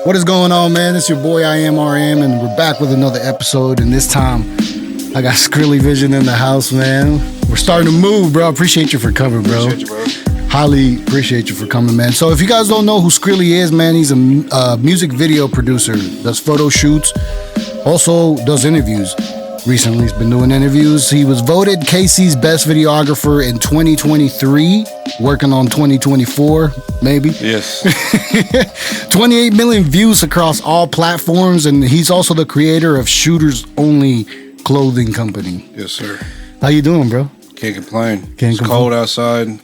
What is going on, man? It's your boy, RM, and we're back with another episode. And this time, I got Skrilly Vision in the house, man. We're starting to move, bro. Appreciate you for coming, bro. Appreciate you, bro. Highly appreciate you for coming, man. So if you guys don't know who Skrilly is, man, he's a music video producer, does photo shoots, also does interviews. Recently, he's been doing interviews. He was voted KC's best videographer in 2023, working on 2024, maybe. Yes. 28 million views across all platforms, and he's also the creator of Shooters Only clothing company. Yes, sir. How you doing, bro? Can't complain. Can't it's complain. cold outside.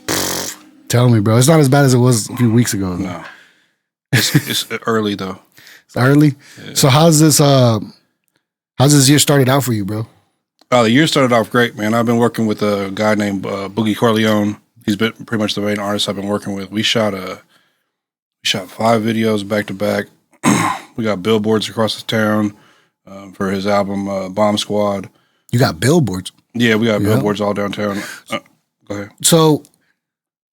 Tell me, bro. It's not as bad as it was a few weeks ago. Though. No. It's early, though. It's early? Yeah. So how's this year started out for you, bro? The year started off great, man. I've been working with a guy named Boogie Corleone. He's been pretty much the main artist I've been working with. We shot 5 videos back to back. We got billboards across the town for his album Bomb Squad. You got billboards? Yeah, we got billboards all downtown. Go ahead. So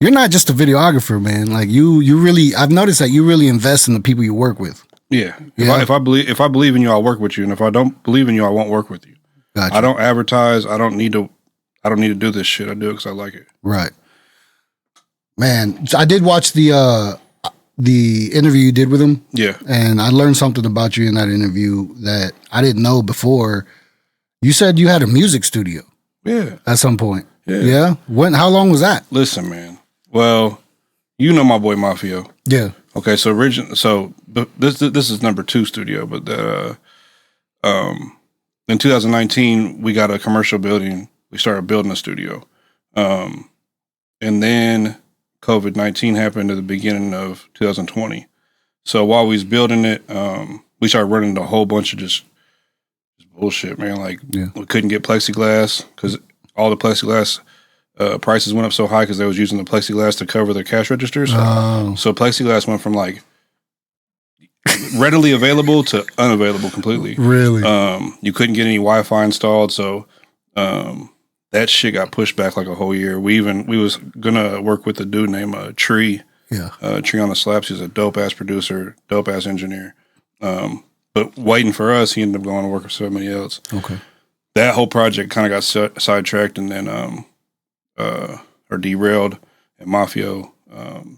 you're not just a videographer, man. Like you really, I've noticed that you really invest in the people you work with. Yeah. If I believe in you, I'll work with you, and if I don't believe in you, I won't work with you. Gotcha. I don't advertise. I don't need to do this shit. I do it because I like it. Right. Man, I did watch the interview you did with him. Yeah. And I learned something about you in that interview that I didn't know before. You said you had a music studio. Yeah. At some point. Yeah. Yeah? How long was that? Listen, man. Well, you know my boy Mafio. Yeah. Okay, so this is number 2 studio, but in 2019 we got a commercial building. We started building a studio, and then COVID-19 happened at the beginning of 2020. So while we was building it, we started running into a whole bunch of just bullshit, man. Like we couldn't get plexiglass because all the plexiglass prices went up so high because they was using the plexiglass to cover their cash registers. So plexiglass went from like readily available to unavailable completely. Really? You couldn't get any Wi-Fi installed, so that shit got pushed back like a whole year. We was gonna work with a dude named Tree. Yeah. Tree on the Slaps. He's a dope ass producer, dope ass engineer. But waiting for us, he ended up going to work with somebody else. Okay. That whole project kind of got sidetracked and then or derailed, and Mafio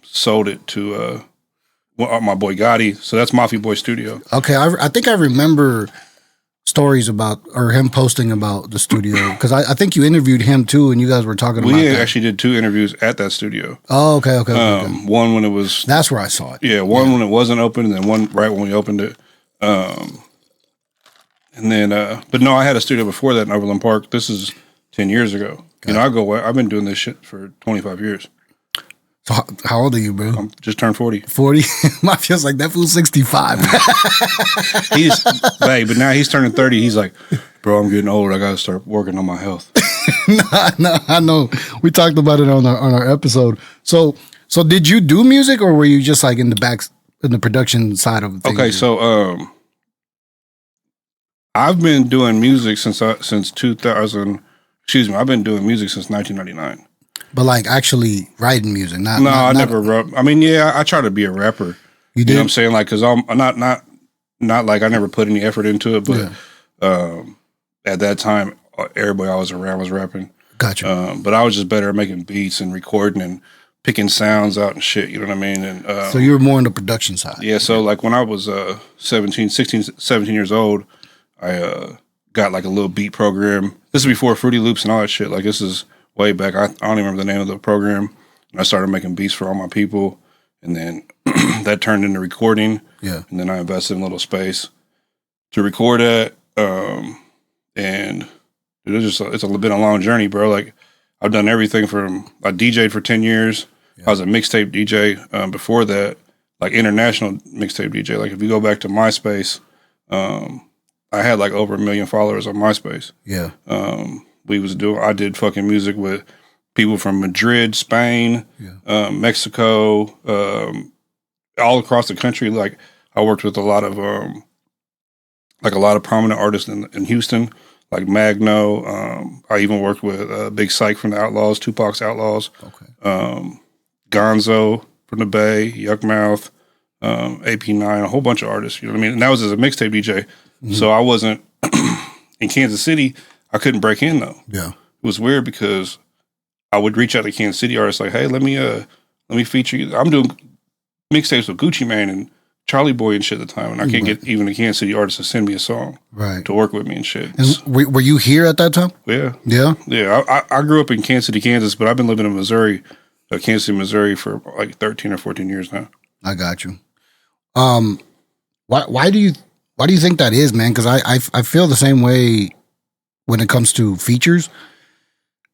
sold it to my boy Gotti. So that's Mafia Boy Studio. Okay, I think I remember stories about, or him posting about the studio, because I think you interviewed him too, and you guys were talking about that. We actually did 2 interviews at that studio. Oh, okay. One when it was... That's where I saw it. Yeah, one when it wasn't open, and then one right when we opened it. And then, but no, I had a studio before that in Overland Park. This is 10 years ago. You know, I've been doing this shit for 25 years. So how old are you, bro? I'm just turned 40. 40? Mafio's like, that fool's 65. But now he's turning 30. He's like, bro, I'm getting old. I got to start working on my health. No, I know. We talked about it on our episode. So did you do music, or were you just like in the production side of things? Okay, so I've been doing music since 2000. Excuse me, I've been doing music since 1999. But like actually writing music, not. No, I never rap. I mean, yeah, I try to be a rapper. You know what I'm saying? Like, cause I'm not like I never put any effort into it, but at that time, everybody I was around was rapping. Gotcha. But I was just better at making beats and recording and picking sounds out and shit. You know what I mean? And so you were more on the production side. Yeah. So like when I was 17 years old, I got like a little beat program. This is before Fruity Loops and all that shit. Like this is way back. I don't even remember the name of the program. And I started making beats for all my people, and then that turned into recording. Yeah. And then I invested in a little space to record at. And it's been a long journey, bro. Like I've done everything from I DJ'd for 10 years. Yeah. I was a mixtape DJ before that, like international mixtape DJ. Like if you go back to MySpace, I had like over 1 million followers on MySpace. Yeah. I did fucking music with people from Madrid, Spain, Mexico, all across the country. Like I worked with a lot of prominent artists in Houston, like Magno. I even worked with Big Syke from the Outlaws, Tupac's Outlaws. Okay. Gonzo from the Bay, Yuckmouth, AP9, a whole bunch of artists. You know what I mean? And that was as a mixtape DJ. So I wasn't in Kansas City. I couldn't break in though. Yeah, it was weird because I would reach out to Kansas City artists like, hey, let me feature you. I'm doing mixtapes with Gucci Mane and Charlie Boy and shit at the time, and I can't get even a Kansas City artist to send me a song to work with me and shit. And were you here at that time? Yeah. Yeah? I grew up in Kansas City, Kansas, but I've been living in Missouri, Kansas City, Missouri for like 13 or 14 years now. I got you. Why do you think that is, man? Because I feel the same way when it comes to features.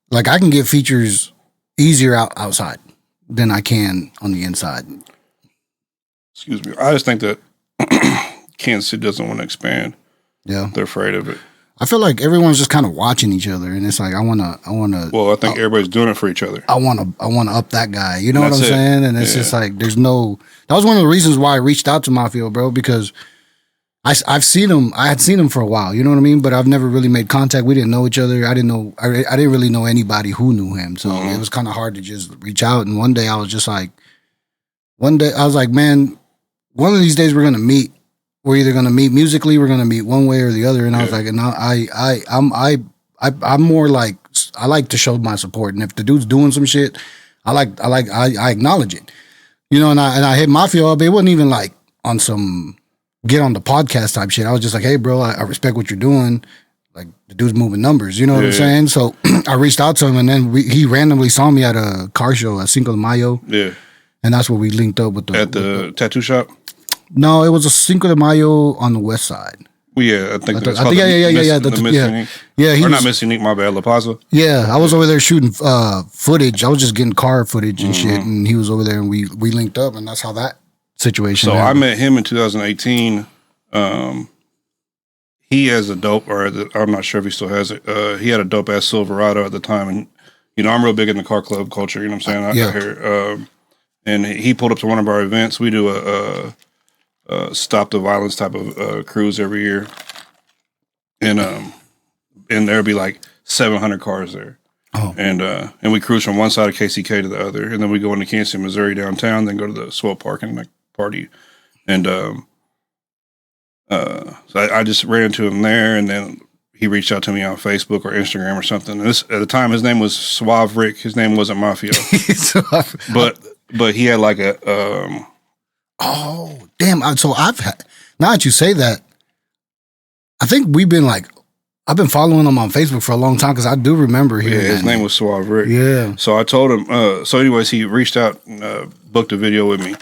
Like I can get features easier outside than I can on the inside. Excuse me. I just think that Kansas City doesn't want to expand. Yeah. They're afraid of it. I feel like everyone's just kind of watching each other, and it's like I wanna. Well, I think everybody's doing it for each other. I wanna up that guy. You know what I'm saying? And it's just like there's no. That was one of the reasons why I reached out to Mafio, bro, because I've seen him. I had seen him for a while. You know what I mean? But I've never really made contact. We didn't know each other. I didn't really know anybody who knew him. So it was kind of hard to just reach out. And one day I was like, man, one of these days we're gonna meet. We're either gonna meet musically, we're gonna meet one way or the other. And I was like, and I'm more like I like to show my support. And if the dude's doing some shit, I acknowledge it. You know, and I hit Mafio up. It wasn't even like on some get on the podcast type shit. I was just like, hey, bro, I respect what you're doing. Like the dude's moving numbers. You know what I'm saying? So I reached out to him, and then he randomly saw me at a car show at Cinco de Mayo. Yeah. And that's where we linked up with the tattoo shop. No, it was a Cinco de Mayo on the west side. Well, yeah, I think that's Yeah, or not Missing Link, my bad, La Paz. Yeah, I was over there shooting footage. I was just getting car footage and shit, and he was over there, and we linked up, and that's how that situation happened. I met him in 2018. He has a dope, I'm not sure if he still has it. He had a dope ass Silverado at the time, and you know I'm real big in the car club culture. You know what I'm saying? I hear, and he pulled up to one of our events. We do a stop the violence type of cruise every year, and there'll be like 700 cars there. Oh. And we cruise from one side of KCK to the other, and then we go into Kansas City, Missouri downtown, then go to the Swell Park and like party. And so I just ran into him there, and then he reached out to me on Facebook or Instagram or something. And at the time, his name was Suave Rick. His name wasn't Mafio, but he had like a. Oh damn! So now that you say that, I think I've been following him on Facebook for a long time because I do remember hearing his name was Suave Rick. Yeah. So I told him. So anyways, he reached out and booked a video with me,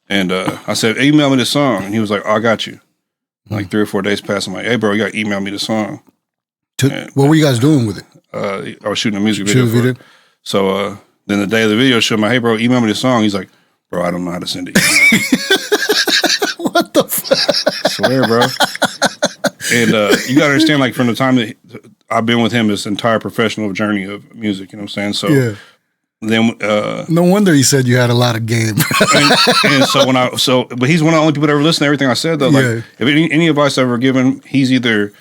and I said, "Email me the song," and he was like, "I got you." Like 3 or 4 days passed, I'm like, "Hey, bro, you got to email me the song." What were you guys doing with it? I was shooting a music video. For it. So then the day of the video show, I'm like, "Hey, bro, email me the song." He's like, "Bro, I don't know how to send it." What the fuck? I swear, bro. And you got to understand, like, from the time that I've been with him, this entire professional journey of music, you know what I'm saying? So then... no wonder he said you had a lot of game. and but he's one of the only people that ever listened to everything I said, though. Like, if any advice I've ever given, he's either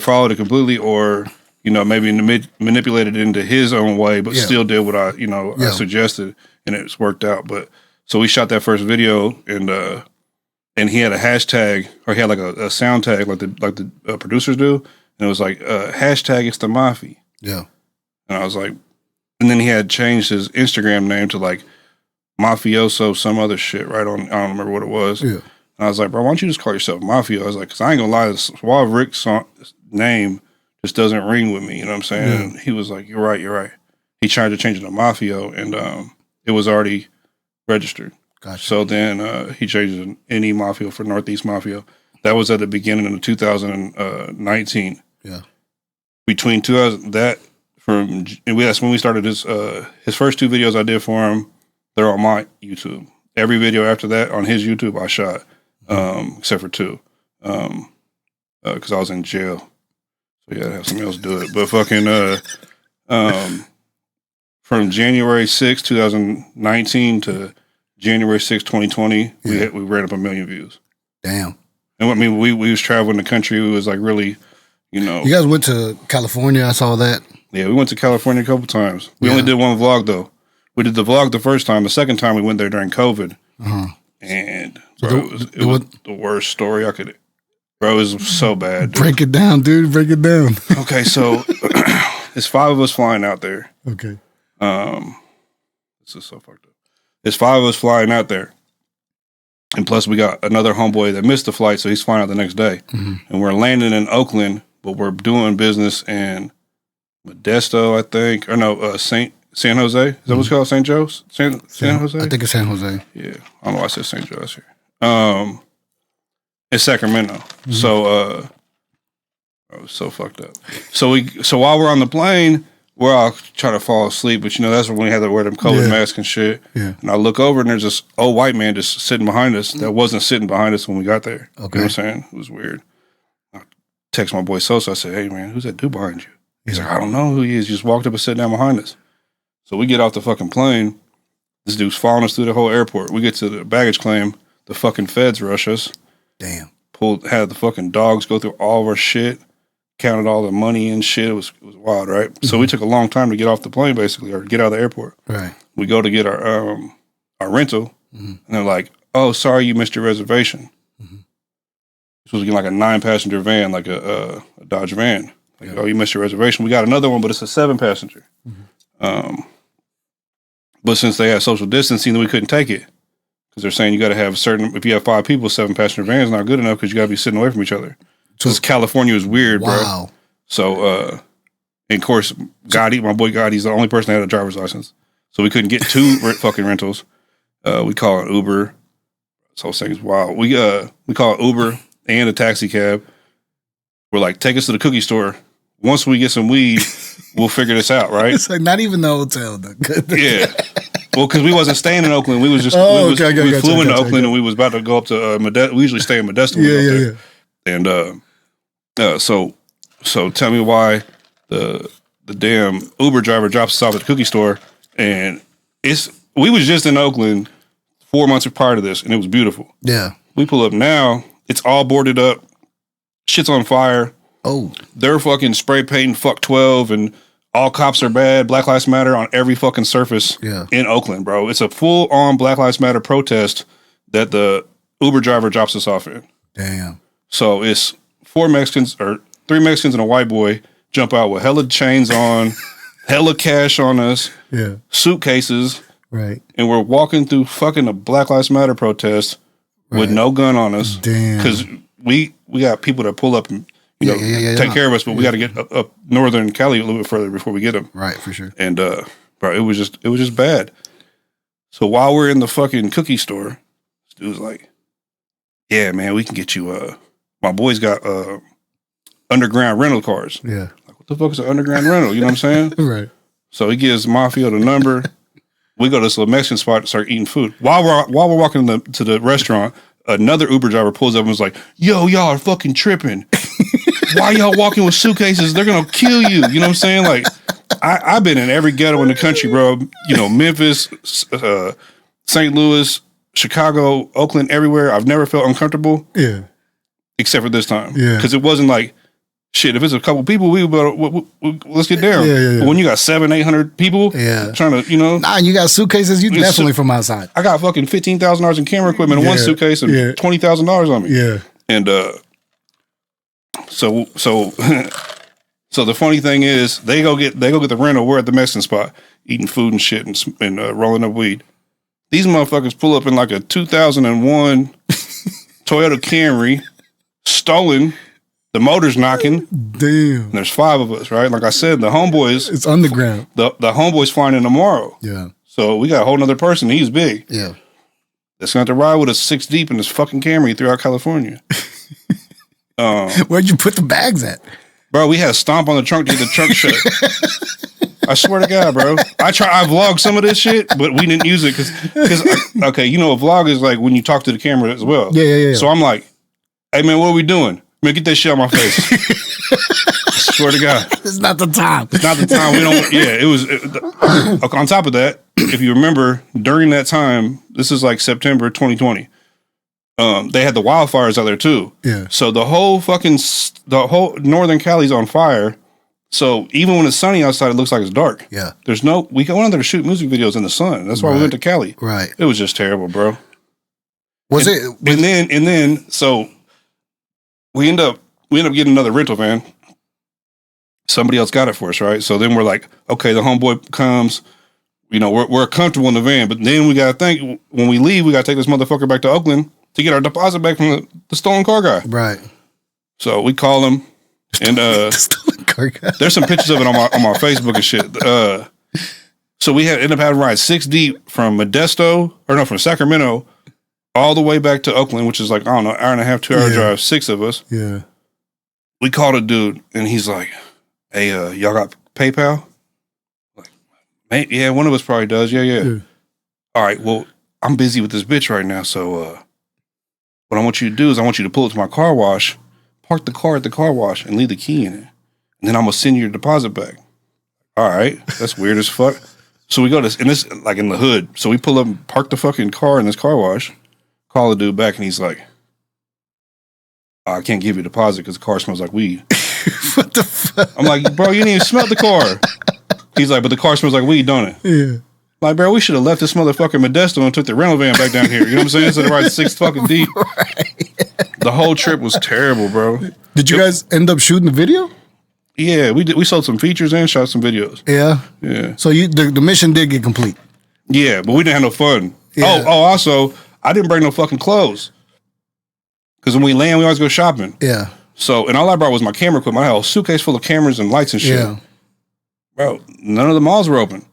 followed it completely or, you know, maybe manipulated it into his own way, but still did what I suggested, and it's worked out. But so we shot that first video, and he had a hashtag, or he had like a sound tag, like the producers do, and it was like hashtag it's the Mafia. Yeah. And I was like, and then he had changed his Instagram name to like Mafioso, some other shit, right on. I don't remember what it was. Yeah. And I was like, bro, why don't you just call yourself Mafia? I was like, because I ain't gonna lie, the Suave Rick's name just doesn't ring with me. You know what I'm saying? Yeah. And he was like, you're right. He tried to change it to Mafio, and it was already registered. Gotcha. So then he changed it to N.E Mafio for Northeast Mafia. That was at the beginning of 2019. Yeah. Between 2000, that's when we started his first 2 videos I did for him. They're on my YouTube. Every video after that on his YouTube I shot, except for 2, because I was in jail. So yeah, I have somebody else do it. But fucking from January 6, 2019 to January 6, 2020, we ran up 1 million views. Damn. And I mean, we was traveling the country. We was like really, you know. You guys went to California. I saw that. Yeah, we went to California a couple times. We only did one vlog though. We did the vlog the first time. The second time we went there during COVID. Uh-huh. And bro, it was the worst story I could. Bro, it was so bad. Dude. Break it down, dude. Break it down. Okay, so it's 5 of us flying out there. Okay. This is so fucked up. It's 5 of us flying out there. And plus we got another homeboy that missed the flight, so he's flying out the next day. And we're landing in Oakland, but we're doing business in Modesto, I think. Or no, San Jose. Is that what's called? St. Joe's? San Jose? I think it's San Jose. Yeah. I don't know why I said St. Joe's here. It's Sacramento. So I was so fucked up. So while we're on the plane, we're all trying to fall asleep, but that's when we had to wear them COVID masks and shit. Yeah. And I look over and there's this old white man just sitting behind us that wasn't sitting behind us when we got there. Okay. You know what I'm saying? It was weird. I text my boy Sosa. I said, "Hey man, who's that dude behind you?" He's like, "I don't know who he is." He just walked up and sat down behind us. So we get off the fucking plane. This dude's following us through the whole airport. We get to the baggage claim. The fucking feds rush us. Damn. Had the fucking dogs go through all of our shit. Counted all the money and shit. It was wild, right? So we took a long time to get off the plane, basically, or get out of the airport. Right. We go to get our rental, and they're like, "Oh, sorry, you missed your reservation." Supposed to get like a 9-passenger van, like a Dodge van. Like, "Oh, you missed your reservation." We got another one, but it's a 7-passenger. But since they had social distancing, we couldn't take it because they're saying you got to have if you have 5 people, 7-passenger van is not good enough because you got to be sitting away from each other. Because California is weird, bro. So, and of course, Gotti, my boy Gotti's the only person that had a driver's license. So we couldn't get 2 fucking rentals. We call it Uber. This whole thing is wild. We call it Uber and a taxi cab. We're like, take us to the cookie store. Once we get some weed, we'll figure this out, right? It's like not even the hotel. Yeah. Well, because we wasn't staying in Oakland. We was just, we flew into Oakland and we was about to go up to Modesto. We usually stay in Modesto. Yeah. And, so tell me why the damn Uber driver drops us off at the cookie store, and we was just in Oakland 4 months prior to this, and it was beautiful. Yeah. We pull up now, it's all boarded up, shit's on fire. Oh. They're fucking spray painting fuck 12 and all cops are bad, Black Lives Matter on every fucking surface in Oakland, bro. It's a full on Black Lives Matter protest that the Uber driver drops us off in. Damn. So it's 3 Mexicans and a white boy jump out with hella chains on, hella cash on us, suitcases, right? And we're walking through fucking a Black Lives Matter protest with no gun on us. Damn, because we got people that pull up and take care of us, but we got to get up northern Cali a little bit further before we get them. Right, for sure. And bro, it was just bad. So while we're in the fucking cookie store, this dude's like, "Yeah, man, we can get you my boy's got underground rental cars." Yeah. Like, what the fuck is an underground rental? You know what I'm saying? Right. So he gives Mafio the number. We go to this little Mexican spot to start eating food. While we're walking to the restaurant, another Uber driver pulls up and was like, "Yo, y'all are fucking tripping. Why y'all walking with suitcases? They're gonna kill you." You know what I'm saying? Like, I've been in every ghetto in the country, bro. Memphis, St. Louis, Chicago, Oakland, everywhere. I've never felt uncomfortable. Yeah. Except for this time. Yeah. Because it wasn't like, shit, if it's a couple people, let's get down. Yeah. But when you got 700-800 people trying to, Nah, and you got suitcases, you definitely from outside. I got fucking $15,000 in camera equipment in one suitcase and $20,000 on me. Yeah. And so the funny thing is, they go get the rental. We're at the Mexican spot, eating food and shit and rolling up weed. These motherfuckers pull up in like a 2001 Toyota Camry, stolen. The motor's knocking. Damn. And there's 5 of us, right? Like I said, the homeboys. It's underground. The homeboys flying in tomorrow. Yeah. So we got a whole nother person. He's big. Yeah. That's going to have to ride with us 6 deep in this fucking Camry throughout California. Where'd you put the bags at? Bro, we had to stomp on the trunk to get the trunk shut. I swear to God, bro. I vlogged some of this shit, but we didn't use it because a vlog is like when you talk to the camera as well. Yeah. So I'm like, "Hey man, what are we doing? Man, get that shit out my face." I swear to God. It's not the time. It's not the time. We don't, it was, on top of that, if you remember, during that time, this is like September 2020, they had the wildfires out there too. Yeah. So the whole Northern Cali's on fire. So even when it's sunny outside, it looks like it's dark. Yeah. We went out there to shoot music videos in the sun. That's why we went to Cali. Right. It was just terrible, bro. Was and, it? And then so we end up getting another rental van. Somebody else got it for us, right? So then we're like, okay, the homeboy comes. You know, we're comfortable in the van, but then we got to think when we leave, we got to take this motherfucker back to Oakland to get our deposit back from the stolen car guy. Right. So we call him, and The stolen car guy. there's some pictures of it on my Facebook and shit. So we ended up having to ride 6 deep from from Sacramento all the way back to Oakland, which is like, I don't know, hour and a half, 2 hour drive, 6 of us. Yeah. We called a dude, and he's like, hey, y'all got PayPal? Like, yeah, one of us probably does. Yeah. All right, well, I'm busy with this bitch right now, so what I want you to do is I want you to pull it to my car wash, park the car at the car wash, and leave the key in it. And then I'm going to send you your deposit back. All right, that's weird as fuck. So we go to this like in the hood. So we pull up and park the fucking car in this car wash, call the dude back, and he's like, I can't give you a deposit because the car smells like weed. What the fuck? I'm like, bro, you didn't even smell the car. He's like, but the car smells like weed, don't it? Yeah. Like, bro, we should have left this motherfucking Modesto and took the rental van back down here. You know what I'm saying? Instead of riding 6 fucking deep. Right. The whole trip was terrible, bro. Did you guys end up shooting the video? Yeah, we did. We sold some features and shot some videos. Yeah. So the mission did get complete. Yeah, but we didn't have no fun. Yeah. Oh, also, I didn't bring no fucking clothes. Because when we land, we always go shopping. Yeah. So, and all I brought was my camera equipment. I had a suitcase full of cameras and lights and shit. Yeah. Bro, none of the malls were open.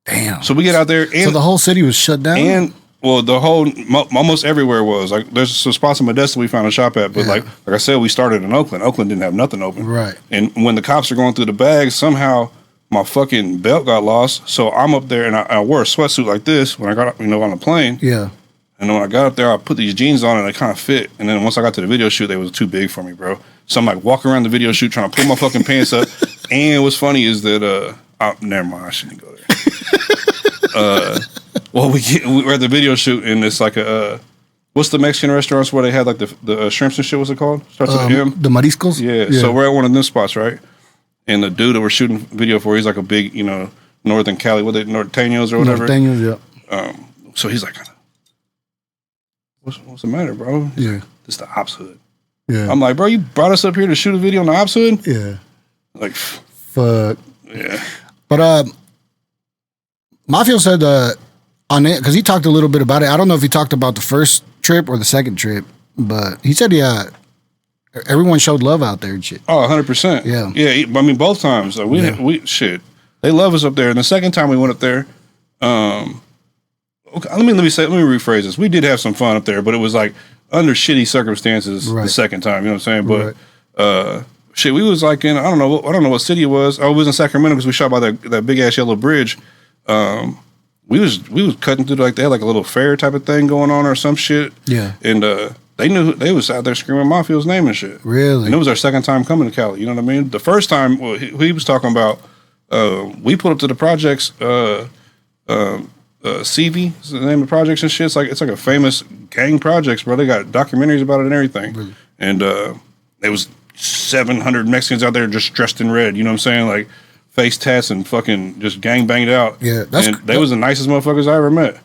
Damn. So we get out there, and so the whole city was shut down. And well, the whole almost everywhere was like. There's some spots in Modesto we found a shop at, but like I said, we started in Oakland. Oakland didn't have nothing open. Right. And when the cops are going through the bags, somehow my fucking belt got lost. So I'm up there, and I wore a sweatsuit like this when I got up, on the plane. Yeah. And then when I got up there, I put these jeans on, and they kind of fit. And then once I got to the video shoot, they was too big for me, bro. So I'm like walking around the video shoot trying to pull my fucking pants up. And what's funny is that never mind, I shouldn't go there. Well, we're at the video shoot, and it's like what's the Mexican restaurants where they had like the shrimps and shit? What's it called? Starts with an M. The mariscos. Yeah. So we're at one of them spots, right? And the dude that we're shooting video for, he's like a big, Northern Cali, Norteños or whatever. Norteños, yeah. So he's like, what's the matter, bro? Yeah. This the ops hood. Yeah. I'm like, bro, you brought us up here to shoot a video on the ops hood? Yeah. Like, fuck. Yeah. But Mafio said on it, because he talked a little bit about it. I don't know if he talked about the first trip or the second trip, but he said everyone showed love out there and shit. Oh, 100%. Yeah. Yeah, I mean, both times. We shit. They love us up there. And the second time we went up there, okay, let me rephrase this. We did have some fun up there, but it was like under shitty circumstances the second time, you know what I'm saying? But shit, we was like in I don't know what city it was. Oh, it was in Sacramento because we shot by that big ass yellow bridge. We was cutting through they had like a little fair type of thing going on or some shit. Yeah. And they knew they was out there screaming Mafio's name and shit. Really? And it was our second time coming to Cali. You know what I mean? The first time he was talking about we pulled up to the projects CV is the name of the projects and shit. It's like a famous gang projects, bro. They got documentaries about it and everything. Really? And there was 700 Mexicans out there just dressed in red. You know what I'm saying? Like face tats and fucking just gang banged out. Yeah, they was the nicest motherfuckers I ever met.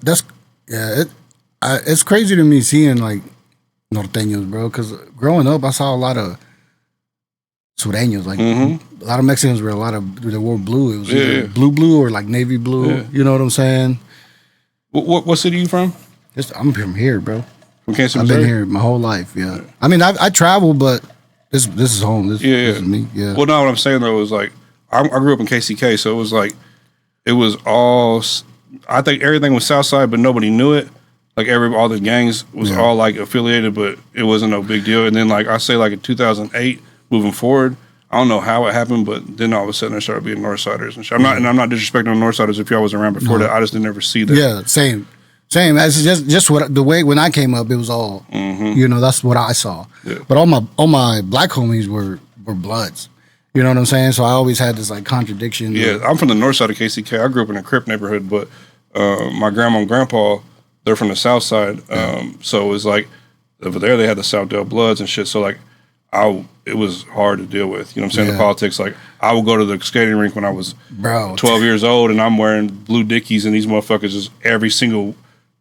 It's crazy to me seeing like norteños, bro. Because growing up, I saw a lot of sureños, like a lot of Mexicans were they wore blue. It was either blue or like navy blue. Yeah. You know what I'm saying? What city are you from? I'm from here, bro. From Kansas, I've Missouri? been here my whole life. Yeah. I mean, I travel, but this is home. This is me. Yeah. Well, no, what I'm saying though is like I grew up in KCK, so it was like it was all. I think everything was Southside, but nobody knew it. Like all the gangs was all like affiliated, but it wasn't no big deal. And then like I say, like in 2008, moving forward, I don't know how it happened, but then all of a sudden there started being Northsiders and shit. I'm not disrespecting the Northsiders if y'all wasn't around before that. I just didn't ever see that. Yeah, same. As just what the way when I came up, it was all that's what I saw. Yeah. But all my black homies were Bloods. You know what I'm saying? So I always had this like contradiction. Yeah, I'm from the north side of KCK. I grew up in a Crip neighborhood, but my grandma and grandpa, they're from the south side. So it was like over there they had the Southdale Bloods and shit. So like it was hard to deal with. You know what I'm saying? The politics. Like I would go to the skating rink when I was 12 years old, and I'm wearing blue Dickies, and these motherfuckers just every single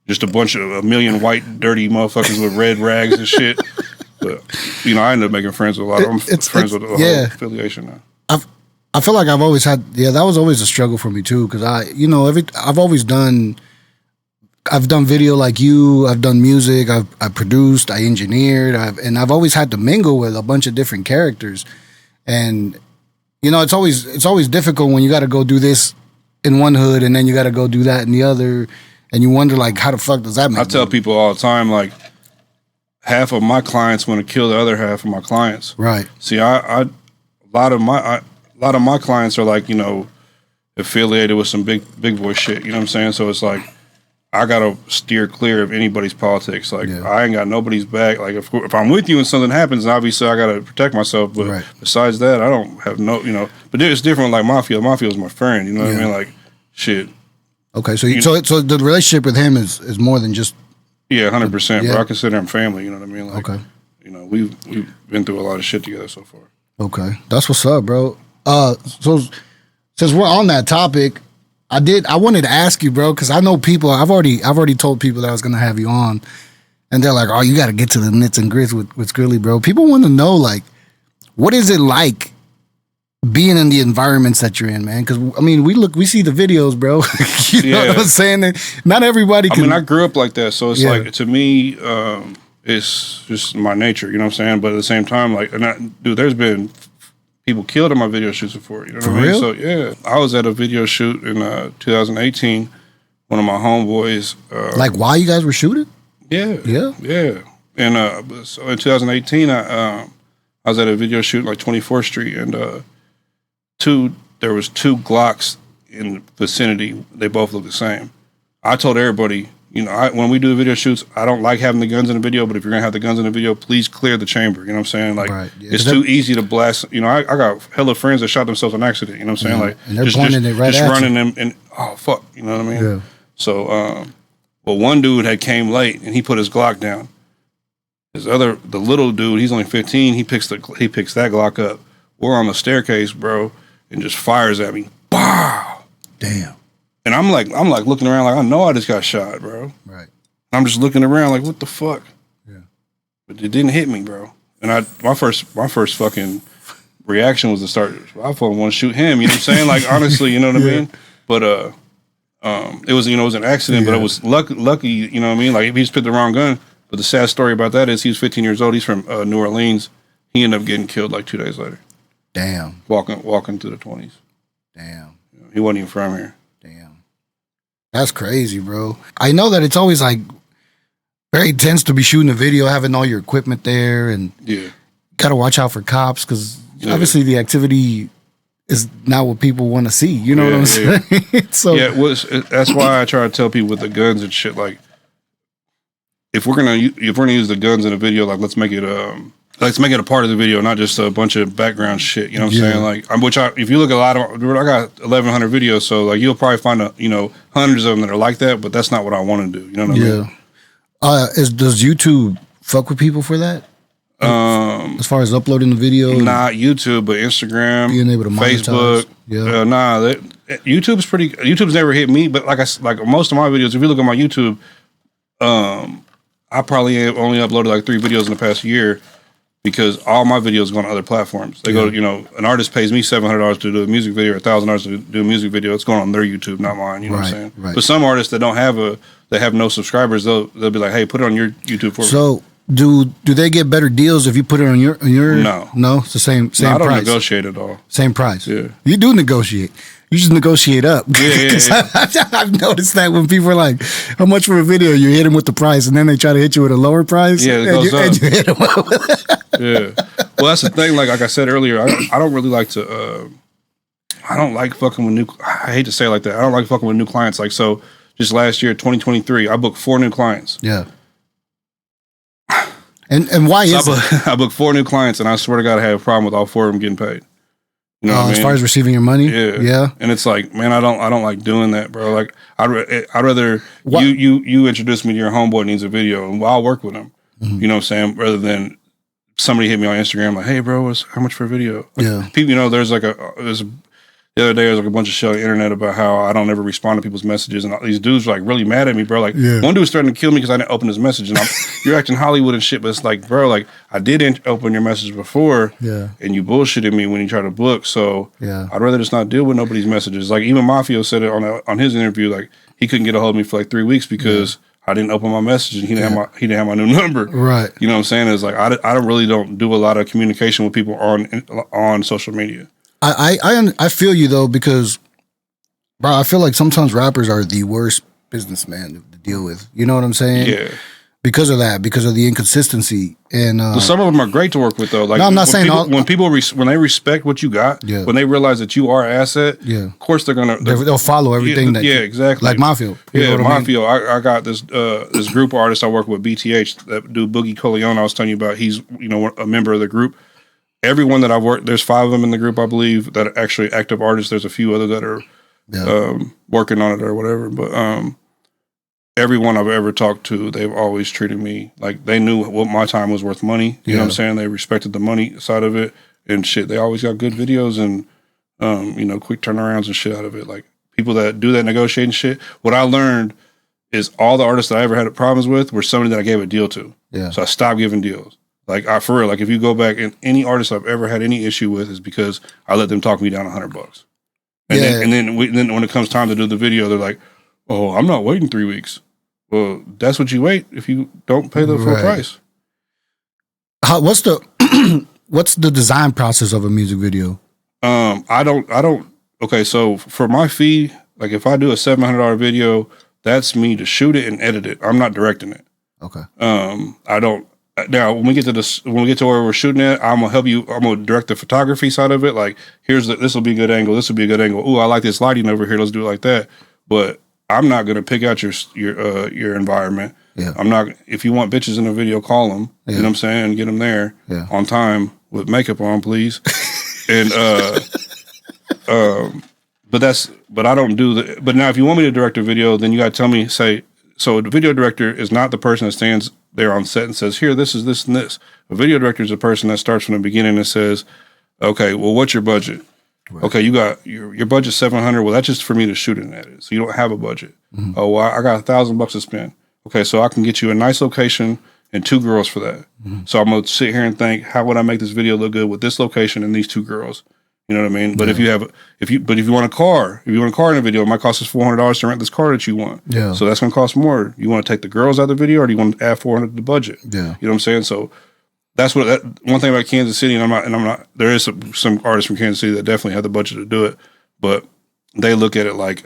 just a million white, dirty motherfuckers with red rags and shit. But, you know, I ended up making friends with a lot of them. Friends with the whole affiliation now. I feel like I've always had, that was always a struggle for me too. Cause I've always done video like you, I've done music, I produced, I engineered, and I've always had to mingle with a bunch of different characters. And, you know, it's always difficult when you got to go do this in one hood and then you got to go do that in the other. And you wonder, like, how the fuck does that make I tell people all the time, like, half of my clients want to kill the other half of my clients. Right. See, a lot of my clients are like, you know, affiliated with some big boy shit. You know what I'm saying? So it's like, I gotta steer clear of anybody's politics. Like, I ain't got nobody's back. Like, if I'm with you and something happens, obviously I gotta protect myself. But besides that, I don't have no, you know. But it's different. Like Mafio. Mafio's my friend. You know what I mean? Like, shit. Okay, so so the relationship with him is more than just. Yeah, 100%. Bro, I consider him family. You know what I mean? Like, okay. You know, we've been through a lot of shit together so far. Okay, that's what's up, bro. So since we're on that topic, I wanted to ask you, bro, because I know people. I've already told people that I was gonna have you on, and they're like, "Oh, you got to get to the nits and grits with Skrilly, bro." People want to know, like, what is it like being in the environments that you're in, man? Because I mean, we see the videos, bro. You know what I'm saying? Not everybody can. I mean, I grew up like that, so it's like, to me, it's just my nature. You know what I'm saying? But at the same time, like, dude, there's been people killed in my video shoots before. You know what I mean? Real? So yeah, I was at a video shoot in 2018. One of my homeboys. Like, while you guys were shooting? Yeah. And so in 2018, I was at a video shoot like 24th Street, and there was two Glocks in the vicinity. They both look the same. I told everybody, you know, when we do video shoots, I don't like having the guns in the video, but if you're gonna have the guns in the video, please clear the chamber. You know what I'm saying? Like, it's too easy to blast. You know, I got hella friends that shot themselves on accident. You know what I'm saying? Like, and they're pointing it right at running you. them, and oh fuck, you know what I mean? Yeah. So, but one dude had came late and he put his Glock down. The little dude, he's only 15. He picks that Glock up. We're on the staircase, bro, and just fires at me. Wow. Damn. And I'm like looking around like, I know I just got shot, bro. Right. I'm just looking around like, what the fuck? Yeah. But it didn't hit me, bro. And my first fucking reaction was to start. I fucking want to shoot him. You know what I'm saying? Like, honestly, you know what I mean? But it was an accident, but it was lucky. You know what I mean? Like, if he just picked the wrong gun. But the sad story about that is he was 15 years old. He's from New Orleans. He ended up getting killed like 2 days later. Damn. Walking through the 20s. Damn. He wasn't even from here. Damn. That's crazy, bro. I know that it's always like very tense to be shooting a video, having all your equipment there, and gotta watch out for cops because obviously the activity is not what people want to see. You know what I'm saying? So that's why I try to tell people with the guns and shit, like, if we're gonna use the guns in a video, like, let's make it a part of the video, not just a bunch of background shit. You know what I'm saying? Like, if you look at a lot of, I got 1,100 videos, so like you'll probably find hundreds of them that are like that, but that's not what I want to do. You know what I mean? Does YouTube fuck with people for that? As far as uploading the video, not YouTube, but Instagram, being able to monetize. Facebook. YouTube's never hit me, but like most of my videos, if you look at my YouTube, I probably have only uploaded like 3 videos in the past year because all my videos go on other platforms. They go, an artist pays me $700 to do a music video, or $1,000 to do a music video. It's going on their YouTube, not mine. You know what I'm saying? Right. But some artists that have no subscribers, they'll be like, hey, put it on your YouTube for me. So do they get better deals if you put it on your? No, it's the same price. I don't negotiate at all. Same price. Yeah, you do negotiate. You just negotiate up. Yeah. I've noticed that when people are like, how much for a video? You hit them with the price, and then they try to hit you with a lower price. Yeah, it goes up. And you hit them up with that. Yeah. Well, that's the thing. Like I said earlier, I don't really like to, I don't like fucking with I hate to say it like that. I don't like fucking with new clients. Like, so just last year, 2023, I booked 4 new clients. Yeah. And why is it? I booked 4 new clients, and I swear to God, I had a problem with all 4 of them getting paid. You know what I mean? As far as receiving your money? Yeah. And it's like, man, I don't like doing that, bro. Like, I'd rather you introduce me to your homeboy needs a video, and I'll work with him. Mm-hmm. You know what I'm saying? Rather than somebody hit me on Instagram like, hey, bro, how much for a video? Like, people, there's The other day, there was like a bunch of shit on the internet about how I don't ever respond to people's messages, and all these dudes were like really mad at me, bro. Like one dude was threatening to kill me because I didn't open his message, and you're acting Hollywood and shit, but it's like, bro, like I did open your message before, and you bullshitted me when you tried to book, so I'd rather just not deal with nobody's messages. Like even Mafio said it on his interview, like he couldn't get a hold of me for like 3 weeks because I didn't open my message and he didn't have my new number. Right. You know what I'm saying? It's like I don't do a lot of communication with people on social media. I feel you though, because bro, I feel like sometimes rappers are the worst businessman to deal with. You know what I'm saying? Yeah. Because of that, because of the inconsistency, and some of them are great to work with though. Like no, I'm not saying when they respect what you got, when they realize that you are an asset, of course they'll follow everything. Exactly. Like Mafio. Mafio. I got this group of artists I work with, BTH, that do Boogie Coleon. I was telling you about. He's a member of the group. Everyone that I've worked, there's 5 of them in the group, I believe, that are actually active artists. There's a few other that are working on it or whatever, but everyone I've ever talked to, they've always treated me like they knew what my time was worth money. You know what I'm saying? They respected the money side of it and shit. They always got good videos and, quick turnarounds and shit out of it. Like people that do that negotiating shit. What I learned is all the artists that I ever had problems with were somebody that I gave a deal to. Yeah. So I stopped giving deals. Like for real, like if you go back and any artist I've ever had any issue with is because I let them talk me down $100. And then when it comes time to do the video, they're like, "Oh, I'm not waiting 3 weeks." Well, that's what you wait if you don't pay the full price. What's the design process of a music video? I don't. Okay, so for my fee, like if I do a $700 video, that's me to shoot it and edit it. I'm not directing it. Okay. I don't. Now, when we get to where we're shooting at, I'm gonna help you. I'm gonna direct the photography side of it. Like, this will be a good angle. This will be a good angle. Ooh, I like this lighting over here. Let's do it like that. But I'm not gonna pick out your environment. Yeah. I'm not. If you want bitches in a video, call them. Yeah. You know what I'm saying? Get them there on time with makeup on, please. And but I don't do the. But now, if you want me to direct a video, then you gotta tell me. So the video director is not the person that stands there on set and says, "Here, this is this and this." A video director is a person that starts from the beginning and says, "Okay, well, what's your budget? Right. Okay, you got your budget's $700. Well, that's just for me to shoot it and edit. So you don't have a budget. Mm-hmm. Oh, well, I got $1,000 to spend. Okay, so I can get you a nice location and 2 girls for that. Mm-hmm. So I'm gonna sit here and think, how would I make this video look good with this location and these 2 girls? You know what I mean? But if you want a car, in a video, it might cost us $400 to rent this car that you want. Yeah. So that's gonna cost more. You want to take the girls out of the video, or do you want to add $400 to the budget? Yeah. You know what I'm saying? So that's one thing about Kansas City, and I'm not. There is some artists from Kansas City that definitely have the budget to do it, but they look at it like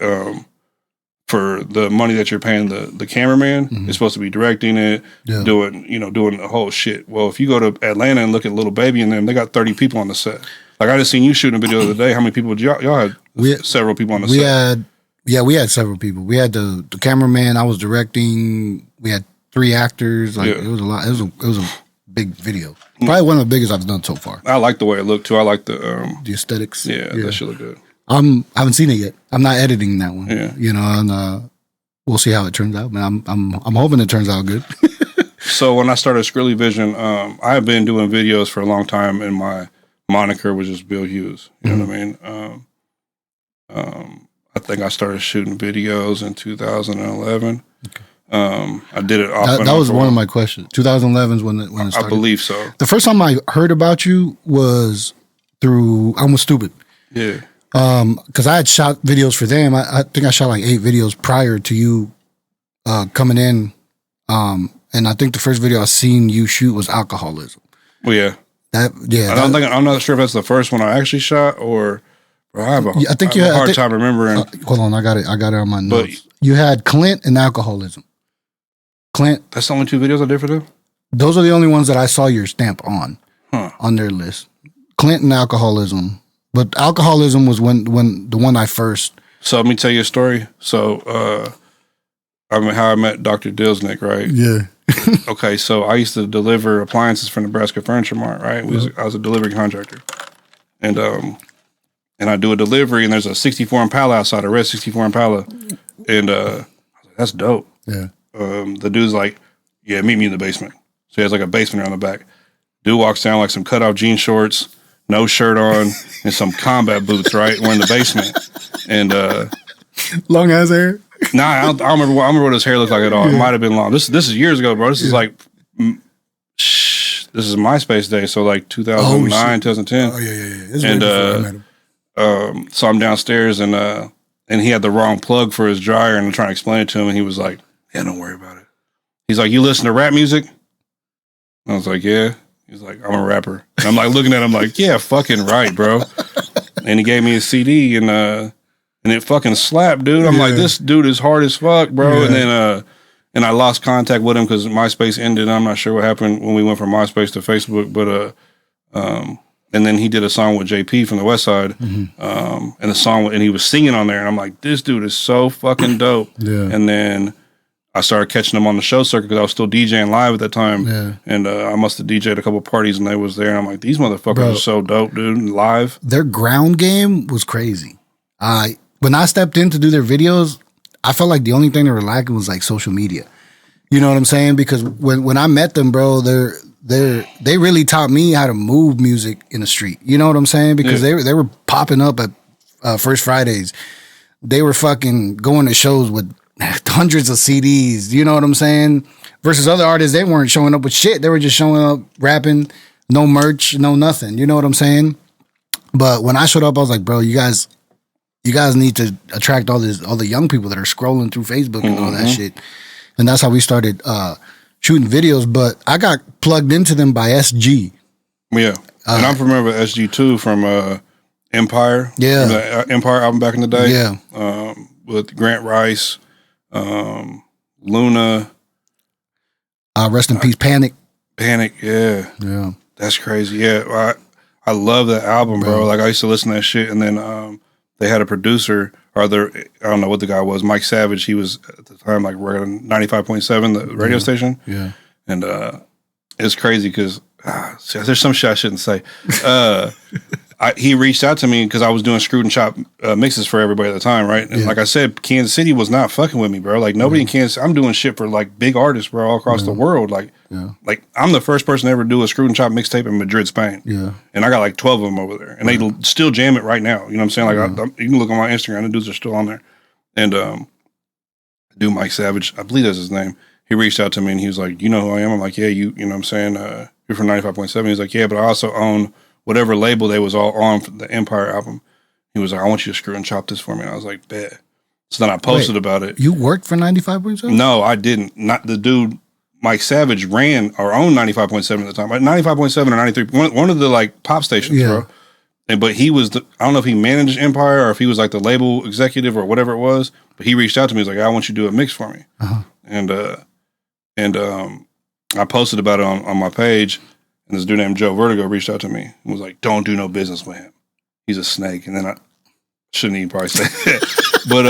for the money that you're paying the cameraman, it's supposed to be directing it, doing the whole shit. Well, if you go to Atlanta and look at Little Baby and them, they got 30 people on the set. Like I just seen you shooting a video the other day. How many people did y'all had? Several people on the set. We had several people. We had the cameraman. I was directing. We had 3 actors. Like it was a lot. It was a big video. Probably one of the biggest I've done so far. I like the way it looked too. I like the aesthetics. Yeah, that shit look good. I haven't seen it yet. I'm not editing that one. Yeah. And we'll see how it turns out. But I'm hoping it turns out good. So when I started SKRILLY Vision, I have been doing videos for a long time, and my moniker was just Bill Hughes. You know what I mean? I think I started shooting videos in 2011. Okay. I did it off. That was one of my questions. 2011 is when it started. I believe so. The first time I heard about you was through Almost Stupid. Yeah. Because I had shot videos for them. I think I shot like 8 videos prior to you coming in. And I think the first video I seen you shoot was alcoholism. Well, yeah. I'm not sure if that's the first one I actually shot, or I have a hard time remembering. Hold on, I got it on my notes. But you had Clint and alcoholism. Clint. That's the only 2 videos I did for them? Those are the only ones that I saw your stamp on their list. Clint and alcoholism. But alcoholism was when the one I first. So let me tell you a story. So how I met Dr. Dilsnick, right? Yeah. Okay, so I used to deliver appliances for Nebraska Furniture Mart, right? I was a delivery contractor. And I do a delivery, and there's a 64 Impala outside, a red 64 Impala. And I was like, that's dope. Yeah. The dude's like, yeah, meet me in the basement. So he has like a basement around the back. Dude walks down like some cutoff jean shorts, no shirt on, and some combat boots. Right, we're in the basement, and long ass hair. nah, I don't remember. I don't remember what his hair looked like at all. It might have been long. This is years ago, bro. This is like. This is MySpace day, so like 2009, 2010. Oh yeah. And so I'm downstairs, and he had the wrong plug for his dryer, and I'm trying to explain it to him, and he was like, "Yeah, don't worry about it." He's like, "You listen to rap music?" I was like, "Yeah." He's like, "I'm a rapper." And I'm like looking at him like, "Yeah, fucking right, bro." And he gave me a CD, and it fucking slapped, dude. I'm like, "This dude is hard as fuck, bro." Yeah. And then and I lost contact with him because MySpace ended. I'm not sure what happened when we went from MySpace to Facebook, but and then he did a song with JP from the West Side, and the song, and he was singing on there, and I'm like, this dude is so fucking dope. Yeah. And then I started catching him on the show circuit because I was still DJing live at that time, and I must have DJed a couple parties, and they was there, and I'm like, these motherfuckers are so dope, dude, live. Their ground game was crazy. When I stepped in to do their videos, I felt like the only thing they were lacking was like social media. You know what I'm saying? Because when I met them, bro, they really taught me how to move music in the street. You know what I'm saying? Because they were popping up at First Fridays. They were fucking going to shows with hundreds of CDs. You know what I'm saying? Versus other artists, they weren't showing up with shit. They were just showing up, rapping, no merch, no nothing. You know what I'm saying? But when I showed up, I was like, bro, you guys need to attract all the young people that are scrolling through Facebook and all that shit. And that's how we started shooting videos. But I got plugged into them by SG. Yeah. And I remember SG too from Empire. Yeah. The Empire album back in the day. Yeah. With Grant Rice, Luna. Rest in peace, Panic. Panic, yeah. Yeah. That's crazy. Yeah. I love that album, bro. Like I used to listen to that shit, and then they had a producer, I don't know what the guy was, Mike Savage. He was at the time like we're at 95.7, the radio station. Yeah. And it's crazy because there's some shit I shouldn't say. He reached out to me because I was doing Screwed and Chop mixes for everybody at the time, right? And like I said, Kansas City was not fucking with me, bro. Like nobody in Kansas. I'm doing shit for like big artists, bro, all across the world. Like I'm the first person to ever do a Screwed and Chop mixtape in Madrid, Spain. Yeah, and I got like 12 of them over there, and they still jam it right now. You know what I'm saying? Like you can look on my Instagram, the dudes are still on there. And dude Mike Savage, I believe that's his name. He reached out to me and he was like, "You know who I am?" I'm like, "Yeah, you know what I'm saying? You're from 95.7." He's like, "Yeah, but I also own whatever label they was all on for the Empire album." He was like, "I want you to Screw and Chop this for me." And I was like, "Bet." So then I posted about it. You worked for 95.7? No, I didn't. Not the dude. Mike Savage ran our own 95.7 at the time. 95.7 or 93. One of the like pop stations, bro. But he was I don't know if he managed Empire or if he was like the label executive or whatever it was. But he reached out to me. He's like, "I want you to do a mix for me." And I posted about it on my page. And this dude named Joe Vertigo reached out to me and was like, "Don't do no business with him. He's a snake." And then I shouldn't even probably say that. But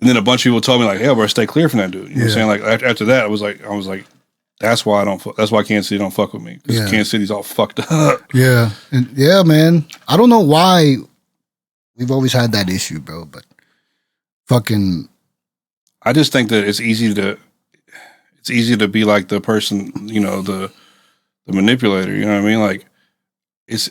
and then a bunch of people told me like, "Hey, bro, stay clear from that dude." You know what I'm saying? Like after that, I was like, that's why that's why Kansas City don't fuck with me. Because Kansas City's all fucked up. Yeah. And man. I don't know why we've always had that issue, bro, but fucking I just think that it's easy to be like the person, you know, the manipulator, you know what I mean? Like it's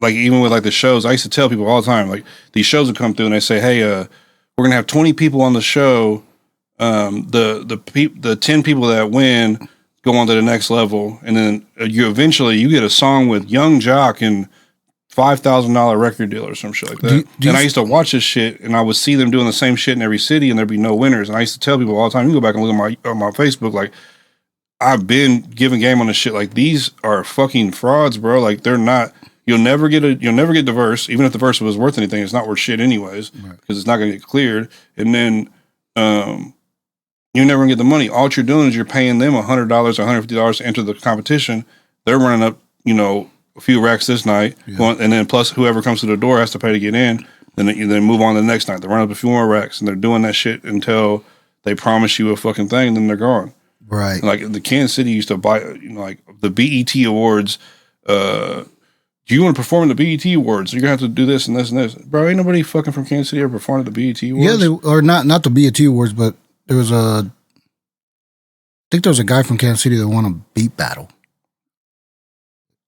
like even with like the shows, I used to tell people all the time, like these shows would come through and they say, "Hey, we're gonna have 20 people on the show. The 10 people that win go on to the next level, and then you eventually get a song with Young Jock and $5,000 record deal or some shit like that." And I used to watch this shit, and I would see them doing the same shit in every city, and there'd be no winners. And I used to tell people all the time, you go back and look at my Facebook, like I've been giving game on this shit. Like these are fucking frauds, bro. Like they're not. You'll never get the verse, even if the verse was worth anything. It's not worth shit anyways because it's not gonna get cleared. And then you're never gonna get the money. All you're doing is you're paying them $100 or $150 to enter the competition. They're running up, you know, a few racks this night, and then plus whoever comes to the door has to pay to get in. Then they move on to the next night. They run up a few more racks, and they're doing that shit until they promise you a fucking thing, and then they're gone. Right. Like the Kansas City used to buy, you know, like the BET Awards. Do you want to perform in the BET Awards? You're gonna have to do this and this and this, bro. Ain't nobody fucking from Kansas City ever performed at the BET Awards. Yeah, or not the BET Awards, but there was I think there was a guy from Kansas City that won a beat battle.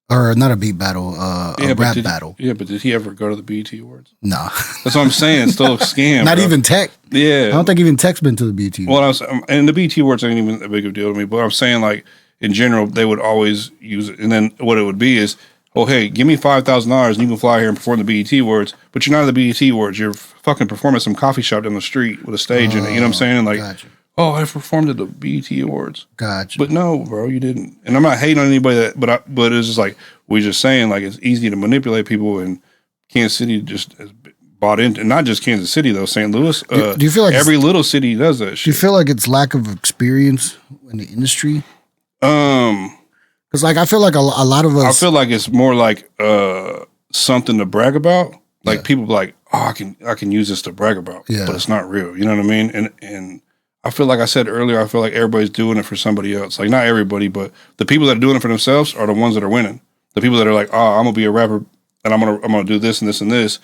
or not a beat battle, a rap battle. But did he ever go to the BET Awards? Nah. That's what I'm saying. It's still a scam. Not bro. even Tech. Yeah. I don't think even Tech's been to the BET. Well, and the BET Awards ain't even a big of a deal to me, but I'm saying, like, in general, they would always use it. And then what it would be is, oh, hey, give me $5,000 and you can fly here and perform the BET Awards, but you're not at the BET Awards. You're fucking performing at some coffee shop down the street with a stage in it. You know what I'm saying? And like, gotcha. Oh, I performed at the BET Awards. Gotcha. But no, bro, you didn't. And I'm not hating on anybody but it's just like, we're just saying, like, it's easy to manipulate people, and Kansas City just has bought into, and not just Kansas City though, St. Louis. Do you feel like every little city does that shit? Do you feel like it's lack of experience in the industry? Because like I feel like a lot of us. I feel like it's more like something to brag about. Like people like, oh, I can use this to brag about, but it's not real. You know what I mean? And I feel like I said earlier, I feel like everybody's doing it for somebody else. Like not everybody, but the people that are doing it for themselves are the ones that are winning. The people that are like, oh, I'm gonna be a rapper and I'm gonna do this and this and this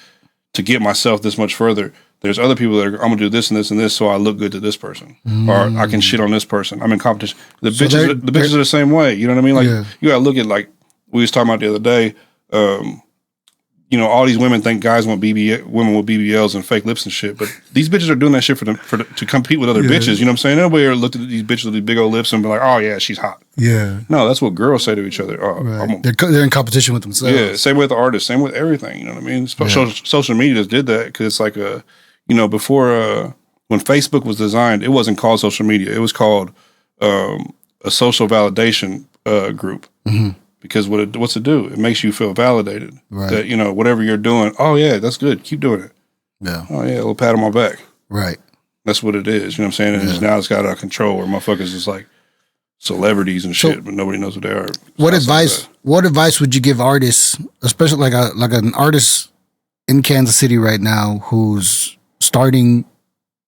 to get myself this much further. There's other people that are, I'm gonna do this and this and this so I look good to this person, or I can shit on this person. I'm in competition. The bitches are the same way. You know what I mean? Like you gotta look at, like we was talking about the other day. You know, all these women think guys want women with BBLs and fake lips and shit, but these bitches are doing that shit to compete with other bitches. You know what I'm saying? Nobody ever looked at these bitches with these big old lips and be like, oh yeah, she's hot. Yeah. No, that's what girls say to each other. Oh, right. They're in competition with themselves. Yeah. Same with artists. Same with everything. You know what I mean? Social media just did that because it's like before when Facebook was designed, it wasn't called social media. It was called a social validation group. Mm-hmm. Because what's it do? It makes you feel validated. Right. That, you know, whatever you're doing, oh, yeah, that's good. Keep doing it. Yeah. Oh, yeah, a little pat on my back. Right. That's what it is. You know what I'm saying? And now it's got out of control where motherfuckers is like celebrities and shit, but nobody knows who they are. What advice would you give artists, especially like an artist in Kansas City right now who's starting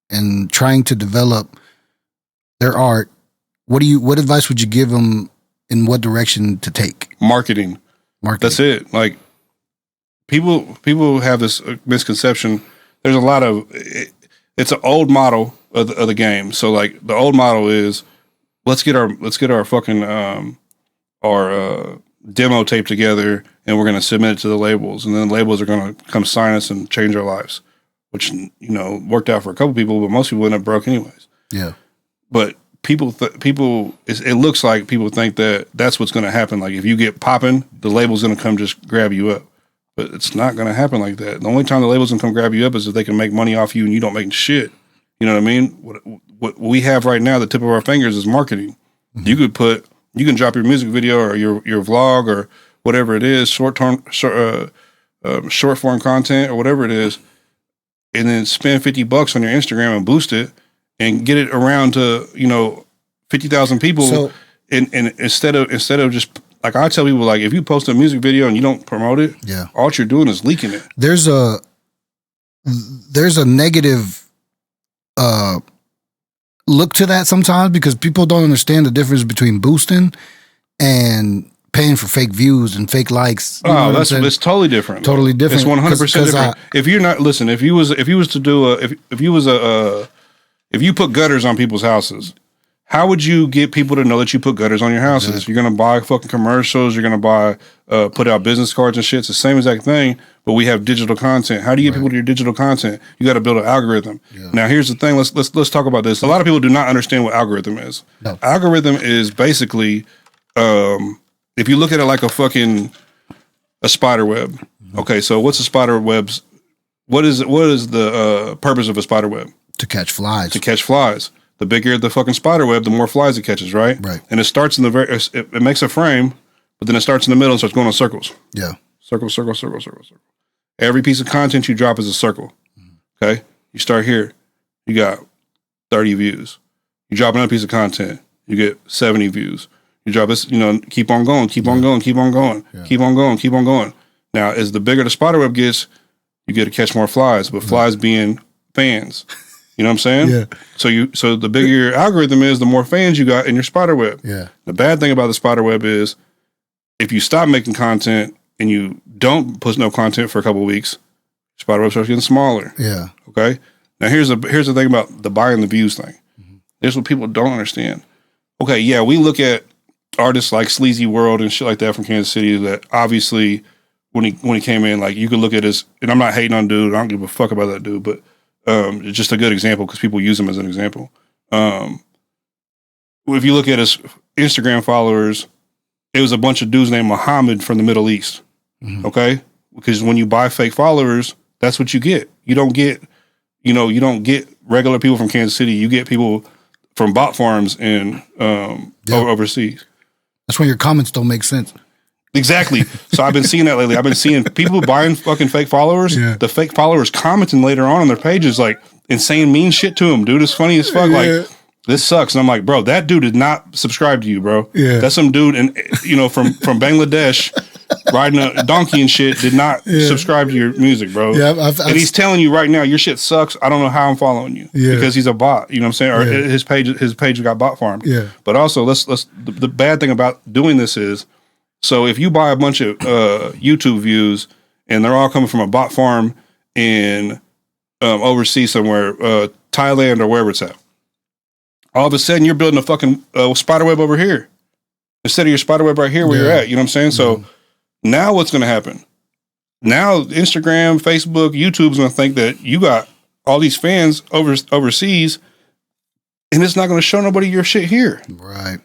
and trying to develop their art? What advice would you give them? In what direction to take? Marketing. That's it. Like people have this misconception. There's a lot of it's an old model of the game. So like the old model is let's get our fucking our demo tape together and we're gonna submit it to the labels, and then the labels are gonna come sign us and change our lives. Which, you know, worked out for a couple people, but most people end up broke anyways. Yeah. But it looks like people think that that's what's going to happen. Like if you get popping, the label's going to come just grab you up, but it's not going to happen like that. The only time the label's going to come grab you up is if they can make money off you and you don't make shit. You know what I mean? What we have right now, the tip of our fingers is marketing. Mm-hmm. You can drop your music video or your vlog or whatever it is, short form content or whatever it is, and then spend $50 on your Instagram and boost it. And get it around to 50,000 people, so, and instead of just like I tell people, like if you post a music video and you don't promote it, all you're doing is leaking it. There's a negative look to that sometimes because people don't understand the difference between boosting and paying for fake views and fake likes. Oh, it's totally different. Totally different. It's 100% different. If you're not if you put gutters on people's houses, how would you get people to know that you put gutters on your houses? Exactly. You're going to buy fucking commercials. You're going to buy, put out business cards and shit. It's the same exact thing, but we have digital content. How do you get people to your digital content? You got to build an algorithm. Yeah. Now, here's the thing. Let's talk about this. A lot of people do not understand what algorithm is. No. Algorithm is basically, if you look at it like a spider web. Mm-hmm. Okay, so what's a spider web's? What is the purpose of a spider web? To catch flies. The bigger the fucking spider web, the more flies it catches, right? Right. And it starts in it makes a frame, but then it starts in the middle and starts going in circles. Yeah. Circle. Every piece of content you drop is a circle. Mm-hmm. Okay? You start here, you got 30 views. You drop another piece of content, you get 70 views. You drop this, keep on going. Now, as the bigger the spider web gets, you get to catch more flies, but flies being fans. You know what I'm saying? Yeah. So the bigger your algorithm is, the more fans you got in your spider web. Yeah. The bad thing about the spider web is if you stop making content and you don't post no content for a couple of weeks, spider web starts getting smaller. Yeah. Okay. Now here's the thing about the buy and the views thing. Mm-hmm. Here's what people don't understand. Okay, yeah, we look at artists like Sleazy World and shit like that from Kansas City that obviously when he came in, like you could look at his, and I'm not hating on dude, I don't give a fuck about that dude, but it's just a good example because people use him as an example. If you look at his Instagram followers, it was a bunch of dudes named Muhammad from the Middle East. Mm-hmm. Okay? Because when you buy fake followers, that's what you get. You don't get, you don't get regular people from Kansas City. You get people from bot farms and overseas. That's when your comments don't make sense. Exactly. So I've been seeing that lately. I've been seeing people buying fucking fake followers. Yeah. The fake followers commenting later on their pages like insane mean shit to them. Dude, it's funny as fuck. Yeah. Like, this sucks. And I'm like, bro, that dude did not subscribe to you, bro. Yeah. That's some dude and from Bangladesh riding a donkey and shit did not subscribe to your music, bro. Yeah, and he's telling you right now, your shit sucks. I don't know how I'm following you. Yeah. Because he's a bot. You know what I'm saying? Or his page got bot farmed. Yeah. But also the bad thing about doing this is, so if you buy a bunch of YouTube views and they're all coming from a bot farm in overseas somewhere, Thailand or wherever it's at, all of a sudden you're building a fucking spider web over here instead of your spider web right here where you're at. You know what I'm saying? So now what's going to happen? Now Instagram, Facebook, YouTube's going to think that you got all these fans overseas and it's not going to show nobody your shit here. Right.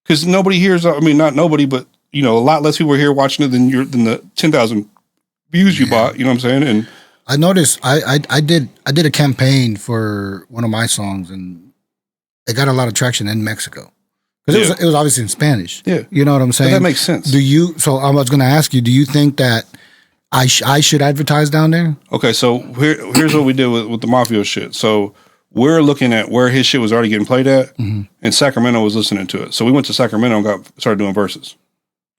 Because nobody hears, I mean, not nobody, but a lot less people are here watching it than the 10,000 views you bought. You know what I'm saying? And I noticed I did a campaign for one of my songs and it got a lot of traction in Mexico because it was obviously in Spanish. Yeah, you know what I'm saying. But that makes sense. So I was going to ask you, do you think that I should advertise down there? Okay, so here's what we did with the Mafio shit. So we're looking at where his shit was already getting played at, and Sacramento was listening to it. So we went to Sacramento and started doing verses.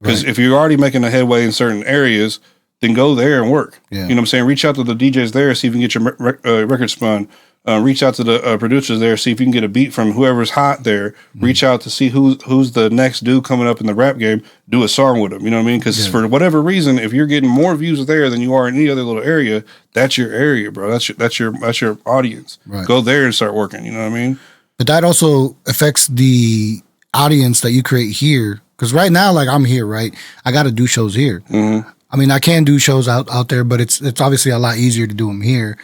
Because if you're already making a headway in certain areas, then go there and work. Yeah. You know what I'm saying? Reach out to the DJs there, see if you can get your record spun. Reach out to the producers there, see if you can get a beat from whoever's hot there. Reach out to see who's the next dude coming up in the rap game. Do a song with them. You know what I mean? Because for whatever reason, if you're getting more views there than you are in any other little area, that's your area, bro. That's your audience. Right. Go there and start working. You know what I mean? But that also affects the audience that you create here. Because right now, like I'm here, right? I got to do shows here. Mm-hmm. I mean, I can do shows out there, but it's obviously a lot easier to do them here.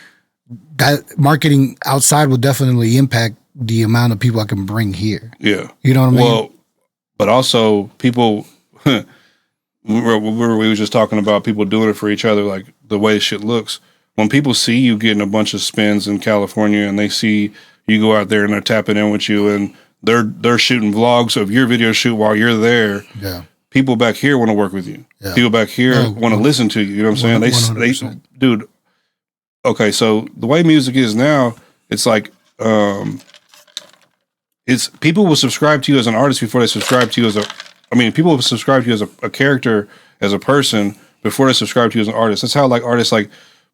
That marketing outside will definitely impact the amount of people I can bring here. Yeah. You know what I mean? Well, but also people, we were just talking about people doing it for each other, like the way shit looks. When people see you getting a bunch of spins in California and they see you go out there and they're tapping in with you and they're shooting vlogs of your video shoot while you're there. Yeah. People back here want to work with you. Yeah. People back here want to listen to you. You know what I'm saying? They dude. Okay, so the way music is now, it's like it's people will subscribe to you as an artist before they subscribe to you people will subscribe to you as a character, as a person before they subscribe to you as an artist. That's how like artists like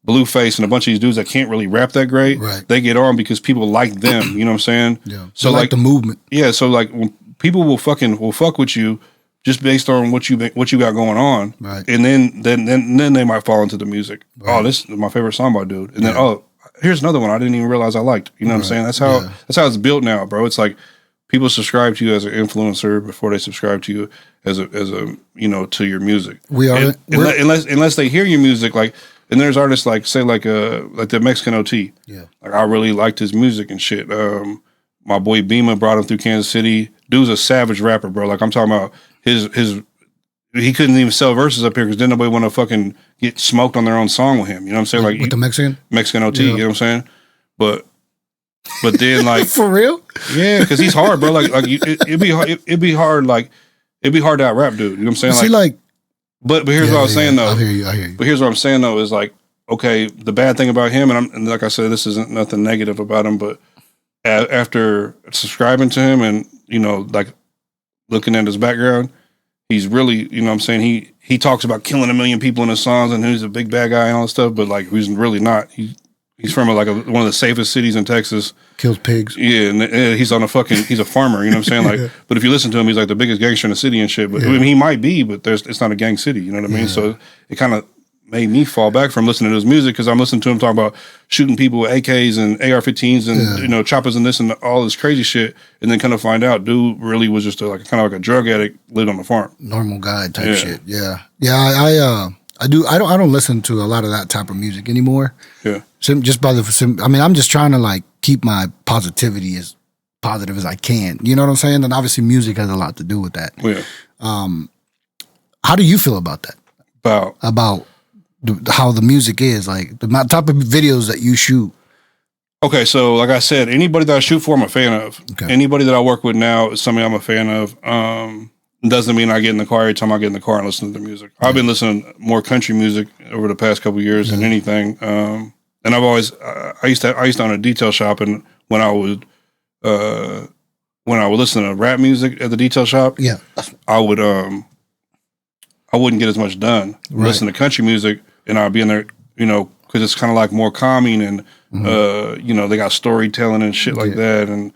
Blueface and a bunch of these dudes that can't really rap that great, they get on because people like them. You know what I'm saying? Yeah. So like the movement. Yeah. So like when people will fuck with you just based on what you got going on, right? And then they might fall into the music. Right. Oh, this is my favorite song by dude, and then here's another one I didn't even realize I liked. You know what I'm saying? That's how it's built now, bro. It's like people subscribe to you as an influencer before they subscribe to you as a to your music. Unless they hear your music, like. And there's artists like the Mexican OT. Yeah. Like I really liked his music and shit. My boy Bima brought him through Kansas City. Dude's a savage rapper, bro. Like I'm talking about his he couldn't even sell verses up here because then nobody want to fucking get smoked on their own song with him. You know what I'm saying? Like with the Mexican OT, you know what I'm saying? But then like for real? Yeah, because he's hard, bro. Like it'd be hard to out rap dude. You know what I'm saying? See, like But here's what I was saying though. I hear you. But here's what I'm saying though is like, okay, the bad thing about him, and like I said, this isn't nothing negative about him, but after subscribing to him and like looking at his background, he's really, you know what I'm saying, he talks about killing 1 million people in his songs and he's a big bad guy and all that stuff, but like he's really not. He's from one of the safest cities in Texas. Kills pigs. Yeah, and he's a farmer, you know what I'm saying? Like, but if you listen to him, he's like the biggest gangster in the city and shit. But I mean, he might be, but it's not a gang city, you know what I mean? So it kind of made me fall back from listening to his music because I'm listening to him talk about shooting people with AKs and AR-15s and choppers and this and all this crazy shit, and then kind of find out dude really was just kind of like a drug addict, lived on the farm, normal guy type shit. Yeah. I don't listen to a lot of that type of music anymore. Yeah, just by I mean, I'm just trying to like keep my positivity as positive as I can. You know what I'm saying? And obviously, music has a lot to do with that. Yeah. How do you feel about that? About how the music is, like the type of videos that you shoot. Okay, so like I said, anybody that I shoot for, I'm a fan of. Okay. Anybody that I work with now is somebody I'm a fan of. Doesn't mean I get in the car every time I get in the car and listen to the music. I've been listening more country music over the past couple of years than anything. And I've always I used to own a detail shop, and when I would listen to rap music at the detail shop, I wouldn't get as much done. Listen to country music, and I'd be in there, because it's kind of like more calming, and they got storytelling and shit like that, and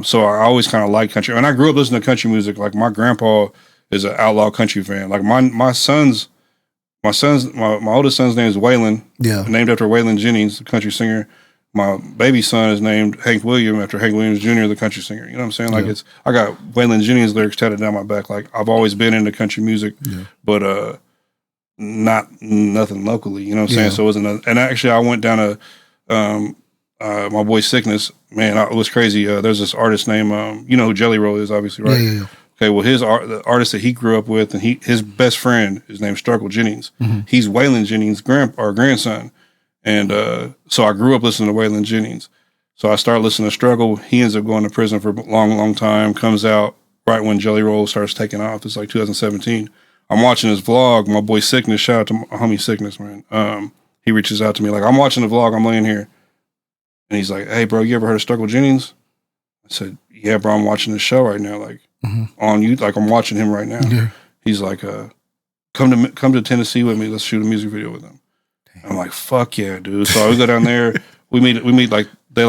so I always kind of like country. And I grew up listening to country music. Like my grandpa is an outlaw country fan. Like my oldest son's name is Waylon, named after Waylon Jennings, the country singer. My baby son is named Hank Williams after Hank Williams Jr., the country singer. You know what I'm saying? Like I got Waylon Jennings lyrics tatted down my back. Like I've always been into country music, but nothing locally. You know what I'm saying? So it wasn't. And actually, I went down to my boy Sickness. Man, it was crazy. There's this artist named you know who Jelly Roll is, obviously, right? Yeah. Okay, well, the artist that he grew up with, and his best friend is named Struggle Jennings. He's Waylon Jennings' grandson. And so I grew up listening to Waylon Jennings. So I started listening to Struggle. He ends up going to prison for a long, long time, comes out right when Jelly Roll starts taking off. It's like 2017. I'm watching his vlog. My boy Sickness, shout out to my homie Sickness, man. He reaches out to me like, I'm watching the vlog. I'm laying here. And he's like, hey, bro, you ever heard of Struggle Jennings? I said, yeah, bro, I'm watching this show right now. Like on you, like I'm watching him right now. Yeah. He's like, come to Tennessee with me. Let's shoot a music video with him. I'm like, fuck yeah, dude. So we go down there. We meet like they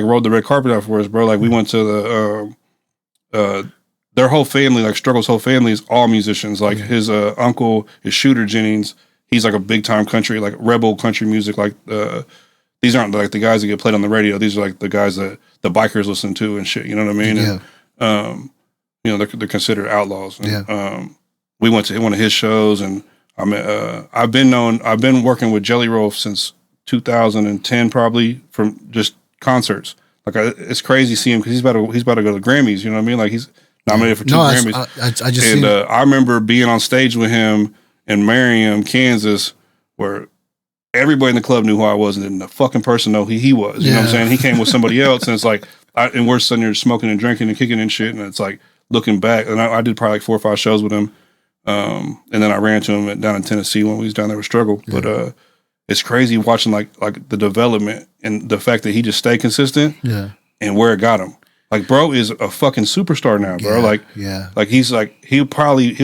rolled the red carpet out for us, bro. Like we went to their whole family, like Struggle's whole family is all musicians. Like his uncle is Shooter Jennings. He's like a big time country, like rebel country music. Like these aren't like the guys that get played on the radio. These are like the guys that the bikers listen to and shit. You know what I mean? Yeah. And they're considered outlaws. And, we went to one of his shows, and I've been working with Jelly Roll since 2010, probably, from just concerts. Like it's crazy seeing him because he's about to go to the Grammys. You know what I mean? Like he's nominated for 2 Grammys. I just I remember being on stage with him in Merriam, Kansas, where everybody in the club knew who I was, and then the fucking person know who he was. You know what I'm saying? He came with somebody else, and it's like, and we're sitting there smoking and drinking and kicking and shit, and it's like looking back, and I did probably like 4 or 5 shows with him. And then I ran to him down in Tennessee when we was down there with Struggle. Yeah. But it's crazy watching like the development and the fact that he just stayed consistent and where it got him. Like, bro is a fucking superstar now, bro. Like he's like he'll probably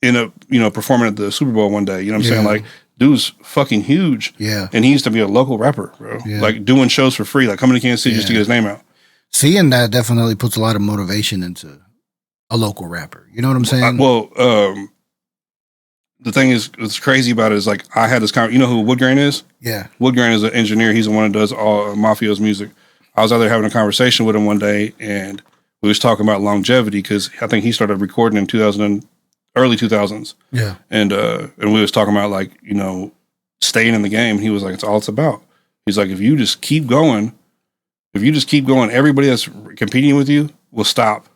end up, performing at the Super Bowl one day. You know what I'm saying? Like, dude's fucking huge. Yeah. And he used to be a local rapper, bro. Yeah. Like doing shows for free, like coming to Kansas City just to get his name out. Seeing that definitely puts a lot of motivation into a local rapper. You know what I'm saying? The thing is, what's crazy about it is like I had this you know who Woodgrain is? Yeah. Woodgrain is an engineer. He's the one that does all Mafio's music. I was out there having a conversation with him one day, and we was talking about longevity because I think he started recording in early 2000s. Yeah. And we was talking about like, staying in the game. He was like, it's all it's about. He's like, if you just keep going, everybody that's competing with you will stop.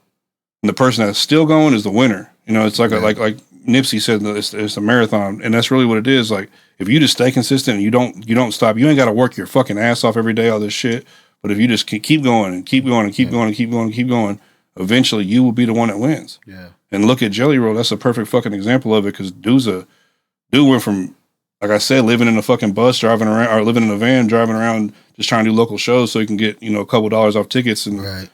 And the person that's still going is the winner. It's like like Nipsey said, it's a marathon, and that's really what it is. Like if you just stay consistent and you don't stop, you ain't got to work your fucking ass off every day, all this shit. But if you just keep going and keep going and keep going and keep going and keep going, eventually you will be the one that wins. Yeah. And look at Jelly Roll. That's a perfect fucking example of it because dude went from, like I said, living in a fucking bus, driving around, or living in a van, driving around, just trying to do local shows so he can get a couple dollars off tickets, and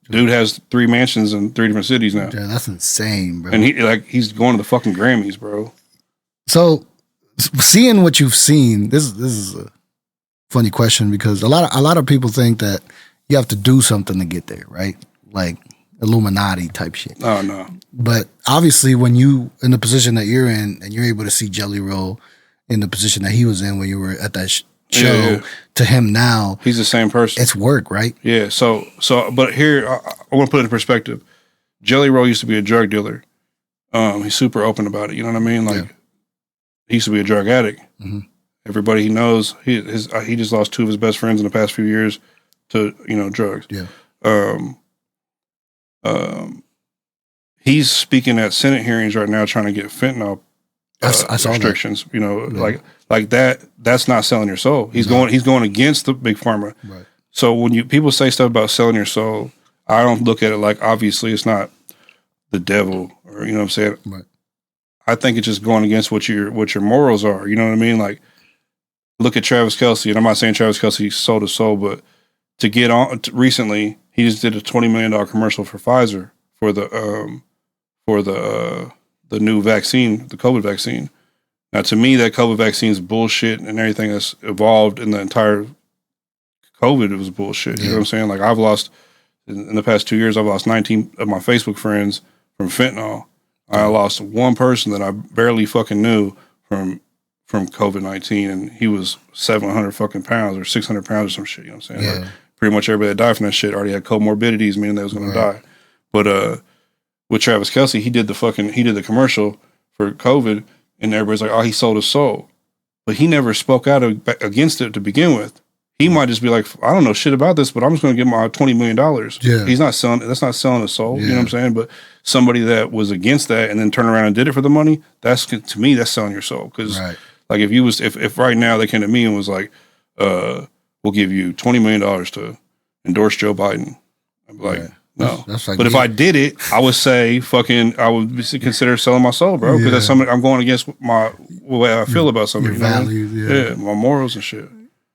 dude has 3 mansions in 3 different cities now. Yeah, that's insane, bro. And he's going to the fucking Grammys, bro. So, seeing what you've seen, this is a funny question because a lot of people think that you have to do something to get there, right? Like Illuminati type shit. Oh no. But obviously, when you in the position that you're in, and you're able to see Jelly Roll in the position that he was in when you were at that show, to him now, he's the same person. It's work, right? Yeah. So, but here I want to put it in perspective. Jelly Roll used to be a drug dealer. He's super open about it. You know what I mean? Like, he used to be a drug addict. Mm-hmm. Everybody he knows, he just lost 2 of his best friends in the past few years to drugs. Yeah. He's speaking at Senate hearings right now, trying to get fentanyl I saw restrictions. That. Like that. That's not selling your soul. He's going against the big pharma. Right. So when people say stuff about selling your soul, I don't look at it like, obviously it's not the devil, or you know what I'm saying. Right. I think it's just going against what your morals are. You know what I mean? Like, look at Travis Kelce, and I'm not saying Travis Kelce sold his soul, but to get on recently, he just did a $20 million commercial for Pfizer for the new vaccine, the COVID vaccine. Now, to me, that COVID vaccine is bullshit, and everything that's evolved in the entire COVID, it was bullshit. You know what I'm saying? Like, I've lost, in the past 2 years, I've lost 19 of my Facebook friends from fentanyl. I lost one person that I barely fucking knew from COVID-19, and he was 700 fucking pounds or 600 pounds or some shit. You know what I'm saying? Yeah. Like, pretty much everybody that died from that shit already had comorbidities, meaning they was going to die. But with Travis Kelce, he did the commercial for COVID, and everybody's like, oh, he sold his soul. But he never spoke out against it to begin with. He might just be like, I don't know shit about this, but I'm just going to give him my $20 million. Yeah. He's not selling, that's not selling a soul. You know what I'm saying? But somebody that was against that and then turned around and did it for the money, to me, that's selling your soul. Because like, if right now they came to me and was like, we'll give you $20 million to endorse Joe Biden, I'd be like, no. That's like, but if I did it, I would say I would consider selling my soul, bro. Because that's something I'm going against the way I feel about something. Your values, my morals and shit.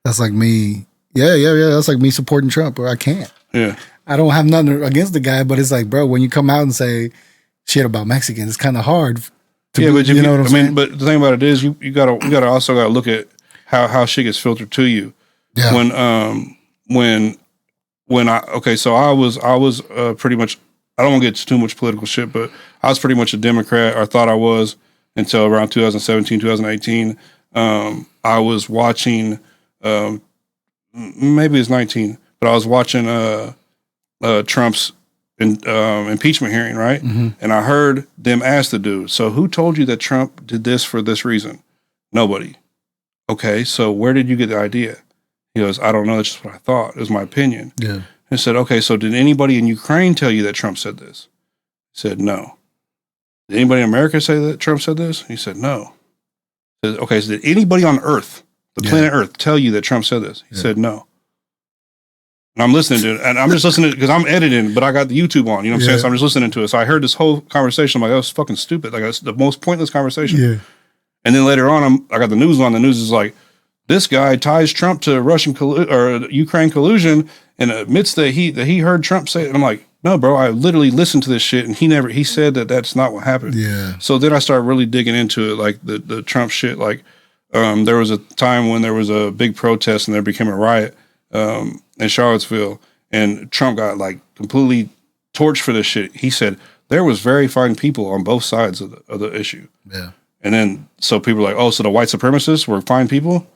That's like me. Yeah. That's like me supporting Trump, or I can't. Yeah. I don't have nothing against the guy, but it's like, bro, when you come out and say shit about Mexicans, it's kind of hard. But you know what I'm saying? But the thing about it is, you gotta also look at how shit gets filtered to you. Yeah. When I was pretty much, I don't want to get too much political shit, but I was pretty much a Democrat, or thought I was, until around 2017, 2018. I was watching, maybe it's 19, but I was watching Trump's impeachment hearing, right? Mm-hmm. And I heard them ask the dude, so who told you that Trump did this for this reason? Nobody. Okay, so where did you get the idea? He goes, I don't know, that's just what I thought. It was my opinion. Yeah. I said, okay, so did anybody in Ukraine tell you that Trump said this? He said, no. Did anybody in America say that Trump said this? He said, no. I said, okay, so did anybody on Earth, the planet Earth, tell you that Trump said this? He said, no. And I'm listening to it, and I'm just listening because I'm editing, but I got the YouTube on, you know what I'm saying? So I'm just listening to it. So I heard this whole conversation. I'm like, that was fucking stupid. Like, that's the most pointless conversation. Yeah. And then later on, I got the news on. The news is like, this guy ties Trump to Russian or Ukraine collusion and admits that he heard Trump say it. And I'm like, no, bro, I literally listened to this shit, and he said that that's not what happened. Yeah. So then I started really digging into it, like the Trump shit. Like, there was a time when there was a big protest and there became a riot in Charlottesville, and Trump got like completely torched for this shit. He said there was very fine people on both sides of the issue. Yeah. And then so people were like, oh, so the white supremacists were fine people.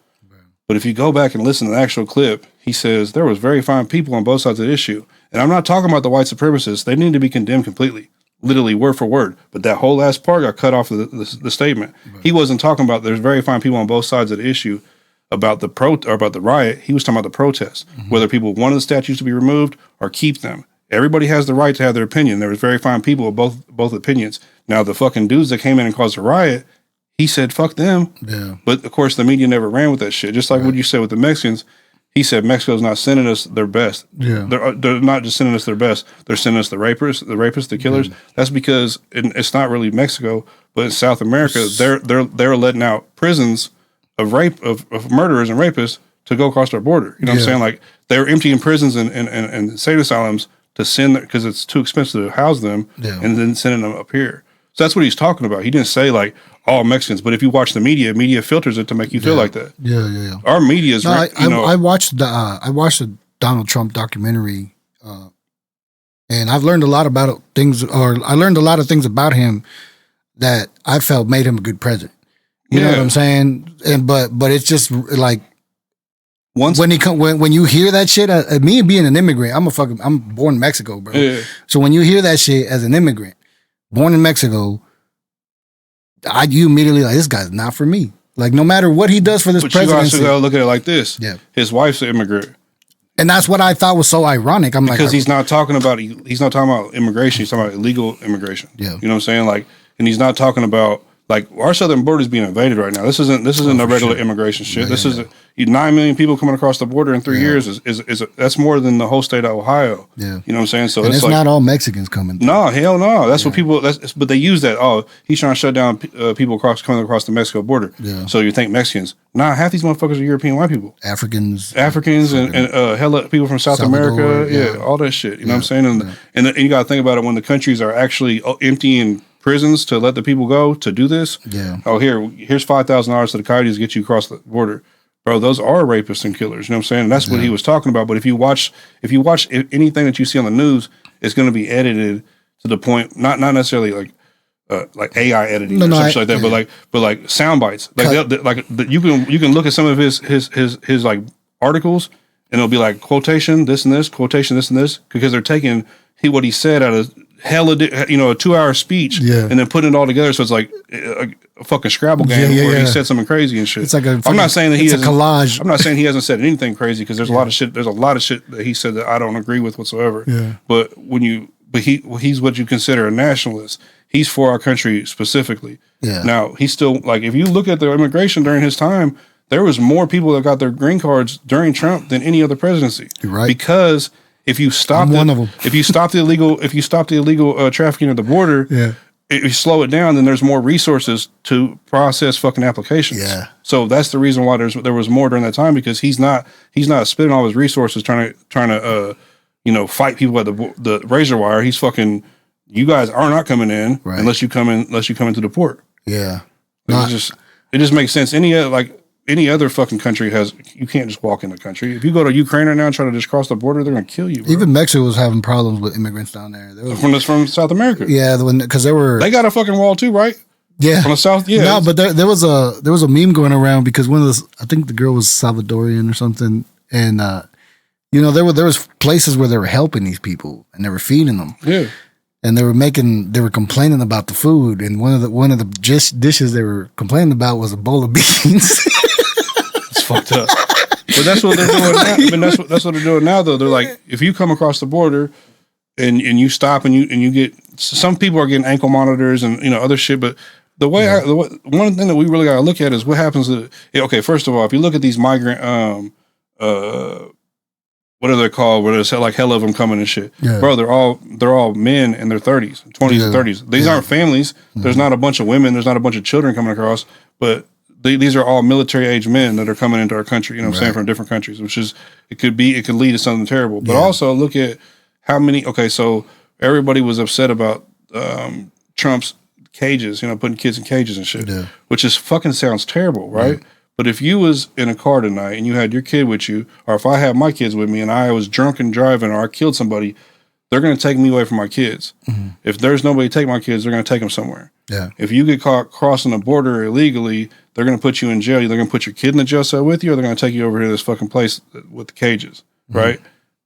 But if you go back and listen to the actual clip, he says there was very fine people on both sides of the issue. And I'm not talking about the white supremacists. They need to be condemned completely, literally word for word. But that whole last part got cut off of the statement. Right. He wasn't talking about there's very fine people on both sides of the issue about about the riot. He was talking about the protest, whether people wanted the statues to be removed or keep them. Everybody has the right to have their opinion. There was very fine people with both opinions. Now, the fucking dudes that came in and caused a riot, he said, fuck them. Yeah. But, of course, the media never ran with that shit. Just like what you said with the Mexicans. He said Mexico's not sending us their best. Yeah. They're not just sending us their best. They're sending us the rapists, the killers. That's because it's not really Mexico, but in South America, they're letting out prisons of murderers and rapists to go across our border. You know what I'm saying? Like, they're emptying prisons and insane asylums to send, because it's too expensive to house them, and then sending them up here. So that's what he's talking about. He didn't say like all Mexicans, but if you watch the media filters it to make you feel like that. Yeah. Our media is. I watched the Donald Trump documentary And I've learned a lot about things, or I learned a lot of things about him that I felt made him a good president. You know what I'm saying? And but it's just like when you hear that shit, me being an immigrant, I'm born in Mexico, bro. Yeah. So when you hear that shit as an immigrant, born in Mexico, you immediately like, this guy's not for me. Like, no matter what he does for this presidency. But you also gotta look at it like this. Yeah. His wife's an immigrant. And that's what I thought was so ironic. Because he's not talking about immigration. He's talking about illegal immigration. Yeah. You know what I'm saying? Like, and he's not talking about, like, our southern border is being invaded right now. This isn't a regular immigration shit. This is 9 million people coming across the border in 3 years. That's more than the whole state of Ohio. Yeah, you know what I'm saying. So it's like, not all Mexicans coming. No, hell no. That's what people. But they use that. Oh, he's trying to shut down people coming across the Mexico border. Yeah. So you think Mexicans? Nah, half these motherfuckers are European white people. Africans, and hella people from South America. Yeah, all that shit. You know what I'm saying? And you got to think about it when the countries are actually emptying prisons to let the people go to do this. Yeah. Oh, here's $5,000 to the coyotes to get you across the border. Bro, those are rapists and killers. You know what I'm saying? And that's what he was talking about. But if you watch anything that you see on the news, it's going to be edited to the point, not necessarily like AI editing or something like that, but like sound bites. Like you can look at some of his like articles, and it'll be like quotation this and this, quotation this and this, because they're taking what he said out of hella, a 2-hour speech, and then putting it all together. So it's like a fucking Scrabble game where he said something crazy and shit. It's like I'm not saying that it's a collage. I'm not saying he hasn't said anything crazy, because there's a lot of shit. There's a lot of shit that he said that I don't agree with whatsoever. Yeah. But he's what you consider a nationalist. He's for our country specifically. Yeah. Now he's still, like, if you look at the immigration during his time, there was more people that got their green cards during Trump than any other presidency. You're right. Because if you stop the illegal trafficking at the border, if you slow it down, then there's more resources to process fucking applications. Yeah. So that's the reason why there was more during that time, because he's not spending all his resources trying to fight people at the razor wire. He's fucking, you guys are not coming in unless you come into the port. Yeah. It just makes sense. Any other fucking country you can't just walk in the country. If you go to Ukraine right now and try to just cross the border, they're going to kill you, bro. Even Mexico was having problems with immigrants down there. From South America. Yeah, because they got a fucking wall too, right? Yeah. From the South, yeah. No, but there was a meme going around, because I think the girl was Salvadorian or something, and there was places where they were helping these people and they were feeding them. Yeah. And they were complaining about the food, and one of the dishes they were complaining about was a bowl of beans. It's fucked up. But that's what they're doing now. I mean, that's what they're doing now, though. They're like, if you come across the border and you stop and you get, some people are getting ankle monitors and other shit, but one thing that we really got to look at is what happens first of all, if you look at these migrant what are they called? Where there's like hell of them coming and shit, bro. They're all men in their 30s, 20s, and 30s. These aren't families. There's not a bunch of women. There's not a bunch of children coming across, but these are all military age men that are coming into our country. You know what I'm saying, from different countries, which is it could lead to something terrible. But also look at how many. Okay, so everybody was upset about Trump's cages. Putting kids in cages and shit, which is fucking sounds terrible, right? Yeah. But if you was in a car tonight and you had your kid with you, or if I had my kids with me and I was drunk and driving, or I killed somebody, they're going to take me away from my kids. Mm-hmm. If there's nobody to take my kids, they're going to take them somewhere. Yeah. If you get caught crossing the border illegally, they're going to put you in jail. They're going to put your kid in the jail cell with you, or they're going to take you over here to this fucking place with the cages, right?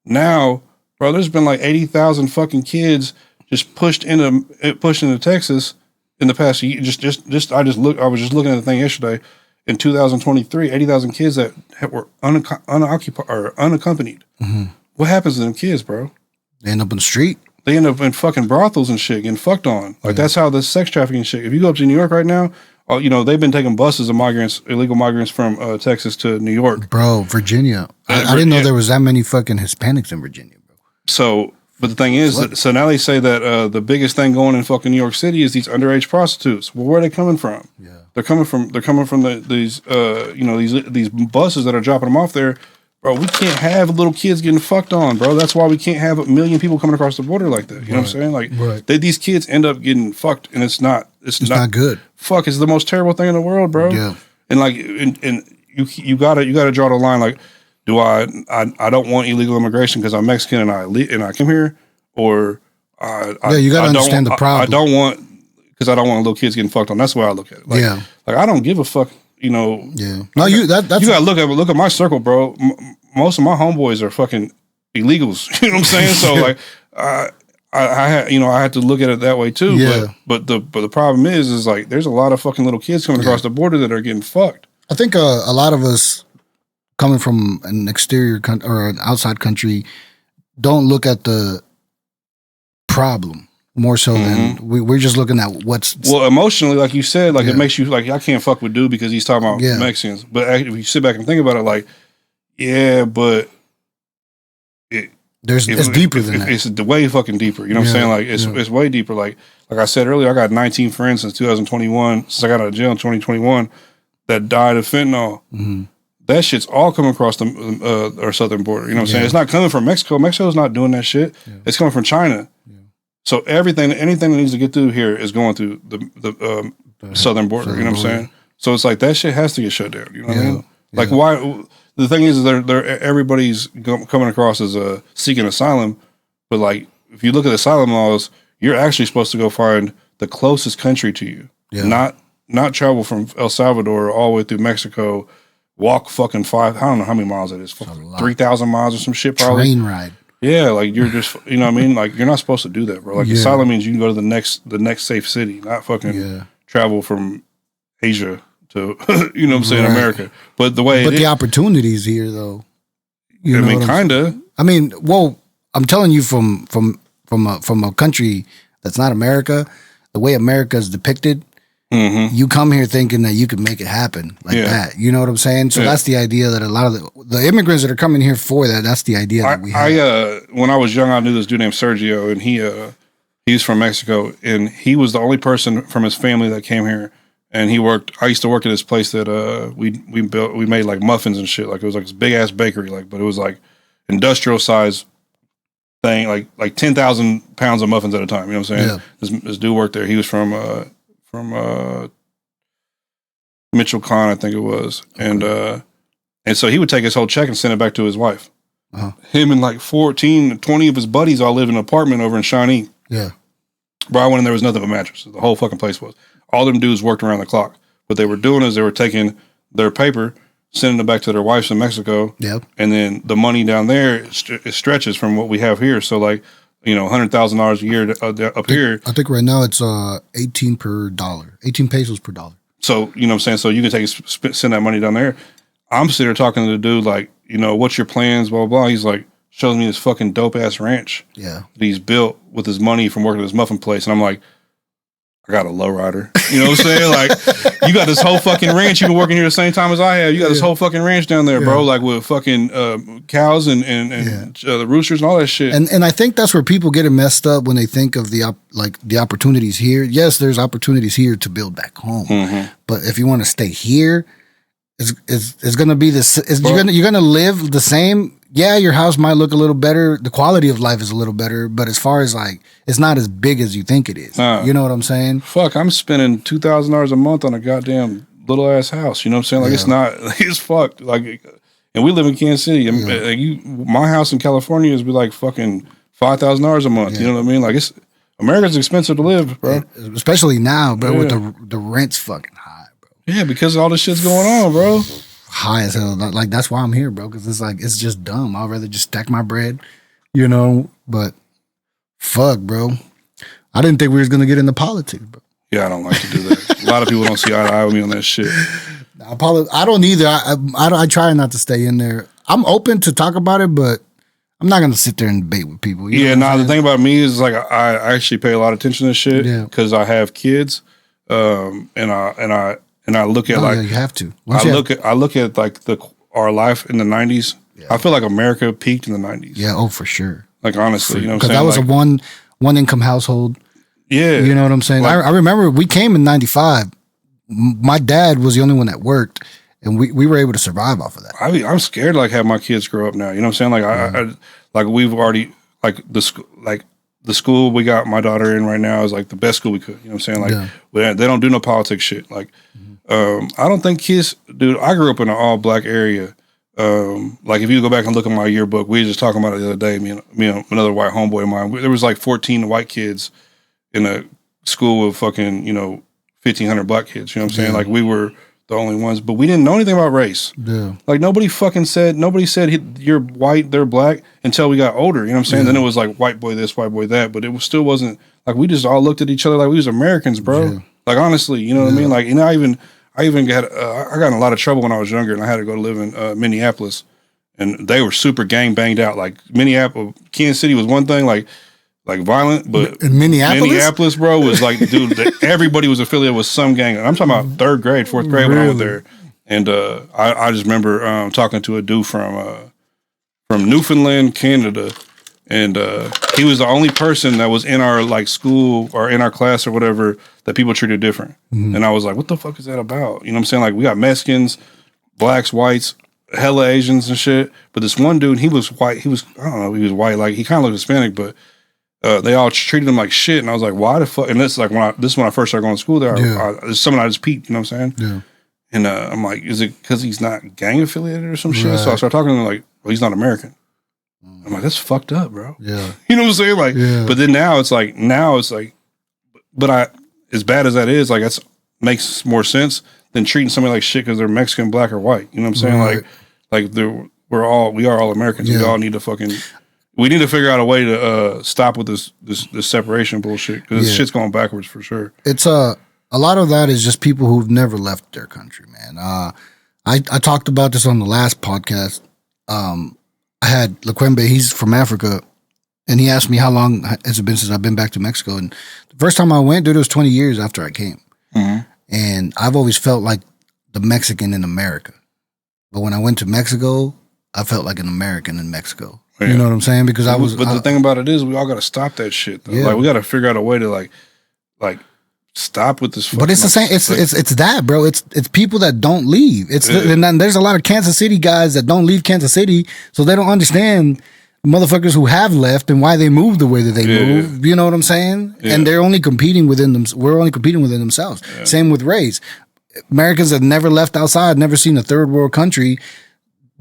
Now, bro, there's been like 80,000 fucking kids just pushed into Texas in the past year. I was just looking at the thing yesterday. In 2023, 80,000 kids that were unoccupied or unaccompanied. Mm-hmm. What happens to them kids, bro? They end up in the street. They end up in fucking brothels and shit, getting fucked on. Like, that's how the sex trafficking shit. If you go up to New York right now, they've been taking buses of illegal migrants from Texas to New York. Bro, Virginia. I didn't know there was that many fucking Hispanics in Virginia, bro. So, but the thing is, so now they say that the biggest thing going in fucking New York City is these underage prostitutes. Well, where are they coming from? Yeah. They're coming from these buses that are dropping them off there, bro. We can't have little kids getting fucked on, bro. That's why we can't have 1 million people coming across the border like that. You know what I'm saying? Like, these kids end up getting fucked, and it's not good. Fuck, it's the most terrible thing in the world, bro. Yeah. And like, and you gotta draw the line. Like, do I don't want illegal immigration because I'm Mexican and I came here, or you got to understand the problem. I don't want, because I don't want little kids getting fucked on. That's the way I look at it. Like, like I don't give a fuck. You know. Yeah. No, that's you gotta look at my circle, bro. Most of my homeboys are fucking illegals. You know what I'm saying? So like, I had to look at it that way too. Yeah. But the problem is like there's a lot of fucking little kids coming across the border that are getting fucked. I think a lot of us coming from an exterior or an outside country don't look at the problem more so than we're just looking at what's emotionally, like you said, like it makes you like, I can't fuck with dude because he's talking about Mexicans. But if you sit back and think about it, like, but it's deeper than that. It's way fucking deeper. You know what I'm saying? Like it's way deeper. Like I said earlier, I got 19 friends since 2021, since I got out of jail in 2021, that died of fentanyl. That shit's all coming across our southern border. You know what I'm saying? It's not coming from Mexico. Mexico's not doing that shit. It's coming from China. So anything that needs to get through here is going through the southern border. You know what I'm saying? So it's like that shit has to get shut down. You know what I mean? Like why? The thing is, everybody's coming across as seeking asylum, but like if you look at asylum laws, you're actually supposed to go find the closest country to you, not travel from El Salvador all the way through Mexico, walk fucking I don't know how many miles it is, 3,000 miles or some shit probably. Train ride. Yeah, like you're just, you know what I mean? Like you're not supposed to do that, bro. Like asylum means you can go to the next safe city, not fucking travel from Asia to, you know what I'm saying, America. But the opportunities here though. I mean, kinda. I mean, well, I'm telling you from a country that's not America, the way America is depicted, you come here thinking that you can make it happen like that. You know what I'm saying? So that's the idea that a lot of the immigrants that are coming here for that's the idea that we have. When I was young, I knew this dude named Sergio, and he's from Mexico, and he was the only person from his family that came here. And I used to work at this place that we made like muffins and shit. Like it was like this big ass bakery, but it was like industrial size thing, like 10,000 pounds of muffins at a time. You know what I'm saying? Yeah. This dude worked there. He was from Mitchell Khan, I think it was. Okay. And so he would take his whole check and send it back to his wife. Him and like 20 of his buddies all lived in an apartment over in Shawnee. Yeah. Bro, I went in there was nothing but mattresses. The whole fucking place was. All them dudes worked around the clock. What they were doing is they were taking their paper, sending it back to their wives in Mexico. Yep. And then the money down there it stretches from what we have here. So like, you know, $100,000 a year up here. I think right now it's 18 per dollar, 18 pesos per dollar. So, you know what I'm saying? So you can send that money down there. I'm sitting there talking to the dude like, you know, what's your plans, blah, blah, blah. He's like, shows me this fucking dope ass ranch. Yeah. That he's built with his money from working at his muffin place. And I'm like, I got a lowrider. You know what I'm saying? Like, you got this whole fucking ranch. You've been working here the same time as I have. You got this whole fucking ranch down there, bro. Like with fucking cows and the roosters and all that shit. And I think that's where people get it messed up when they think of the opportunities here. Yes, there's opportunities here to build back home, but if you want to stay here, it's gonna be this. You're gonna live the same. Yeah, your house might look a little better. The quality of life is a little better, but as far as like, it's not as big as you think it is. You know what I'm saying? Fuck, I'm spending $2,000 a month on a goddamn little ass house. You know what I'm saying? Like it's not, it's fucked. Like, and we live in Kansas City. Like my house in California is be like fucking $5,000 a month. You know what I mean? Like America's expensive to live, bro. Especially now, bro. With the rent's fucking high, bro. Yeah, because all this shit's going on, bro. High as hell. Like that's why I'm here, bro. Because it's like it's just dumb. I'd rather just stack my bread, you know. But fuck, bro. I didn't think we was gonna get into politics, bro. Yeah, I don't like to do that. A lot of people don't see eye to eye with me on that shit. I don't either. I try not to stay in there. I'm open to talk about it, but I'm not gonna sit there and debate with people. You know the thing about me is like I actually pay a lot of attention to this shit because I have kids, and I look at you have to. I look at like our life in the 90s. Yeah. I feel like America peaked in the 90s. Yeah, oh for sure. Like honestly, you know what I'm saying? Because that was a one income household. Yeah. You know what I'm saying? Like, I remember we came in 95. My dad was the only one that worked, and we were able to survive off of that. I'm scared to like have my kids grow up now. You know what I'm saying? Like we've already the school we got my daughter in right now is like the best school we could. You know what I'm saying? Like they don't do no politics shit. Like I don't think kids, dude. I grew up in an all black area. like if you go back and look at my yearbook, we were just talking about it the other day. Me and another white homeboy of mine. There was like 14 white kids in a school of fucking 1,500 black kids. You know what I'm saying? Like we were the only ones, but we didn't know anything about race. Yeah. Like nobody said you're white, they're black until we got older. You know what I'm saying? Then it was like white boy this, white boy that, but it still wasn't like we just all looked at each other like we was Americans, bro. Yeah. Like honestly, you know what I mean? Like I even got I got in a lot of trouble when I was younger, and I had to go to live in Minneapolis, and they were super gang banged out. Like Kansas City was one thing, like violent, but in Minneapolis, bro, was like, dude, everybody was affiliated with some gang. I'm talking about 3rd grade, 4th grade when I was there, and I just remember talking to a dude from Newfoundland, Canada, and he was the only person that was in our like school or in our class or whatever that people treated different. Mm-hmm. And I was like, what the fuck is that about? You know what I'm saying? Like we got Mexicans, blacks, whites, hella Asians and shit. But this one dude, he was white. He was white. Like he kind of looked Hispanic, but they all treated him like shit. And I was like, why the fuck? And this is like when I first started going to school there. It's something I just peeped. You know what I'm saying? Yeah. And I'm like, is it because he's not gang affiliated or some shit? So I started talking to him like, well, he's not American. I'm like, that's fucked up, bro. Yeah. You know what I'm saying? Like, but then now it's like, but as bad as that is, like that makes more sense than treating somebody like shit because they're Mexican, black, or white. You know what I'm saying? Right. Like we are all Americans. Yeah. We all need to we need to figure out a way to stop with this separation bullshit because this shit's going backwards for sure. It's a lot of that is just people who've never left their country, man. I talked about this on the last podcast. I had Laquembe, he's from Africa, and he asked me how long has it been since I've been back to Mexico. And the first time I went, dude, it was 20 years after I came. Mm-hmm. And I've always felt like the Mexican in America. But when I went to Mexico, I felt like an American in Mexico. Yeah. You know what I'm saying? Because the thing about it is we all got to stop that shit, though. Yeah. Like we got to figure out a way to like stop with this. But it's the same. It's that, bro. It's people that don't leave. And then there's a lot of Kansas City guys that don't leave Kansas City, so they don't understand motherfuckers who have left and why they moved the way that they move. You know what I'm saying? Yeah. And they're only competing within them. We're only competing within themselves. Yeah. Same with race. Americans have never left outside, never seen a third world country.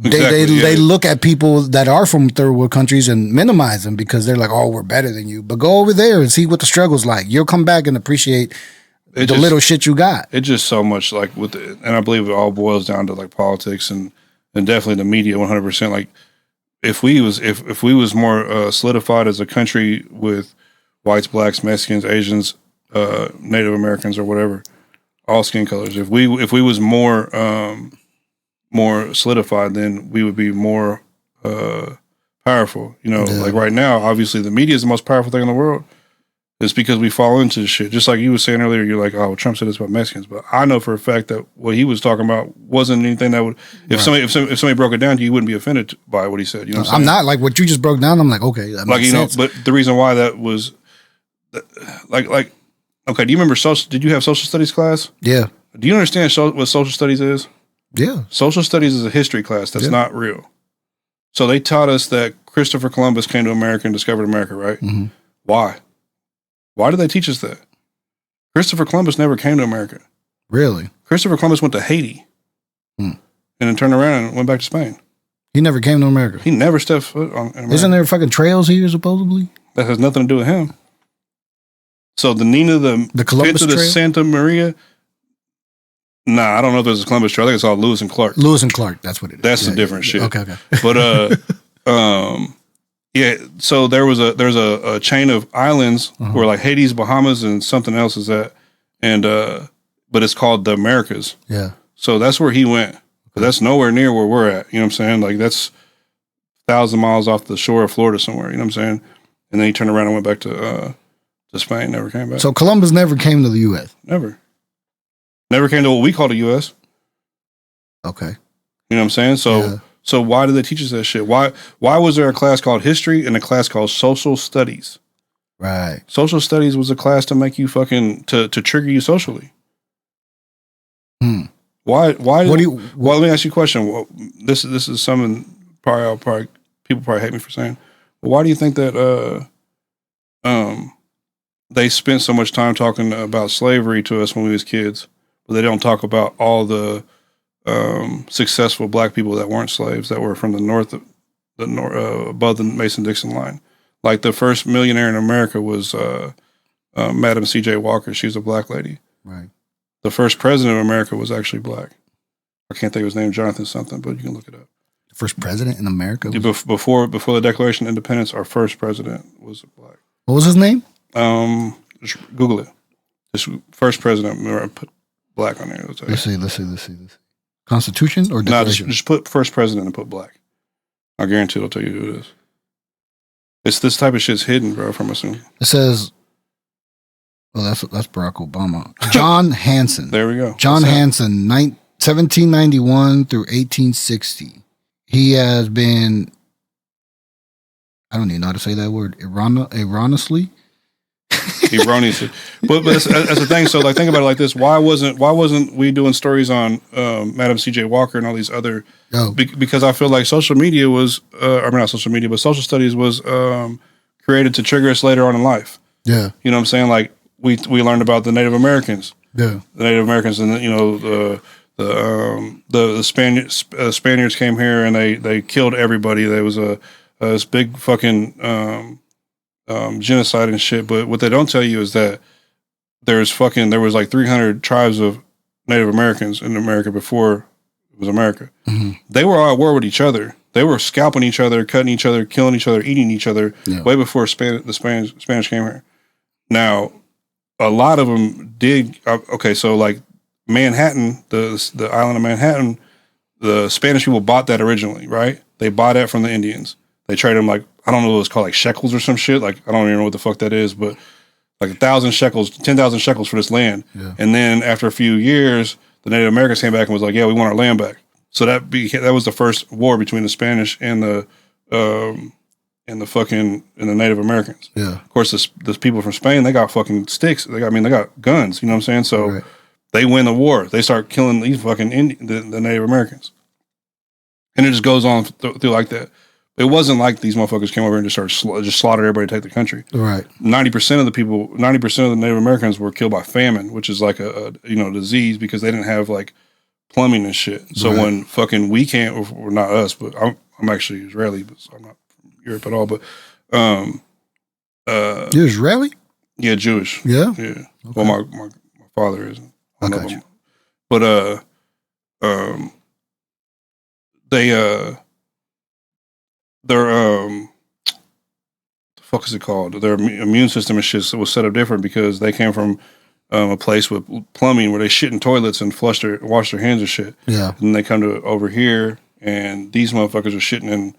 Exactly, they look at people that are from third world countries and minimize them because they're like, oh, we're better than you. But go over there and see what the struggle's like. You'll come back and appreciate little shit you got. It's just so much like and I believe it all boils down to like politics and definitely the media 100%. Like if we was more solidified as a country with whites, blacks, Mexicans, Asians, Native Americans or whatever, all skin colors. If we was more solidified, then we would be more powerful. Like right now, obviously the media is the most powerful thing in the world. It's because we fall into this shit. Just like you were saying earlier, you're like, oh, Trump said this about Mexicans, but I know for a fact that what he was talking about wasn't anything that would. If somebody broke it down to you, you wouldn't be offended by what he said. You know what I'm not like what you just broke down. I'm like, okay, that makes sense. But the reason why that was, okay, do you remember Did you have social studies class? Yeah. Do you understand what social studies is? Yeah. Social studies is a history class that's not real. So they taught us that Christopher Columbus came to America and discovered America, right? Mm-hmm. Why? Why did they teach us that? Christopher Columbus never came to America. Really? Christopher Columbus went to Haiti and then turned around and went back to Spain. He never came to America. He never stepped foot on America. Isn't there fucking trails here, supposedly? That has nothing to do with him. So the Nina, the Columbus Pinta, Trail? the Santa Maria. Nah, I don't know if there's a Columbus Trail. I think it's all Lewis and Clark. Lewis and Clark, that's what it is. That's a different shit. Okay. But yeah. So there's a chain of islands where like Hades, Bahamas, and something else is at, and but it's called the Americas. Yeah. So that's where he went. But that's nowhere near where we're at. You know what I'm saying? Like that's 1,000 miles off the shore of Florida somewhere. You know what I'm saying? And then he turned around and went back to Spain. Never came back. So Columbus never came to the U.S. Never came to what we call the U.S. Okay. You know what I'm saying? So why did they teach us that shit? Why was there a class called history and a class called social studies? Right. Social studies was a class to make you fucking to trigger you socially. Why? Well, let me ask you a question. This is something people probably hate me for saying. But why do you think that they spent so much time talking about slavery to us when we was kids, but they don't talk about all the successful black people that weren't slaves that were from the north, above the Mason-Dixon line. Like the first millionaire in America was Madam C.J. Walker. She was a black lady. Right. The first president of America was actually black. I can't think of his name, Jonathan something, but you can look it up. The first president in America? Before the Declaration of Independence, our first president was black. What was his name? Just Google it. This first president, remember, I put black on there. Let's see. Constitution or Declaration? No, just put first president and put black. I guarantee it'll tell you who it is. It's this type of shit's hidden, bro, from us. It says, oh, that's Barack Obama. John Hanson. There we go. John Hanson, 1791 through 1860. He has been, I don't even know how to say that word, erroneously. But that's the thing. So like, think about it like this: why wasn't we doing stories on Madam C.J. Walker and all these other? Because I feel like social media was, not social media, but social studies was created to trigger us later on in life. Yeah, you know what I'm saying? Like we learned about the Native Americans. Yeah, the Native Americans, and the Spaniards came here and they killed everybody. There was this big fucking genocide and shit. But what they don't tell you is that there was like 300 tribes of Native Americans in America before it was America. Mm-hmm. They were all at war with each other. They were scalping each other, cutting each other, killing each other, eating each other way before the Spanish came here. Now, a lot of them did. Okay, so like Manhattan, the island of Manhattan, the Spanish people bought that originally, right? They bought that from the Indians. They traded them like, I don't know what it was called, like shekels or some shit. Like, I don't even know what the fuck that is, but like 1,000 shekels, 10,000 shekels for this land. Yeah. And then after a few years, the Native Americans came back and was like, yeah, we want our land back. So that was the first war between the Spanish and the Native Americans. Yeah. Of course, the people from Spain, they got fucking sticks. They got guns. You know what I'm saying? So they win the war. They start killing these fucking the Native Americans, and it just goes on through like that. It wasn't like these motherfuckers came over and just started just slaughtered everybody to take the country. Right. 90% of the Native Americans were killed by famine, which is like a disease because they didn't have like plumbing and shit. So when fucking we can't, or not us, but I'm actually Israeli, but so I'm not from Europe at all. But you're Israeli? Yeah, Jewish. Yeah. Yeah. Okay. Well, my father isn't. But their the fuck is it called? Their immune system and shit was set up different because they came from a place with plumbing where they shit in toilets and wash their hands and shit. Yeah. And they come to over here and these motherfuckers are shitting in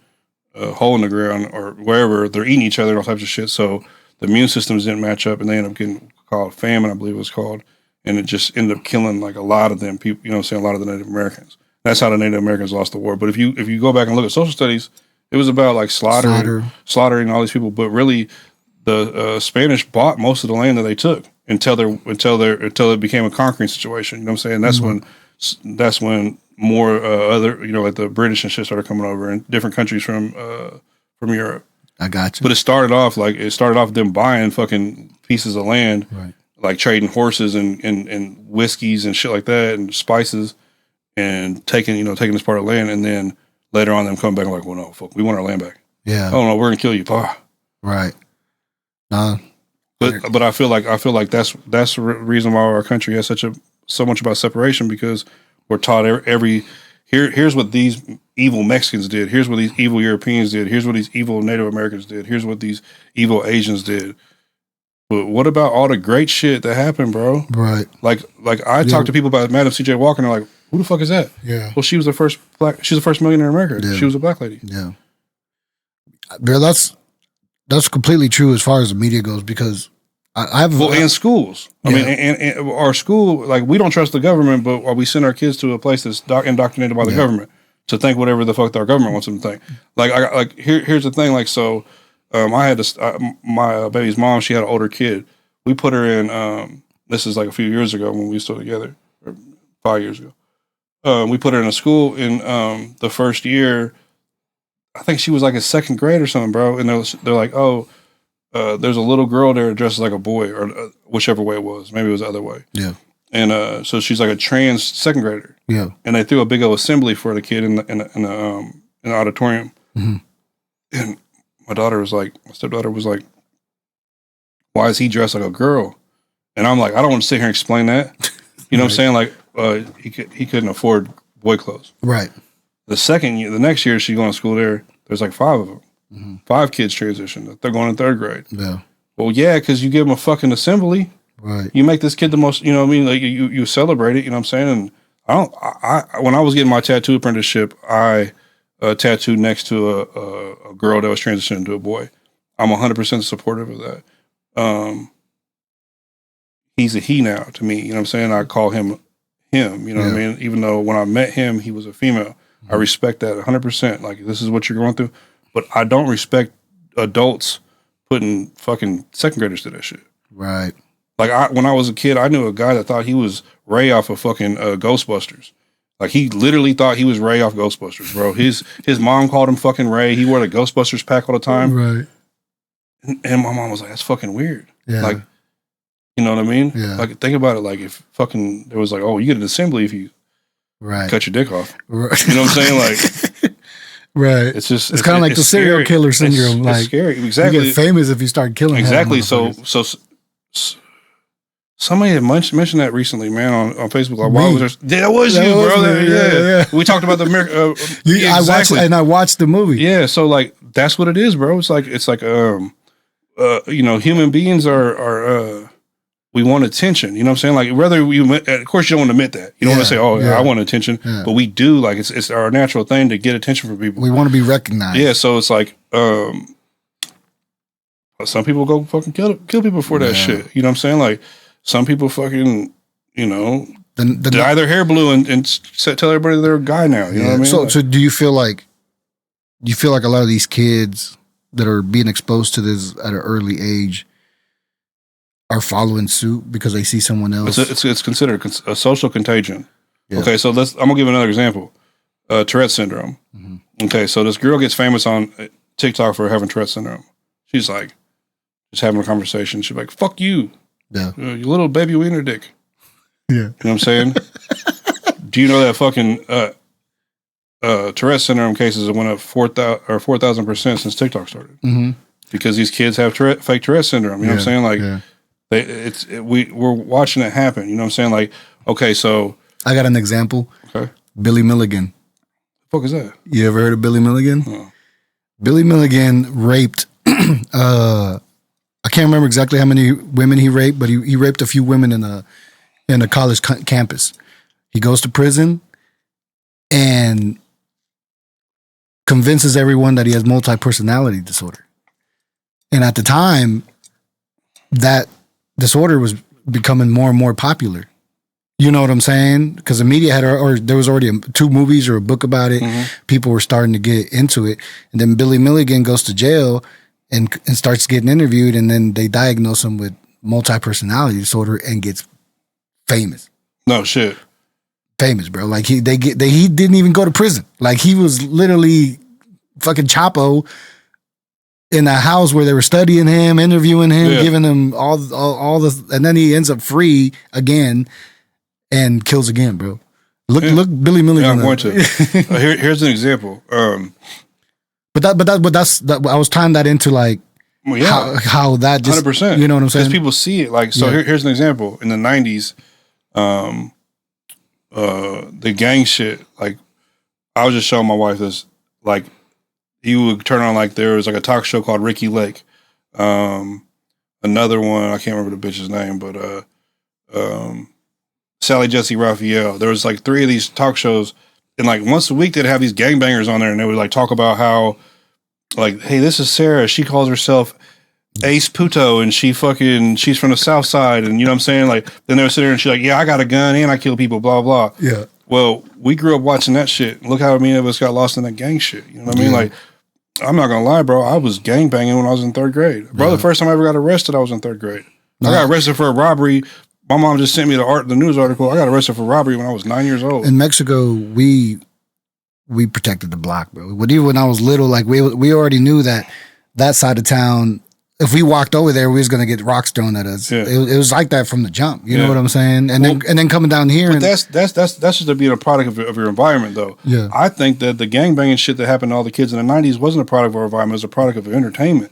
a hole in the ground or wherever. They're eating each other and all types of shit. So the immune systems didn't match up and they ended up getting called famine, I believe it was called. And it just ended up killing like a lot of them people, you know what I'm saying, a lot of the Native Americans. That's how the Native Americans lost the war. But if you go back and look at social studies, it was about like slaughtering all these people. But really, the Spanish bought most of the land that they took until it became a conquering situation. You know what I'm saying? That's when more other like the British and shit started coming over and different countries from Europe. I got you. But it started off with them buying fucking pieces of land, right? Like trading horses and whiskeys and shit like that and spices and taking this part of land, and then later on them coming back and like, well, no, fuck, we want our land back. Yeah. Oh no, we're gonna kill you. Right. But I feel like that's the reason why our country has so much about separation, because we're taught here's what these evil Mexicans did, here's what these evil Europeans did, here's what these evil Native Americans did, here's what these evil Asians did. But what about all the great shit that happened, bro? Right. Like I talk to people about Madam C.J. Walker, and they're like, "Who the fuck is that?" Yeah. Well, she was the first millionaire in America. Yeah. She was a black lady. Yeah. Bro, that's completely true as far as the media goes, because I have and schools. I mean, and our school, like, we don't trust the government, but we send our kids to a place that's indoctrinated by the government to think whatever the fuck our government wants them to think. Like, here's the thing. Like, so. I had my baby's mom. She had an older kid. We put her in. This is like a few years ago when we were still together, or 5 years ago. We put her in a school in the first year. I think she was like in second grade or something, bro. And they're like, oh, there's a little girl there dressed like a boy, or whichever way it was. Maybe it was the other way. Yeah. And so she's like a trans second grader. Yeah. And they threw a big old assembly for the kid in the auditorium. Mm-hmm. And my stepdaughter was like, why is he dressed like a girl? And I'm like, I don't want to sit here and explain that. You know what I'm saying? Like, he couldn't afford boy clothes. Right. The next year she's going to school there. There's like 5 of them. Mm-hmm. 5 kids transitioned. They're going in 3rd grade. Yeah. Well, yeah, because you give them a fucking assembly. Right. You make this kid the most, you know what I mean? Like you celebrate it, you know what I'm saying? And when I was getting my tattoo apprenticeship, I tattooed next to a girl that was transitioning to a boy. I'm 100% supportive of that. He's a he now to me, you know what I'm saying? I call him, you know what I mean? Even though when I met him, he was a female. I respect that 100%. Like, this is what you're going through. But I don't respect adults putting fucking second graders to that shit. Right. Like, when I was a kid, I knew a guy that thought he was Ray off of fucking Ghostbusters. Like, he literally thought he was Ray off Ghostbusters, bro. His mom called him fucking Ray. He wore the Ghostbusters pack all the time. Right. And my mom was like, that's fucking weird. Yeah. Like, you know what I mean? Yeah. Like, think about it. Like, if fucking, there was like, oh, you get an assembly if you cut your dick off. Right. You know what I'm saying? Like, right. It's just, it's kind of like the serial killer syndrome. It's scary. Exactly. You get famous if you start killing. Exactly. So somebody had mentioned that recently, man, on Facebook. Like, why was there? That was you, bro. Yeah. We talked about the exactly. I watched the movie. Yeah. So like, that's what it is, bro. It's like you know, human beings are we want attention. You know what I'm saying? Like, whether of course you don't want to admit that. You don't want to say, oh, I want attention. Yeah. But we do. Like, it's our natural thing to get attention from people. We want to be recognized. Yeah. So it's like, some people go fucking kill people for that shit. You know what I'm saying? Like, some people fucking, you know, dye their hair blue and tell everybody they're a guy now. You know what I mean? So do you feel like a lot of these kids that are being exposed to this at an early age are following suit because they see someone else? It's considered a social contagion. Yeah. Okay, so I'm gonna give another example. Tourette syndrome. Mm-hmm. Okay, so this girl gets famous on TikTok for having Tourette syndrome. She's like, just having a conversation. She's like, "Fuck you, you little baby wiener dick." Yeah, you know what I'm saying? Do you know that fucking Tourette syndrome cases have went up 4,000% since TikTok started? Mm-hmm. Because these kids have fake Tourette syndrome. You know what I'm saying? Like, we're watching it happen. You know what I'm saying? Like, okay, so I got an example. Okay, Billy Milligan. The fuck is that? You ever heard of Billy Milligan? No. Billy Milligan raped. I can't remember exactly how many women he raped, but he raped a few women in a college campus. He goes to prison and convinces everyone that he has multi-personality disorder. And at the time, that disorder was becoming more and more popular. You know what I'm saying? Because the media had, or there was already 2 movies or a book about it. Mm-hmm. People were starting to get into it. And then Billy Milligan goes to jail and starts getting interviewed, and then they diagnose him with multi-personality disorder and gets famous. No shit. Famous, bro. Like he didn't even go to prison. Like, he was literally fucking Chapo in a house where they were studying him, interviewing him, giving him all the, and then he ends up free again and kills again, bro. Look, Billy Milligan. Yeah, I'm going to. Here's an example. But that's I was tying that into like how that just 100%. You know what I'm saying? Because people see it. Like, so here's an example. In the 90s, the gang shit. Like, I was just showing my wife this. Like, he would turn on, like, there was like a talk show called Ricky Lake. Another one, I can't remember the bitch's name, but Sally Jesse Raphael. There was like 3 of these talk shows, and like once a week they'd have these gangbangers on there, and they would like talk about how, like, hey, this is Sarah. She calls herself Ace Puto, and she's from the South Side, and you know what I'm saying? Like, then they would sit there and she's like, yeah, I got a gun and I kill people, blah blah. Yeah. Well, we grew up watching that shit. Look how many of us got lost in that gang shit. You know what I mean? Like, I'm not gonna lie, bro. I was gangbanging when I was in 3rd grade. Bro, the first time I ever got arrested, I was in 3rd grade. I got arrested for a robbery. My mom just sent me the news article. I got arrested for robbery when I was 9 years old. In Mexico, we protected the block, bro. When I was little, like we already knew that side of town, if we walked over there, we was gonna get rocks thrown at us. Yeah. It was like that from the jump. You know what I'm saying? And then coming down here, but that's just being a product of your environment, though. Yeah, I think that the gangbanging shit that happened to all the kids in the '90s wasn't a product of our environment; it was a product of entertainment.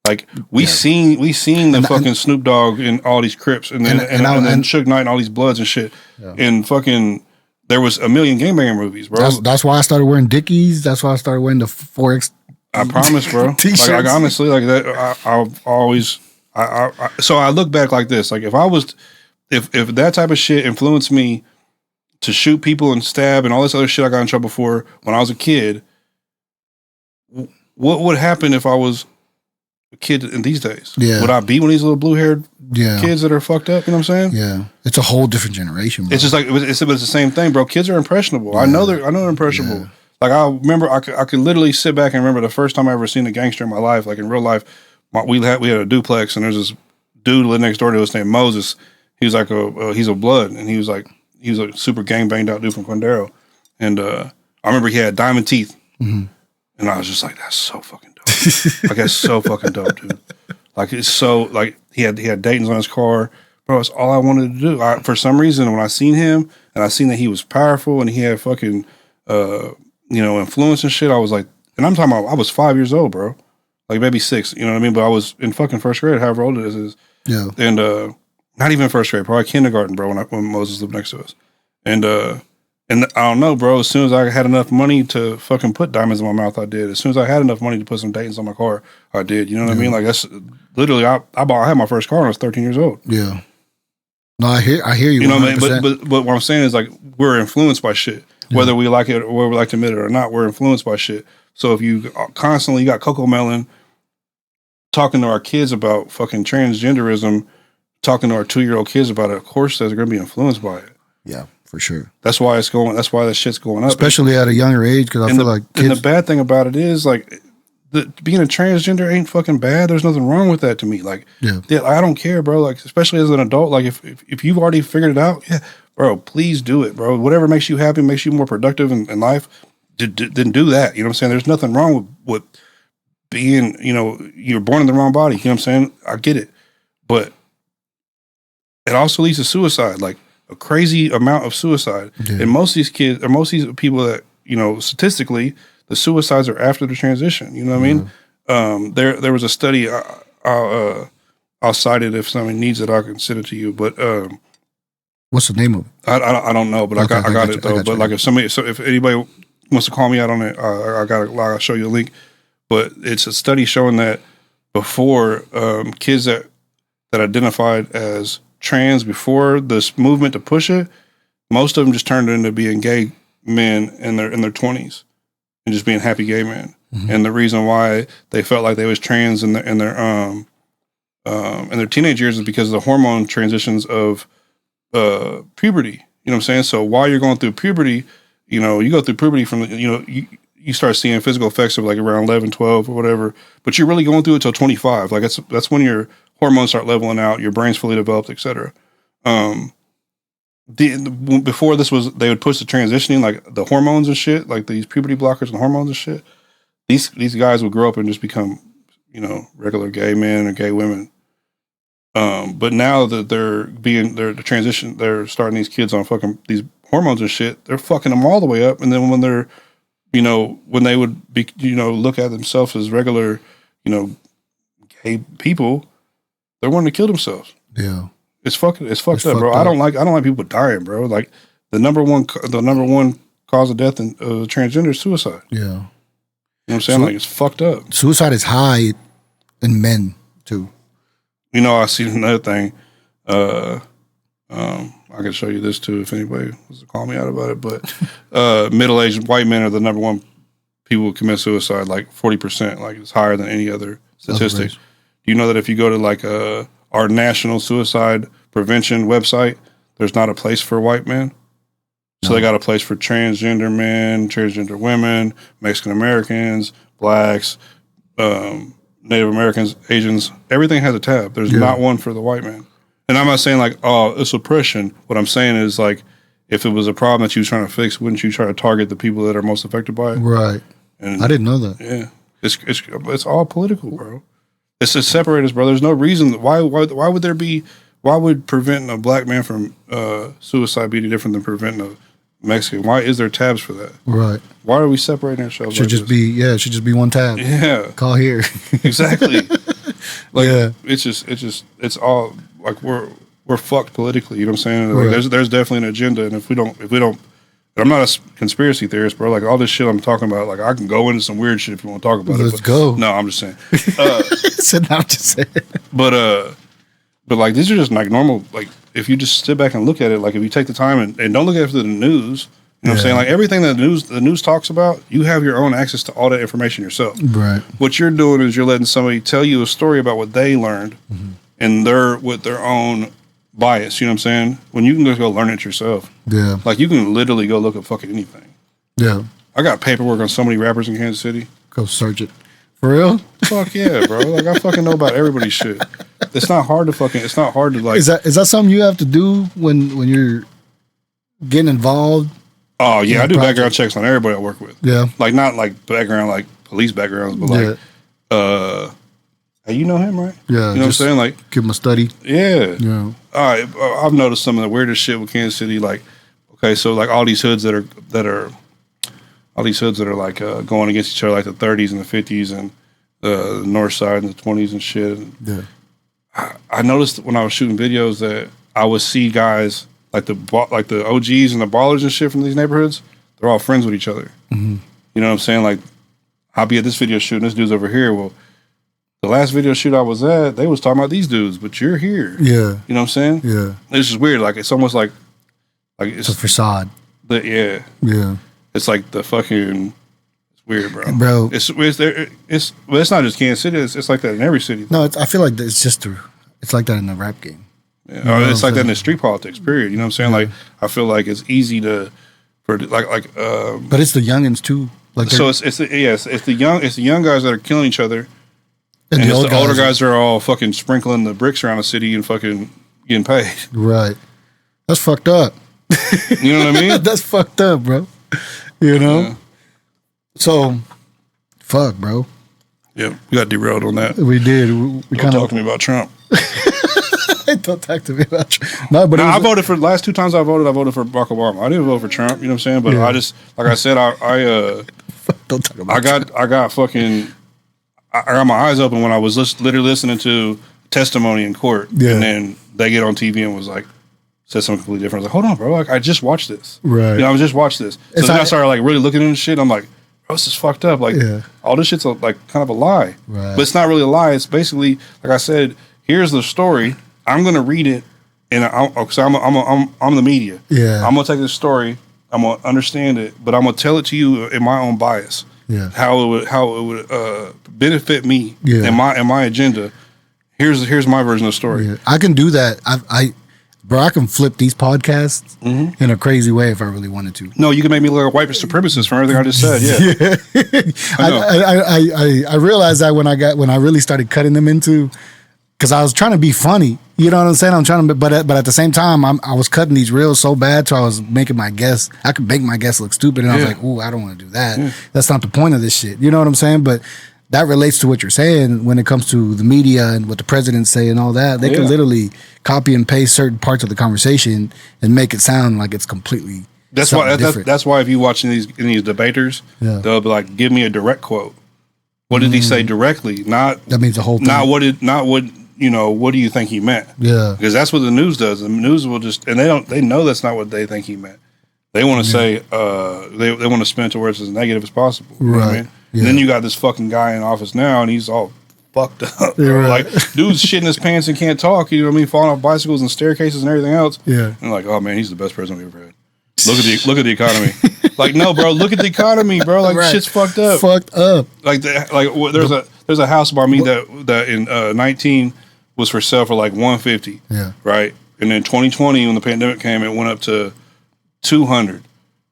Like we seen the fucking Snoop Dogg and all these Crips, and then Suge Knight and all these Bloods and shit, and fucking. There was a million gangbanging movies, bro. That's why I started wearing Dickies. That's why I started wearing the 4X. I promise, bro. Like honestly, like that. I've always. So I look back like this. Like if that type of shit influenced me to shoot people and stab and all this other shit I got in trouble for when I was a kid, what would happen if I was a kid in these days? Yeah. Would I be one of these little blue-haired kids that are fucked up? You know what I'm saying? Yeah. It's a whole different generation, bro. It's just like it's the same thing, bro. Kids are impressionable. Yeah. I know they're impressionable. Yeah. Like I remember, I could literally sit back and remember the first time I ever seen a gangster in my life. Like in real life, we had a duplex, and there's this dude lived next door to us named Moses. He was like he's a Blood, and he was a super gang banged out dude from Condero. And I remember he had diamond teeth, and I was just like, that's so fucking dope. Like that's so fucking dope, dude. Like it's so like he had Dayton's on his car, bro. It's all I wanted to do. For some reason, when I seen him and I seen that he was powerful and he had fucking influence and shit, I was like, and I'm talking about I was 5 years old, bro. Like maybe 6, you know what I mean? But I was in fucking first grade, however old it is. Yeah. And not even first grade, probably kindergarten, bro, when Moses lived next to us. And I don't know, bro, as soon as I had enough money to fucking put diamonds in my mouth, I did. As soon as I had enough money to put some Daytons on my car, I did. You know what I mean? Like that's literally I had my first car when I was 13 years old. Yeah. No, I hear you. You know what I mean? But what I'm saying is like we're influenced by shit. Whether we like it or whether we like to admit it or not, we're influenced by shit. So if you constantly got Coco Melon talking to our kids about fucking transgenderism, talking to our 2-year-old kids about it, of course they're going to be influenced by it. Yeah, for sure. That's why that shit's going up. Especially at a younger age, because I feel like kids... And the bad thing about it is, like, being a transgender ain't fucking bad. There's nothing wrong with that to me. Like, I don't care, bro. Like, especially as an adult, like, if you've already figured it out, bro, please do it, bro. Whatever makes you happy, makes you more productive in life, then do that. You know what I'm saying? There's nothing wrong with being, you're born in the wrong body. You know what I'm saying? I get it. But it also leads to suicide, like a crazy amount of suicide. Yeah. And most of these kids, or most of these people that, statistically, the suicides are after the transition. You know what I mean? There was a study, I'll cite it if somebody needs it, I'll send it to you. But what's the name of it? I don't know, but okay, I got it though. But like if anybody wants to call me out on it, I'll show you a link. But it's a study showing that before kids that identified as trans before this movement to push it, most of them just turned into being gay men in their 20s and just being happy gay men. Mm-hmm. And the reason why they felt like they was trans in their teenage years is because of the hormone transitions of puberty. You know what I'm saying? So while you're going through puberty, you go through puberty from you start seeing physical effects of like around 11, 12 or whatever, but you're really going through it till 25. Like that's when your hormones start leveling out, your brain's fully developed, etc. Before this was, they would push the transitioning, like the hormones and shit, like these puberty blockers and hormones and shit. These guys would grow up and just become, regular gay men or gay women. But now that they're starting these kids on fucking these hormones and shit, they're fucking them all the way up. And then when they're, when they would be, look at themselves as regular, gay people, they're wanting to kill themselves. Yeah. It's fucked up, bro. I don't like people dying, bro. Like the number one cause of death in transgender is suicide. Yeah. You know what I'm saying? Like it's fucked up. Suicide is high in men too. I see another thing. I can show you this too if anybody wants to call me out about it. But middle-aged white men are the number one people who commit suicide, like 40%. Like it's higher than any other statistic. Do you know that if you go to like our national suicide prevention website, there's not a place for white men? So they got a place for transgender men, transgender women, Mexican Americans, blacks, Native Americans, Asians. Everything has a tab. There's not one for the white man. And I'm not saying like, oh, it's oppression. What I'm saying is like, if it was a problem that you was trying to fix, wouldn't you try to target the people that are most affected by it? Right. And I didn't know that. Yeah. It's all political, bro. It's to separate us, bro. There's no reason. Why would there be? Why would preventing a black man from suicide be any different than preventing a Mexican? Why is there tabs for that? Right. Why are we separating ourselves? Should just be it should just be one tab. Yeah. Call here. Exactly. Like it's all like we're fucked politically. You know what I'm saying? Like, Right. there's definitely an agenda, and if we don't, I'm not a conspiracy theorist, bro. Like all this shit I'm talking about, like I can go into some weird shit if you want to talk about it. Let's go. No, I'm just saying. So now I'm just saying. But like these are just like normal. Like if you just sit back and look at it, like if you take the time and don't look at it through the news, you know what I'm saying? Like everything that the news talks about, you have your own access to all that information yourself. Right. What you're doing is you're letting somebody tell you a story about what they learned, and they're with their own bias. You know what I'm saying? When you can just go learn it yourself. Yeah. Like you can literally go look at fucking anything. Yeah. I got paperwork on so many rappers in Kansas City. Go search it. For real? Fuck yeah, bro. Like I fucking know about everybody's shit. It's not hard to like. Is that something you have to do when you're getting involved? Oh yeah, I do background checks on everybody I work with. Yeah. Like not like background like police backgrounds, but like hey, you know him, right? Yeah. You know what I'm saying? Like give him a study. yeah. Yeah. All right. I've noticed some of the weirdest shit with Kansas City. Like, okay, so like all these hoods that are like going against each other, like the 30s and the 50s and the north side and the 20s and shit. Yeah. I noticed when I was shooting videos that I would see guys like the OGs and the ballers and shit from these neighborhoods. They're all friends with each other. Mm-hmm. You know what I'm saying? Like, I'll be at this video shoot and this dude's over here. Well, the last video shoot I was at, they was talking about these dudes, but you're here. Yeah. You know what I'm saying? Yeah. It's just weird. Like it's almost like It's a facade. Yeah. It's like the fucking. It's weird, bro. It's not just Kansas City. It's like that in every city. No, I feel like it's like that in the rap game. Yeah. You know it's like that in the street politics. Period. You know what I'm saying? Like I feel like it's easy but it's the youngins too. Like so it's the young guys that are killing each other. And it's the older guys are all fucking sprinkling the bricks around the city and fucking getting paid. Right. That's fucked up. You know what I mean? That's fucked up, bro. You know? Yeah. So, fuck, bro. Yeah, we got derailed on that. We did. We Don't talk to me about Trump. Don't talk to me about Trump. No, but I voted for the last 2 times I voted for Barack Obama. I didn't vote for Trump, you know what I'm saying? But I just, like I said, don't talk about Trump. I got my eyes open when I was literally listening to testimony in court. Yeah. And then they get on TV and was like, said something completely different. I was like, hold on, bro. Like, I just watched this. Right. You know, I just watched this. So then I started like really looking into shit. I'm like, bro, this is fucked up. Like, all this shit's like kind of a lie. Right. But it's not really a lie. It's basically, like I said, here's the story. I'm going to read it. And because I'm the media. Yeah. I'm going to take this story. I'm going to understand it. But I'm going to tell it to you in my own bias. Yeah. How it would benefit me and my agenda. Here's my version of the story. Yeah. I can do that. I can flip these podcasts in a crazy way if I really wanted to. No, you can make me look like a white supremacist from everything I just said. Yeah. I realized that when I really started cutting them into, because I was trying to be funny. You know what I'm saying? I'm trying to, but at the same time, I was cutting these reels so bad, so I was making my guests. I could make my guests look stupid, and I was like, "Ooh, I don't want to do that. Yeah. That's not the point of this shit." You know what I'm saying? But that relates to what you're saying when it comes to the media and what the presidents say and all that. They can literally copy and paste certain parts of the conversation and make it sound like it's completely. That's why if you watch these debaters, they'll be like, "Give me a direct quote." What did he say directly? Not that means the whole thing. What do you think he meant? Yeah, because that's what the news does. The news will just, and they know that's not what they think he meant. They want to say they want to spin it to where it's as negative as possible. You know what I mean? Yeah. And then you got this fucking guy in office now, and he's all fucked up. Like, dude's shitting his pants and can't talk. You know what I mean? Falling off bicycles and staircases and everything else. Yeah. And like, oh man, he's the best president we've ever had. Look at the economy. Like, no, bro, look at the economy, bro. Like, shit's fucked up. Fucked up. Like, there's a house by me that in 19 was for sale for like 150. Yeah. Right. And then 2020, when the pandemic came, it went up to 200.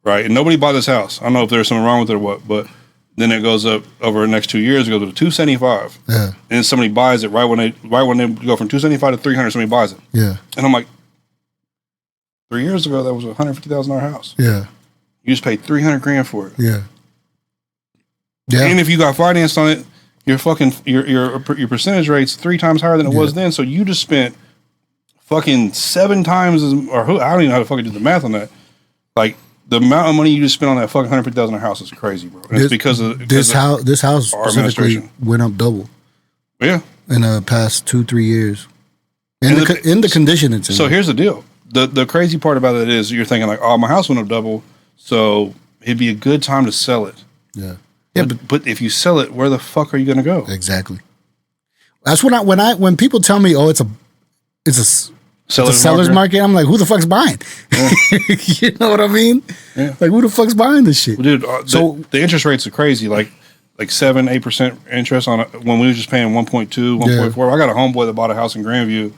Right. And nobody bought this house. I don't know if there's something wrong with it or what, but then it goes up over the next 2 years. It goes to 275. Yeah. And somebody buys it right when they go from 275 to 300. Somebody buys it. Yeah. And I'm like, 3 years ago, that was a $150,000 house. Yeah. You just paid $300,000 for it. Yeah. Yeah. And if you got financed on it, your fucking your percentage rate's 3 times higher than it was then. So you just spent fucking 7 times as, or I don't even know how to fucking do the math on that. Like the amount of money you just spent on that fucking $150,000 house is crazy, bro. And it's because of this house specifically went up double. Yeah, in the past 2-3 years. In the condition it's in. So here's the deal. The crazy part about it is you're thinking like, oh, my house went up double, so it'd be a good time to sell it. Yeah. But if you sell it, where the fuck are you going to go? Exactly. That's when people tell me, oh, it's a seller's market. I'm like, who the fuck's buying? Yeah. You know what I mean? Yeah. Like, who the fuck's buying this shit? Well, dude, so the interest rates are crazy. Like 7-8% interest on it when we were just paying 1.2, 1.4. I got a homeboy that bought a house in Grandview,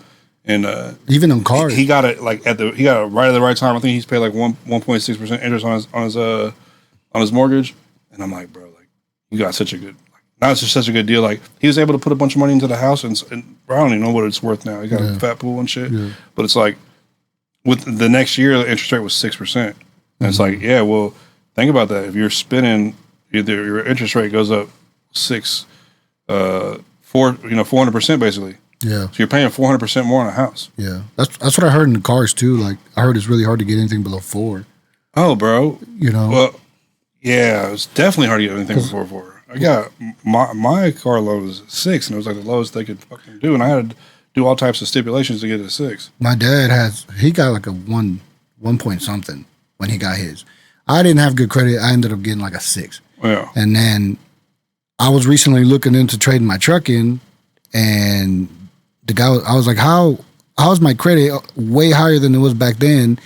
and even on cars, he got it right at the right time. I think he's paid like 1.6% interest on his mortgage, and I'm like, bro, like you got such a good. Not just such a good deal. Like he was able to put a bunch of money into the house, and I don't even know what it's worth now. He got a fat pool and shit. Yeah. But it's like with the next year, the interest rate was 6%. And it's like, yeah, well, think about that. If you're spending, either your interest rate goes up 400% basically. Yeah. So you're paying 400% more on a house. Yeah. That's what I heard in the cars too. Like I heard it's really hard to get anything below 4. Oh, bro. You know. Well, yeah, it's definitely hard to get anything before 4. I got my car loan was 6, and it was like the lowest they could fucking do, and I had to do all types of stipulations to get it to 6. My dad he got like a 1 point something when he got his. I didn't have good credit. I ended up getting like a 6. Yeah. And then I was recently looking into trading my truck in, and the guy, I was like, how's my credit way higher than it was back then,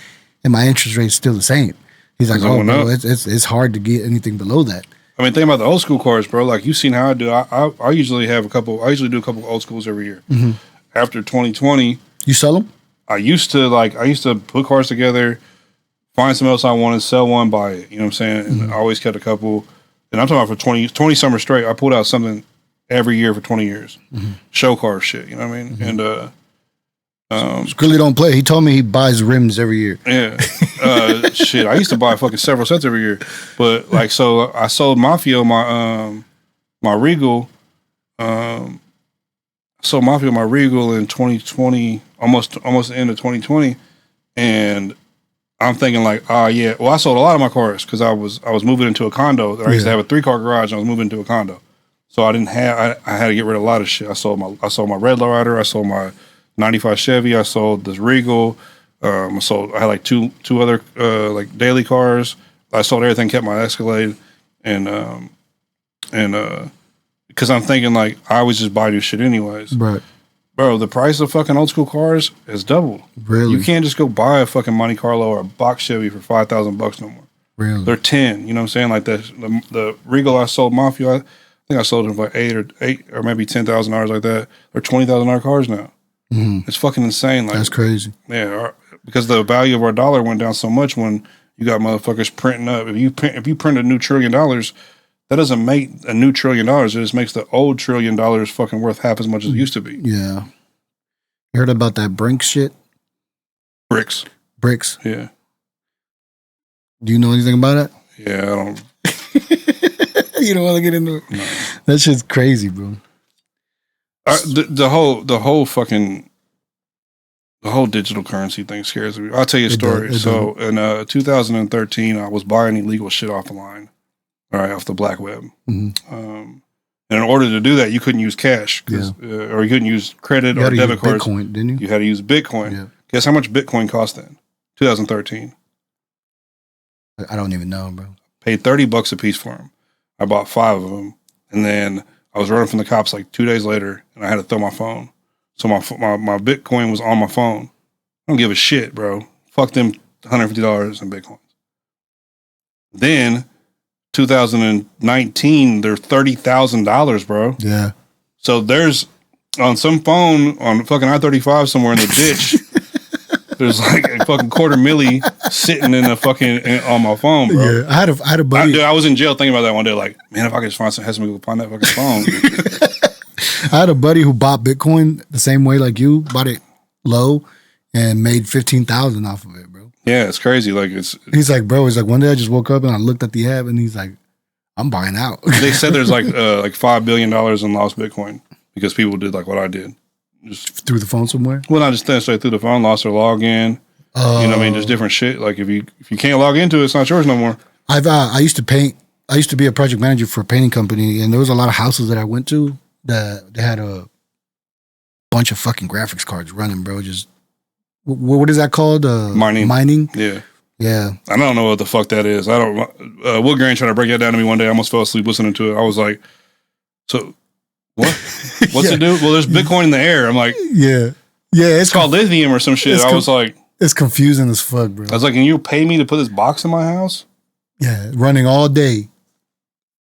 and my interest rate's still the same? He's like, oh, bro, it's hard to get anything below that. I mean, think about the old school cars, bro. Like you've seen how I do. I usually do a couple of old schools every year. Mm-hmm. After 2020, you sell them? I used to put cars together, find something else I wanted, sell one, buy it. You know what I'm saying? And I always kept a couple. And I'm talking about for 20 summers straight. I pulled out something every year for 20 years. Mm-hmm. Show car shit. You know what I mean? Mm-hmm. And Skrilly don't play. He told me he buys rims every year. Yeah. Shit. I used to buy fucking several sets every year. But like, so I sold Mafio my Regal. Sold Mafio my Regal in 2020, almost the end of 2020. And I'm thinking like, yeah. Well, I sold a lot of my cars because I was moving into a condo. I used to have a 3-car garage, and I was moving into a condo. So I had to get rid of a lot of shit. I sold my Red Lowrider. I sold my 95 Chevy. I sold this Regal. I had like two other like daily cars. I sold everything, kept my Escalade, and because I'm thinking like I always just buy new shit anyways. Right. Bro, the price of fucking old school cars has doubled. Really? You can't just go buy a fucking Monte Carlo or a box Chevy for $5,000 no more. Really? They're 10. You know what I'm saying? Like the Regal I sold Mafia, I think I sold them for like eight or maybe $10,000 like that. They're $20,000 cars now. Mm-hmm. It's fucking insane. Like, that's crazy. Yeah, because the value of our dollar went down so much when you got motherfuckers printing up. If you print a new $1 trillion, that doesn't make a new $1 trillion. It just makes the old $1 trillion fucking worth half as much as it used to be. Yeah. You heard about that Brinks shit? Bricks. Yeah. Do you know anything about it? Yeah, I don't. You don't want to get into it? No. That shit's crazy, bro. The whole digital currency thing scares me. I'll tell you a story. In 2013, I was buying illegal shit off the line, off the black web. Mm-hmm. And in order to do that, you couldn't use cash, or you couldn't use credit or debit cards. Bitcoin, didn't you? You had to use Bitcoin. Yeah. Guess how much Bitcoin cost then? 2013. I don't even know, bro. Paid $30 a piece for them. I bought 5 of them, and then I was running from the cops like 2 days later, and I had to throw my phone. So my Bitcoin was on my phone. I don't give a shit, bro. Fuck them $150 in Bitcoins. Then 2019, they're $30,000, bro. Yeah. So there's on some phone on fucking I-35 somewhere in the ditch. There's like a fucking $250,000 sitting in the fucking on my phone, bro. Yeah, I had a buddy. I was in jail thinking about that one day. Like, man, if I could just find somebody to find that fucking phone. I had a buddy who bought Bitcoin the same way like you, bought it low and made $15,000 off of it, bro. Yeah, it's crazy. Like he's like, bro, one day I just woke up and I looked at the app and he's like, I'm buying out. They said there's like $5 billion in lost Bitcoin because people did like what I did. Just through the phone somewhere? Well, not just straight through the phone, lost their login. You know what I mean? Just different shit. Like if you can't log into it, it's not yours no more. I used to paint. I used to be a project manager for a painting company, and there was a lot of houses that I went to that they had a bunch of fucking graphics cards running, bro. Just what is that called? Mining. Yeah. I don't know what the fuck that is. I don't. Will Grant tried to break that down to me one day. I almost fell asleep listening to it. I was like, so what? What's it do? Well, there's Bitcoin in the air. I'm like, yeah. It's called lithium or some shit. I was like, it's confusing as fuck, bro. I was like, can you pay me to put this box in my house? Yeah, running all day.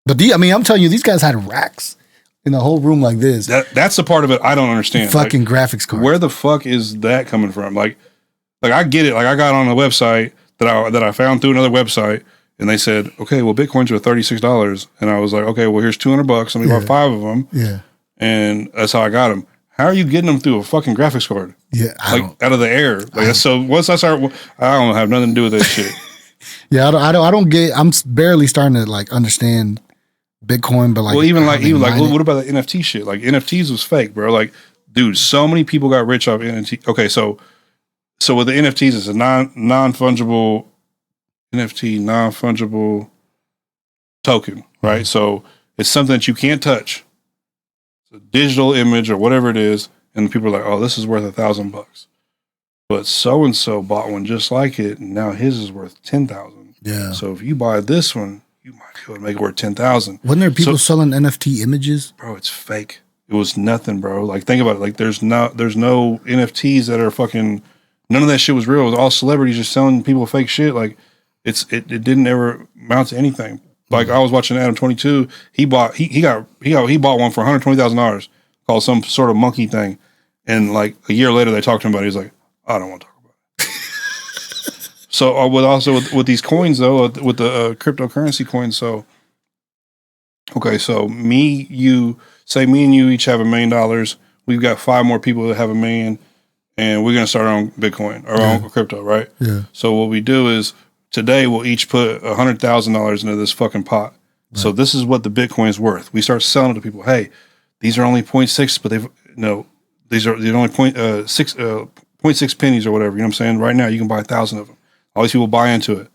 But I'm telling you, these guys had racks in the whole room like this. That's the part of it I don't understand. Fucking graphics cards. Where the fuck is that coming from? Like I get it. Like I got on a website that I found through another website, and they said, okay, well, Bitcoins are $36, and I was like, okay, well, here's $200. Let me buy 5 of them. Yeah, and that's how I got them. How are you getting them through a fucking graphics card? Yeah, out of the air. Like so, once I start, I don't have nothing to do with that shit. Yeah, I don't get. I'm barely starting to like understand Bitcoin, but like, well, even what about the NFT shit? Like NFTs was fake, bro. Like, dude, so many people got rich off NFT. Okay, so with the NFTs, it's a non-fungible NFT, non-fungible token, right? Mm-hmm. So it's something that you can't touch. It's a digital image or whatever it is, and people are like, "Oh, this is worth $1,000." But so and so bought one just like it, and now his is worth $10,000. Yeah. So if you buy this one, you might be able to make it worth $10,000. Wasn't there people selling NFT images? Bro, it's fake. It was nothing, bro. Like think about it. Like there's no NFTs that are fucking. None of that shit was real. It was all celebrities just selling people fake shit. Like it didn't ever amount to anything. Like I was watching Adam 22. He bought one for $120,000 called some sort of monkey thing, and like a year later they talked to him about it. He's like, I don't want to talk about it. So with these coins though, with the cryptocurrency coins. So okay, so me and you each have $1 million. We've got 5 more people that have $1 million. And we're going to start our own Bitcoin or our own crypto, right? Yeah. So what we do is today we'll each put $100,000 into this fucking pot. Right. So this is what the Bitcoin is worth. We start selling it to people. Hey, these are only 0.6, but these are only 0.6 pennies or whatever. You know what I'm saying? Right now you can buy 1,000 of them. All these people buy into it.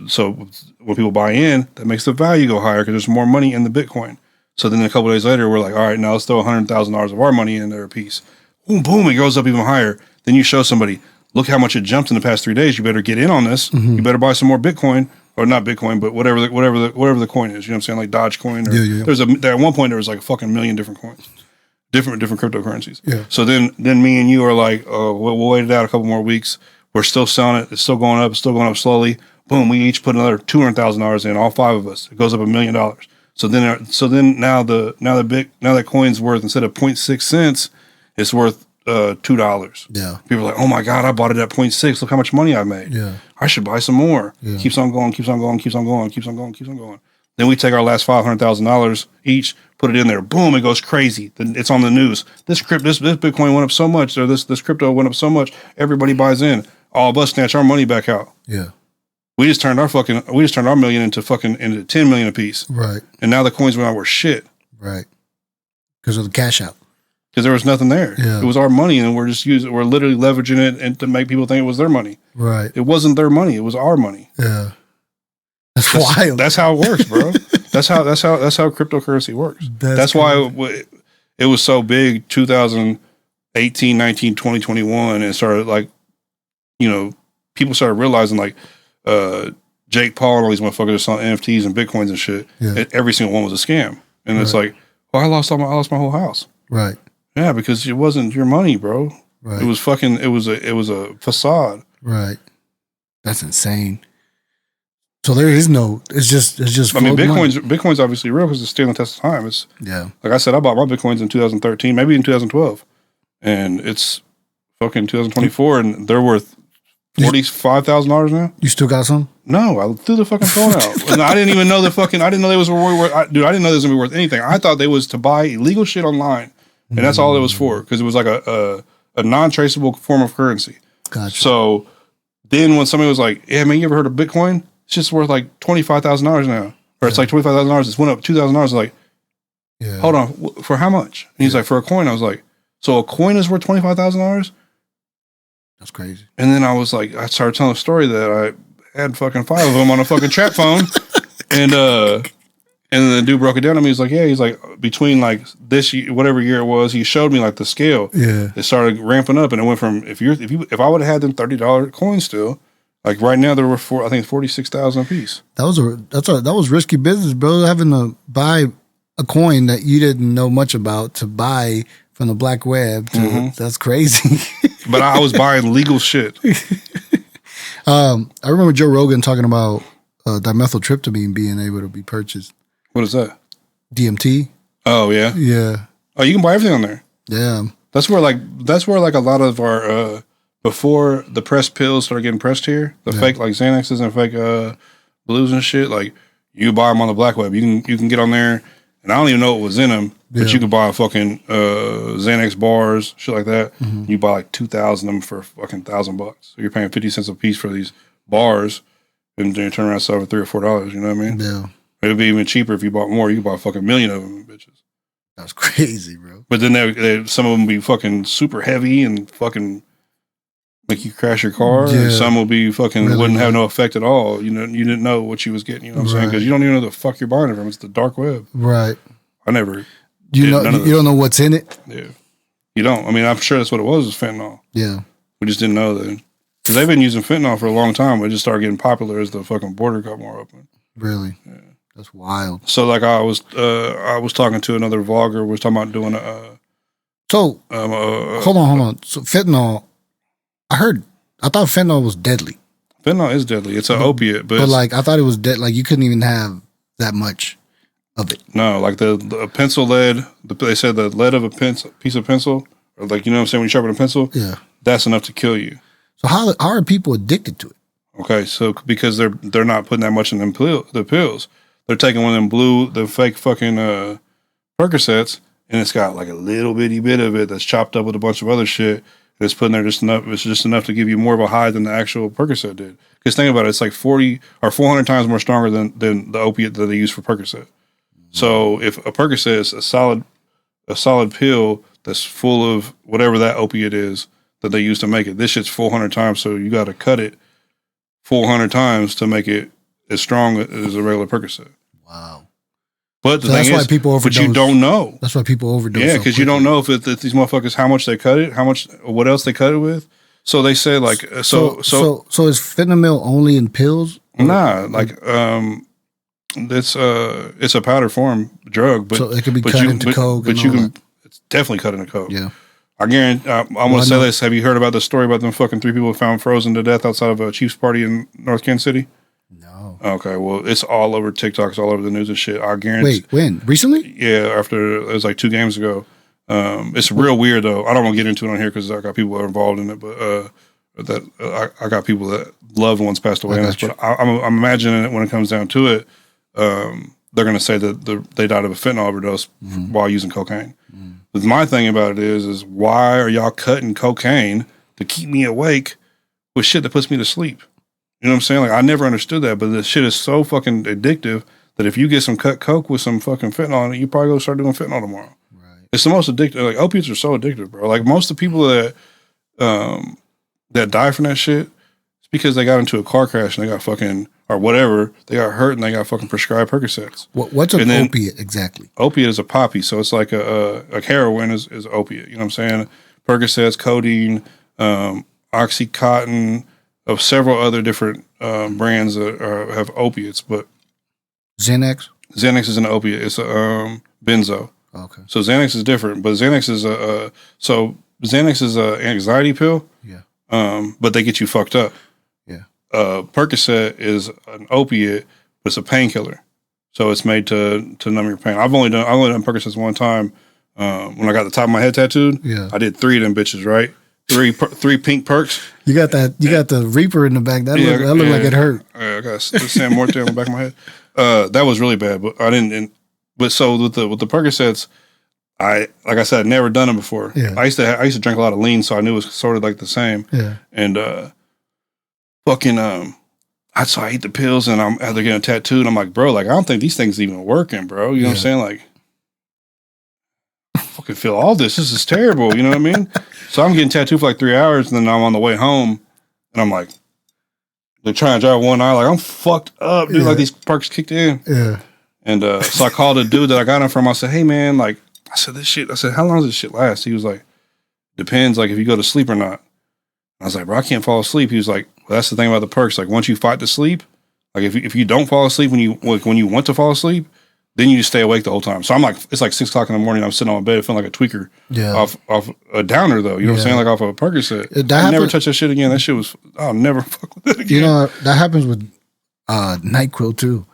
So when people buy in, that makes the value go higher because there's more money in the Bitcoin. So then a couple of days later, we're like, all right, now let's throw $100,000 of our money in there a piece. Boom, boom, it goes up even higher. Then you show somebody, look how much it jumped in the past 3 days. You better get in on this. Mm-hmm. You better buy some more Bitcoin, or not Bitcoin, but whatever the coin is. You know what I'm saying? Like Dogecoin. Or at one point there was like a fucking million different coins, different cryptocurrencies. Yeah. So then me and you are like, we'll wait it out a couple more weeks. We're still selling it. It's still going up. It's still going up slowly. Boom, we each put another $200,000 in. All 5 of us. It goes up $1 million. So then now that coin's worth, instead of 0.6 cents, it's worth $2. Yeah. People are like, oh my God, I bought it at 0.6. Look how much money I made. Yeah. I should buy some more. Yeah. Keeps on going. Then we take our last $500,000 each, put it in there. Boom, it goes crazy. It's on the news. This Bitcoin went up so much, or this crypto went up so much, everybody buys in. All of us snatch our money back out. Yeah. We just turned our million into 10 million apiece. Right. And now the coins went out worth shit. Right. Because of the cash out. Because there was nothing there. Yeah. It was our money, and we're literally leveraging it and to make people think it was their money. Right. It wasn't their money. It was our money. Yeah. That's wild. That's how it works, bro. that's how cryptocurrency works. That's why it was so big 2018, 19, 20, 21, and started like, people started realizing like Jake Paul and all these motherfuckers are selling NFTs and Bitcoins and shit. Yeah. And every single one was a scam. And it's like, well, I lost my whole house. Right. Yeah, because it wasn't your money, bro. Right. It was a facade. Right. That's insane. So there is it's just. I mean, Bitcoin's obviously real because it's standing the test of time. It's like I said, I bought my Bitcoins in 2013, maybe in 2012, and it's fucking 2024, and they're worth $45,000 now. You still got some? No, I threw the fucking phone out. And I didn't even know I didn't know they was worth. Dude, I didn't know this was gonna be worth anything. I thought they was to buy illegal shit online, and that's all it was for, because it was like a non-traceable form of currency. Gotcha. So then when somebody was like, "Yeah, man, you ever heard of Bitcoin? It's just worth like $25,000 now, Or it's like $25,000. It's went up $2,000. Like, Yeah. hold on, for how much? And he's like, for a coin. I was like, so a coin is worth $25,000? That's crazy. And then I was like, I started telling a story that I had fucking 5 of them on a fucking trap phone. And then the dude broke it down to me. He's like, yeah, he's like, between like this year, whatever year it was, he showed me like the scale. Yeah. It started ramping up, and it went from if I would have had them $30 coins still, like right now there were I think 46,000 a piece. That was risky business, bro. Having to buy a coin that you didn't know much about to buy from the black web. That's crazy. But I was buying legal shit. I remember Joe Rogan talking about dimethyltryptamine being able to be purchased. What is that? DMT. Oh yeah. Yeah. Oh, you can buy everything on there. Yeah. That's where like a lot of our before the pressed pills started getting pressed here, the fake like Xanaxes and fake blues and shit. Like you buy them on the black web. You can get on there, and I don't even know what was in them, but you could buy fucking Xanax bars, shit like that. You buy like 2,000 of them for fucking $1,000. So you're paying 50 cents a piece for these bars, and then you turn around and sell for $3 or $4. You know what I mean? Yeah. It'd be even cheaper if you bought more. You could buy a fucking million of them, bitches. That's crazy, bro. But then some of them be fucking super heavy and fucking make you crash your car. Yeah. And some will be fucking Really wouldn't have good. no effect at all. You know, you didn't know what you was getting. You know what I'm saying? Because you don't even know the fuck you're buying it from. It's the dark web. Right. I never. You don't know what's in it. Yeah. You don't. I mean, I'm sure that's what it was fentanyl. Yeah. We just didn't know that. Because they've been using fentanyl for a long time. It just started getting popular as the fucking border got more open. Really. Yeah. That's wild. So like I was talking to another vlogger. We was talking about doing So hold on. So fentanyl, I thought fentanyl was deadly. Fentanyl is deadly. It's an opiate, but like I thought it was dead. Like you couldn't even have that much of it. no, like the pencil lead. They said the lead of a piece of pencil, or like you know what I'm saying when you sharpen a pencil. Yeah, that's enough to kill you. So how are people addicted to it? Okay, so because they're not putting that much in the pills. They're taking one of them the fake fucking Percocets, and it's got like a little bitty bit of it that's chopped up with a bunch of other shit. And it's putting there just enough. It's just enough to give you more of a high than the actual Percocet did. Because think about it, it's like 40 or 400 times more stronger than the opiate that they use for Percocet. So if a Percocet is a solid pill that's full of whatever that opiate is that they use to make it, this shit's 400 times. So you got to cut it 400 times to make it as strong as a regular Percocet. Wow. But the thing is, people overdose. But you don't know. That's why people overdose. Yeah, because you don't know if these motherfuckers, how much they cut it, what else they cut it with. So they say like, so is fentanyl only in pills? Nah, like, it's a powder form drug, but so it can be cut into coke. But you can, it's definitely cut into coke. Yeah. I guarantee, I'm going to say this. Have you heard about the story about them fucking 3 people found frozen to death outside of a Chiefs party in North Kansas City? No. Okay, well, it's all over TikTok. It's all over the news and shit. I guarantee. Wait, when? Recently? Yeah, after, it was like 2 games ago. It's real weird, though. I don't want to get into it on here because I got people that are involved in it, but I got people that loved ones passed away. But I'm imagining it when it comes down to it, they're going to say that they died of a fentanyl overdose while using cocaine. But my thing about it is why are y'all cutting cocaine to keep me awake with shit that puts me to sleep? You know what I'm saying? Like, I never understood that, but this shit is so fucking addictive that if you get some cut coke with some fucking fentanyl in it, you probably go start doing fentanyl tomorrow. Right. It's the most addictive. Like, opiates are so addictive, bro. Like, most of the people that die from that shit, it's because they got into a car crash and they got fucking, or whatever, they got hurt and they got fucking prescribed Percocets. What's an opiate exactly? Opiate is a poppy, so it's like a heroin is opiate. You know what I'm saying? Percocets, codeine, Oxycontin, of several other different brands that have opiates, but Xanax is an opiate. It's a benzo. Okay. So Xanax is different, but Xanax is an anxiety pill. Yeah. But they get you fucked up. Yeah. Percocet is an opiate, but it's a painkiller. So it's made to numb your pain. I've only done Percocets one time. When I got the top of my head tattooed. Yeah. I did 3 of them bitches, right? 3 pink perks. You got that. You got the Reaper in the back. That looked like it hurt. I got San Morte on the back of my head. That was really bad, but I didn't. But so with the Percocets, like I said, I'd never done them before. Yeah. I used to drink a lot of lean, so I knew it was sort of like the same. Yeah. And I So I ate the pills and I'm after getting tattooed. And I'm like, bro, like I don't think these things even working, bro. You know what I'm saying? Like, I fucking feel all this. This is terrible. You know what I mean? So I'm getting tattooed for like 3 hours, and then I'm on the way home, and I'm like, they're trying to drive one eye. Like I'm fucked up, dude. Like these perks kicked in. Yeah. And so I called a dude that I got them from. I said, hey man, like I said, how long does this shit last? He was like, depends, like if you go to sleep or not. I was like, bro, I can't fall asleep. He was like, well, that's the thing about the perks. Like once you fight to sleep, like if you don't fall asleep when you want to fall asleep, then you just stay awake the whole time. So I'm like, it's like 6 o'clock in the morning. I'm sitting on my bed feeling like a tweaker. Yeah. Off a downer though. You know what I'm saying? Like off of a Percocet. I never touch that shit again. That shit was, I'll never fuck with it again. You know, that happens with NyQuil too.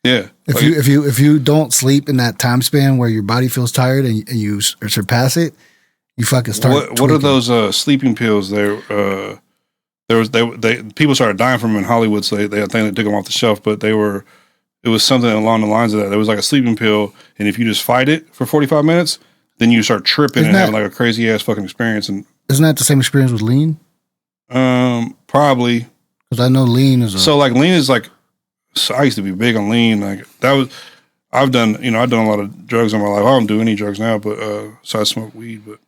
Yeah. If you don't sleep in that time span where your body feels tired and you surpass it, you fucking start. What are those sleeping pills? People started dying from them in Hollywood, so I think they took them off the shelf. But it was something along the lines of that. There was like a sleeping pill, and if you just fight it for 45 minutes, then you start tripping and having like a crazy ass fucking experience. And isn't that the same experience with lean? Probably, because I know lean is so like lean is like. So I used to be big on lean. Like I've done a lot of drugs in my life. I don't do any drugs now, but so I smoke weed. But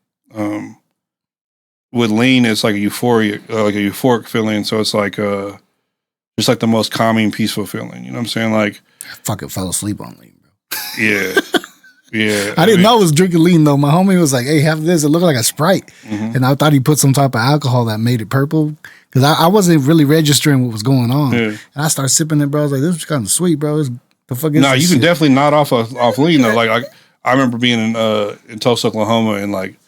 with lean, it's like a euphoric feeling. So it's like just like the most calming, peaceful feeling. You know what I'm saying? Like I fucking fell asleep on lean, bro. Yeah, yeah. I didn't know I was drinking lean though. My homie was like, "Hey, have this." It looked like a Sprite, and I thought he put some type of alcohol that made it purple. Because I wasn't really registering what was going on. Yeah. And I started sipping it, bro. I was like, this is kind of sweet, bro. The fuck is you can definitely nod off lean, though. Like, I remember being in Tulsa, Oklahoma, and like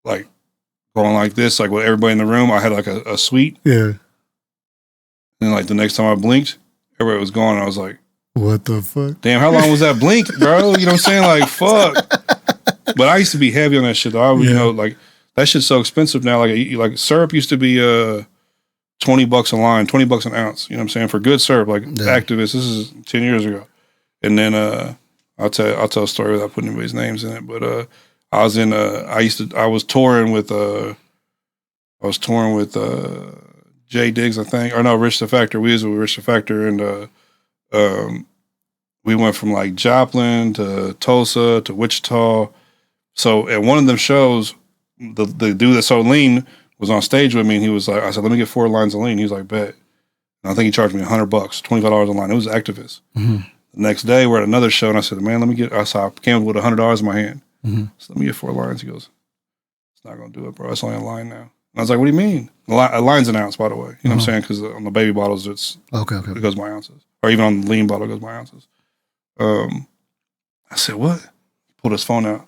going like this, like with everybody in the room. I had like a sweet. Yeah. And like the next time I blinked, everybody was gone. And I was like, what the fuck? Damn, how long was that blink, bro? You know what I'm saying? Like, fuck. But I used to be heavy on that shit, though. You know, like, that shit's so expensive now. Like syrup used to be $20 a line, $20 an ounce. You know what I'm saying? For good syrup, like Activist. This is 10 years ago. And then I'll tell a story without putting anybody's names in it. But I was touring with Jay Diggs, I think, or no, Rich the Factor. We was with Rich the Factor, and we went from like Joplin to Tulsa to Wichita. So at one of them shows, the dude that sold lean was on stage with me, and he was like, I said, let me get 4 lines of lean. He was like, bet. And I think he charged me $100, $25 a line. It was Activist. The next day, we're at another show, and I said, man, I came with $100 in my hand. So let me get 4 lines. He goes, it's not going to do it, bro. It's only a line now. And I was like, what do you mean? A line's an ounce, by the way. You know what I'm saying? Because on the baby bottles, it goes by ounces. Or even on the lean bottle, it goes by ounces. I said, what? He pulled his phone out.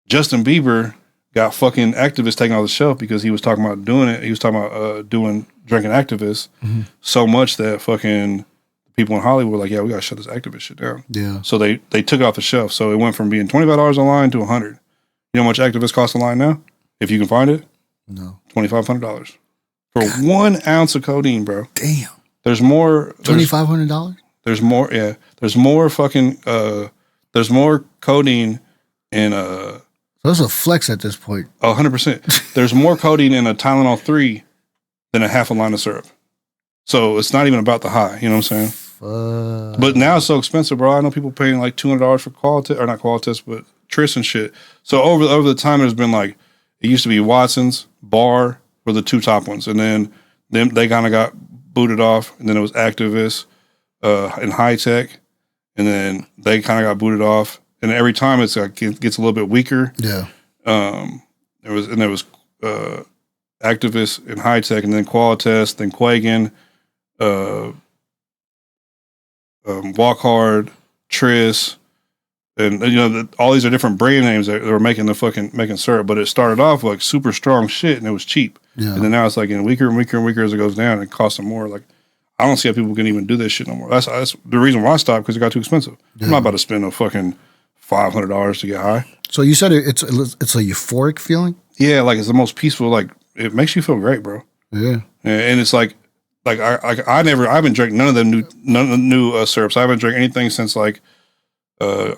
Justin Bieber got fucking Activist taken off the shelf because he was talking about doing it. He was talking about drinking Activist so much that fucking people in Hollywood were like, yeah, we got to shut this Activist shit down. Yeah. So they took it off the shelf. So it went from being $25 a line to $100. You know how much Activist costs a line now? If you can find it? No. $2,500. For 1 ounce of codeine, bro. Damn. There's more. $2,500? There's more, yeah. There's more fucking, there's more codeine in So that's a flex at this point. 100%. There's more codeine in a Tylenol 3 than a half a line of syrup. So it's not even about the high, you know what I'm saying? But now it's so expensive, bro. I know people paying like $200 for Qualitas, or not Qualitas, but Tris and shit. So over the time, there's been like, it used to be Watson's, Bar were the 2 top ones. And then they kind of got booted off. And then it was Activist and High Tech. And then they kind of got booted off. And every time it gets a little bit weaker. Yeah. There was Activist and High Tech, and then Qualitas, then Quagan, Walk Hard, Tris, and you know all these are different brand names that were making syrup. But it started off like super strong shit, and it was cheap. Yeah. And then now it's like getting weaker and weaker and weaker as it goes down, and it costs them more. Like I don't see how people can even do this shit no more. That's the reason why I stopped, because it got too expensive. Yeah. I'm not about to spend a fucking $500 to get high. So you said it's a euphoric feeling? Yeah, like it's the most peaceful. Like it makes you feel great, bro. Yeah, and it's like I haven't drank none of the new syrups. I haven't drank anything since like I've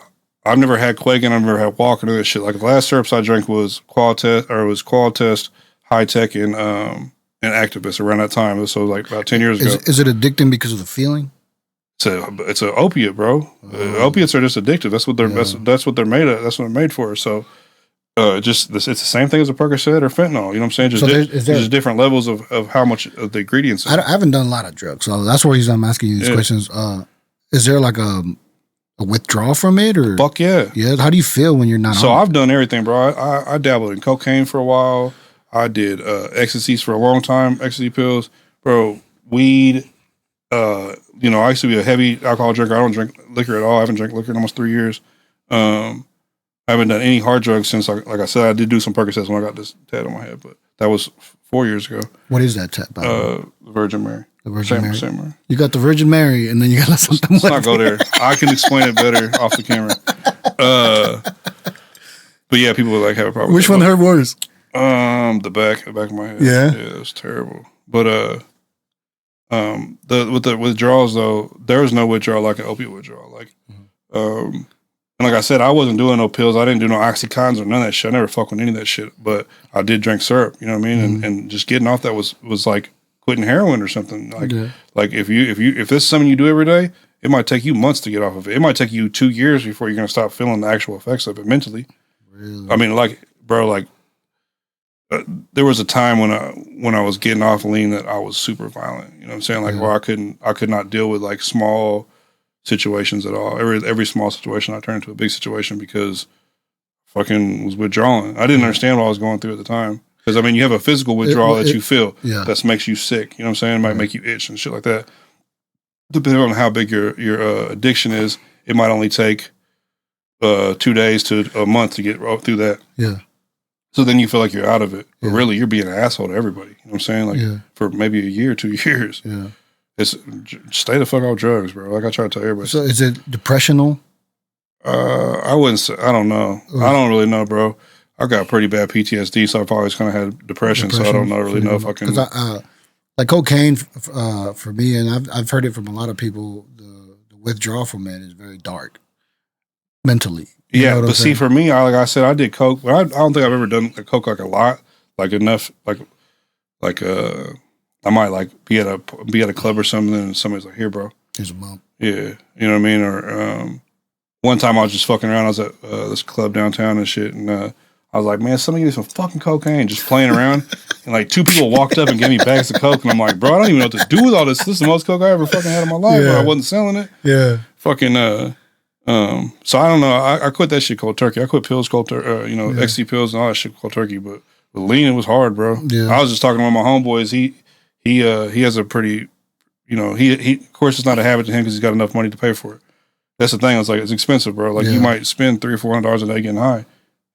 never had Quagan. I've never had Walker or this shit. Like the last syrups I drank was Qualitas, High Tech, and and activist around that time. So like about 10 years ago. Is it addicting because of the feeling? It's an opiate, bro. Opiates are just addictive. That's what they're that's what they're made of. That's what they're made for. So it's the same thing as a Percocet or fentanyl. You know what I'm saying? Just there's just different levels of how much of the ingredients. I haven't done a lot of drugs, so that's the reason I'm asking you these questions. Is there like a withdrawal from it, or fuck yeah? Yeah. How do you feel when you're not? So I've done everything, bro. I dabbled in cocaine for a while. I did ecstasies for a long time, ecstasy pills, bro. Weed. You know, I used to be a heavy alcohol drinker. I don't drink liquor at all. I haven't drank liquor in almost 3 years. I haven't done any hard drugs since, like I said, I did do some Percocets when I got this tat on my head, but that was 4 years ago. What is that tat? The Virgin Mary. The Virgin Mary. Same. You got the Virgin Mary, and then you got something. Let's not go there. I can explain it better off the camera. But yeah, people would like have a problem. Which one hurt worse? The back of my head. Yeah, it was terrible. But with the withdrawals though, there was no withdrawal like an opiate withdrawal. Like, and like I said, I wasn't doing no pills. I didn't do no Oxycontins or none of that shit. I never fucked with any of that shit. But I did drink syrup. You know what I mean? And just getting off that was like quitting heroin or something. Like, like if this is something you do every day, it might take you months to get off of it. It might take you 2 years before you're gonna stop feeling the actual effects of it mentally. Really? I mean, like, bro, like. There was a time when I was getting off lean that I was super violent. You know what I'm saying? Like, where I could not deal with like small situations at all. Every small situation I turned into a big situation because fucking was withdrawing. I didn't understand what I was going through at the time. Because I mean, you have a physical withdrawal that you feel that makes you sick. You know what I'm saying? It might make you itch and shit like that. Depending on how big your addiction is, it might only take 2 days to a month to get through that. Yeah. So then you feel like you're out of it. But really, you're being an asshole to everybody. You know what I'm saying? Like, for maybe a year, 2 years. Yeah. It's stay the fuck off drugs, bro. Like I try to tell everybody. So is it depressional? I wouldn't say, I don't know. I don't really know, bro. I got pretty bad PTSD, so I've always kind of had depression, so I don't really know if I can. Like cocaine, for me, and I've heard it from a lot of people, the withdrawal from it is very dark mentally. Yeah, but see, for me, like I said, I did coke, but I don't think I've ever done coke like a lot, like enough, like I might like be at a club or something, and somebody's like, "Here, bro, here's a bump." Yeah, you know what I mean. Or one time I was just fucking around. I was at this club downtown and shit, and I was like, "Man, somebody give me some fucking cocaine," just playing around, and like 2 people walked up and gave me bags of coke, and I'm like, "Bro, I don't even know what to do with all this. This is the most coke I ever fucking had in my life, but I wasn't selling it." Yeah, fucking. So I don't know. I quit that shit cold turkey. I quit pills cold turkey, ecstasy pills and all that shit cold turkey. But with lean, it was hard, bro. Yeah. I was just talking to one of my homeboys. He has a pretty, he of course it's not a habit to him because he's got enough money to pay for it. That's the thing. I was like, it's expensive, bro. Like you might spend $300 or $400 a day getting high,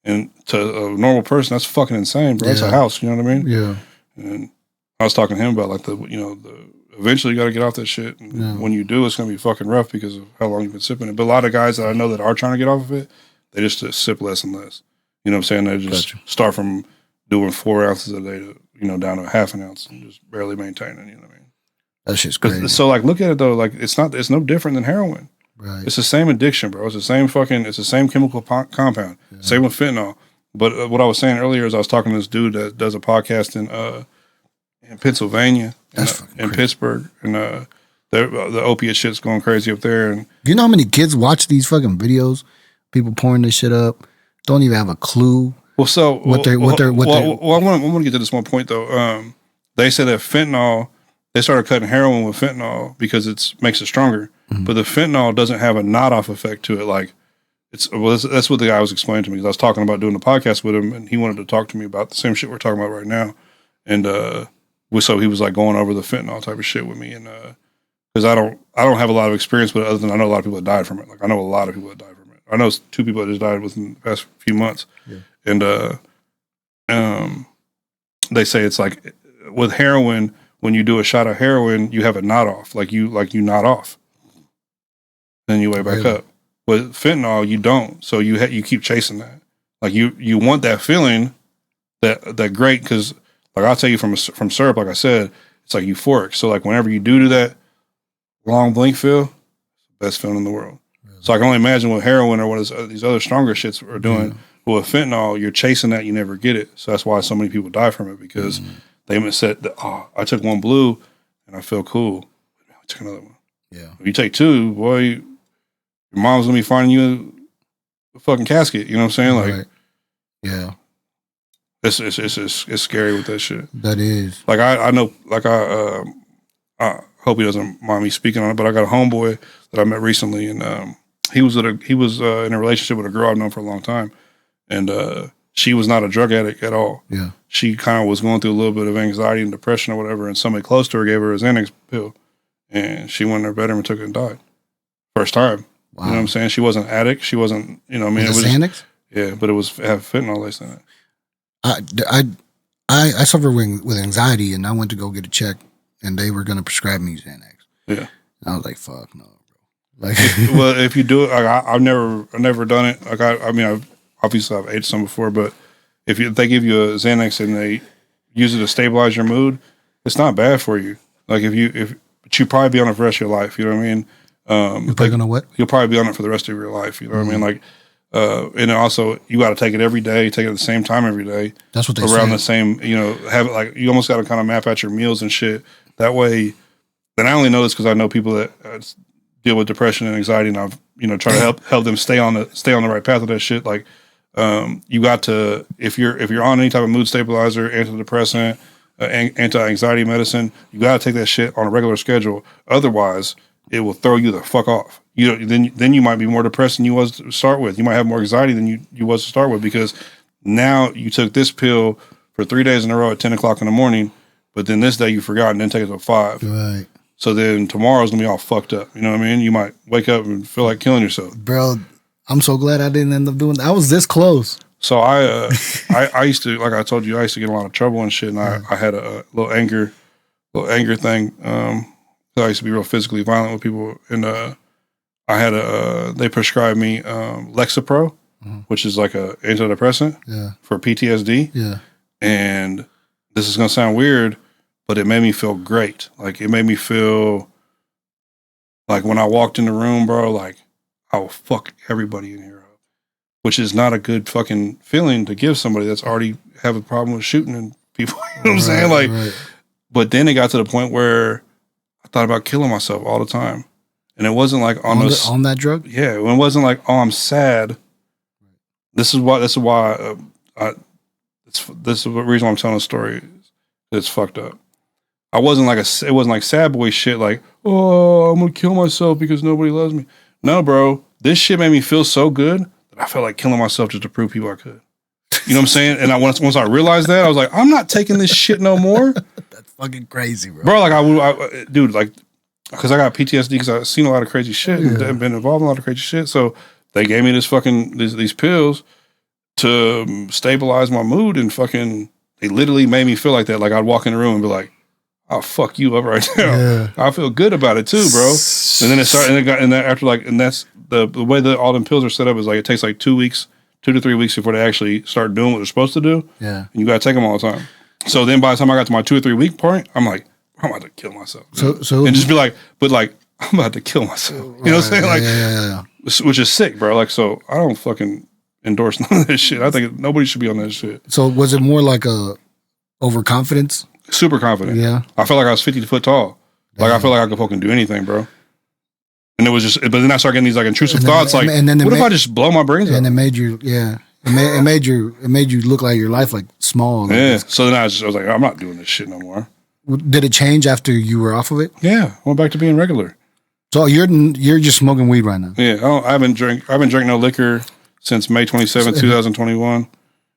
and to a normal person, that's fucking insane, bro. That's a house. You know what I mean? Yeah. And I was talking to him about like eventually you got to get off that shit. And when you do, it's going to be fucking rough because of how long you've been sipping it. But a lot of guys that I know that are trying to get off of it, they just sip less and less. You know what I'm saying? They just start from doing 4 ounces a day to, down to half an ounce and just barely maintaining, you know what I mean? That shit's crazy. So like, look at it though, like it's no different than heroin. Right. It's the same addiction, bro. It's the same chemical compound. Yeah. Same with fentanyl. But what I was saying earlier is I was talking to this dude that does a podcast in Pennsylvania, in Pittsburgh, and the opiate shit's going crazy up there. And do you know how many kids watch these fucking videos? People pouring this shit up, don't even have a clue. Well, so I want to get to this one point though. They said that fentanyl, they started cutting heroin with fentanyl because it makes it stronger. Mm-hmm. But the fentanyl doesn't have a knot-off effect to it. Like that's what the guy was explaining to me. Because I was talking about doing the podcast with him, and he wanted to talk to me about the same shit we're talking about right now. And so he was like going over the fentanyl type of shit with me, and because I don't have a lot of experience with it, other than I know a lot of people that died from it. Like I know a lot of people that died from it. I know 2 people that just died within the past few months. Yeah. And they say it's like with heroin, when you do a shot of heroin, you have a knot off, like you knot off, then you wake back up. With fentanyl, you don't, so you keep chasing that. Like you want that feeling, that great, because like I'll tell you from syrup, like I said, it's like euphoric. So like whenever you do that long blink feel, it's the best feeling in the world. Really? So I can only imagine what heroin or what these other stronger shits are doing. Yeah. But with fentanyl, you're chasing that, you never get it. So that's why so many people die from it, because they even said, that, oh, I took one blue and I feel cool. I took another one. Yeah. If you take two, boy, your mom's gonna be finding you a fucking casket. You know what I'm saying? Like, right. Yeah. It's scary with that shit. That is. Like I know, like I hope he doesn't mind me speaking on it, but I got a homeboy that I met recently, and he was in a relationship with a girl I've known for a long time, and she was not a drug addict at all. Yeah. She kind of was going through a little bit of anxiety and depression or whatever, and somebody close to her gave her a Xanax pill, and she went in her bedroom and took it and died. First time. Wow. You know what I'm saying? She wasn't an addict. She wasn't, you know what I mean? It was Xanax? Yeah, but it was have fentanyl laced in it. I suffer with anxiety, and I went to go get a check, and they were going to prescribe me Xanax. Yeah. And I was like, fuck no, bro. Like, well, if you do it, like, I've never done it. Like I've obviously ate some before, but if they give you a Xanax and they use it to stabilize your mood, it's not bad for you. Like but you probably be on it for the rest of your life. You know what I mean? you're probably gonna what? You'll probably be on it for the rest of your life. You know what I mean? Like, and then also you got to take it every day, take it at the same time every day. That's what they around say. the same. You know, have it like you almost got to kind of map out your meals and shit. That way, and I only know this because I know people that deal with depression and anxiety, and I've try to help them stay on the right path with that shit. Like, you got to if you're on any type of mood stabilizer, antidepressant, anti-anxiety medicine, you got to take that shit on a regular schedule. Otherwise, it will throw you the fuck off. Then you might be more depressed than you was to start with. You might have more anxiety than you was to start with because now you took this pill for 3 days in a row at 10 o'clock in the morning, but then this day you forgot and then take it till 5. Right. So then tomorrow's gonna be all fucked up. You know what I mean? You might wake up and feel like killing yourself. Bro, I'm so glad I didn't end up doing that. I was this close. So I used to, like I told you, I used to get in a lot of trouble and shit, and I had a little anger thing. So I used to be real physically violent with people, and I had they prescribed me Lexapro, which is like a antidepressant for PTSD. Yeah. And this is gonna sound weird, but it made me feel great. Like it made me feel like when I walked in the room, bro, like I will fuck everybody in here up, which is not a good fucking feeling to give somebody that's already have a problem with shooting and people. You know what I'm saying? Like, but then it got to the point where I thought about killing myself all the time. And it wasn't like on that drug. Yeah, it wasn't like, oh, I'm sad. This is why this is the reason why I'm telling the story. It's fucked up. It wasn't like sad boy shit. Like, oh, I'm gonna kill myself because nobody loves me. No, bro, this shit made me feel so good that I felt like killing myself just to prove people I could. You know what I'm saying? And once I realized that, I was like, I'm not taking this shit no more. That's fucking crazy, bro. Bro, like dude, like. Because I got PTSD because I've seen a lot of crazy shit and been involved in a lot of crazy shit. So they gave me this fucking these pills to stabilize my mood, and fucking they literally made me feel like that. Like I'd walk in the room and be like, "I'll fuck you up right now." Yeah. I feel good about it too, bro. And then it started, and that's the way that all them pills are set up is like it takes like 2 to 3 weeks before they actually start doing what they're supposed to do. Yeah, and you gotta take them all the time. So then by the time I got to my 2 or 3 week point, I'm like, I'm about to kill myself. So and just be like, but like, I'm about to kill myself. You know what I'm saying? Like, which is sick, bro. Like, so I don't fucking endorse none of this shit. I think nobody should be on that shit. So was it more like a overconfidence? Super confident. Yeah. I felt like I was 50 foot tall. Like I felt like I could fucking do anything, bro. And it was just, but then I started getting these like intrusive thoughts, like, what if I just blow my brains out? And it made you, it made you look like your life like small. Like yeah. So then I was like, I'm not doing this shit no more. Did it change after you were off of it? Yeah, I went back to being regular. So you're just smoking weed right now? Yeah, I haven't drank no liquor since May 27, 2021.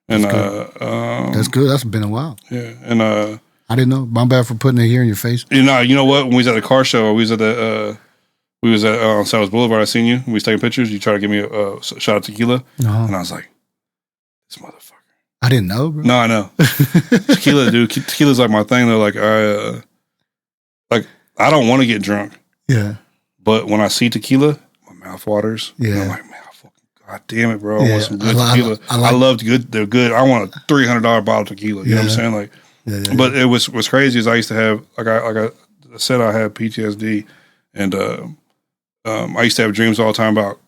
And that's good. That's been a while. Yeah, and I didn't know. My bad for putting it here in your face. You know what? When we was at the car show, we was at on South Boulevard. I seen you. We was taking pictures. You tried to give me a shot of tequila, and I was like, this motherfucker. I didn't know, bro. No, I know. Tequila, dude. Tequila's like my thing, though. Like, I don't want to get drunk. Yeah. But when I see tequila, my mouth waters. Yeah. And I'm like, man, God damn it, bro. I want some good tequila. I love they're good. I want a $300 bottle of tequila. You know what I'm saying? Like, but it was crazy is I used to have, like I said, I had PTSD. And I used to have dreams all the time about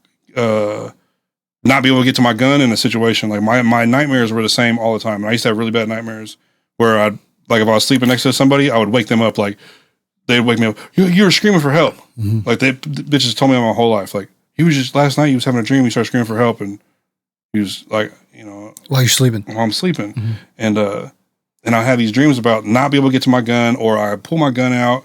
not be able to get to my gun in a situation. Like my nightmares were the same all the time. And I used to have really bad nightmares where I'd like if I was sleeping next to somebody, I would wake them up. Like they'd wake me up. You were screaming for help. Like the bitches told me my whole life. Like he was just last night. He was having a dream. He started screaming for help, and he was like, you know, while you're sleeping, while I'm sleeping, and I have these dreams about not be able to get to my gun, or I pull my gun out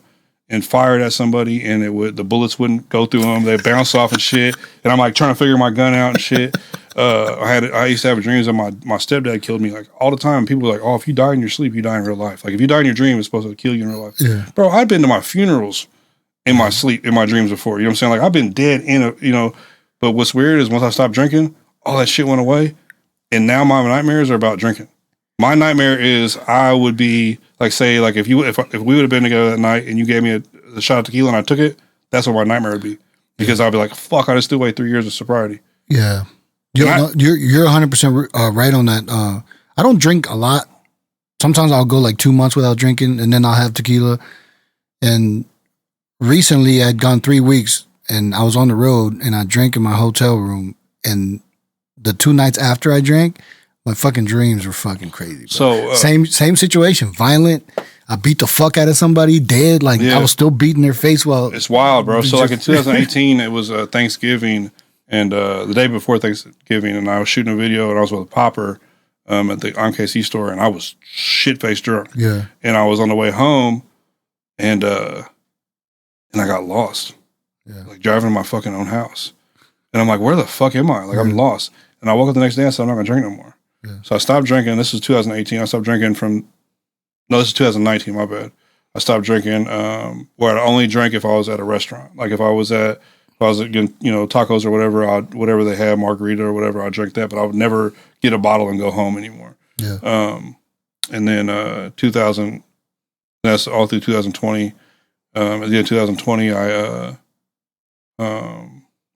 and fire it at somebody, and the bullets wouldn't go through them. They bounce off and shit. And I'm like trying to figure my gun out and shit. I used to have dreams that my stepdad killed me like all the time. People were like, "Oh, if you die in your sleep, you die in real life. Like if you die in your dream, it's supposed to kill you in real life." Yeah. Bro, I've been to my funerals in my sleep, in my dreams before. You know what I'm saying? Like I've been dead in a, you know. But what's weird is once I stopped drinking, all that shit went away, and now my nightmares are about drinking. My nightmare is I would be like, say, like if we would have been together that night and you gave me a shot of tequila and I took it, that's what my nightmare would be, because I'd be like, fuck, I just threw away 3 years of sobriety. Yeah, you're 100% right on that. I don't drink a lot. Sometimes I'll go like 2 months without drinking, and then I'll have tequila. And recently, I'd gone 3 weeks, and I was on the road, and I drank in my hotel room. And the 2 nights after I drank, my fucking dreams were fucking crazy. Bro. So same situation, violent. I beat the fuck out of somebody, dead. Like I was still beating their face while. It's wild, bro. So like in 2018, it was Thanksgiving, and the day before Thanksgiving, and I was shooting a video, and I was with a popper at the OnKC store, and I was shit faced drunk. Yeah, and I was on the way home, and I got lost. Yeah, like driving to my fucking own house, and I'm like, where the fuck am I? Like I'm lost. And I woke up the next day and said, I'm not gonna drink no more. Yeah. So I stopped drinking. This is 2018. I stopped drinking this is 2019, my bad. I stopped drinking where I only drank if I was at a restaurant. Like if I was getting, you know, tacos or whatever they had, margarita or whatever, I'd drink that, but I would never get a bottle and go home anymore. Yeah. And then 2000, that's all through 2020. At the end of 2020, I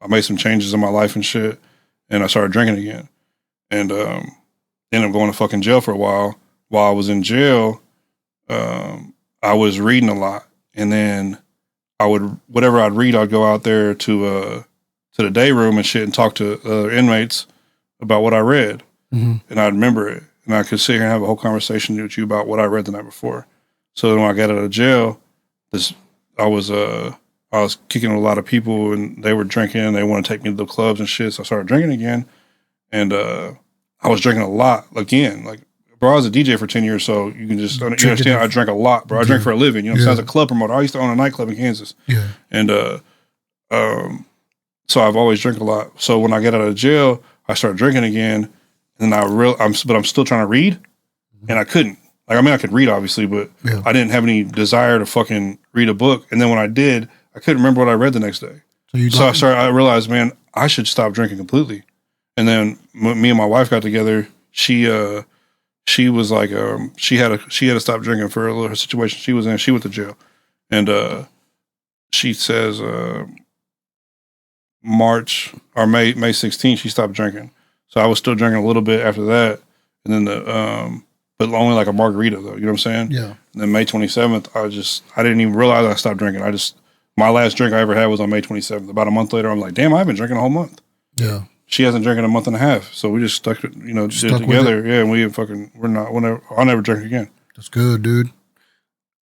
made some changes in my life and shit, and I started drinking again. And ended up going to fucking jail for a while. While I was in jail, I was reading a lot, and then whatever I'd read, I'd go out there to the day room and shit and talk to other inmates about what I read, and I'd remember it, and I could sit here and have a whole conversation with you about what I read the night before. So then when I got out of jail, I was kicking with a lot of people, and they were drinking, and they want to take me to the clubs and shit. So I started drinking again, and I was drinking a lot again. Like, bro, I was a DJ for 10 years, so you can just understand. I drank a lot, bro. I drank for a living. You know what I'm saying? I was a club promoter. I used to own a nightclub in Kansas. Yeah. And so I've always drank a lot. So when I got out of jail, I started drinking again, and I'm still trying to read, and I couldn't. Like, I mean, I could read obviously, but I didn't have any desire to fucking read a book. And then when I did, I couldn't remember what I read the next day. So I realized, man, I should stop drinking completely. And then me and my wife got together. She was like, she had to stop drinking for a little situation she was in. She went to jail, and she says May 16th she stopped drinking. So I was still drinking a little bit after that, and then but only like a margarita though. You know what I'm saying? Yeah. And then May 27th, I didn't even realize I stopped drinking. My last drink I ever had was on May 27th. About a month later, I'm like, damn, I've been drinking a whole month. Yeah. She hasn't drinking a month and a half, so we just stuck it, together. Yeah, and I'll never drink again. That's good, dude.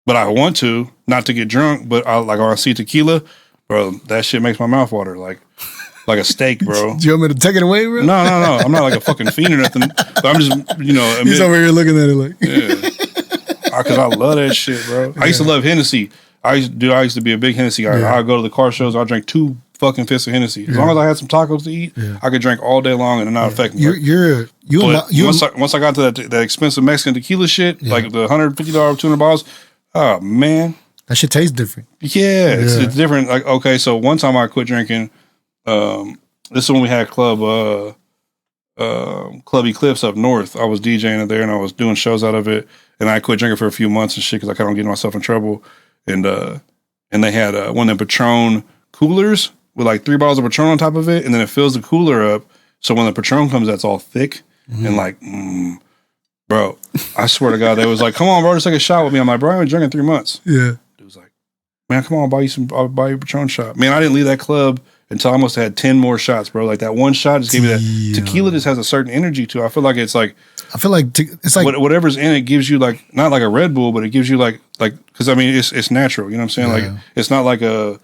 But I want to, not to get drunk, but when I see tequila, bro, that shit makes my mouth water like a steak, bro. Do you want me to take it away, bro? No. I'm not like a fucking fiend or nothing. But I'm just, He's over here looking at it like, yeah, because I love that shit, bro. I used to love Hennessy. I used to be a big Hennessy guy. Yeah. I'd go to the car shows. I'd drink 2 fucking fists of Hennessy. As long as I had some tacos to eat, I could drink all day long and it not affect me. Once I got to that expensive Mexican tequila shit, like the $150 200 bottles, oh man, that shit tastes different. Yeah, it's different. Like, okay, so one time I quit drinking. This is when we had Club Eclipse up north. I was DJing it there and I was doing shows out of it, and I quit drinking for a few months and shit because I kept on getting myself in trouble. And they had one of the Patron coolers with like 3 bottles of Patron on top of it, and then it fills the cooler up. So when the Patron comes, that's all thick and like, bro. I swear to God, they was like, "Come on, bro, just take a shot with me." I'm like, "Bro, I've been drinking 3 months." Yeah. It was like, "Man, come on, I'll buy you a Patron shot." Man, I didn't leave that club until I must have had 10 more shots, bro. Like that one shot just gave me that tequila. Just has a certain energy to it. I feel like it's like I feel like it's like whatever's in it gives you like not like a Red Bull, but it gives you like because I mean it's natural. You know what I'm saying? Like it's not like a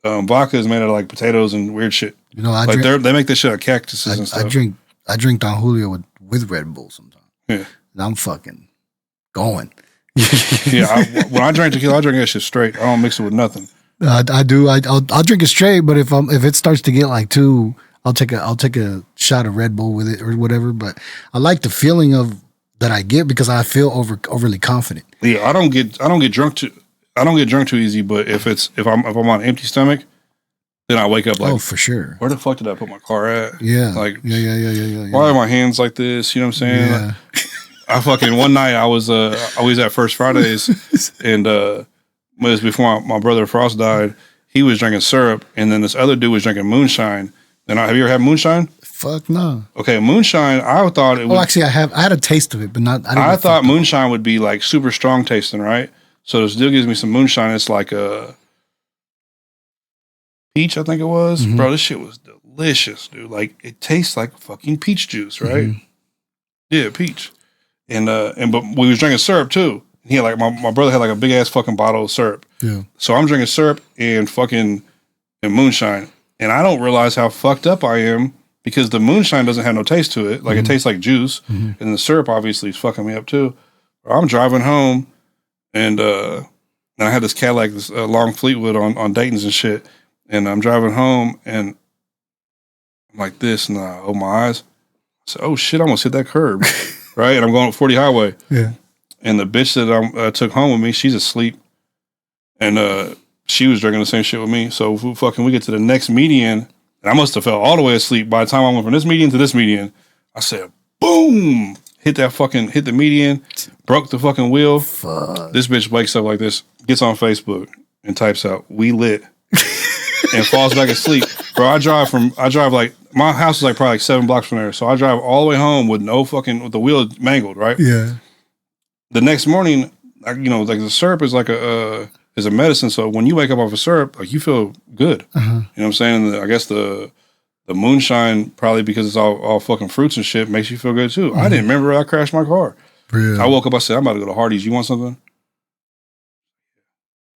vodka is made out of like potatoes and weird shit. You know, they make this shit out of cactuses and stuff. I drink Don Julio with Red Bull sometimes. Yeah, and I'm fucking going. Yeah, when I drink tequila, I drink that shit straight. I don't mix it with nothing. I do. I'll drink it straight, but if it starts to get like too, I'll take a shot of Red Bull with it or whatever. But I like the feeling of that I get because I feel overly confident. Yeah, I don't get drunk too easy. But if I'm on an empty stomach, then I wake up like, oh, for sure. Where the fuck did I put my car at? Yeah, like yeah. Why are my hands like this? You know what I'm saying? Yeah. Like, I fucking one night I was at First Fridays and it was before my brother Frost died. He was drinking syrup and then this other dude was drinking moonshine. And have you ever had moonshine? Fuck no. Okay, moonshine. I thought it. Well, actually, I had a taste of it, but not. I thought moonshine would be like super strong tasting, right? So this dude gives me some moonshine. It's like a peach, I think it was. Mm-hmm. Bro, this shit was delicious, dude. Like it tastes like fucking peach juice, right? Mm-hmm. Yeah, peach. And but we was drinking syrup too. He had like my brother had like a big ass fucking bottle of syrup. Yeah. So I'm drinking syrup and moonshine, and I don't realize how fucked up I am because the moonshine doesn't have no taste to it. Like it tastes like juice, and the syrup obviously is fucking me up too. I'm driving home, and I had this Cadillac, this long Fleetwood on Dayton's and shit, and I'm driving home, and I'm like this, and I open my eyes. I said, "Oh shit, I almost hit that curb." Right, and I'm going up 40 highway. Yeah, and the bitch that I took home with me, she's asleep, and she was drinking the same shit with me. So we get to the next median, and I must have fell all the way asleep by the time I went from this median to this median. I said, "Boom!" Hit the median, broke the fucking wheel. Fuck. This bitch wakes up like this, gets on Facebook and types out "we lit," and falls back asleep. Bro, I drive like my house is like probably like 7 blocks from there, so I drive all the way home with with the wheel mangled, right? Yeah. The next morning, like the syrup is like a medicine, so when you wake up off of syrup, like you feel good. Uh-huh. You know what I'm saying? I guess the moonshine, probably because it's all fucking fruits and shit, makes you feel good too. I didn't remember I crashed my car. Really? I woke up, I said, "I'm about to go to Hardee's. You want something?"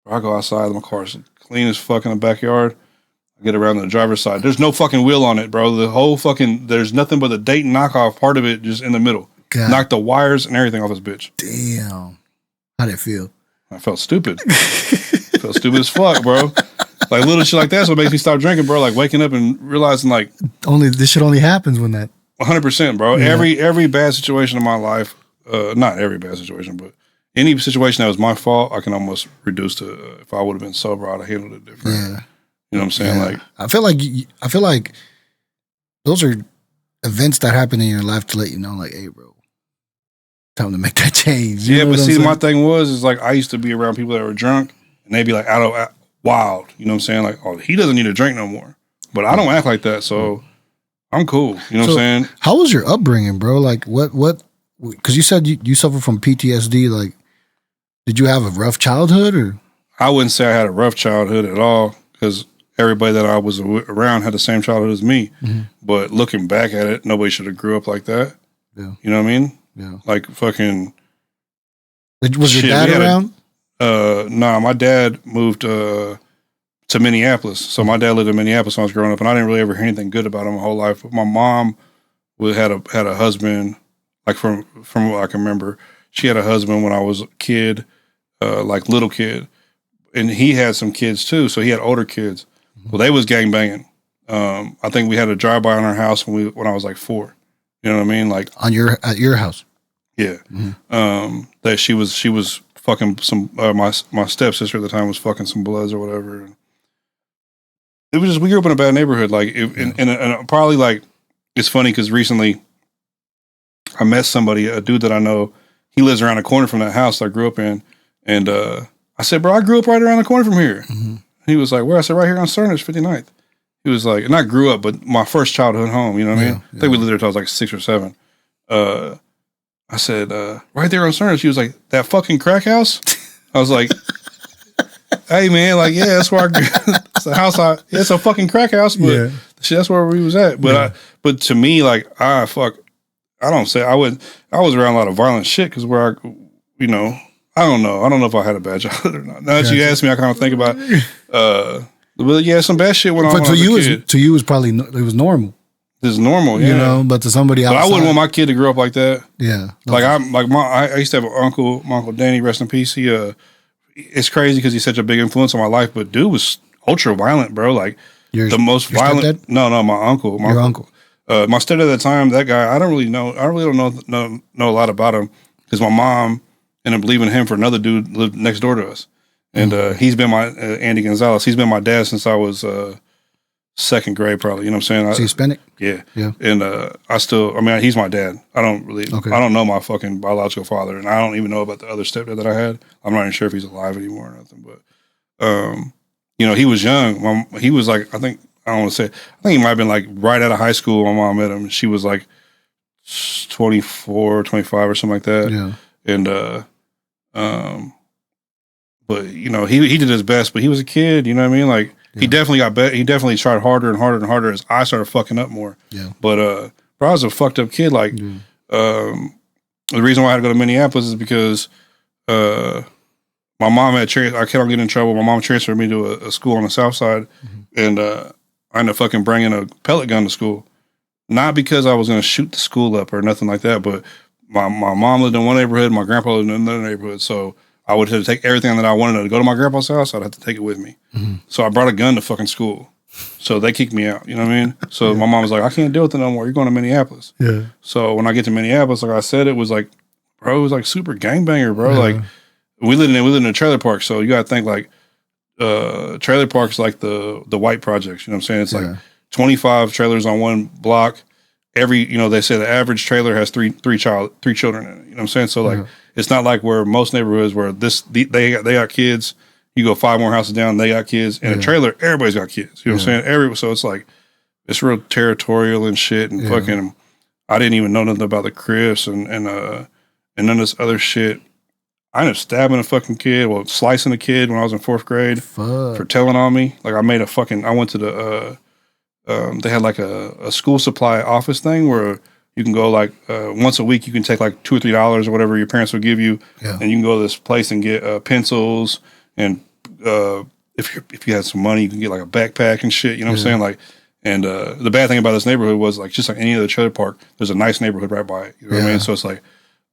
I go outside, my car's clean as fuck in the backyard. I get around to the driver's side. There's no fucking wheel on it, bro. The whole there's nothing but the Dayton knockoff part of it just in the middle. God. Knocked the wires and everything off this bitch. Damn. How'd it feel? I felt stupid. Felt stupid as fuck, bro. Like little shit like that's what makes me stop drinking, bro. Like waking up and realizing like this shit only happens when that 100%, bro. Yeah. Every bad situation in my life, not every bad situation, but any situation that was my fault, I can almost reduce to if I would have been sober, I'd have handled it different. Yeah. You know what I'm saying? Yeah. Like I feel like those are events that happen in your life to let you know, like, hey, bro, time to make that change. You know but see, my thing is like I used to be around people that were drunk and they'd be like out wild. You know what I'm saying? Like, oh, he doesn't need to drink no more. But I don't act like that, so I'm cool. You know what I'm saying? How was your upbringing, bro? Like, what? Because you said you suffer from PTSD. Like, did you have a rough childhood, or? I wouldn't say I had a rough childhood at all, because everybody that I was around had the same childhood as me. Mm-hmm. But looking back at it, nobody should have grew up like that. Yeah. You know what I mean? Yeah. Like fucking. Was your dad around? Nah, my dad moved to Minneapolis. So my dad lived in Minneapolis when I was growing up, and I didn't really ever hear anything good about him my whole life. But my mom had a husband, like from what I can remember. She had a husband when I was a kid, like little kid. And he had some kids too, so he had older kids. Well, they was gangbanging. I think we had a drive-by on our house when I was like 4. You know what I mean? Like at your house. Yeah. Mm-hmm. That she was fucking some my stepsister at the time was fucking some bloods or whatever. And it was just, we grew up in a bad neighborhood. Like and probably like it's funny because recently I met somebody, a dude that I know. He lives around the corner from that house that I grew up in, and I said, "Bro, I grew up right around the corner from here." Mm-hmm. He was like, "Where?" I said, "Right here on Cernich, 59th." He was like, and I grew up, but my first childhood home, you know what I mean? I think we lived there until I was like 6 or 7. I said, right there on Cernich. He was like, "That fucking crack house?" I was like, "Hey man, like, yeah, that's where it's a house. It's a fucking crack house, but shit, that's where we was at." But but to me, like, I I don't say I would. I was around a lot of violent shit because where I, you know, I don't know. I don't know if I had a bad childhood or not. Now that you ask me, I kind of think about. But yeah, some bad shit went on. But to you, it was probably it was normal. It's normal, yeah. You know, but to somebody else, but I wouldn't want my kid to grow up like that. Yeah, like I used to have an uncle, my uncle Danny, rest in peace. He it's crazy because he's such a big influence on my life. But dude was ultra violent, bro. Like the most violent. Stepdad? No, my uncle. Your uncle. My stepdad at the time, that guy, I don't really know. I really don't know a lot about him because my mom ended up leaving him for another dude lived next door to us, and he's been my Andy Gonzalez. He's been my dad since I was second grade, probably. You know what I'm saying? Is he Hispanic? Yeah. And I mean, he's my dad. I don't know my fucking biological father, and I don't even know about the other stepdad that I had. I'm not even sure if he's alive anymore or nothing. But you know, he was young. He was like, I think he might have been like right out of high school when my mom met him. She was like 24, 25 or something like that. Yeah. And but you know, he did his best, but he was a kid, you know what I mean? Like he definitely got better. He definitely tried harder and harder and harder as I started fucking up more. Yeah. But bro, I was a fucked up kid. Like the reason why I had to go to Minneapolis is because my mom had I kept on getting in trouble. My mom transferred me to a school on the south side, and I ended up fucking bringing a pellet gun to school. Not because I was going to shoot the school up or nothing like that, but my mom lived in one neighborhood, my grandpa lived in another neighborhood, so I would have to take everything that I wanted to go to my grandpa's house. I'd have to take it with me. So I brought a gun to fucking school. So they kicked me out. You know what I mean? So my mom was like, I can't deal with it no more. You're going to Minneapolis. Yeah. So when I get to Minneapolis, like I said, it was like, bro, it was like super gangbanger, bro. Like we lived in a trailer park. So you got to think like trailer parks like the white projects. You know what I'm saying? It's like 25 trailers on one block. They say the average trailer has three children in it. You know what I'm saying? So like, it's not like where most neighborhoods where they got kids. You go 5 more houses down, they got kids. In a trailer, everybody's got kids. You know what I'm saying? So it's like, it's real territorial and shit. And fucking, I didn't even know nothing about the Crips and none of this other shit. I ended up stabbing a fucking kid, slicing a kid when I was in 4th grade for telling on me. Like I went to the, they had like a school supply office thing where you can go like once a week. You can take like $2 or $3 or whatever your parents will give you, and you can go to this place and get pencils and if you had some money, you can get like a backpack and shit. You know what I'm saying? Like, and the bad thing about this neighborhood was like just like any other trailer park, there's a nice neighborhood right by it. You know what I mean? So it's like,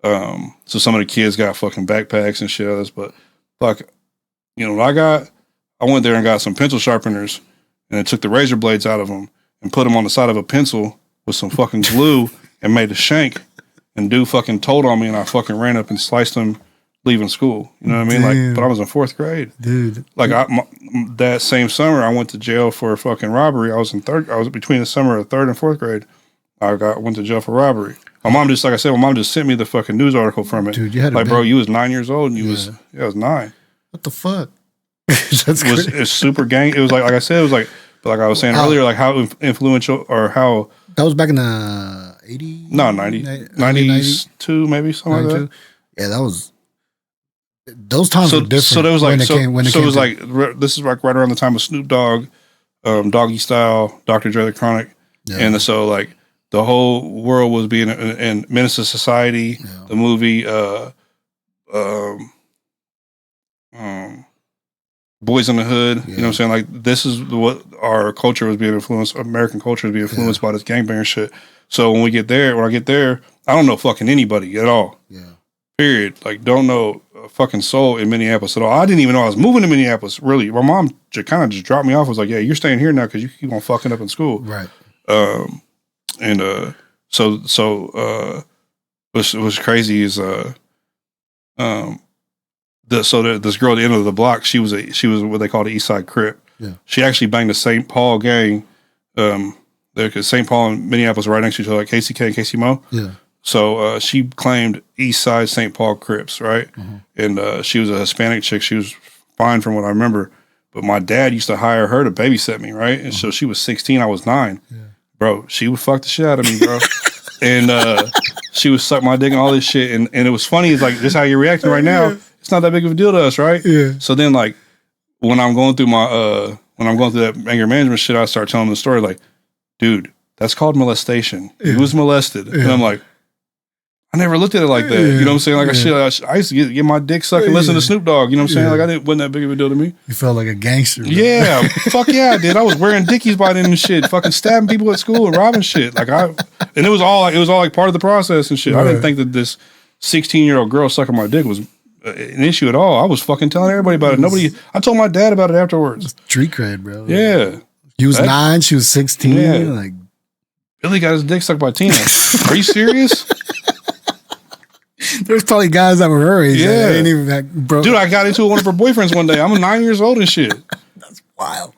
so some of the kids got fucking backpacks and shit others, but fuck, you know what I went there and got some pencil sharpeners. And I took the razor blades out of them and put them on the side of a pencil with some fucking glue and made a shank. And dude fucking told on me, and I fucking ran up and sliced him leaving school. You know what I mean? Like, but I was in 4th grade, dude. Like that same summer, I went to jail for a fucking robbery. I was between the summer of 3rd and 4th grade. I went to jail for robbery. My mom just sent me the fucking news article from it. Dude, you had like, bro, you was 9 years old, and I was 9. What the fuck? It's super gang. It was like I said, it was like I was saying earlier, like how influential or how that was back in the 80s? No, 92 maybe something 92? Like that. Yeah, that was those times were different. So there was like it was like this is like right around the time of Snoop Dogg, Doggy Style, Dr. Dre the Chronic, and so like the whole world was being in Menace to Society, the movie, Boys in the Hood, you know what I'm saying? Like, this is what our culture was being influenced, American culture was being influenced by this gangbanger shit. So when I get there, I don't know fucking anybody at all. Yeah. Period. Like, don't know a fucking soul in Minneapolis at all. I didn't even know I was moving to Minneapolis, really. My mom kind of just dropped me off. Was like, yeah, you're staying here now because you keep on fucking up in school. Right. What's crazy is, this girl at the end of the block, she was what they call the East Side Crip. Yeah. She actually banged the St. Paul gang, because St. Paul and Minneapolis are right next to each other, like KCK and KC Mo. Yeah. So she claimed East Side St. Paul Crips, right? And she was a Hispanic chick. She was fine from what I remember. But my dad used to hire her to babysit me, right? And so she was 16, I was 9. Yeah. Bro, she would fuck the shit out of me, bro. And she would suck my dick and all this shit. And it was funny, it's like, this is how you're reacting right now. It's not that big of a deal to us, right? Yeah. So then, like, when I'm going through that anger management shit, I start telling the story, like, dude, that's called molestation. He was molested. And I'm like, I never looked at it like that. You know what I'm saying? Like I used to get my dick sucked and listen to Snoop Dogg. You know what I'm saying? Like wasn't that big of a deal to me. You felt like a gangster. Bro. Yeah, fuck yeah, I did. I was wearing Dickies by then and shit, fucking stabbing people at school and robbing shit. And it was all like part of the process and shit. Right. I didn't think that this 16-year-old girl sucking my dick was an issue at all. I was fucking telling everybody about it. I told my dad about it afterwards. Street cred, bro. Yeah. He was 9, she was 16. Yeah. Like Billy got his dick sucked by Tina. Are you serious? There's probably guys that were her age. Yeah. Ain't even bro. Dude, I got into one of her boyfriends one day. I'm 9 years old and shit. That's wild.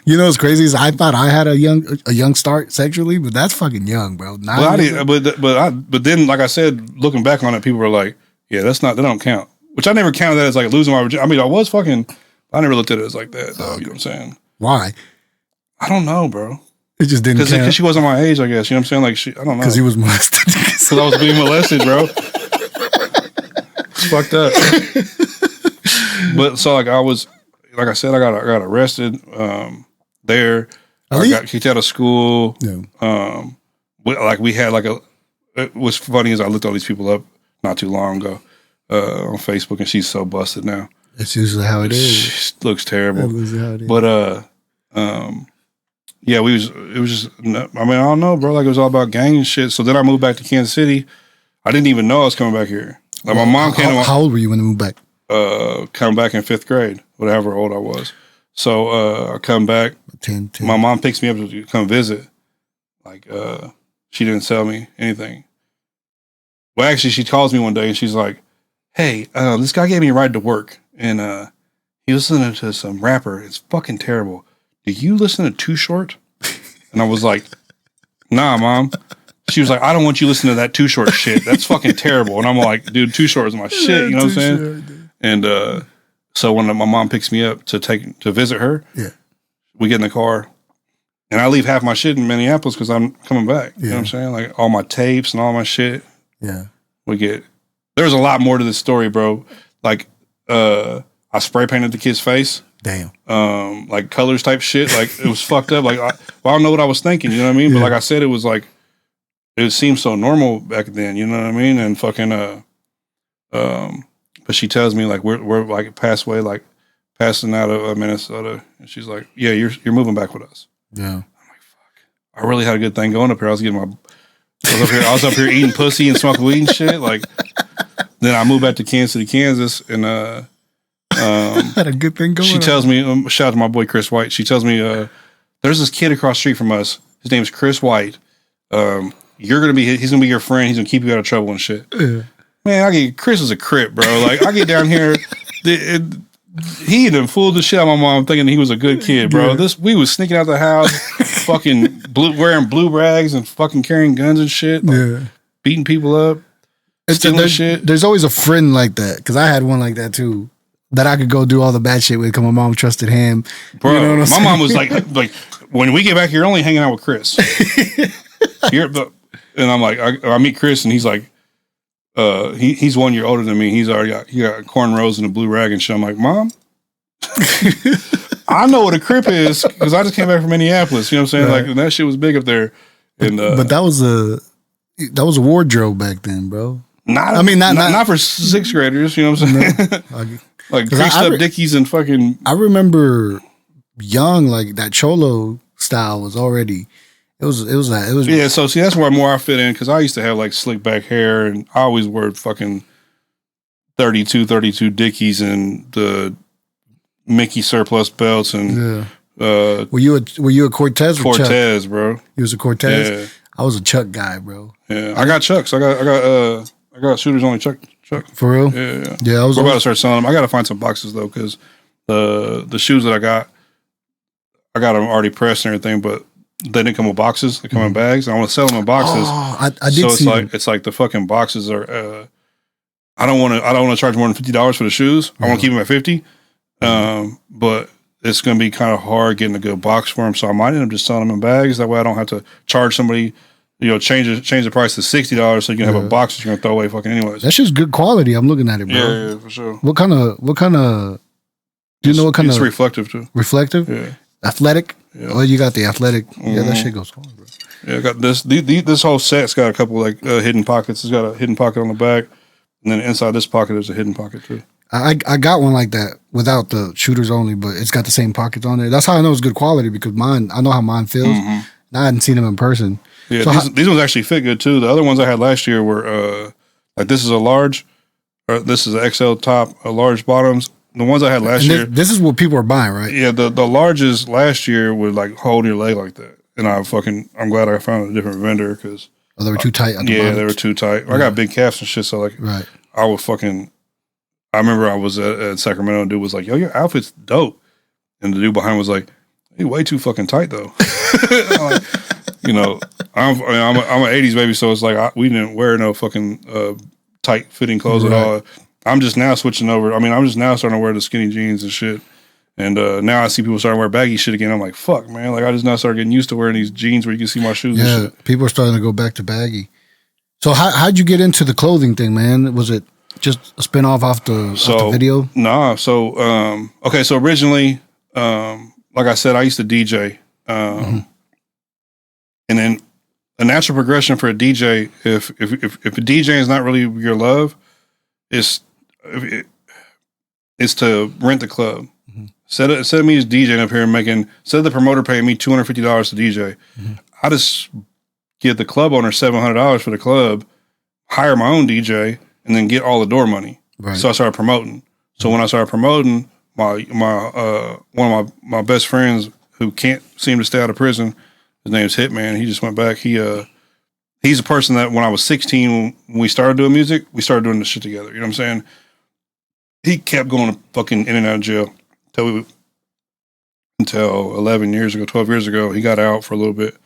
You know what's crazy is I thought I had a young start sexually, but that's fucking young, bro. But then, like I said, looking back on it, people were like, yeah, that don't count. Which I never counted that as like losing my virginity. I mean, I never looked at it as like that, though. You know what I'm saying? Why? I don't know, bro. It just didn't count. Because she wasn't my age, I guess. You know what I'm saying? Like, I don't know. Because he was molested. Because I was being molested, bro. It's fucked up. But so like I said, I got arrested there. I got kicked out of school. Yeah. We had what's funny is I looked all these people up not too long ago on Facebook, and she's so busted now. That's usually how it is. She looks terrible. That is how it is. But yeah, it was just, I mean, I don't know, bro. Like, it was all about gang and shit. So then I moved back to Kansas City. I didn't even know I was coming back here. Like, my mom came. How old were you when you moved back? Come back in 5th grade, whatever old I was. So I come back. 10. My mom picks me up to come visit. Like, she didn't tell me anything. Well, actually, she calls me one day and she's like, hey, this guy gave me a ride to work. And he was listening to some rapper. It's fucking terrible. Do you listen to Too Short? And I was like, nah, Mom. She was like, I don't want you listening to that Too Short shit. That's fucking terrible. And I'm like, dude, Too Short is my shit. You know what I'm saying? Short, and so when my mom picks me up to visit her, we get in the car. And I leave half my shit in Minneapolis because I'm coming back. You know what I'm saying? Like all my tapes and all my shit. Yeah. There's a lot more to this story, bro. Like, I spray painted the kid's face. Damn. Like colors type shit. Like it was fucked up. Like I don't know what I was thinking. You know what I mean? But like I said, it was like it seemed so normal back then. You know what I mean? And fucking but she tells me like we're like passing out of Minnesota, and she's like, yeah, you're moving back with us. Yeah. I'm like, fuck. I really had a good thing going up here. I was up here eating pussy and smoking weed and shit. Like then I moved back to Kansas City, Kansas, and had a good thing going. She tells me, shout out to my boy Chris White. She tells me, there's this kid across the street from us. His name's Chris White. He's gonna be your friend. He's gonna keep you out of trouble and shit. Yeah. Man, Chris is a crip, bro. Like I get down here, he done fooled the shit out of my mom thinking he was a good kid, bro. Yeah. We was sneaking out the house, fucking wearing blue rags and fucking carrying guns and shit, like, beating people up, stealing shit. There's always a friend like that because I had one like that too. That I could go do all the bad shit with because my mom trusted him. Bro, you know what my mom was like, when we get back, you're only hanging out with Chris. And I'm like, I meet Chris and he's like, he's 1 year older than me. He got cornrows and a blue rag and shit. I'm like, Mom, I know what a crip is because I just came back from Minneapolis. You know what I'm saying? Right. Like that shit was big up there. And but that was a wardrobe back then, bro. Not for 6th graders. You know what I'm saying? Like creased up Dickies and fucking. I remember young, like that cholo style was already. It was. Yeah. So see, that's where more I fit in because I used to have like slick back hair and I always wore fucking 32 Dickies and the Mickey surplus belts and. Were you a Cortez? Cortez, bro. He was a Cortez. Yeah. I was a Chuck guy, bro. Yeah, I got Chucks. I got shooters only Chuck. For real? Yeah. Yeah, we're about to start selling them. I got to find some boxes though, because the shoes that I got them already pressed and everything, but they didn't come with boxes. They come in bags. I want to sell them in boxes. Oh, I did see them. It's like the fucking boxes are. I don't want to charge more than $50 for the shoes. I want to keep them at $50. But it's going to be kind of hard getting a good box for them. So I might end up just selling them in bags. That way I don't have to charge somebody. Change the price to $60 so you can have a box that you're gonna throw away fucking anyways. That's just good quality. I'm looking at it, bro. Yeah, for sure. What kind of? Do you know what kind of? It's reflective too. Reflective? Yeah. Athletic? Yeah. Oh, you got the athletic. Yeah, that shit goes hard, bro. Yeah, I got this. This whole set's got a couple like hidden pockets. It's got a hidden pocket on the back, and then inside this pocket there's a hidden pocket too. I got one like that without the shooters only, but it's got the same pockets on there. That's how I know it's good quality because mine. I know how mine feels. I hadn't seen them in person. Yeah, so these ones actually fit good too. The other ones I had last year were like this is a large, or this is an XL top, a large bottoms. The ones I had last year. This is what people are buying, right? Yeah, the larges last year would like hold your leg like that, and I'm glad I found a different vendor because they were too tight. Yeah, they were too tight. I got big calves and shit, so like I would fucking. I remember I was at Sacramento and dude was like, "Yo, your outfit's dope," and the dude behind was like, "You're way too fucking tight though." Like, you know, I'm an '80s baby, so it's like we didn't wear no fucking tight fitting clothes at all. I'm just now switching over. I mean, I'm just now starting to wear the skinny jeans and shit. And now I see people starting to wear baggy shit again. I'm like, fuck, man. Like, I just now started getting used to wearing these jeans where you can see my shoes and shit. People are starting to go back to baggy. So how'd you get into the clothing thing, man? Was it just a spinoff off the video? Nah. So, okay. So originally, like I said, I used to DJ. And then a natural progression for a DJ, if a DJ is not really your love, is to rent the club. Instead of me just DJing up here and instead of the promoter paying me $250 to DJ, I just give the club owner $700 for the club, hire my own DJ, and then get all the door money. Right. So I started promoting. So when I started promoting, one of my best friends who can't seem to stay out of prison, his name's Hitman. He just went back. He's a person that when I was 16, when we started doing music, we started doing this shit together. You know what I'm saying? He kept going fucking in and out of jail until 11 years ago, 12 years ago. He got out for a little bit.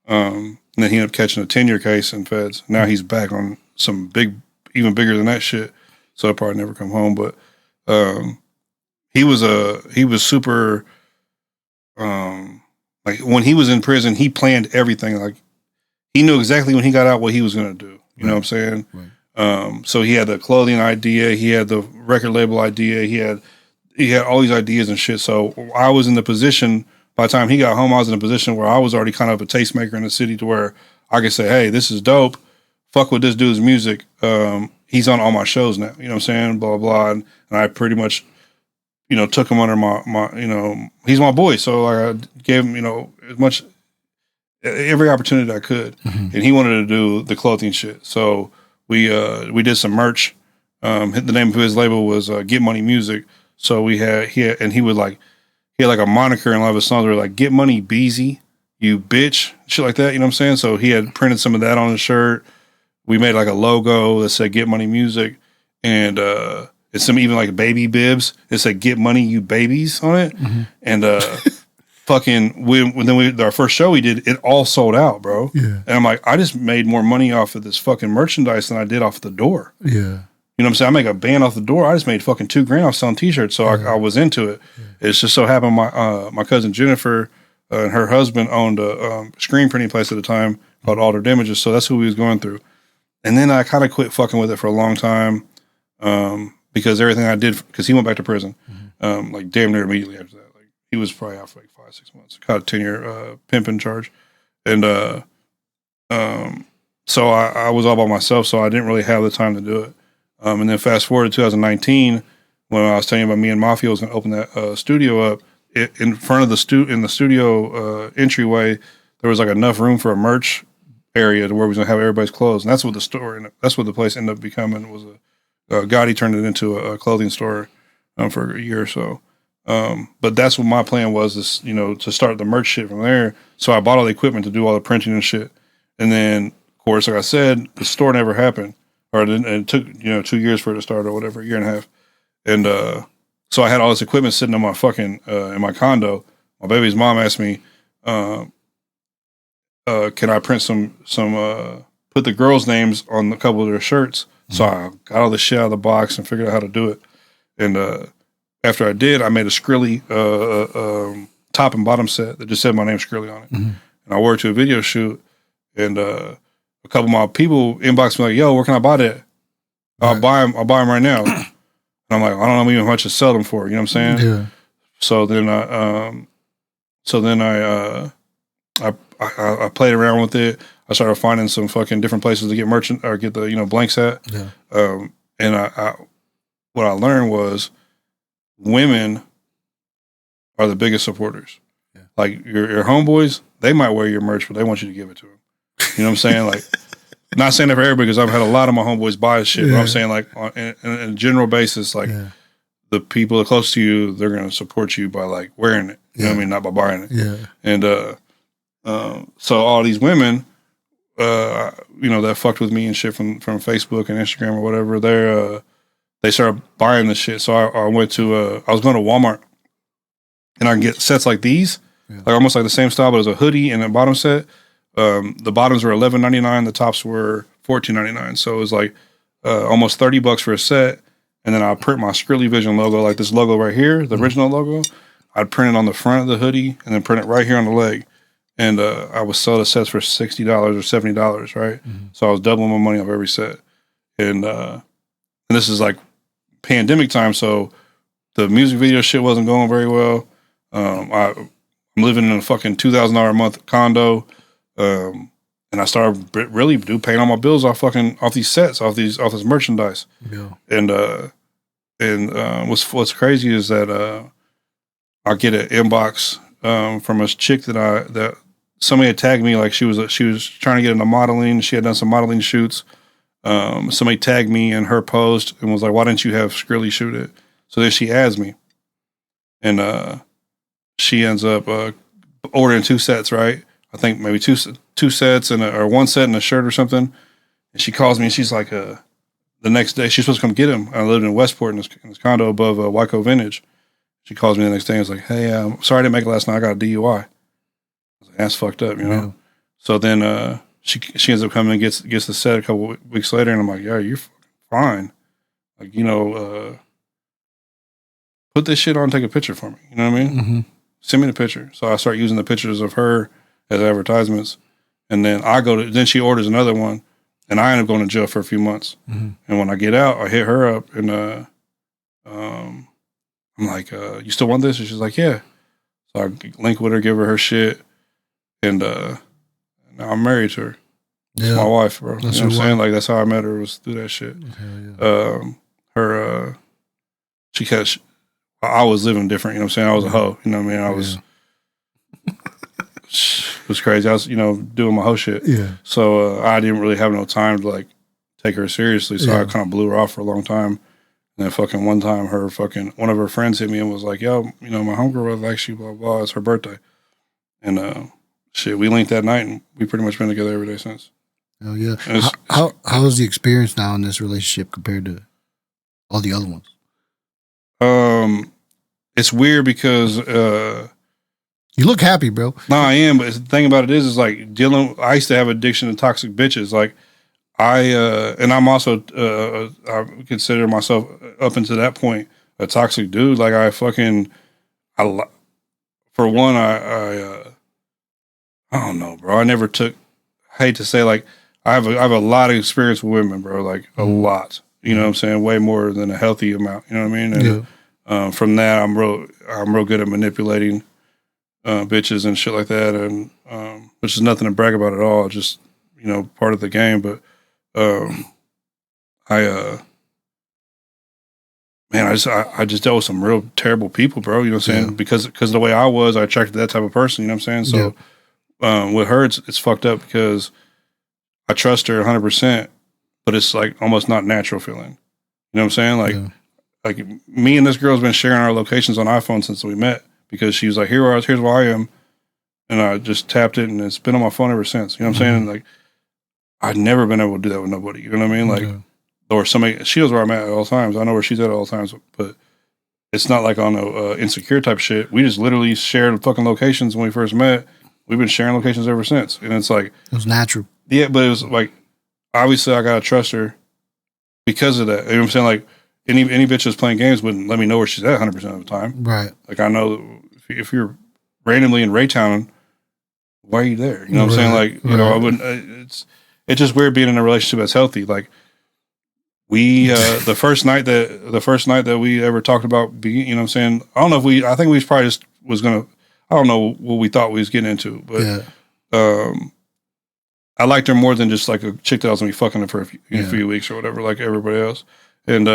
And then he ended up catching a 10-year case in feds. Now he's back on some big, even bigger than that shit. So he'll probably never come home. But he was super, like when he was in prison, he planned everything. Like he knew exactly when he got out what he was going to do. You know what I'm saying? Right. So he had the clothing idea. He had the record label idea. He had all these ideas and shit. So I was in the position, by the time he got home, I was in a position where I was already kind of a tastemaker in the city to where I could say, hey, this is dope. Fuck with this dude's music. He's on all my shows now. You know what I'm saying? Blah, blah. And I pretty much, took him under my he's my boy. So I gave him, as much, every opportunity I could. And he wanted to do the clothing shit. So we did some merch. The name of his label was Get Money Music. So he had like a moniker in a lot of his songs where like Get Money Beezy, you bitch, shit like that. You know what I'm saying? So he had printed some of that on his shirt. We made like a logo that said Get Money Music, and it's some even like baby bibs. It said Get Money, you babies on it. And our first show we did, it all sold out, bro. Yeah. And I'm like, I just made more money off of this fucking merchandise than I did off the door. Yeah. You know what I'm saying? I make a band off the door. I just made fucking $2,000 off selling t-shirts. So I was into it. Yeah. It's just so happened my cousin Jennifer and her husband owned a screen printing place at the time called Altered Images. So that's who we was going through. And then I kind of quit fucking with it for a long time because everything I did, because he went back to prison like damn near immediately after that. Like he was probably out for like 5-6 months. Got a 10-year pimping charge. And so I was all by myself, so I didn't really have the time to do it. And then fast forward to 2019, when I was telling you about me and Mafio was going to open that studio up, in front of the studio entryway, there was like enough room for a merch area to where we was going to have everybody's clothes. And that's what the place ended up becoming. Was Gotti turned it into a clothing store for a year or so. But that's what my plan was, is, to start the merch shit from there. So I bought all the equipment to do all the printing and shit. And then, of course, like I said, the store never happened. Or it took 2 years for it to start, or whatever, a year and a half. And so I had all this equipment sitting on my fucking in my condo. My baby's mom asked me, "Can I print some put the girls' names on a couple of their shirts?" So I got all the shit out of the box and figured out how to do it. And after I did, I made a Skrilly top and bottom set that just said my name Skrilly on it. And I wore it to a video shoot, and a couple of my people inboxed me like, "Yo, where can I buy that? I'll buy them right now." And I'm like, I don't know even how much to sell them for. You know what I'm saying? Yeah. So then So then I played around with it. I started finding some fucking different places to get merchant or get the, you know, blanks at. Yeah. And what I learned was women are the biggest supporters. Yeah. Like your homeboys, they might wear your merch, but they want you to give it to them. You know what I'm saying? Like, not saying that for everybody because I've had a lot of my homeboys buy shit, but I'm saying like on in a general basis, like the people that are close to you, they're going to support you by like wearing it. You know what I mean? Not by buying it. Yeah. And so all these women, you know, that fucked with me and shit from Facebook and Instagram or whatever, they started buying this shit. So I went to I was going to Walmart, and I can get sets like these, like almost like the same style, but it was a hoodie and a bottom set. The bottoms were $11.99, the tops were $14.99. So it was like almost $30 for a set. And then I print my SKRILLY Vision logo, like this logo right here, the original logo. I'd print it on the front of the hoodie and then print it right here on the leg. And I would sell the sets for $60 or $70, right? So I was doubling my money off every set. And this is like pandemic time, so the music video shit wasn't going very well. I'm living in a fucking $2,000 a month condo. And I started really paying all my bills off these sets, off this merchandise. Yeah. And what's crazy is that I get an inbox from a chick that somebody had tagged me, like she was trying to get into modeling. She had done some modeling shoots. Somebody tagged me in her post and was like, "Why didn't you have Skrilly shoot it?" So then she adds me, and she ends up ordering 2 sets, right? I think maybe two sets or 1 set and a shirt or something. And she calls me and she's like, the next day she's supposed to come get him. I lived in Westport in this condo above Wyco Vintage. She calls me the next day and was like, "Hey, sorry I didn't make it last night. I got a DUI." I was like, "That's fucked up," you know? Yeah. So then she ends up coming and gets the set a couple weeks later, and I'm like, "Yeah, you're fine. Like, you know, put this shit on and take a picture for me." You know what I mean? Mm-hmm. Send me the picture. So I start using the pictures of her as advertisements. And then then she orders another one, and I end up going to jail for a few months. Mm-hmm. And when I get out, I hit her up, and I'm like, "You still want this?" And she's like, "Yeah." So I link with her, give her shit, and now I'm married to her. Yeah. It's my wife, bro. That's, you know what I'm saying? Like, that's how I met her, was through that shit. Yeah. I was living different, you know what I'm saying? I was a hoe, you know what I mean? I was, it was crazy. I was, you know, doing my hoe shit. Yeah. So I didn't really have no time to like take her seriously. So I kind of blew her off for a long time. And then fucking one time one of her friends hit me and was like, "Yo, you know, my homegirl was actually blah, blah, it's her birthday." And shit, we linked that night, and we pretty much been together every day since. Oh yeah. How is the experience now in this relationship compared to all the other ones? It's weird because you look happy, bro. No, I am, but the thing about it is like I used to have addiction to toxic bitches. Like and I'm also I consider myself up until that point a toxic dude. Like for one, I don't know, bro. I never took. I hate to say, like I have a lot of experience with women, bro. Like a lot. You know what I'm saying? Way more than a healthy amount. You know what I mean? And from that, I'm real good at manipulating bitches and shit like that, and which is nothing to brag about at all. Just, you know, part of the game. But I just dealt with some real terrible people, bro. You know what I'm saying? Yeah. Because of the way I was, I attracted that type of person. You know what I'm saying? So with her, it's fucked up because I trust her 100%, but it's like almost not natural feeling. You know what I'm saying? Like me and this girl's been sharing our locations on iPhone since we met because she was like, here's where I am. And I just tapped it, and it's been on my phone ever since. You know what I'm saying? And like, I've never been able to do that with nobody. You know what I mean? Like, or somebody, she knows where I'm at all times. I know where she's at all times, but it's not like on a insecure type shit. We just literally shared fucking locations when we first met. We've been sharing locations ever since. And it's like, it was natural. Yeah, but it was like, obviously I gotta trust her because of that. You know what I'm saying? Like, any bitch that's playing games wouldn't let me know where she's at 100% of the time. Right. Like, I know if you're randomly in Raytown, why are you there? You know what I'm saying? Like, you know, I wouldn't. It's just weird being in a relationship that's healthy. Like, we the first night that we ever talked about being, you know what I'm saying? I don't know if I think we probably just was gonna. I don't know what we thought we was getting into, but Yeah. I liked her more than just like a chick that I was gonna be fucking her for a few weeks or whatever, like everybody else. And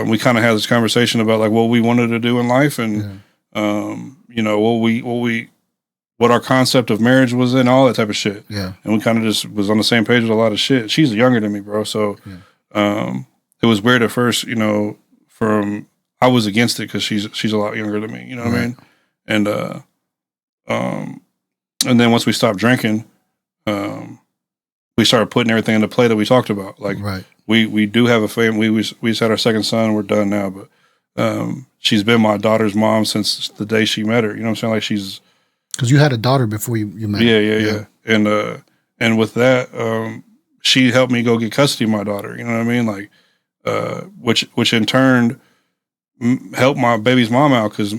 we kind of had this conversation about like what we wanted to do in life, and you know, what our concept of marriage was and all that type of shit. Yeah. And we kind of just was on the same page with a lot of shit. She's younger than me, bro. So it was weird at first, you know, I was against it because she's a lot younger than me, you know what I mean? And then once we stopped drinking, we started putting everything into play that we talked about. Like we do have a family. We just had our second son. We're done now, but she's been my daughter's mom since the day she met her. You know what I'm saying? Like she's, because you had a daughter before you met. Yeah. And with that, she helped me go get custody of my daughter. You know what I mean? Like, which in turn helped my baby's mom out, because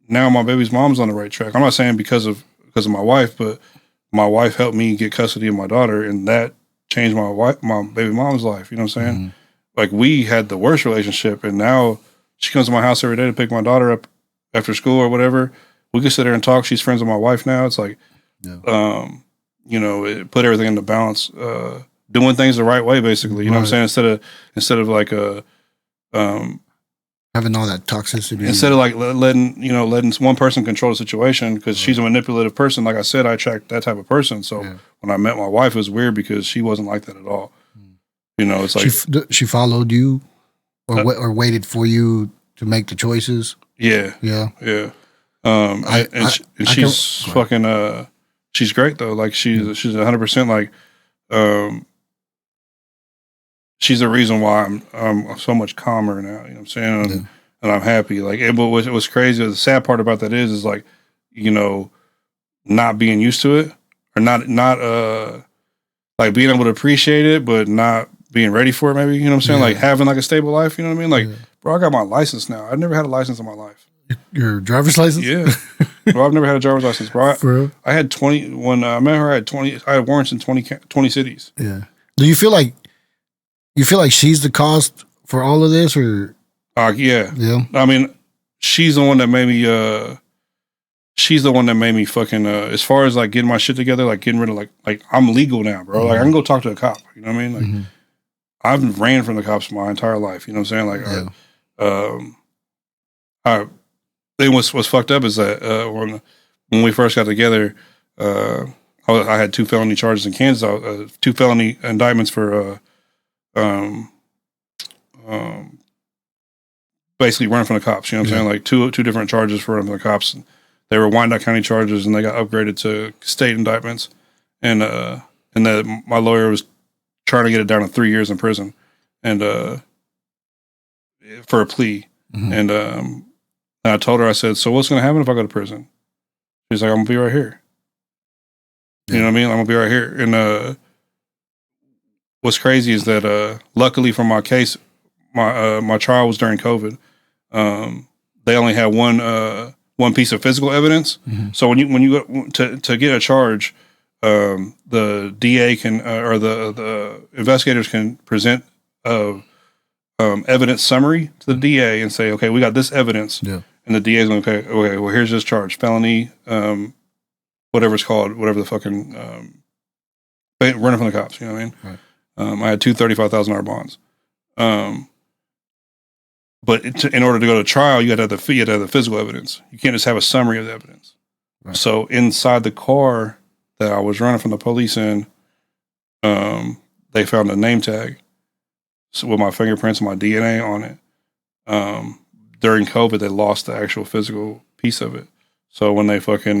now my baby's mom's on the right track. I'm not saying because of my wife, but my wife helped me get custody of my daughter, and that changed my baby mom's life. You know what I'm saying? Mm-hmm. Like we had the worst relationship, and now she comes to my house every day to pick my daughter up after school or whatever. We could sit there and talk. She's friends with my wife now. It's like, you know, it put everything into balance. Doing things the right way, basically. You know what I'm saying? Instead of like having all that toxicity. Instead of like letting one person control the situation, because she's a manipulative person. Like I said, I attract that type of person. So when I met my wife, it was weird because she wasn't like that at all. You know, it's like she followed you, or waited for you to make the choices. Yeah. She's fucking. She's great though. Like she's 100% like. She's the reason why I'm so much calmer now. You know what I'm saying? And I'm happy. Like, but what's crazy, the sad part about that is like, you know, not being used to it, or not like being able to appreciate it, but not being ready for it. Maybe, you know what I'm saying? Like having like a stable life. You know what I mean? Like, bro, I got my license now. I've never had a license in my life. Your driver's license? Yeah. Bro, I've never had a driver's license, bro. I had 20 when I met her. I had warrants in 20 cities. Yeah. Do you feel like she's the cause for all of this, or? Yeah. I mean, she's the one that made me. She's the one that made me fucking. As far as like getting my shit together, like getting rid of like I'm legal now, bro. Like I can go talk to a cop. You know what I mean? Like I've ran from the cops my entire life. You know what I'm saying? Like, thing what's fucked up is that when we first got together, I had 2 felony charges in Kansas. 2 felony indictments for. Basically running from the cops, you know what I'm saying? Like two different charges for running from the cops. They were Wyandotte County charges, and they got upgraded to state indictments. And that my lawyer was trying to get it down to 3 years in prison, and for a plea. And I told her, I said, so what's going to happen if I go to prison? She's like, I'm gonna be right here. You know what I mean? I'm gonna be right here. And what's crazy is that luckily for my case, my trial was during COVID. They only had one piece of physical evidence. So when you go to get a charge, the DA can or the investigators can present evidence summary to the DA and say, okay, we got this evidence, and the DA is going, okay, well here's this charge, felony, whatever it's called, whatever the fucking running from the cops. You know what I mean? Right. I had 2 $35,000 bonds. But in order to go to trial, you had to have the physical evidence. You can't just have a summary of the evidence. Right. So inside the car that I was running from the police in, they found a name tag with my fingerprints and my DNA on it. During COVID, they lost the actual physical piece of it. So when they fucking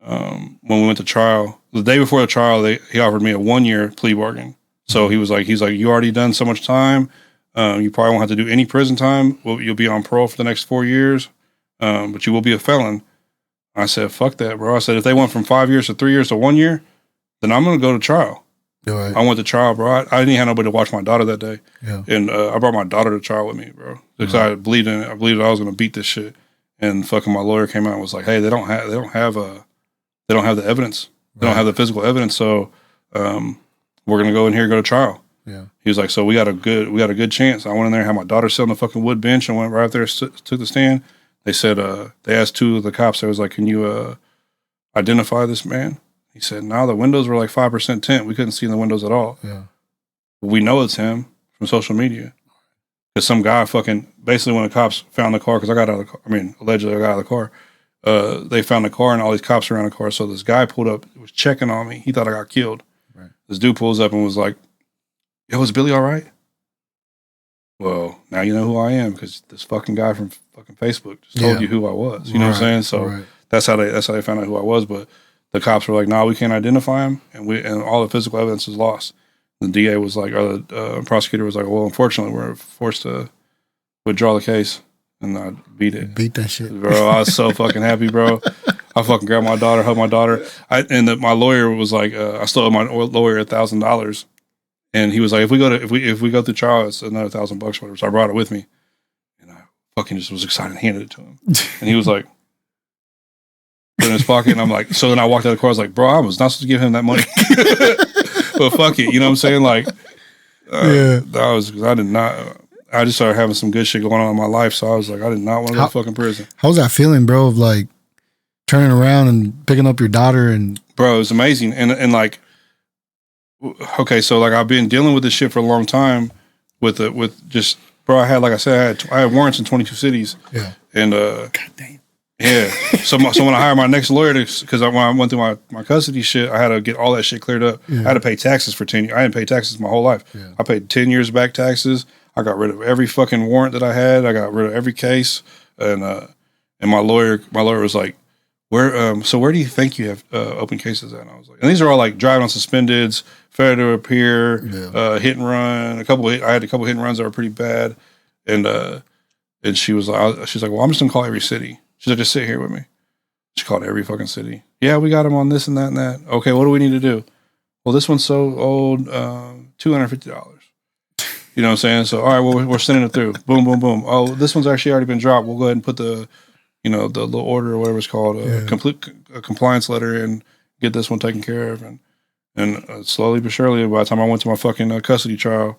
when we went to trial, the day before the trial, he offered me a 1-year plea bargain. So he's like, you already done so much time. You probably won't have to do any prison time. You'll be on parole for the next 4 years, but you will be a felon. I said, fuck that, bro. I said, if they went from 5 years to 3 years to 1 year, then I'm going to go to trial. Right. I went to trial, bro. I didn't have nobody to watch my daughter that day. And I brought my daughter to trial with me, bro. Because I believed in it. I believed I was going to beat this shit. And fucking my lawyer came out and was like, hey, they don't have the evidence. They don't have the physical evidence. So we're going to go in here and go to trial. He was like, so we got a good chance. I went in there and had my daughter sit on the fucking wood bench and went right up there, took the stand. They said, they asked two of the cops, they was like, can you identify this man? He said, no, the windows were like 5% tint. We couldn't see in the windows at all. Yeah. We know it's him from social media. Because some guy basically when the cops found the car, because I got out of the car, allegedly I got out of the car, they found the car and all these cops around the car. So this guy pulled up, was checking on me. He thought I got killed. Right. This dude pulls up and was like, yo, is Billy all right? Well, now you know who I am because this fucking guy from fucking Facebook just told you who I was. You know what I'm saying? So that's how they found out who I was. But the cops were like, "No, we can't identify him, and all the physical evidence is lost." The DA was like, or the prosecutor was like, "Well, unfortunately, we're forced to withdraw the case," and I beat it. Beat that shit, bro. I was so fucking happy, bro. I fucking grabbed my daughter, hugged my daughter. My lawyer was like, I still owe my lawyer $1,000. And he was like, if we go through trial, it's another $1,000 whatever. So I brought it with me, and I fucking just was excited and handed it to him. And he was like, put it in his pocket. And I'm like, so then I walked out of the car. I was like, bro, I was not supposed to give him that money, but fuck it, you know what I'm saying? Like, that was because I did not. I just started having some good shit going on in my life, so I was like, I did not want to go to fucking prison. How was that feeling, bro? Of like turning around and picking up your daughter and bro, it was amazing, and like. Okay, so like I've been dealing with this shit for a long time with just bro. I had, like I said, I had warrants in 22 cities. Yeah, and God damn. Yeah. So when I hired my next lawyer, because when I went through my custody shit, I had to get all that shit cleared up. Yeah. I had to pay taxes for 10 years. I didn't pay taxes my whole life. Yeah. I paid 10 years back taxes. I got rid of every fucking warrant that I had. I got rid of every case, and my lawyer was like, where do you think you have open cases at? And I was like, and these are all like driving on suspendeds, failure to appear, hit and run. I had a couple hit and runs that were pretty bad, and she was like, well, I'm just gonna call every city. She's like, just sit here with me. She called every fucking city. Yeah, we got him on this and that and that. Okay, what do we need to do? Well, this one's so old, $250. You know what I'm saying? So all right, well, we're sending it through. Boom, boom, boom. Oh, this one's actually already been dropped. We'll go ahead and put the little order or whatever it's called, a compliance letter, and get this one taken care of. And slowly but surely, by the time I went to my fucking custody trial,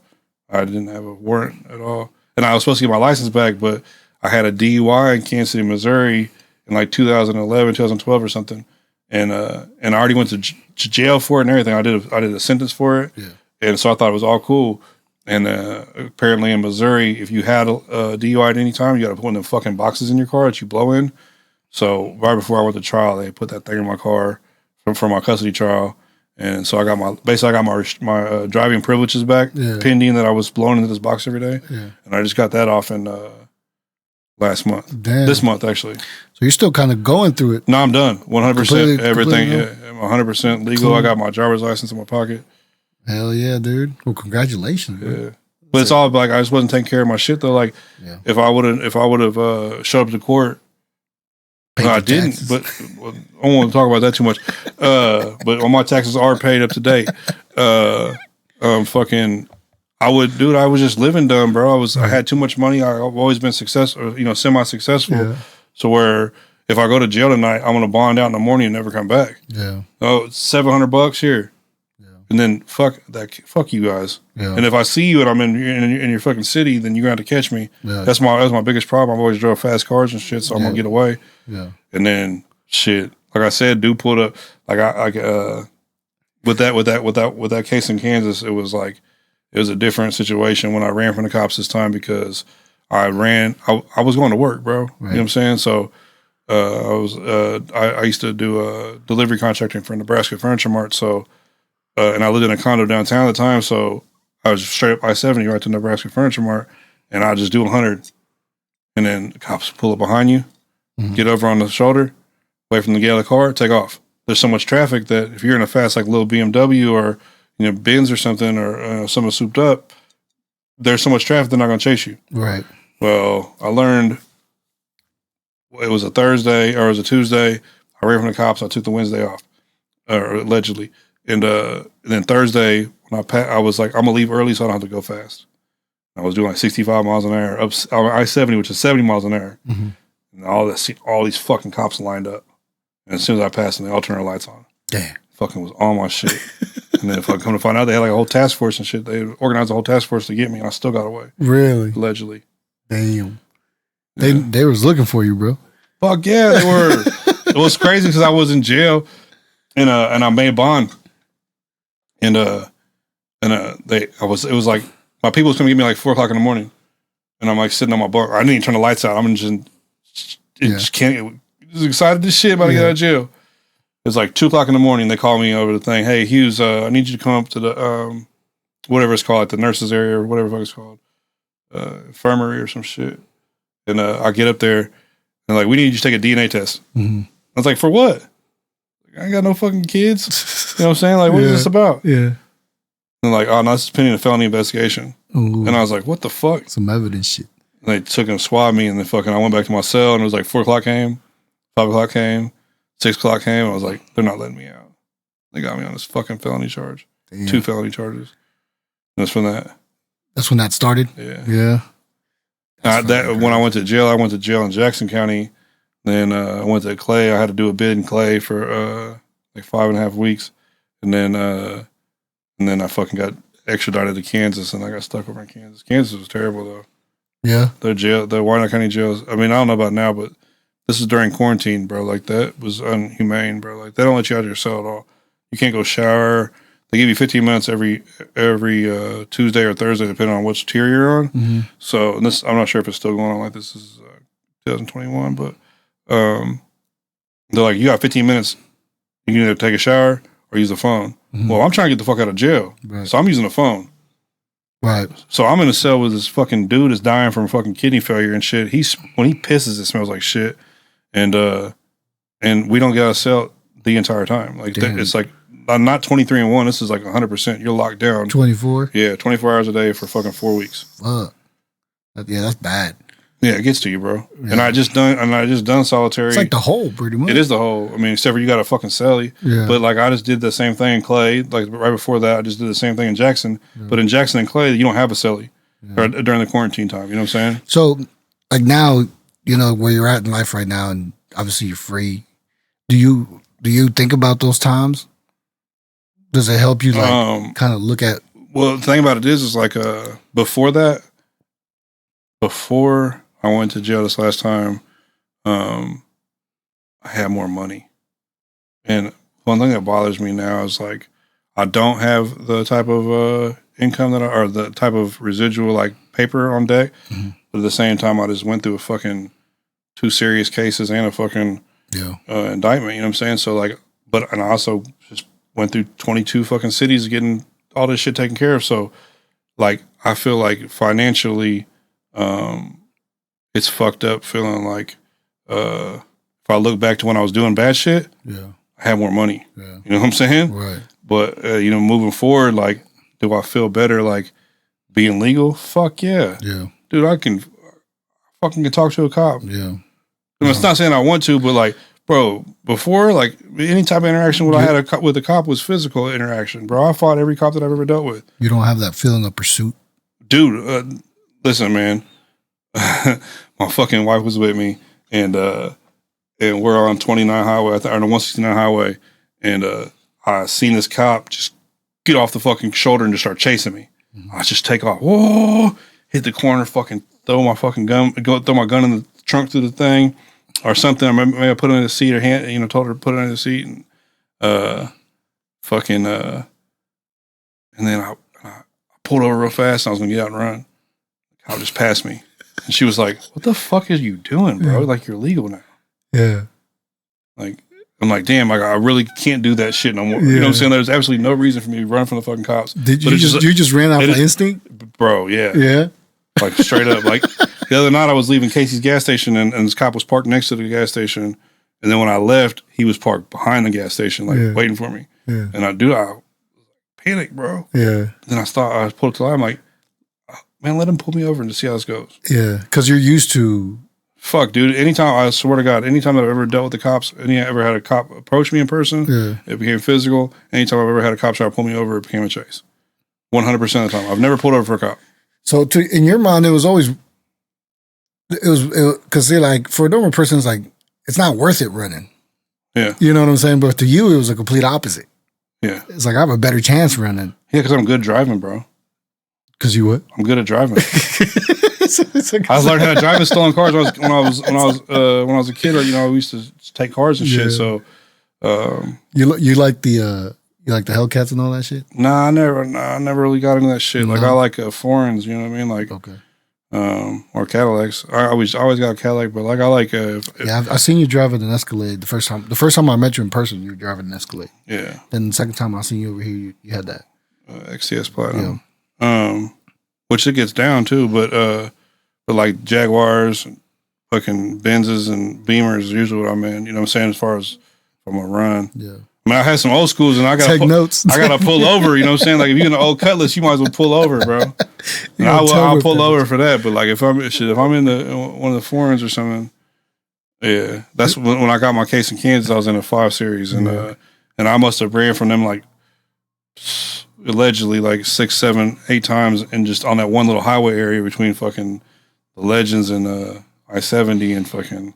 I didn't have a warrant at all. And I was supposed to get my license back, but I had a DUI in Kansas City, Missouri in like 2011, 2012 or something. And I already went to jail for it and everything. I did a sentence for it. Yeah. And so I thought it was all cool. And apparently in Missouri, if you had a DUI at any time, you got to put one of them fucking boxes in your car that you blow in. So right before I went to trial, they put that thing in my car for my custody trial. And so I got my driving privileges back, pending that I was blown into this box every day. Yeah. And I just got that off in last month. Damn. This month, actually. So you're still kind of going through it. No, I'm done. 100%. Everything. I'm 100% legal. Cool. I got my driver's license in my pocket. Hell yeah, dude. Well, congratulations. Yeah. Man. But it's all like I just wasn't taking care of my shit though. Like if I would have showed up to court, no, I didn't. But I don't want to talk about that too much. But all my taxes are paid up to date. Fucking, I was just living dumb, bro. I had too much money. I've always been successful, semi-successful. Yeah. So where if I go to jail tonight, I'm gonna bond out in the morning and never come back. Yeah. Oh, it's $700 here. And then fuck you guys. Yeah. And if I see you and I'm in your fucking city, then you're gonna have to catch me. Yeah. That's my biggest problem. I've always drove fast cars and shit, so I'm gonna get away. Yeah. And then shit, like I said, dude pulled up with that case in Kansas. It was a different situation when I ran from the cops this time because I was going to work, bro. Right. You know what I'm saying? So I used to do a delivery contracting for Nebraska Furniture Mart. So. And I lived in a condo downtown at the time, so I was straight up I-70 right to Nebraska Furniture Mart, and I just do 100, and then the cops pull up behind you, get over on the shoulder, away from the gate of the car, take off. There's so much traffic that if you're in a fast like little BMW or Benz or something or something souped up, there's so much traffic they're not going to chase you. Right. Well, I learned it was a Thursday or it was a Tuesday. I ran from the cops. I took the Wednesday off, or allegedly. And then Thursday, when I was like, I'm going to leave early so I don't have to go fast. I was doing like 65 miles an hour up on I-70, which is 70 miles an hour. Mm-hmm. And all these fucking cops lined up. And as soon as I passed them, they all turned their lights on. Damn. Fucking was on my shit. And then if I come to find out, they had like a whole task force and shit. They organized a whole task force to get me, and I still got away. Really? Allegedly. Damn. They was looking for you, bro. Fuck yeah, they were. It was crazy because I was in jail, and I made bond, and it was like my people was coming to get me like 4 o'clock in the morning, and I'm like sitting on my bunk. I didn't even turn the lights out. I'm just can't. Just excited as shit about to get out of jail. It's like 2 o'clock in the morning. They call me over the thing. Hey, Hughes, I need you to come up to the whatever it's called, like the nurses area or whatever the fuck it's called, infirmary or some shit. And I get up there and like, we need you to take a DNA test. Mm-hmm. I was like, for what? I ain't got no fucking kids. You know what I'm saying? Like, what is this about? Yeah. And like, oh no, this is pending a felony investigation. Ooh. And I was like, what the fuck? Some evidence shit. And they took and swabbed me, and then fucking I went back to my cell, and it was like 4 o'clock came, 5 o'clock came, 6 o'clock came, and I was like, they're not letting me out. They got me on this fucking felony charge. Damn. 2 felony charges. And that's from that. That's when that started? Yeah. Yeah. When I went to jail in Jackson County. Then I went to Clay. I had to do a bid in Clay for like 5.5 weeks. And then I fucking got extradited to Kansas, and I got stuck over in Kansas. Kansas was terrible, though. Yeah. The Wyandotte County jails. I mean, I don't know about now, but this is during quarantine, bro. Like, that was unhumane, bro. Like, they don't let you out of your cell at all. You can't go shower. They give you 15 minutes every Tuesday or Thursday, depending on which tier you're on. Mm-hmm. So, and this, I'm not sure if it's still going on like this is 2021, but they're like, you got 15 minutes. You can either take a shower or use the phone. Mm-hmm. Well, I'm trying to get the fuck out of jail. Right. So I'm using the phone. Right. So I'm in a cell with this fucking dude that's dying from fucking kidney failure and shit. When he pisses, it smells like shit. And we don't get out of cell the entire time. Like, it's like, not 23-1. This is like 100%. You're locked down. 24? Yeah, 24 hours a day for fucking 4 weeks. Fuck. Yeah, that's bad. Yeah, it gets to you, bro. Yeah. And I just done solitary. It's like the hole, pretty much. It is the hole. I mean, except for you got a fucking celly. Yeah. But like, I just did the same thing in Clay. Like, right before that, I just did the same thing in Jackson. Yeah. But in Jackson and Clay, you don't have a celly during the quarantine time. You know what I'm saying? So, like now, you know where you're at in life right now, and obviously you're free. Do you think about those times? Does it help you like kind of look at? Well, the thing about it is like before I went to jail this last time, I had more money. And one thing that bothers me now is like, I don't have the type of income or the type of residual like paper on deck. Mm-hmm. But at the same time, I just went through a fucking 2 serious cases and a fucking indictment. You know what I'm saying? So like, and I also just went through 22 fucking cities getting all this shit taken care of. So like, I feel like financially, it's fucked up feeling like, if I look back to when I was doing bad shit, I had more money. Yeah. You know what I'm saying? Right. But, moving forward, like, do I feel better, like, being legal? Fuck yeah. Yeah. Dude, I can talk to a cop. Yeah. It's not saying I want to, but like, bro, before, like, any type of interaction I had with a cop was physical interaction, bro. I fought every cop that I've ever dealt with. You don't have that feeling of pursuit? Dude, listen, man. My fucking wife was with me, and we're on 29 highway, or the 169 highway, and I seen this cop just get off the fucking shoulder and just start chasing me. Mm-hmm. I just take off, whoa, hit the corner, fucking throw my gun in the trunk through the thing, or something. I maybe I put it in the seat or told her to put it in the seat, and and then I pulled over real fast, and I was gonna get out and run. The cop just passed me. And she was like, what the fuck is you doing, bro? Yeah. Like, you're legal now. Yeah. Like, I'm like, damn, like, I really can't do that shit no more. Yeah. You know what I'm saying? There's absolutely no reason for me to run from the fucking cops. Did you just ran out of instinct? Bro, yeah. Yeah. Like, straight up. Like, the other night I was leaving Casey's gas station, and this cop was parked next to the gas station. And then when I left, he was parked behind the gas station, like, waiting for me. Yeah. And I panicked, bro. Yeah. Then I pulled up to the line, I'm like, man, let him pull me over and just see how this goes. Yeah, because you're used to... Fuck, dude. I swear to God, anytime I've ever dealt with the cops, ever had a cop approach me in person, it became physical. Anytime I've ever had a cop try to pull me over, it became a chase. 100% of the time. I've never pulled over for a cop. So in your mind, it was because they're like, for a normal person, it's like, it's not worth it running. Yeah. You know what I'm saying? But to you, it was a complete opposite. Yeah. It's like, I have a better chance running. Yeah, because I'm good driving, bro. Because you what? I'm good at driving. I learned how to drive in stolen cars when I was a kid. You know, we used to take cars and shit. So, you like the Hellcats and all that shit? Nah, I never really got into that shit. Like I like foreigns. You know what I mean? Like or Cadillacs. I always got a Cadillac, but like I like I seen you driving an Escalade the first time. The first time I met you in person, you were driving an Escalade. Yeah. Then the second time I seen you over here, you had that XTS Platinum. Yeah. Which it gets down too, but like Jaguars, fucking Benzes and Beamers is usually what I'm in. You know what I'm saying? As far as from a run. Yeah. I mean, I had some old schools, and I got take notes. I got to pull over. You know what I'm saying? Like if you're in an old Cutlass, you might as well pull over, bro. And I'll pull over for that. But like if I'm in one of the foreigns or something, yeah, that's when I got my case in Kansas. I was in a 5 Series, and I must have ran from them like allegedly like 6, 7, 8 times, and just on that one little highway area between fucking the Legends and I-70 and fucking.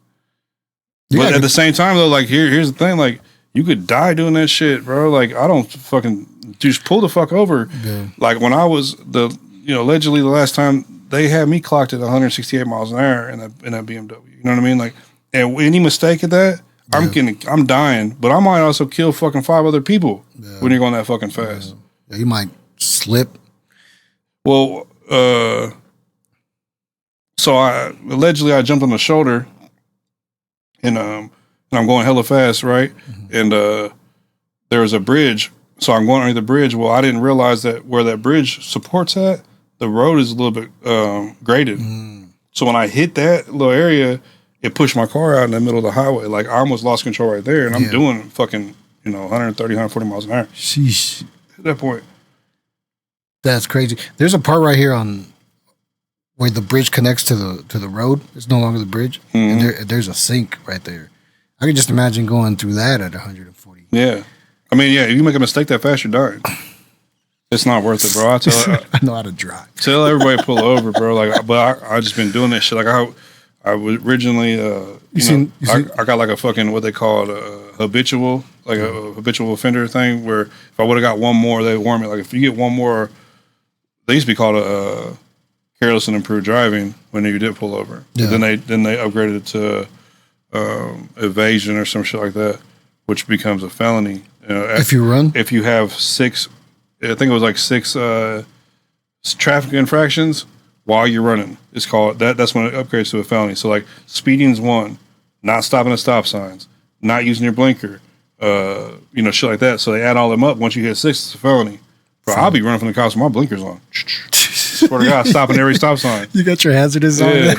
But at the same time though, like here's the thing, like. You could die doing that shit, bro. Like I don't fucking just pull the fuck over. Yeah. Like when I was allegedly the last time they had me clocked at 168 miles an hour in that BMW. You know what I mean? Like, and any mistake at that, I'm dying. But I might also kill fucking 5 other people when you're going that fucking fast. Yeah, you might slip. Well, so I jumped on the shoulder, and I'm going hella fast, right? Mm-hmm. And there was a bridge. So I'm going under the bridge. Well, I didn't realize that where that bridge supports at, the road is a little bit graded. Mm. So when I hit that little area, it pushed my car out in the middle of the highway. Like I almost lost control right there. And I'm doing fucking, 130, 140 miles an hour. Sheesh. At that point. That's crazy. There's a part right here on where the bridge connects to the road. It's no longer the bridge. Mm-hmm. And there's a sink right there. I can just imagine going through that at 140. Yeah. I mean, yeah, if you make a mistake that fast, you're dying. It's not worth it, bro. I know how to drive. Tell everybody to pull over, bro. Like, but I just been doing that shit. Like, I was originally, I got like a fucking, what they call it, a habitual offender thing where if I would have got one more, they'd warn me. Like, if you get one more, they used to be called a careless and improved driving when you did pull over. Yeah. Then they upgraded it to evasion or some shit like that, which becomes a felony. If you run? If you have 6, I think it was like 6 traffic infractions while you're running. It's called that. That's when it upgrades to a felony. So like speeding's 1, not stopping at stop signs, not using your blinker, shit like that. So they add all them up. Once you hit 6, it's a felony. Bro, I'll be running from the cops with my blinkers on. Swear to God, stopping every stop sign. You got your hazardous on there?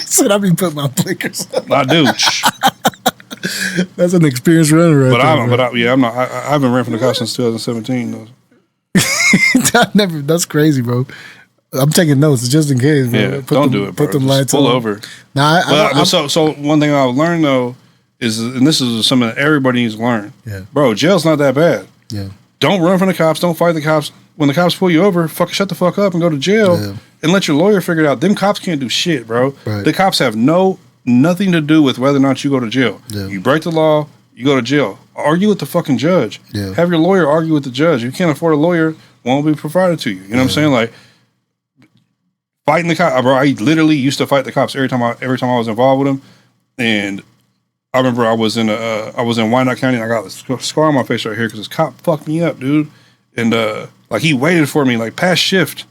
Said I be putting my blinkers on. I do. That's an experienced runner, right? I'm not. I haven't ran from the cops since 2017. That's crazy, bro. I'm taking notes just in case. Bro. Yeah, don't do it, bro. Put them lights pull on. over. Nah, so one thing I've learned though is, and this is something that everybody needs to learn. Yeah, bro, jail's not that bad. Yeah, don't run from the cops. Don't fight the cops. When the cops pull you over, shut the fuck up and go to jail and let your lawyer figure it out. Them cops can't do shit, bro. Right. The cops have nothing to do with whether or not you go to jail. Yeah. You break the law, you go to jail. Argue with the fucking judge. Yeah. Have your lawyer argue with the judge. If you can't afford a lawyer, one will be provided to you. You know what I'm saying? Like fighting the cops, bro. I literally used to fight the cops every time I was involved with them. And I remember I was in Wyandotte County and I got a scar on my face right here because this cop fucked me up, dude. And like he waited for me like past shift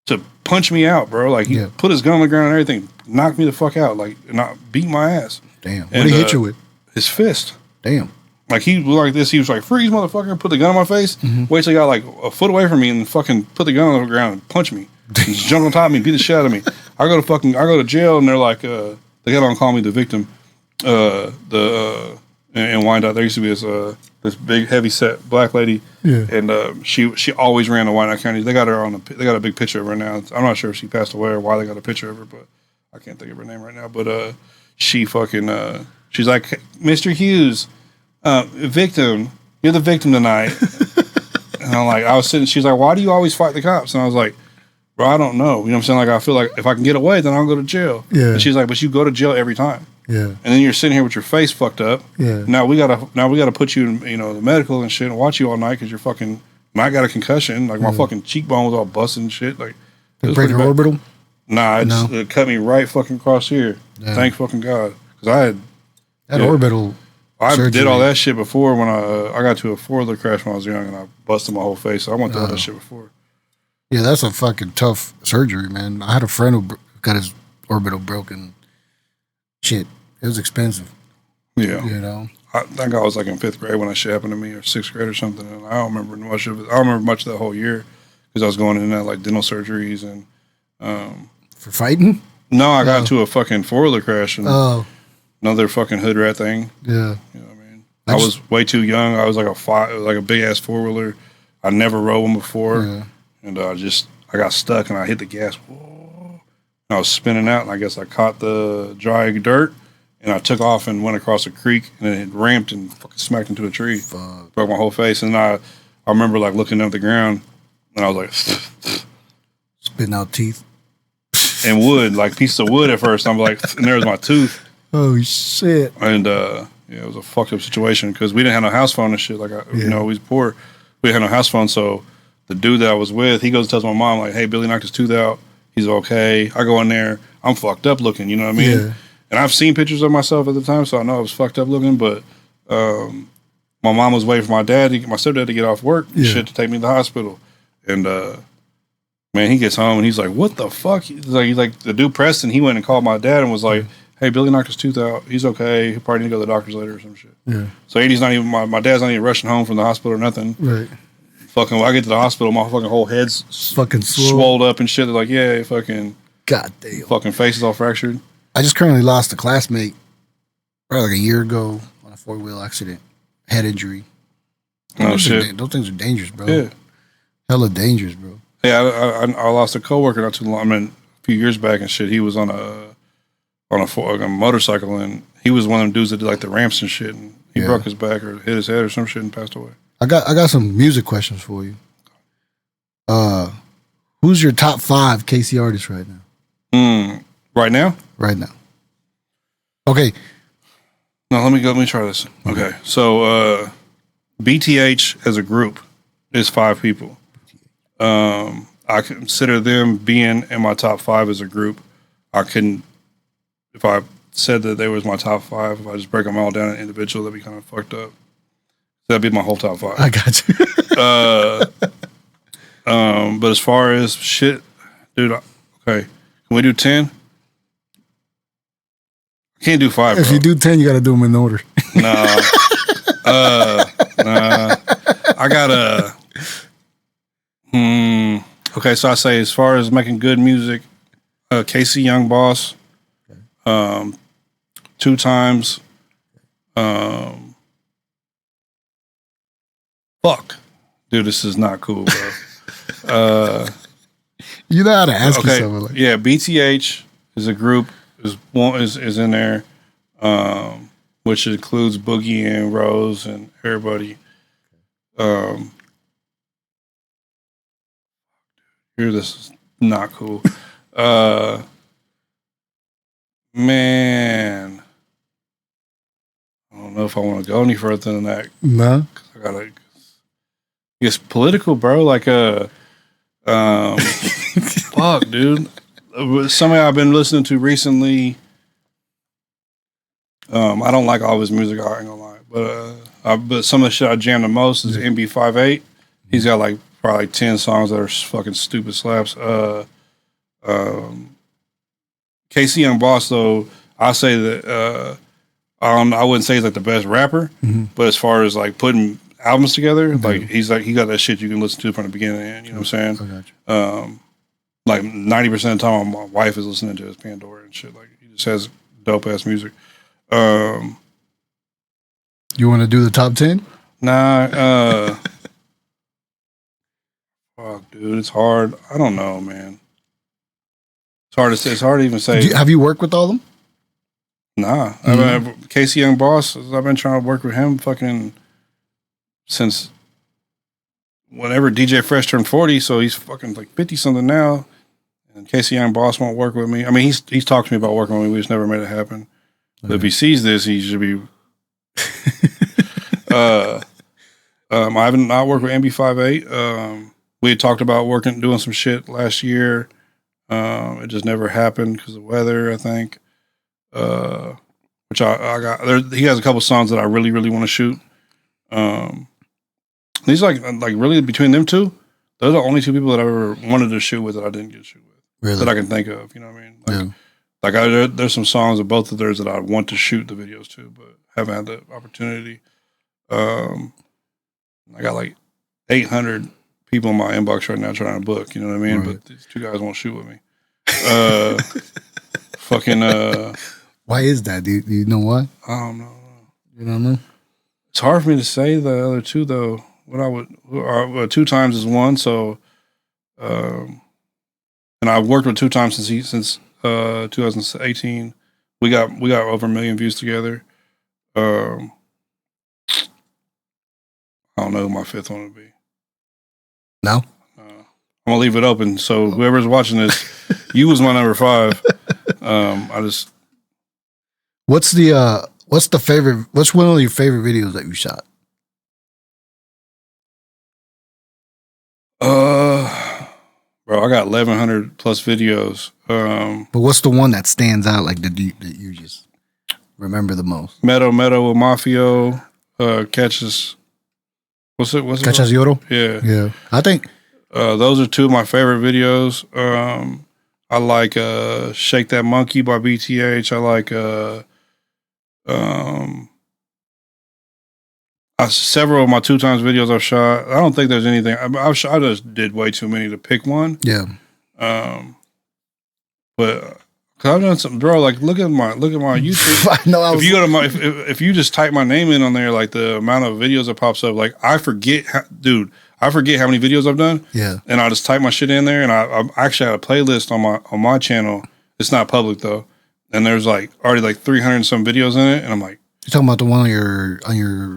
to punch me out, bro. Like he put his gun on the ground and everything, knocked me the fuck out, like and beat my ass. Damn. What did he hit you with? His fist. Damn. Like he was like this. He was like, "Freeze, motherfucker!" Put the gun on my face. Mm-hmm. Wait till he got like a foot away from me and fucking put the gun on the ground and punch me. Just jumped on top of me, beat the shit out of me. I go to jail and they're like, they got on call me the victim. In Wyandotte, there used to be this big heavy set black lady, and she always ran to Wyandotte County. They got her they got a big picture of her now. I'm not sure if she passed away or why they got a picture of her, but I can't think of her name right now. But she fucking she's like, Mr. Hughes, victim, you're the victim tonight. And I'm like, she's like, why do you always fight the cops? And I was like, bro, I don't know. You know what I'm saying? Like I feel like if I can get away, then I'll go to jail. Yeah. And she's like, but you go to jail every time. Yeah. And then you're sitting here with your face fucked up. Yeah. Now we gotta put you in, the medical and shit and watch you all night because you're fucking. I got a concussion. Like my fucking cheekbone was all busted and shit. Like Did it break your orbital? Nah, it cut me right fucking across here. Yeah. Thank fucking God. Because I had... That orbital surgery. Did all that shit before when I got to a four-wheeler crash when I was young and I busted my whole face. So I went through all that shit before. Yeah, that's a fucking tough surgery, man. I had a friend who got his orbital broken. Shit, it was expensive. Yeah. You know? I think I was like in 5th grade when that shit happened to me, or 6th grade or something. And I don't remember much of it. I don't remember much of that whole year because I was going in that like dental surgeries and... For fighting? No, I got into a fucking four-wheeler crash and another fucking hood rat thing. Yeah. You know what I mean? I was way too young. I was like a big-ass four-wheeler. I never rode one before. Yeah. And I got stuck and I hit the gas. Whoa. I was spinning out and I guess I caught the dry dirt and I took off and went across a creek and it ramped and fucking smacked into a tree. Fuck. Broke my whole face. And I remember like looking up the ground and I was like... Spitting out teeth. And wood, like pieces of wood at first. I'm like, and there was my tooth. Oh, shit. And yeah, it was a fucked up situation because we didn't have no house phone and shit. Like, you know, we was poor. We had no house phone. So the dude that I was with, he goes and tells my mom, like, hey, Billy knocked his tooth out. He's okay. I go in there. I'm fucked up looking, you know what I mean? Yeah. And I've seen pictures of myself at the time, so I know I was fucked up looking. But my mom was waiting for my stepdad to get off work and shit to take me to the hospital. And man, he gets home and he's like, what the fuck? He's like the dude Preston, he went and called my dad and was like, hey, Billy knocked his tooth out. He's okay. He probably need to go to the doctor's later or some shit. Yeah. So 80's not even, my dad's not even rushing home from the hospital or nothing. Right. Fucking, when I get to the hospital, my fucking whole head's fucking swolled up and shit. They're like, yeah, fucking. God damn. Fucking face is all fractured. I just currently lost a classmate probably like a year ago on a 4-wheel accident. Head injury. Those things are dangerous, bro. Yeah. Hella dangerous, bro. Yeah, I lost a coworker not too long. I mean, a few years back and shit. He was on a motorcycle and he was one of them dudes that did like the ramps and shit. And he broke his back or hit his head or some shit and passed away. I got some music questions for you. Who's your top 5 KC artists right now? Right now? Right now. Okay. No, let me try this. Okay. So BTH as a group is 5 people. I consider them being in my top 5 as a group. If I said that they was my top 5, if I just break them all down individual, that'd be kind of fucked up. That'd be my whole top 5. I got you. But as far as shit, dude, okay, can we do 10? I can't do 5. If you do 10, you got to do them in order. Nah. Nah. I gotta. Okay, so I say as far as making good music, KC Young Boss, 2 times. Fuck, dude, this is not cool, bro. You know how to ask yourself. Like, yeah, BTH is a group is in there, which includes Boogie and Rose and everybody. Here, this is not cool. Man, I don't know if I want to go any further than that. No, I gotta. It's political, bro. Like fuck, dude. Somebody I've been listening to recently. I don't like all his music. I ain't gonna lie, but some of the shit I jam the most is NB58. He's got like probably 10 songs that are fucking stupid slaps. KC Young Boss, though, I say that I wouldn't say he's like the best rapper, but as far as like putting albums together, like he got that shit you can listen to from the beginning to the end. You know what I'm saying? I got you. Like 90% of the time, my wife is listening to his Pandora and shit. Like he just has dope ass music. You want to do the top 10? Nah. Fuck, dude, it's hard. I don't know, man. It's hard to say. It's hard to even say. Have you worked with all of them? Nah. KC Young Boss, I've been trying to work with him fucking since whenever DJ Fresh turned 40, so he's fucking like 50 something now. And KC Young Boss won't work with me. I mean, he's talked to me about working with me. We just never made it happen. Okay. But if he sees this, he should be. I haven't not worked with NB58. We had talked about doing some shit last year. It just never happened because of weather, I think. Which I got. He has a couple songs that I really, really want to shoot. These like really between them two, those are the only two people that I ever wanted to shoot with that I didn't get to shoot with. Really? That I can think of. You know what I mean? Like, there's some songs of both of theirs that I want to shoot the videos to, but haven't had the opportunity. I got like 800 people in my inbox right now trying to book. You know what I mean? Right. But these two guys won't shoot with me. Why is that? Do you know why? I don't know. You don't know? It's hard for me to say the other two though. What I would 2 times is one. So, and I've worked with 2 times since 2018. We got over 1 million views together. I don't know who my 5th one would be. No? I'm gonna leave it open. So whoever's watching this, you was my number 5. What's one of your favorite videos that you shot? Bro, I got 1,100 plus videos. But what's the one that stands out like that you just remember the most? N.E Mafio, catches. What's it? Catches Yoro? Yeah. Yeah. I think those are 2 of my favorite videos. I like Shake That Monkey by BTH. I like several of my 2 times videos I've shot. I don't think there's anything. I just did way too many to pick one. Yeah. But cause I've done something, bro. Like look at my YouTube. I know. If you go to if you just type my name in on there, like the amount of videos that pops up, like I forget how many videos I've done. Yeah. And I just type my shit in there, and I actually had a playlist on my channel. It's not public though, and there's like already like 300 and some videos in it, and I'm like, you talking about the one on your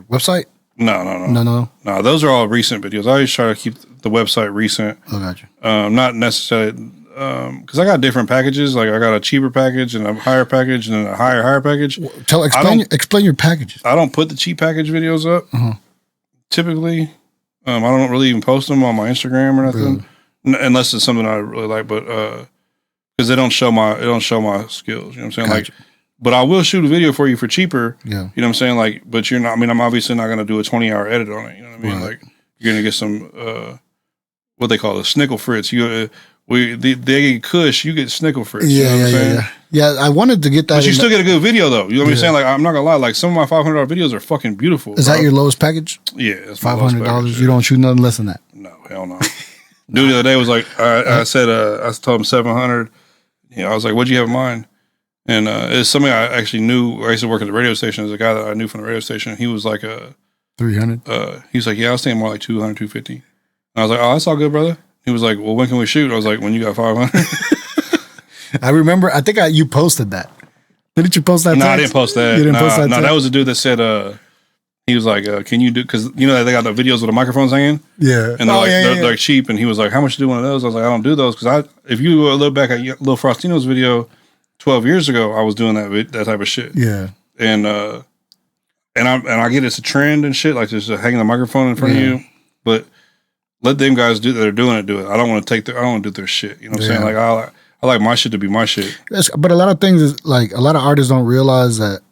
website? No. Those are all recent videos. I always try to keep the website recent. Oh, gotcha. Not necessarily because I got different packages. Like I got a cheaper package and a higher package and then a higher package. Explain your packages. I don't put the cheap package videos up. Typically, I don't really even post them on my Instagram or nothing, unless it's something I really like. But because they don't show my skills. You know what I'm saying? Gotcha. Like. But I will shoot a video for you for cheaper. Yeah. You know what I'm saying? Like, but you're not, I mean, I'm obviously not going to do a 20-hour edit on it. You know what I mean? Right. Like, you're going to get some, what they call it, snickle fritz. They get Kush, you get snickle fritz. Yeah, I wanted to get that. But you still get a good video, though. You know what I'm saying? Like, I'm not going to lie. Like, some of my $500 videos are fucking beautiful. Is that your lowest package? Yeah. It's $500? You don't shoot nothing less than that? No, hell no. Dude, the other day was like, I told him 700. You know, I was like, what'd you have in mind? And it's somebody I actually knew. I used to work at the radio station. There's a guy that I knew from the radio station. He was like 300. He was like, yeah, I was saying more like 200, 250. And I was like, oh, that's all good, brother. He was like, well, when can we shoot? I was like, when you got 500. I remember. I think you posted that. Didn't you post that? No, I didn't post that. You didn't post that. No, that was a dude that said, he was like, can you do? Because you know they got the videos with the microphones hanging. Yeah. And they're cheap. And he was like, how much do you do one of those? I was like, I don't do those because if you look back at Lil Frostino's video 12 years ago, I was doing that type of shit. Yeah. And I get it's a trend and shit, like just hanging the microphone in front of you. But let them guys do that are doing it, do it. I don't want to do their shit. You know what I'm saying? Like I like my shit to be my shit. But a lot of things is like a lot of artists don't realize that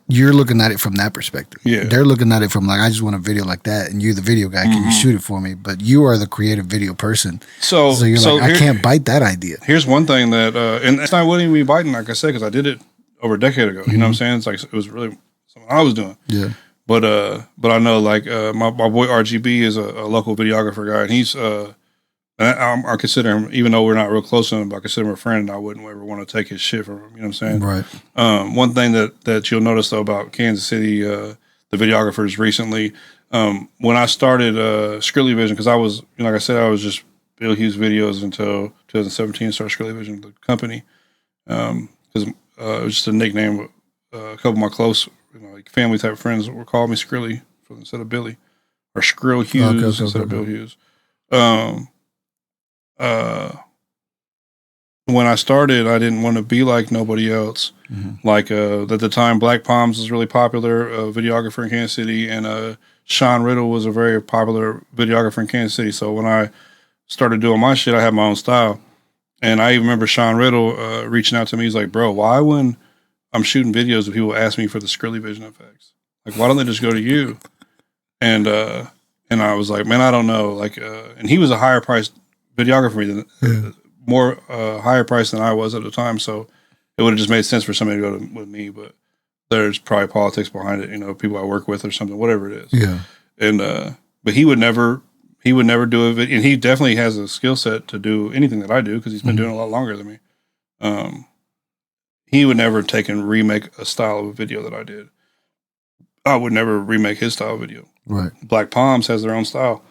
you're looking at it from that perspective. Yeah. They're looking at it from like, I just want a video like that, and you're the video guy. Can you shoot it for me? But you are the creative video person. So you're like, I can't bite that idea. Here's one thing that, and it's not wouldn't even be biting, like I said, because I did it over a decade ago. You know what I'm saying? It's like, it was really something I was doing. Yeah. But I know like my boy RGB is a local videographer guy, and he's I consider him, even though we're not real close to him, but I consider him a friend, and I wouldn't ever want to take his shit from him. You know what I'm saying? Right. One thing that you'll notice though about Kansas City, the videographers recently, when I started SKRILLY Vision, because I was, like I said, I was just Bill Hughes videos until 2017. Started SKRILLY Vision, the company, because it was just a nickname. A couple of my close, like family type friends would call me Skrilly instead of Billy, or Skrill Hughes instead of Bill Hughes. When I started, I didn't want to be like nobody else. Like at the time, Black Palms was really popular, videographer in Kansas City, and Sean Riddle was a very popular videographer in Kansas City. So when I started doing my shit, I had my own style. And I even remember Sean Riddle reaching out to me. He's like, bro, why when I'm shooting videos and people ask me for the Skrilly Vision effects? Like, why don't they just go to you? And I was like, man, I don't know. Like, and he was a higher priced videographer than more higher price than I was at the time. So it would have just made sense for somebody to go with me. But there's probably politics behind it, you know, people I work with or something, whatever it is. Yeah. And but he would never do it, and he definitely has a skill set to do anything that I do because he's been doing it a lot longer than me. He would never take and remake a style of a video that I did. I would never remake his style video. Right. Black Palms has their own style.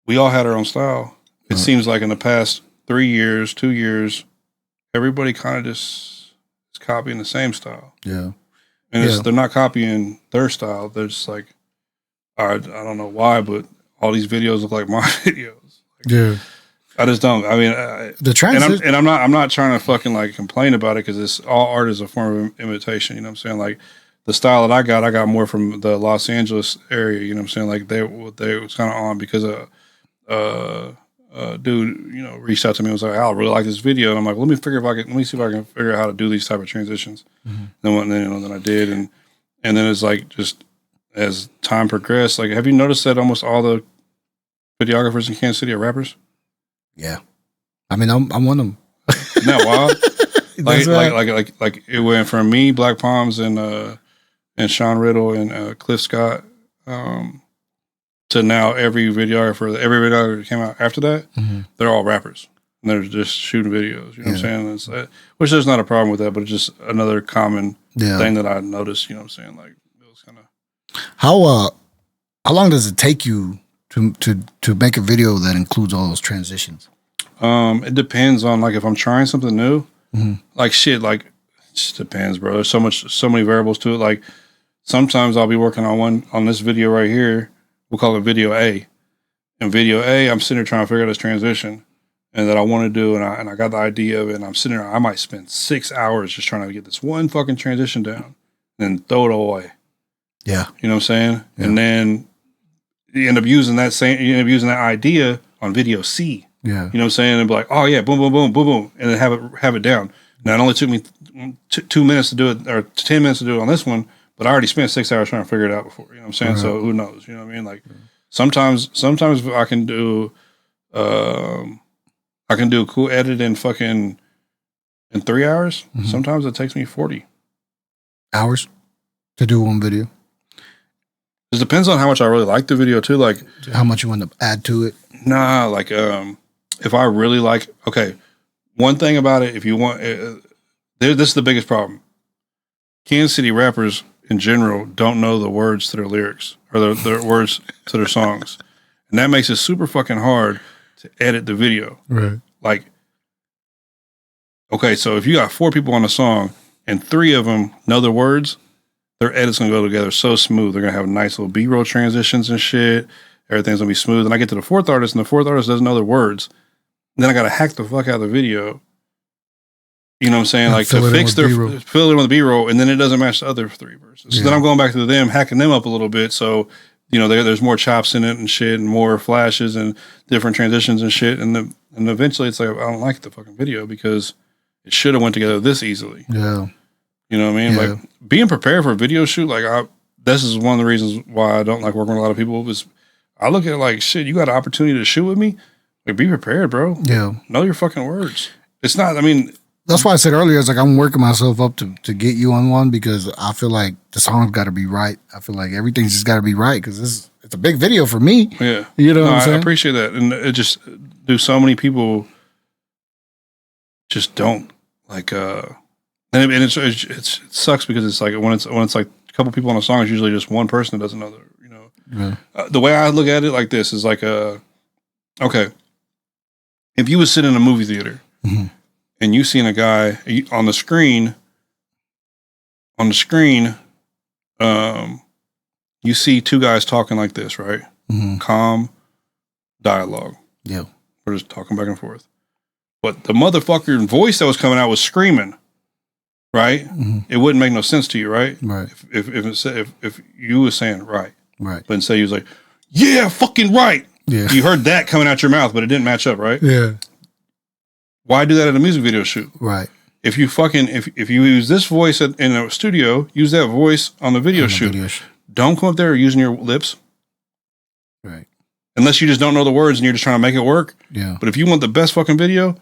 We all had our own style. It seems like in the past 3 years, 2 years, everybody kind of just is copying the same style. Yeah. And they're not copying their style. They're just like, I don't know why, but all these videos look like my videos. Like, yeah. I just don't. I mean, the transition, and I'm not trying to fucking like complain about it because it's all art is a form of imitation. You know what I'm saying? Like the style that I got more from the Los Angeles area. You know what I'm saying? Like they was kind of on because dude, you know, reached out to me and was like, I really like this video, and I'm like, let me see if I can figure out how to do these type of transitions. Then I did, and then it's like just as time progressed, like, have you noticed that almost all the videographers in Kansas City are rappers? Yeah, I mean, I'm one of them. Isn't that wild? like it went from me, Black Palms, and Sean Riddle and Cliff Scott, to now every videographer that came out after that, they're all rappers. And they're just shooting videos. You know what I'm saying? Which there's not a problem with that, but it's just another common thing that I noticed. You know what I'm saying? Like it was kind of. How long does it take you to make a video that includes all those transitions? It depends on like if I'm trying something new. Like shit, like it just depends, bro. There's so many variables to it. Like sometimes I'll be working on this video right here. We'll call it video A. And video A, I'm sitting there trying to figure out this transition and that I want to do, and I got the idea of it, and I'm sitting there, I might spend 6 hours just trying to get this one fucking transition down and then throw it away. Yeah. You know what I'm saying? Yeah. And then you end up using that idea on video C. Yeah. You know what I'm saying? And be like, oh yeah, boom, boom, boom, boom, boom, and then have it down. Now it only took me 2 minutes to do it, or 10 minutes to do it on this one, but I already spent 6 hours trying to figure it out before. You know what I'm saying? So who knows? You know what I mean? Like sometimes I can do a cool edit in 3 hours. Sometimes it takes me 40 hours to do one video. It depends on how much I really like the video too. Like how much you want to add to it. Nah, like if I really like, one thing about it, if you want, this is the biggest problem. Kansas City rappers in general don't know the words to their lyrics or their words to their songs, and that makes it super fucking hard to edit the video. Right. Like, so if you got 4 people on a song and 3 of them know the words, their edit's gonna go together so smooth. They're gonna have nice little B-roll transitions and shit. Everything's gonna be smooth. And I get to the 4th artist, and the 4th artist doesn't know their words. And then I gotta hack the fuck out of the video. You know what I'm saying? Like to fix fill it in with the B-roll, and then it doesn't match the other 3 verses. So then I'm going back to them, hacking them up a little bit. So, you know, there's more chops in it and shit, and more flashes and different transitions and shit. And eventually it's like, I don't like the fucking video because it should have went together this easily. Yeah. You know what I mean? Yeah. Like being prepared for a video shoot, this is one of the reasons why I don't like working with a lot of people is I look at it like, shit, you got an opportunity to shoot with me? Like, be prepared, bro. Yeah. Know your fucking words. It's not, that's why I said earlier, it's like I'm working myself up to get you on one because I feel like the song's got to be right. I feel like everything's just got to be right because it's a big video for me. Yeah. You know what I'm saying? I appreciate that. And it just, so many people just don't like, and it sucks because it's like when it's like a couple people on a song, it's usually just one person that doesn't know the way I look at it like this is like if you would sit in a movie theater and you seen a guy on the screen, you see 2 guys talking like this, right? Calm dialogue. Yeah. We're just talking back and forth. But the motherfucker voice that was coming out was screaming. Right, it wouldn't make no sense to you, right? Right. If you was saying right, but instead he was like, "Yeah, fucking right." Yeah. You heard that coming out your mouth, but it didn't match up, right? Yeah. Why do that at a music video shoot? Right. If you use this voice in a studio, use that voice on the video shoot. Don't come up there using your lips. Right. Unless you just don't know the words and you're just trying to make it work. Yeah. But if you want the best fucking video,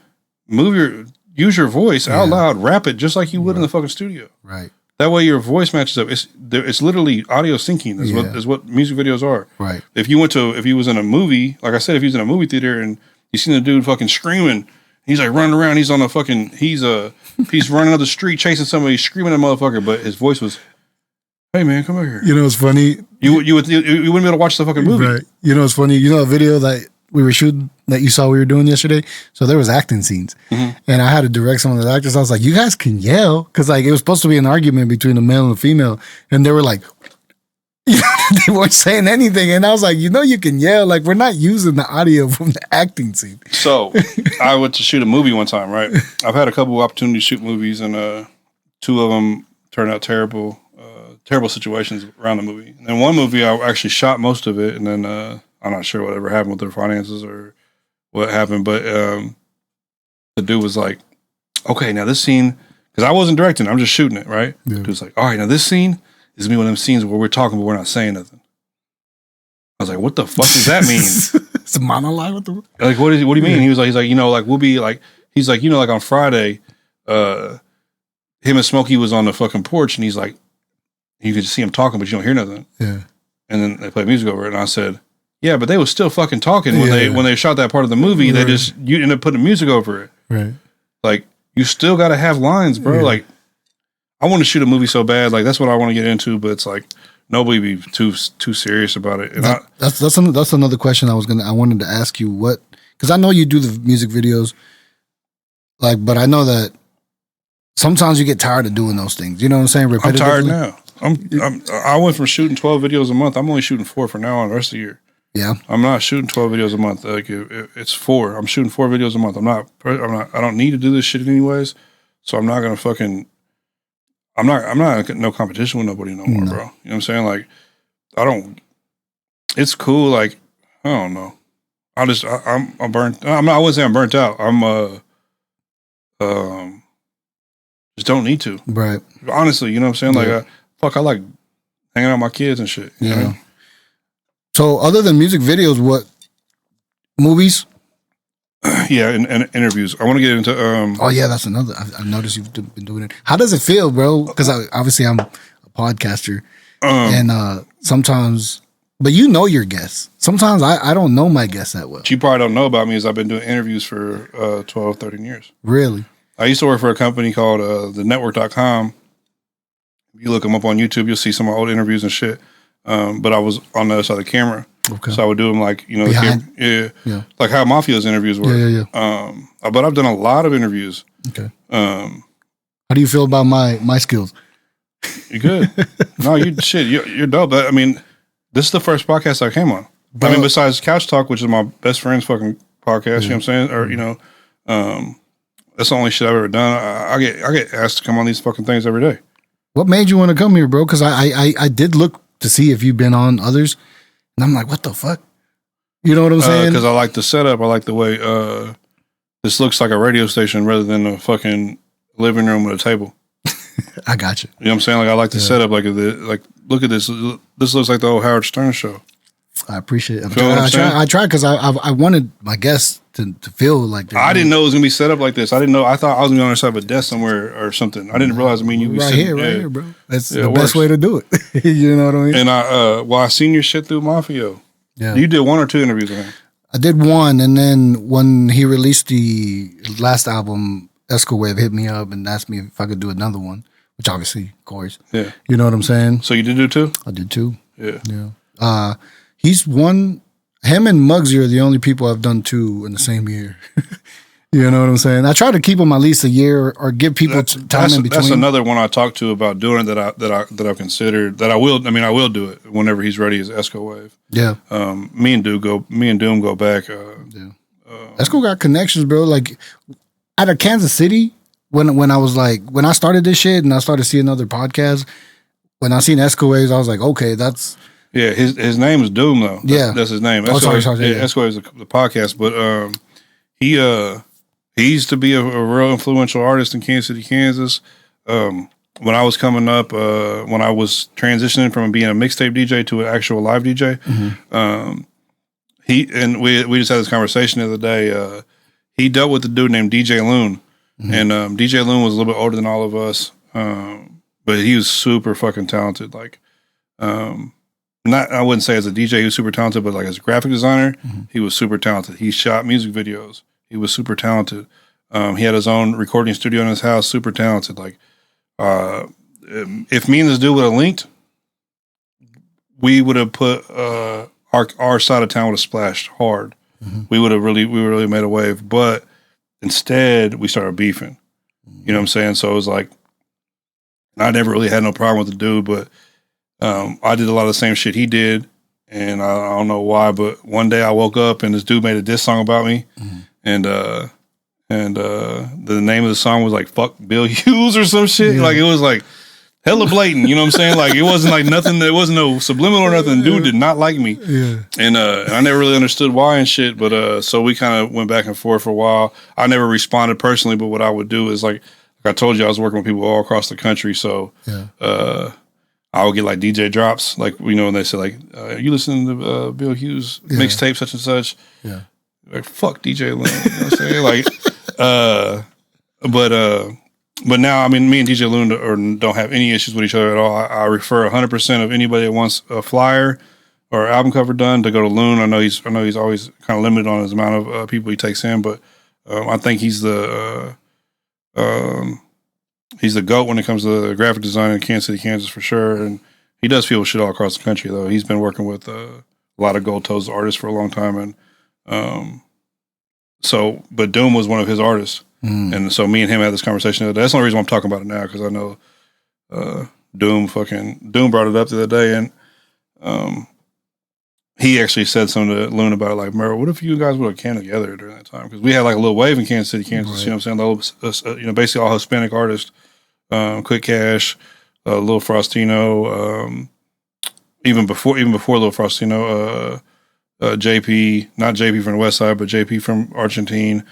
use your voice out loud, rap it just like you would in the fucking studio. Right. That way your voice matches up. It's literally audio syncing is what music videos are. Right. If you was in a movie, like I said, if you was in a movie theater and you seen the dude fucking screaming, he's like running around, he's on a fucking he's running up the street chasing somebody, screaming at a motherfucker, but his voice was, "Hey man, come over here." You know what's funny? You wouldn't be able to watch the fucking movie. Right. You know what's funny? You know a video that we were shooting that you saw we were doing yesterday? So there was acting scenes. Mm-hmm. And I had to direct some of the actors. I was like, you guys can yell. Because like it was supposed to be an argument between a male and a female. And they were like, they weren't saying anything. And I was like, you can yell. Like we're not using the audio from the acting scene. So I went to shoot a movie one time, right? I've had a couple of opportunities to shoot movies and two of them turned out terrible situations around the movie. And then one movie, I actually shot most of it. And then I'm not sure whatever happened with their finances or what happened, but the dude was like, okay, now this scene, because I wasn't directing, I'm just shooting it, right? Yeah. Dude was like, all right, now this scene is me one of them scenes where we're talking, but we're not saying nothing. I was like, what the fuck does that mean? It's a monologue with the like, what do you mean? He's like, like we'll be like, he's like, like on Friday, him and Smokey was on the fucking porch, and he's like, you could see him talking, but you don't hear nothing. Yeah. And then they play music over it, and I said, yeah, but they was still fucking talking when they shot that part of the movie. Right. You ended up putting music over it. Right. Like you still got to have lines, bro. Yeah. Like I want to shoot a movie so bad. Like that's what I want to get into, but it's like nobody be too serious about it. And that's another question I wanted to ask you. What? Because I know you do the music videos, like, but I know that sometimes you get tired of doing those things. You know what I'm saying? I'm tired now. I went from shooting 12 videos a month. I'm only shooting 4 for now on the rest of the year. Yeah, I'm not shooting 12 videos a month. Like it's 4. I'm shooting 4 videos a month. I don't need to do this shit anyways. So I'm not gonna fucking. I'm not no competition with nobody no more, bro. You know what I'm saying? Like I don't. It's cool. Like I don't know. I'm burnt. I wouldn't say I'm burnt out. Just don't need to. Right. Honestly, you know what I'm saying? Like I like hanging out with my kids and shit. You know? So other than music videos, what movies? Yeah, and interviews. I want to get into. Oh yeah, that's another. I've noticed you've been doing it. How does it feel, bro? Because obviously I'm a podcaster, and sometimes, but you know your guests. Sometimes I don't know my guests that well. What you probably don't know about me is I've been doing interviews for 12, 13 years. Really? I used to work for a company called thenetwork.com. If you look them up on YouTube, you'll see some of my old interviews and shit. But I was on the other side of the camera. Okay. So I would do them like, like how Mafio's interviews were. Yeah. But I've done a lot of interviews. Okay. How do you feel about my skills? You're good. No, you're dope. I mean, this is the first podcast I came on. I mean, besides Couch Talk, which is my best friend's fucking podcast, you know what I'm saying? Or, that's the only shit I've ever done. I get asked to come on these fucking things every day. What made you want to come here, bro? Because I did look to see if you've been on others, and I'm like, what the fuck? You know what I'm saying? Because I like the setup. I like the way this looks like a radio station rather than a fucking living room with a table. I got you. You know what I'm saying? Like I like the setup. Like look at this. This looks like the old Howard Stern show. I appreciate it. I tried because I wanted my guests to feel like I didn't know it was gonna be set up like this. I didn't know. I thought I was gonna be on the side of a desk somewhere or something. I didn't realize. I mean, you be right sitting, here, bro. That's the best way to do it. You know what I mean? And I seen your shit through Mafio. Yeah, you did 1 or 2 interviews with him. I did 1, and then when he released the last album, Escalade hit me up and asked me if I could do another one. Which obviously, of course. Yeah. You know what I'm saying? So you did do 2? I did 2. Yeah. Yeah. He's one. Him and Muggsy are the only people I've done 2 in the same year. You know what I'm saying? I try to keep them at least a year or give people time in between. That's another one I talked to about doing that I've considered that I will. I mean, I will do it whenever he's ready. Is Esco Wave? Yeah. Me and Doom go back. Esco got connections, bro. Like out of Kansas City, when I started this shit and I started seeing other podcasts. When I seen Esco Waves, I was like, okay, that's. Yeah, his name is Doom though. That's his name. Sorry. SKRILLY is the podcast, but he used to be a real influential artist in Kansas City, Kansas. When I was coming up, when I was transitioning from being a mixtape DJ to an actual live DJ, we just had this conversation the other day. He dealt with a dude named DJ Loon, and DJ Loon was a little bit older than all of us, but he was super fucking talented. Like, I wouldn't say as a DJ he was super talented, but like as a graphic designer, he was super talented. He shot music videos. He was super talented. He had his own recording studio in his house. Super talented. Like, if me and this dude would have linked, we would have put our side of town would have splashed hard. We would have really made a wave. But instead, we started beefing. You know what I'm saying? So it was like, I never really had no problem with the dude, but I did a lot of the same shit he did, and I don't know why. But one day I woke up and this dude made a diss song about me, and the name of the song was like "Fuck Bill Hughes" or some shit. Like, it was like hella blatant. You know what I'm saying? Like, it wasn't like nothing. There wasn't no subliminal or nothing. Dude did not like me. And I never really understood why and shit. But so we kind of went back and forth for a while. I never responded personally, but what I would do is like I told you, I was working with people all across the country. So I would get like DJ drops, like, you know, when they say like, you listen to Bill Hughes mixtape such and such. Like, fuck DJ Loon. You know what I'm saying? Like, but now, I mean, me and DJ Loon don't have any issues with each other at all. I refer 100% of anybody that wants a flyer or album cover done to go to Loon. I know he's always kind of limited on his amount of people he takes in, but I think he's the GOAT when it comes to graphic design in Kansas City, Kansas, for sure. And he does feel shit all across the country, though. He's been working with a lot of Gold Toes artists for a long time, and but Doom was one of his artists. And so me and him had this conversation the other day. That's the only reason why I'm talking about it now, because I know Doom brought it up the other day, and he actually said something to Loon about it, like, Merrill, what if you guys would have came together during that time? Because we had like a little wave in Kansas City, Kansas. You know what I'm saying? You know, basically all Hispanic artists, Quick Cash, Lil Frostino, even before Lil Frostino, JP, not JP from the West Side, but JP from Argentine.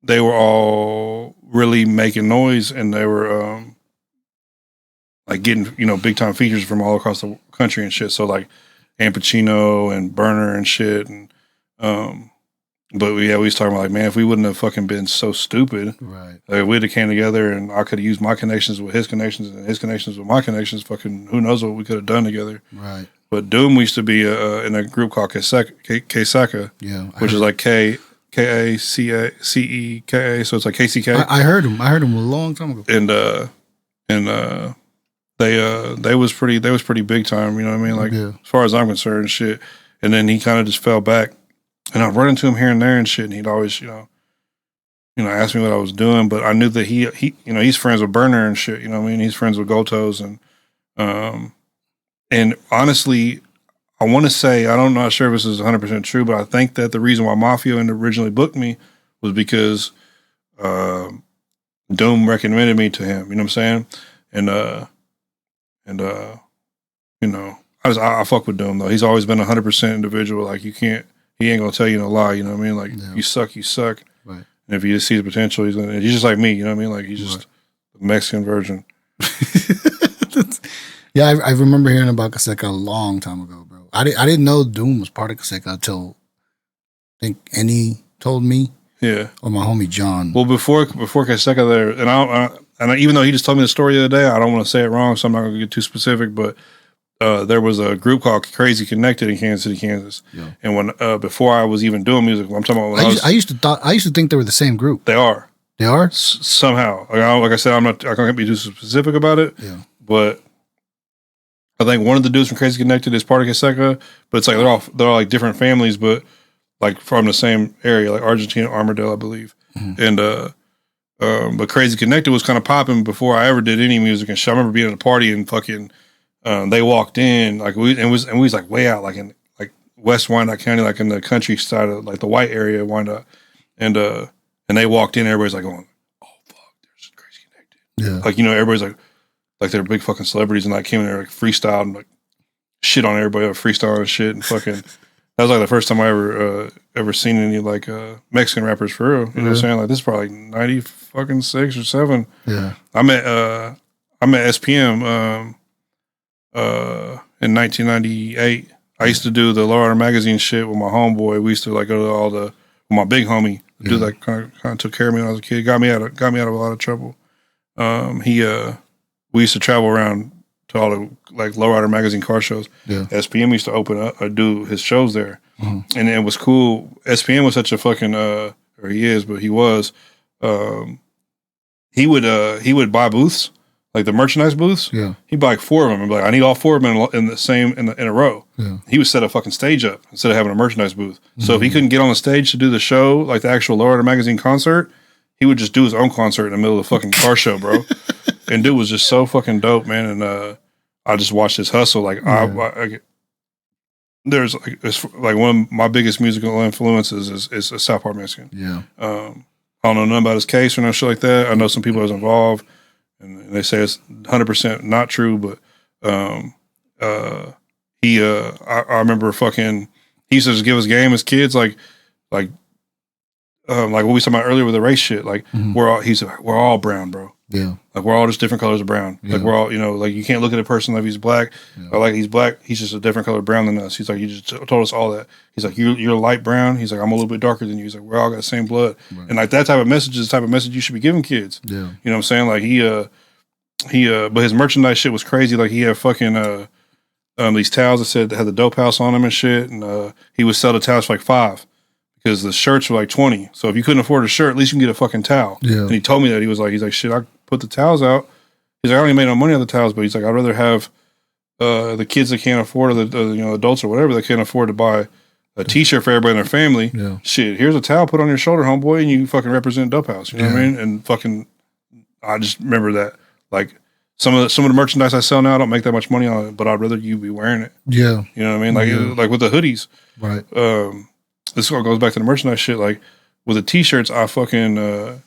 They were all really making noise, and they were like getting, you know, big time features from all across the country and shit. So like An Pacino and Burner and shit, and but we was talking about like, man, if we wouldn't have fucking been so stupid, right? Like, we'd have came together, and I could have used my connections with his connections, and his connections with my connections. Fucking who knows what we could have done together, right? But Doom used to be in a group called K-Saka, which is like K-A-C-E-K-A, so it's like KCK. I heard him a long time ago. And they was pretty big time, you know what I mean? Like, as far as I'm concerned and shit. And then he kind of just fell back. And I'd run into him here and there and shit, and he'd always, you know, ask me what I was doing, but I knew that he you know, he's friends with Burner and shit, you know what I mean? He's friends with Gotos, and honestly, I want to say, I'm not sure if this is 100% true, but I think that the reason why Mafio originally booked me was because Doom recommended me to him. You know what I'm saying? And you know, I fuck with Doom though. He's always been 100% individual. Like, he ain't gonna tell you no lie. You know what I mean? Like, you suck. Right. And if you just see the potential, he's just like me. You know what I mean? Like, he's just the Mexican version. Yeah, I remember hearing about Kaseka a long time ago, bro. I didn't know Doom was part of Kaseka until I think N.E told me. Yeah. Or my homie John. Well, before Kaseka there, and even though he just told me the story the other day, I don't want to say it wrong, so I'm not going to get too specific, but there was a group called Crazy Connected in Kansas City, Kansas. Yeah. And when before I was even doing music, I'm talking about when I used to think they were the same group. They are. They are? Somehow. Like I said, I can't be too specific about it. Yeah. But I think one of the dudes from Crazy Connected is part of Kaseka, but it's like they're all like different families, but like from the same area, like Argentina, Armadale, I believe. Mm-hmm. And but Crazy Connected was kind of popping before I ever did any music and shit. I remember being at a party and fucking they walked in, like we was like way out, like in like West Wyandotte County, like in the countryside of like the white area of Wyandotte, and they walked in, everybody's like going, oh fuck, there's Crazy Connected. Yeah. Like, you know, everybody's like they're big fucking celebrities, and I came in there like freestyled and like shit on everybody, freestyle and shit, and fucking. That was like the first time I ever seen any like Mexican rappers for real. You know what I'm saying? Like this is probably like 96 or 7. Yeah. I met SPM in 1998. I used to do the Lowrider magazine shit with my homeboy. We used to like go to all the with my big homie. The dude that kind of took care of me when I was a kid. Got me out of a lot of trouble. We used to travel around to all the like Lowrider magazine car shows. Yeah. SPM used to open up or do his shows there, and it was cool. SPM was such a fucking or he is, but he was. He would buy booths, like the merchandise booths. Yeah. He'd buy like 4 of them and be like, I need all 4 of them in a row. Yeah. He would set a fucking stage up instead of having a merchandise booth. So if he couldn't get on the stage to do the show, like the actual Lowrider magazine concert, he would just do his own concert in the middle of the fucking car show, bro. And dude was just so fucking dope, man. And I just watched his hustle. Like there's like it's like one of my biggest musical influences is a South Park Mexican. Yeah. I don't know nothing about his case or no shit like that. I know some people that was involved, and they say it's 100% not true. But I remember fucking he used to just give us game as kids, like what we was talking about earlier with the race shit. Like we're all brown, bro. Yeah. Like we're all just different colors of brown. Yeah. Like we're all, like you can't look at a person like he's black or like he's black. He's just a different color of brown than us. He's like, you just told us all that. He's like, you're light brown. He's like, I'm a little bit darker than you. He's like, we're all got the same blood. Right. And like that type of message is the type of message you should be giving kids. Yeah. You know what I'm saying? Like but his merchandise shit was crazy. Like he had fucking, these towels that had the dope house on them and shit. And, he would sell the towels for like $5. Because the shirts were like $20. So if you couldn't afford a shirt, at least you can get a fucking towel. Yeah. And he told me that. He's like, shit, I put the towels out. He's like, I only made no money on the towels, but he's like, I'd rather have the kids that can't afford, or the adults or whatever, that can't afford to buy a t-shirt for everybody in their family. Yeah. Shit, here's a towel, put on your shoulder, homeboy, and you fucking represent Dope House. You know what I mean? And fucking, I just remember that. Like, some of the merchandise I sell now, I don't make that much money on it, but I'd rather you be wearing it. Yeah. You know what I mean? Like with the hoodies. Right. This all goes back to the merchandise shit. Like with the t-shirts, I fucking the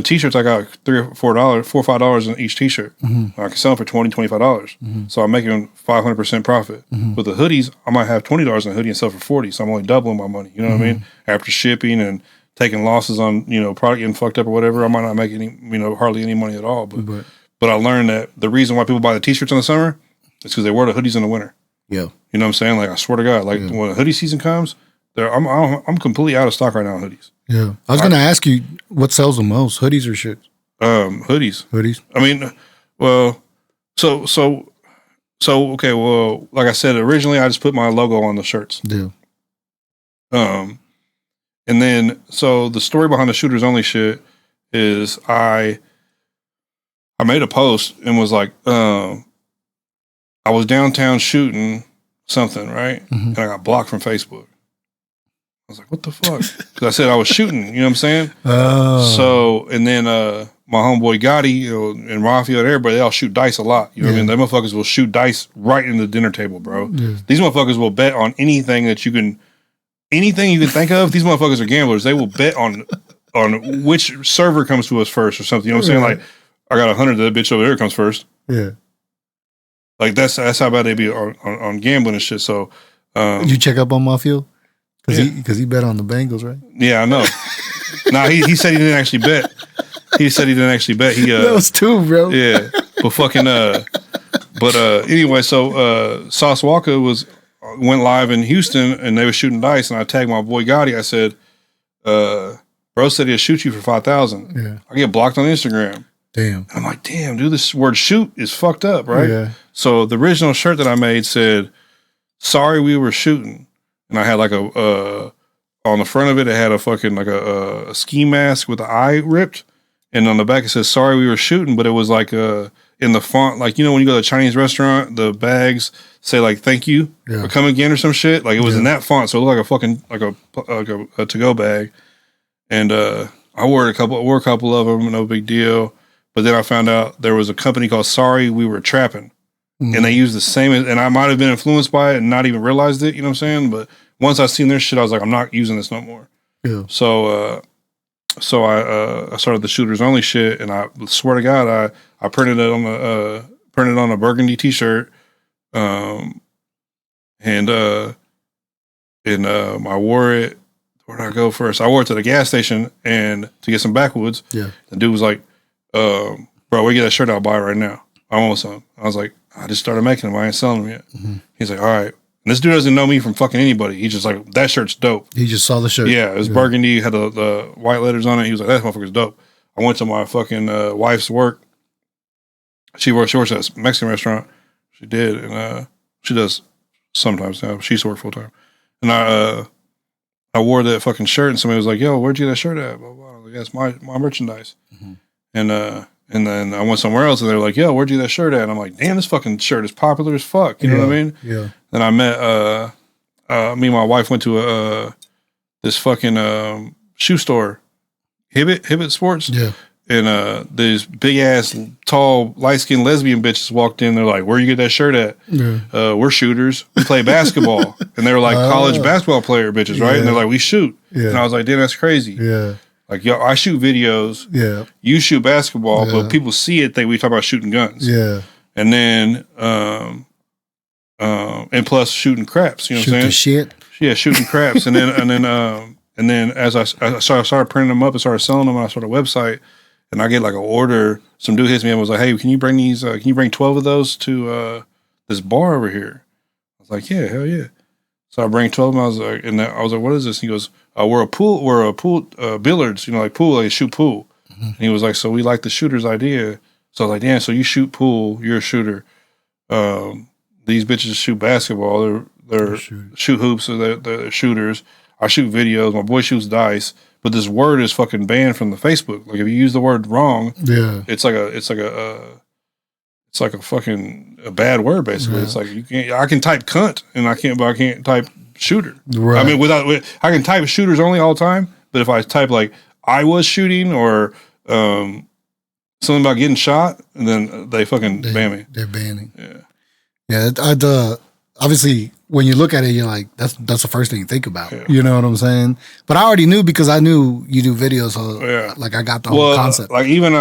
t-shirts I got $3 or $4 or $5 in each t-shirt. I can sell them for $20, $25. So I'm making 500% profit. With the hoodies, I might have $20 in a hoodie and sell for $40. So I'm only doubling my money. You know what I mean? After shipping and taking losses on product getting fucked up or whatever, I might not make any hardly any money at all. But I learned that the reason why people buy the t-shirts in the summer is because they wear the hoodies in the winter. Yeah, you know what I'm saying? Like I swear to God, like when the hoodie season comes. I'm completely out of stock right now on hoodies. Yeah. I was going to ask you what sells the most, hoodies or shit? Hoodies. Hoodies. I mean, well, so okay, well, like I said, originally I just put my logo on the shirts. Yeah. And then, so the story behind the Shooters Only shit is I made a post and was like, I was downtown shooting something, right? And I got blocked from Facebook. I was like, what the fuck? Because I said I was shooting, you know what I'm saying? Oh. So, and then my homeboy Gotti and Mafio and everybody, they all shoot dice a lot. You know what I mean? Them motherfuckers will shoot dice right in the dinner table, bro. Yeah. These motherfuckers will bet on anything you can think of. These motherfuckers are gamblers. They will bet on which server comes to us first or something. You know what I'm saying? Like, I got 100, that bitch over there comes first. Yeah. Like, that's how bad they be on gambling and shit. So, you check up on Mafio? Because he bet on the Bengals, right? Yeah, I know. Nah, he said he didn't actually bet. He said he didn't actually bet. That was 2, bro. Yeah, but fucking anyway, so Sauce Walker went live in Houston and they were shooting dice, and I tagged my boy Gotti. I said, bro said he'll shoot you for 5,000. Yeah, I get blocked on Instagram. Damn. And I'm like, damn, dude, this word shoot is fucked up, right? Yeah. So the original shirt that I made said, "Sorry, we were shooting." And I had like on the front of it had a fucking like a ski mask with the eye ripped. And on the back it says, "Sorry, we were shooting," but it was like in the font, like, when you go to a Chinese restaurant, the bags say like, "Thank you," or "Come again," or some shit. Like it was in that font. So it looked like a fucking, like a to-go bag. And I wore a couple of them, no big deal. But then I found out there was a company called Sorry We Were Trapping. And they used the same, and I might have been influenced by it and not even realized it, you know what I'm saying? But once I seen their shit, I was like, I'm not using this no more. Yeah. So I started the Shooters Only shit, and I swear to God, I printed it on a burgundy t-shirt, and I wore it. Where did I go first? I wore it to the gas station and to get some backwoods. Yeah. The dude was like, bro, where you get that shirt? I'll buy it right now. I want some. I was like, I just started making them. I ain't selling them yet. Mm-hmm. He's like, all right. And this dude doesn't know me from fucking anybody. He's just like, that shirt's dope. He just saw the shirt. Yeah, it was burgundy, had the white letters on it. He was like, that motherfucker's dope. I went to my fucking wife's work. She works at a Mexican restaurant. She did, and she does sometimes now. She used to work full time. And I wore that fucking shirt, and somebody was like, "Yo, where'd you get that shirt at?" Blah, blah. I was like, "Yeah, it's my merchandise." Mm-hmm. And then I went somewhere else, and they're like, "Yo, where'd you get that shirt at?" And I'm like, "Damn, this fucking shirt is popular as fuck." You know what I mean? Yeah. Then I met me and my wife went to this fucking shoe store, Hibbett Sports. Yeah. And these big ass, tall, light skinned lesbian bitches walked in. They're like, "Where you get that shirt at?" Yeah. We're shooters. We play basketball. And they were like college basketball player bitches, right? And they're like, "We shoot." Yeah. And I was like, "Damn, that's crazy." Yeah. Like, yo, I shoot videos. Yeah. You shoot basketball, but people see it, we talk about shooting guns. Yeah. And then, and plus shooting craps. You know what I'm saying? Shit. Yeah, shooting craps. And then as I started printing them up and started selling them, and I started a website. And I get like an order. Some dude hits me up and was like, "Hey, can you bring these? Can you bring 12 of those to this bar over here?" I was like, "Yeah, hell yeah." So I bring 12 of them. I was like, "What is this?" He goes, we're a pool billiards, like pool, like shoot pool." Mm-hmm. And he was like, "So we like the shooter's idea." So I was like, "Damn, so you shoot pool, you're a shooter. These bitches shoot basketball, they're shoot hoops, so they're shooters. I shoot videos, my boy shoots dice. But this word is fucking banned from the Facebook. Like if you use the word wrong, it's like a fucking a bad word basically. Yeah. It's like you can't. I can type cunt and I can't type shooter. Right. I mean, I can type shooters only all the time. But if I type like I was shooting or something about getting shot, and then they fucking ban me. They're banning. Yeah. Yeah. Obviously, when you look at it, you're like, that's the first thing you think about. Yeah. You know what I'm saying? But I already knew because I knew you do videos. So like I got the whole concept. Like even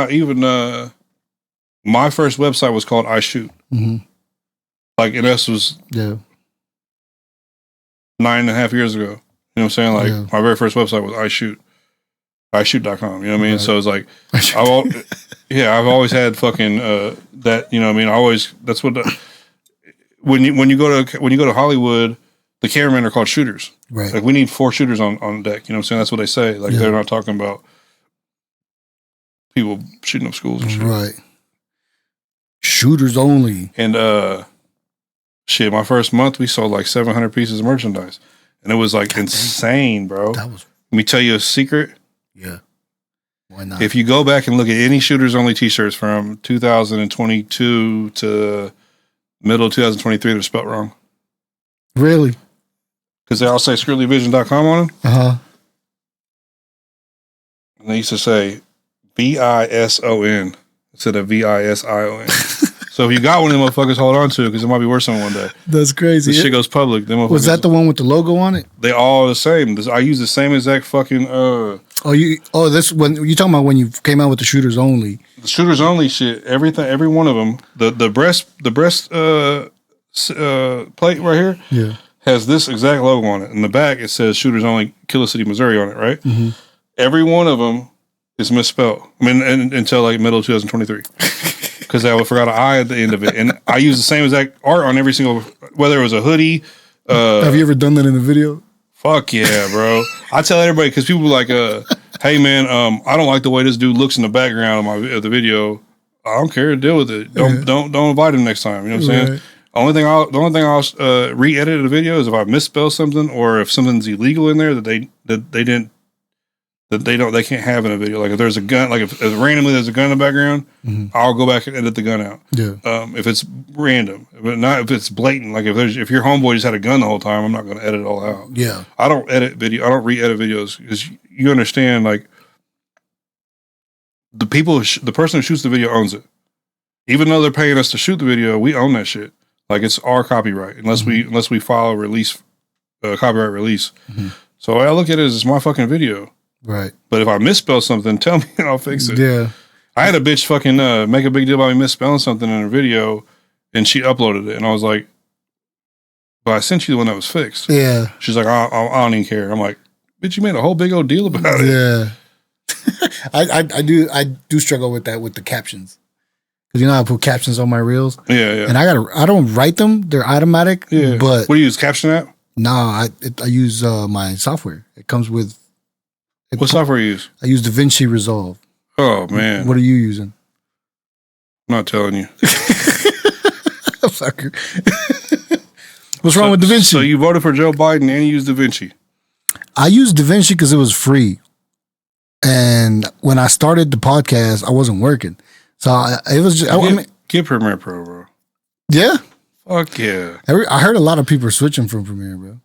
my first website was called I Shoot. Mm-hmm. Like, and this was 9.5 years ago. You know what I'm saying? Like my very first website was I Shoot. iShoot.com. You know what I mean? Right. So it's like, I've always had fucking that. You know what I mean? I always that's what. When you go to Hollywood, the cameramen are called shooters. Right. Like we need 4 shooters on deck. You know what I'm saying? That's what they say. Like they're not talking about people shooting up schools and shit. Right. Shooters only. And my first month we sold like 700 pieces of merchandise, and it was like insane, bro. Let me tell you a secret. Yeah. Why not? If you go back and look at any shooters only T-shirts from 2022 to middle of 2023, they're spelled wrong. Really? Because they all say SKRILLYVISION.com on them. Uh-huh. And they used to say VISON instead of VISION. So if you got one of them motherfuckers, hold on to it because it might be worse than one day. That's crazy. This shit goes public. Was that the one with the logo on it? They all the same. I use the same exact fucking... this when you talking about when you came out with the shooters only. The shooters only shit. Everything, every one of them. The breast plate right here. Yeah. Has this exact logo on it. In the back, it says Shooters Only, Killer City, Missouri on it, right? Mm-hmm. Every one of them is misspelled. I mean, until like middle of 2023. Because I forgot an I at the end of it. And I use the same exact art on every single, whether it was a hoodie. Have you ever done that in a video? Fuck yeah, bro. I tell everybody, because people like, hey man, I don't like the way this dude looks in the background of the video. I don't care. Deal with it. Don't invite him next time. You know what I'm saying? Right. The only thing I'll re-edit in the video is if I misspell something or if something's illegal in there that they can't have in a video. Like if there's a gun, like if randomly there's a gun in the background, mm-hmm. I'll go back and edit the gun out. Yeah. If it's random, but not if it's blatant. Like if your homeboy just had a gun the whole time, I'm not going to edit it all out. Yeah. I don't re-edit videos because you understand. Like the person who shoots the video owns it. Even though they're paying us to shoot the video, we own that shit. Like it's our copyright unless we file a release, copyright release. Mm-hmm. So I look at it as it's my fucking video. Right. But if I misspell something, tell me and I'll fix it. Yeah. I had a bitch fucking make a big deal about me misspelling something in her video and she uploaded it. And I was like, but I sent you the one that was fixed. Yeah. She's like, I don't even care. I'm like, bitch, you made a whole big old deal about it. Yeah. I do struggle with that with the captions. Because you know I put captions on my reels? Yeah. And I don't write them. They're automatic. Yeah. But what do you use, Caption app? Nah, I use my software. It comes with... What software you use? I use DaVinci Resolve. Oh, man. What are you using? I'm not telling you. Fucker. What's wrong with DaVinci? So you voted for Joe Biden and you used DaVinci? I used DaVinci because it was free. And when I started the podcast, I wasn't working. So it was just... Get Premiere Pro, bro. Yeah? Fuck yeah. I heard a lot of people are switching from Premiere, bro.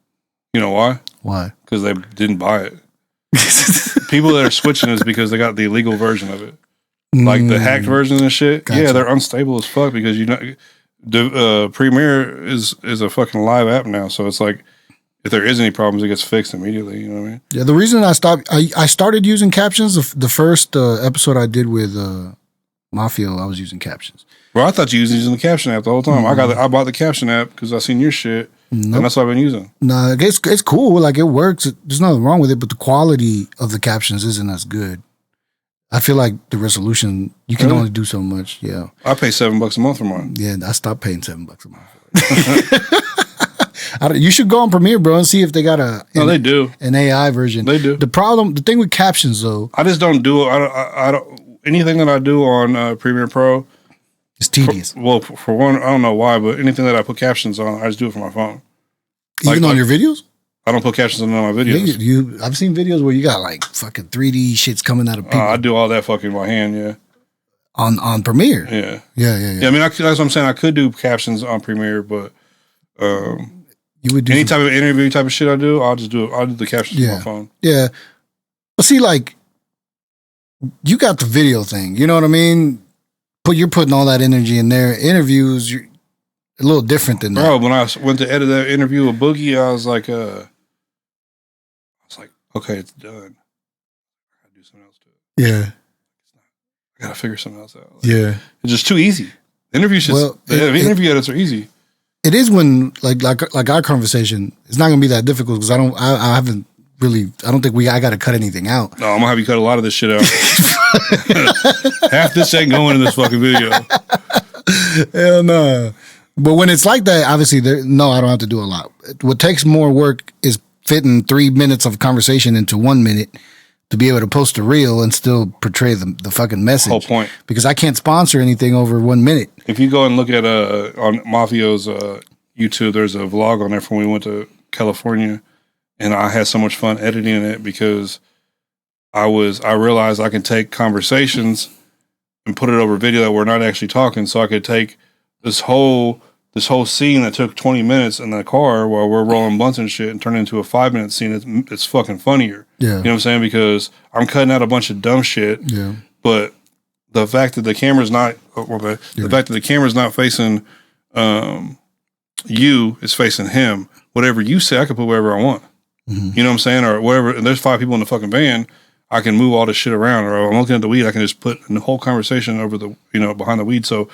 You know why? Why? Because they didn't buy it. People that are switching is because they got the illegal version of it. Like the hacked version and shit. Gotcha. Yeah, they're unstable as fuck because Premiere is a fucking live app now. So it's like if there is any problems, it gets fixed immediately. You know what I mean? Yeah, the reason I started using captions, the first episode I did with Mafio, I was using captions. Bro, I thought you was using the Caption app the whole time. I bought the Caption app because I seen your shit. Nope. And that's what I've been using. No, it's cool. Like, it works. There's nothing wrong with it, but the quality of the captions isn't as good. I feel like the resolution, you can only do so much. Yeah. I pay $7 a month for mine. Yeah, I stopped paying $7 a month for it. You should go on Premiere, bro, and see if they got they do. An AI version. They do. The thing with captions, though. I just don't do it. I don't, anything that I do on Premiere Pro, it's tedious. For one, I don't know why, but anything that I put captions on, I just do it from my phone. Even on your videos? I don't put captions on my videos. Yeah, I've seen videos where you got like fucking 3D shits coming out of people. I do all that fucking by hand, yeah. On Premiere? Yeah. Yeah, I mean, that's what I'm saying. I could do captions on Premiere, but you would do any type of interview type of shit I do, I'll do the captions on my phone. Yeah. But see, like, you got the video thing. You know what I mean? You're putting all that energy in there. Interviews, you're a little different than that. Bro, when I went to edit that interview with Boogie, I was like, okay, it's done. I gotta do something else to it. Yeah. I gotta figure something else out. Yeah. It's just too easy. Interview edits are easy. It is when like our conversation, it's not gonna be that difficult because I don't think I gotta cut anything out. No, I'm gonna have you cut a lot of this shit out. Half this ain't going in this fucking video. Hell no. But when it's like that, obviously, I don't have to do a lot. What takes more work is fitting 3 minutes of conversation into 1 minute to be able to post a reel and still portray the fucking message. Whole point. Because I can't sponsor anything over 1 minute. If you go and look at on Mafio's YouTube, there's a vlog on there from when we went to California, and I had so much fun editing it because I realized I can take conversations and put it over video that we're not actually talking, so I could take this whole scene that took 20 minutes in the car while we're rolling blunts and shit and turn it into a 5-minute scene. It's fucking funnier. Yeah. You know what I'm saying? Because I'm cutting out a bunch of dumb shit. Yeah. But the fact that the camera's not, the fact that the camera's not facing you, it's facing him. Whatever you say, I can put wherever I want. Mm-hmm. You know what I'm saying? Or whatever. And there's 5 people in the fucking van. I can move all this shit around. Or I'm looking at the weed. I can just put the whole conversation over behind the weed. So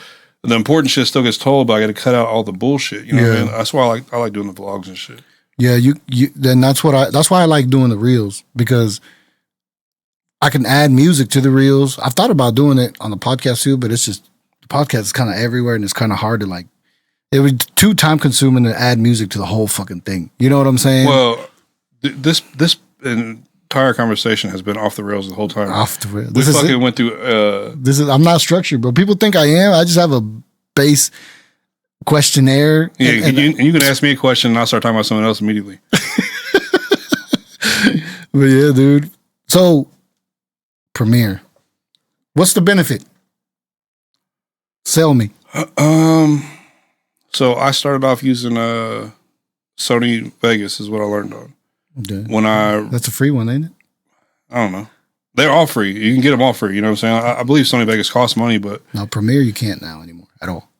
the important shit still gets told, but I got to cut out all the bullshit. You know what I mean? That's why I like doing the vlogs and shit. Yeah, then that's why I like doing the reels, because I can add music to the reels. I've thought about doing it on the podcast too, but it's just the podcast is kind of everywhere and it's kind of hard to it would be too time consuming to add music to the whole fucking thing. You know what I'm saying? Well, this entire conversation has been off the rails the whole time. Off the rails. We fucking went through. I'm not structured, but people think I am. I just have a base questionnaire. Yeah, and you can ask me a question and I'll start talking about someone else immediately. But yeah, dude. So, Premiere. What's the benefit? Sell me. So I started off using Sony Vegas is what I learned on. Okay. That's a free one, ain't it? I don't know. They're all free. You can get them all free. You know what I'm saying? I believe Sony Vegas costs money, but no, Premiere you can't now anymore at all.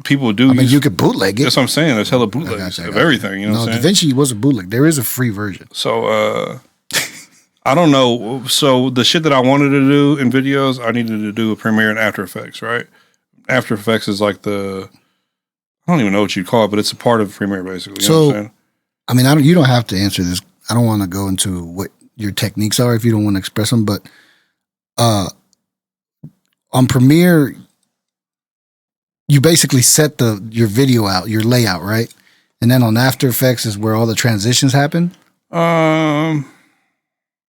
People do. I mean, you could bootleg it. That's what I'm saying. There's hella bootlegs of everything. You know what I'm saying? DaVinci was a bootleg. There is a free version. So I don't know. So the shit that I wanted to do in videos, I needed to do with Premiere and After Effects, right? After Effects is like I don't even know what you'd call it, but it's a part of Premiere basically. You know So, what I'm saying? I mean, you don't have to answer this. I don't want to go into what your techniques are if you don't want to express them, but on Premiere, you basically set your video out, your layout, right? And then on After Effects is where all the transitions happen.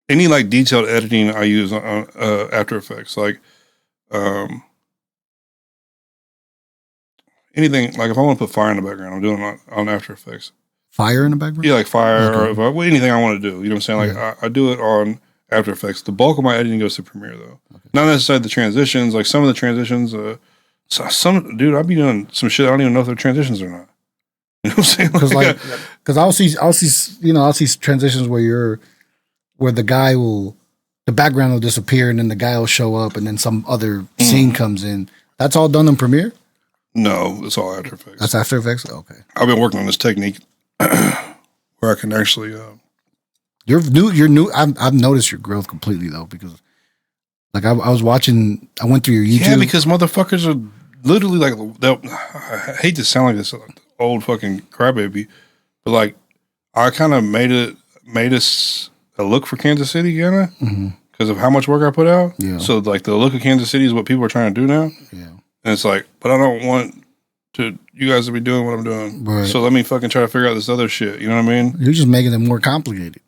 Any like detailed editing I use on After Effects, like anything like if I want to put fire in the background, I'm doing it on After Effects. Fire in the background? Yeah, like fire or anything I want to do. You know what I'm saying? Like I do it on After Effects. The bulk of my editing goes to Premiere though. Okay. Not necessarily the transitions. Like some of the transitions, dude, I'll be doing some shit I don't even know if they're transitions or not. You know what I'm saying? Because I'll see transitions where the background will disappear and then the guy will show up and then some other scene comes in. That's all done in Premiere? No, it's all After Effects. That's After Effects? Okay. I've been working on this technique where I can actually you're new. I've noticed your growth completely though, because like I was watching, I went through your YouTube. Yeah, because motherfuckers are literally like, I hate to sound like this old fucking crybaby, but like I kind of made us a look for Kansas City, kind of, because of how much work I put out. Yeah. So like the look of Kansas City is what people are trying to do now. Yeah. And it's like, but I don't want you guys to be doing what I'm doing. Right. So let me fucking try to figure out this other shit. You know what I mean? You're just making it more complicated.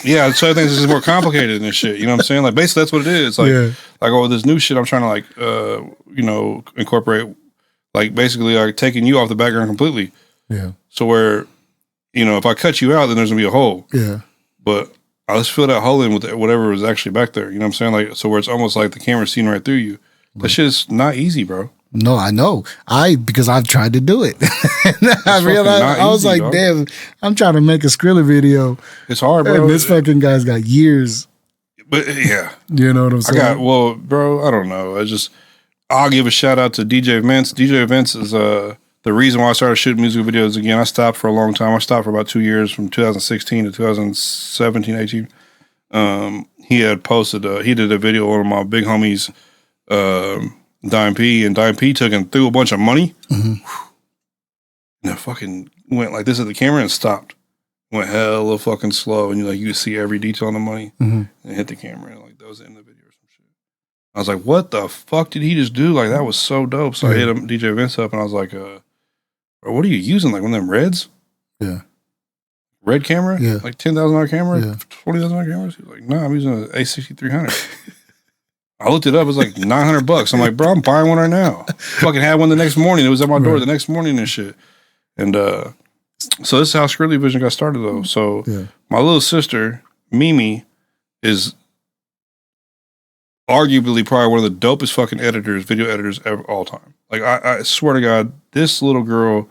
Yeah, so I think this is more complicated than this shit. You know what I'm saying? Like basically that's what it is. Like this new shit I'm trying to like incorporate, like basically like taking you off the background completely. Yeah. So where, if I cut you out, then there's gonna be a hole. Yeah. But I just fill that hole in with whatever was actually back there. You know what I'm saying? Like so where it's almost like the camera's seeing right through you. That shit is not easy, bro. No, I know. Because I've tried to do it. I realized I was like, dog. Damn, I'm trying to make a Skrilly video. It's hard, bro. And this fucking guy's got years. But yeah. You know what I'm saying? Bro, I don't know. I'll give a shout out to DJ Vince. DJ Vince is the reason why I started shooting music videos again. I stopped for a long time. I stopped for about 2 years from 2016 to 2017, 18. He had posted, he did a video on one of my big homies, Dime P, and Dime P took him through a bunch of money. And it fucking went like this at the camera and stopped. Went hella fucking slow, and you could see every detail on the money and hit the camera, and like that was the end of the video or some shit. I was like, what the fuck did he just do? Like that was so dope. So I hit him, DJ Vince up, and I was like, bro, what are you using? Like one of them Reds? Yeah. Red camera? Yeah. Like $10,000 camera? Yeah. $20,000 cameras? He was like, nah, I'm using an A6300. I looked it up. It was like $900. I'm like, bro, I'm buying one right now. Fucking had one the next morning. It was at my door the next morning and shit. And so this is how SKRILLY Vision got started, though. So my little sister, Mimi, is arguably probably one of the dopest fucking video editors ever, all time. Like, I swear to God, this little girl,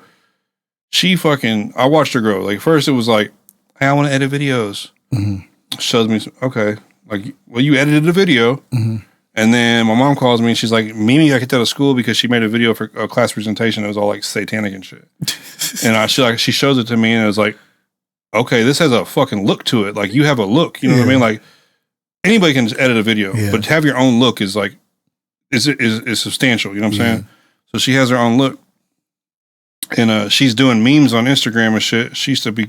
I watched her grow. Like, first it was like, hey, I want to edit videos. Shows me, okay. Like, well, you edited the video. And then my mom calls me and she's like, Mimi got kicked out of school because she made a video for a class presentation. It was all like satanic and shit. And she shows it to me and it was like, okay, this has a fucking look to it. Like you have a look, you know what I mean? Like anybody can just edit a video, but to have your own look is like, is substantial. You know what I'm saying? So she has her own look and she's doing memes on Instagram and shit. She used to be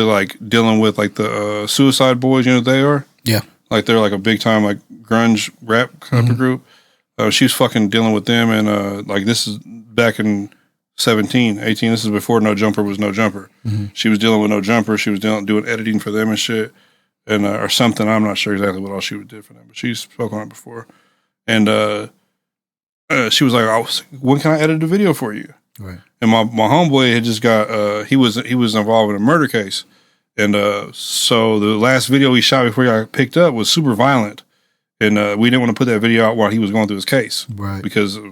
like dealing with like the Suicide Boys, you know what they are? Yeah. Like they're like a big time like grunge rap type of group. She was fucking dealing with them and like this is back in 17, 18. This is before No Jumper was No Jumper. She was dealing with No Jumper. She was doing editing for them and shit. And or something. I'm not sure exactly what all she did for them, but she spoke on it before. And she was like, when can I edit a video for you? Right. And my homeboy had just got he was involved in a murder case. And so the last video he shot before he got picked up was super violent. And we didn't want to put that video out while he was going through his case. Right. Because of,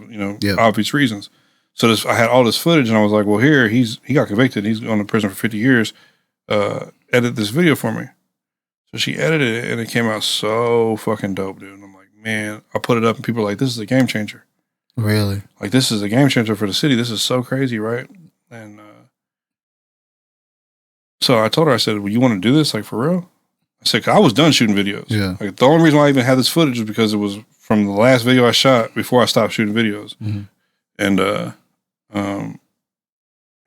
obvious reasons. So I had all this footage and I was like, well, here, he got convicted. He's going to prison for 50 years. Edit this video for me. So she edited it and it came out so fucking dope, dude. And I'm like, man, I put it up and people are like, this is a game changer. Really? Like, this is a game changer for the city. This is so crazy, right? And so I told her, I said, well, you want to do this, like, for real? I said, 'cause I was done shooting videos. Yeah. Like, the only reason why I even had this footage is because it was from the last video I shot before I stopped shooting videos. and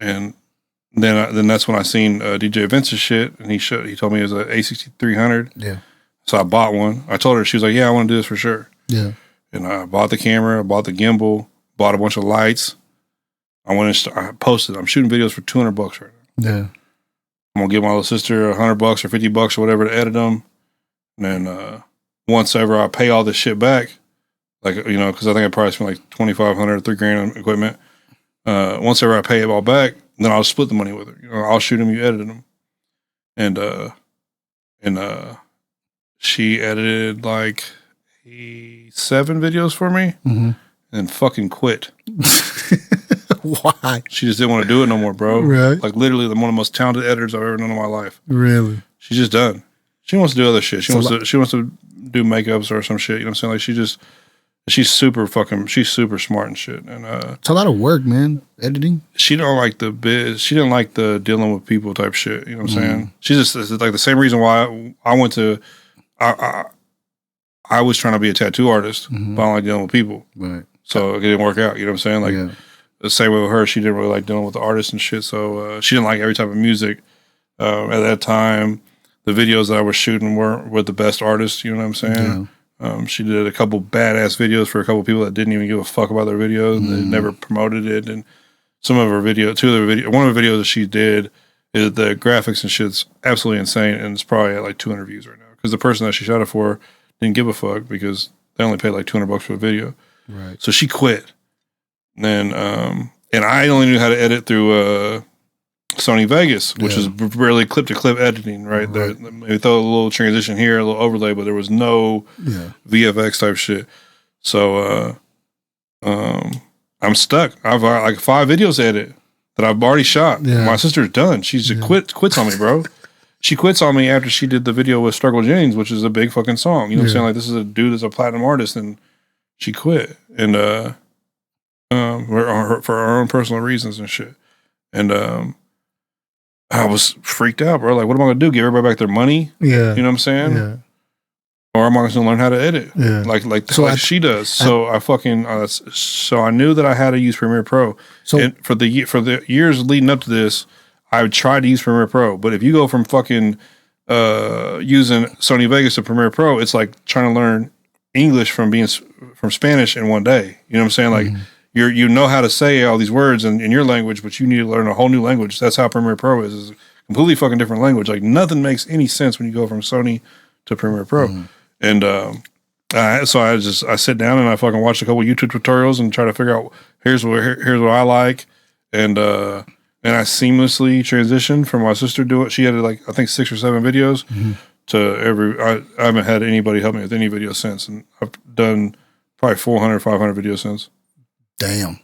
and then that's when I seen DJ Vince's shit, and he told me it was an A6300. Yeah. So I bought one. I told her, she was like, "Yeah, I want to do this for sure." Yeah. And I bought the camera, I bought the gimbal, bought a bunch of lights. I went and I posted. I'm shooting videos for $200 right now. Yeah. I'm gonna give my little sister $100 or $50 or whatever to edit them, and then once ever I pay all this shit back, like because I think I probably spent like $2,500, $3,000 on equipment. Once ever I pay it all back, then I'll split the money with her. I'll shoot them, you edit them, and she edited like 7 videos for me, and fucking quit. Why? She just didn't want to do it no more, bro. Right. Like literally one of the most talented editors I've ever known in my life. Really? She's just done. She wants to do other shit. She wants to do makeups or some shit. You know what I'm saying? Like she's super smart and shit. And it's a lot of work, man. Editing. She don't like the biz. She didn't like the dealing with people type shit. You know what I'm saying? She's just like the same reason why I went to. I was trying to be a tattoo artist, but I don't like dealing with people. Right. So it didn't work out. You know what I'm saying? Like the same way with her, she didn't really like dealing with the artists and shit. So she didn't like every type of music. At that time, the videos that I was shooting weren't with the best artists. You know what I'm saying? Yeah. She did a couple badass videos for a couple people that didn't even give a fuck about their videos. And they never promoted it. And some of her one of the videos that she did is the graphics and shit's absolutely insane. And it's probably at like 200 views right now. Because the person that she shot it for didn't give a fuck because they only paid like $200 for the video. Right. So she quit. And I only knew how to edit through Sony Vegas, which is really clip to clip editing, right? They throw a little transition here, a little overlay, but there was no VFX type shit. So I'm stuck. I've like 5 videos to edit that I've already shot. Yeah. My sister's done. She's quits on me, bro. She quits on me after she did the video with Struggle Jennings, which is a big fucking song. You know what I'm saying? Like this is a dude that's a platinum artist, and she quit. And for our own personal reasons and shit. And I was freaked out, bro. Like, what am I gonna do? Give everybody back their money? Yeah. You know what I'm saying? Yeah. Or am I gonna learn how to edit? Yeah. Like she does. So I knew that I had to use Premiere Pro. So and for the years leading up to this, I would try to use Premiere Pro. But if you go from fucking using Sony Vegas to Premiere Pro, it's like trying to learn English from Spanish in one day. You know what I'm saying? Like you know how to say all these words in your language, but you need to learn a whole new language. That's how Premiere Pro is. It's a completely fucking different language. Like nothing makes any sense when you go from Sony to Premiere Pro. And so I sit down and I fucking watch a couple YouTube tutorials and try to figure out here's what I like, and I seamlessly transitioned from my sister doing it. She had like I think 6 or 7 videos to I haven't had anybody help me with any videos since, and I've done probably 400, 500 videos since. Damn,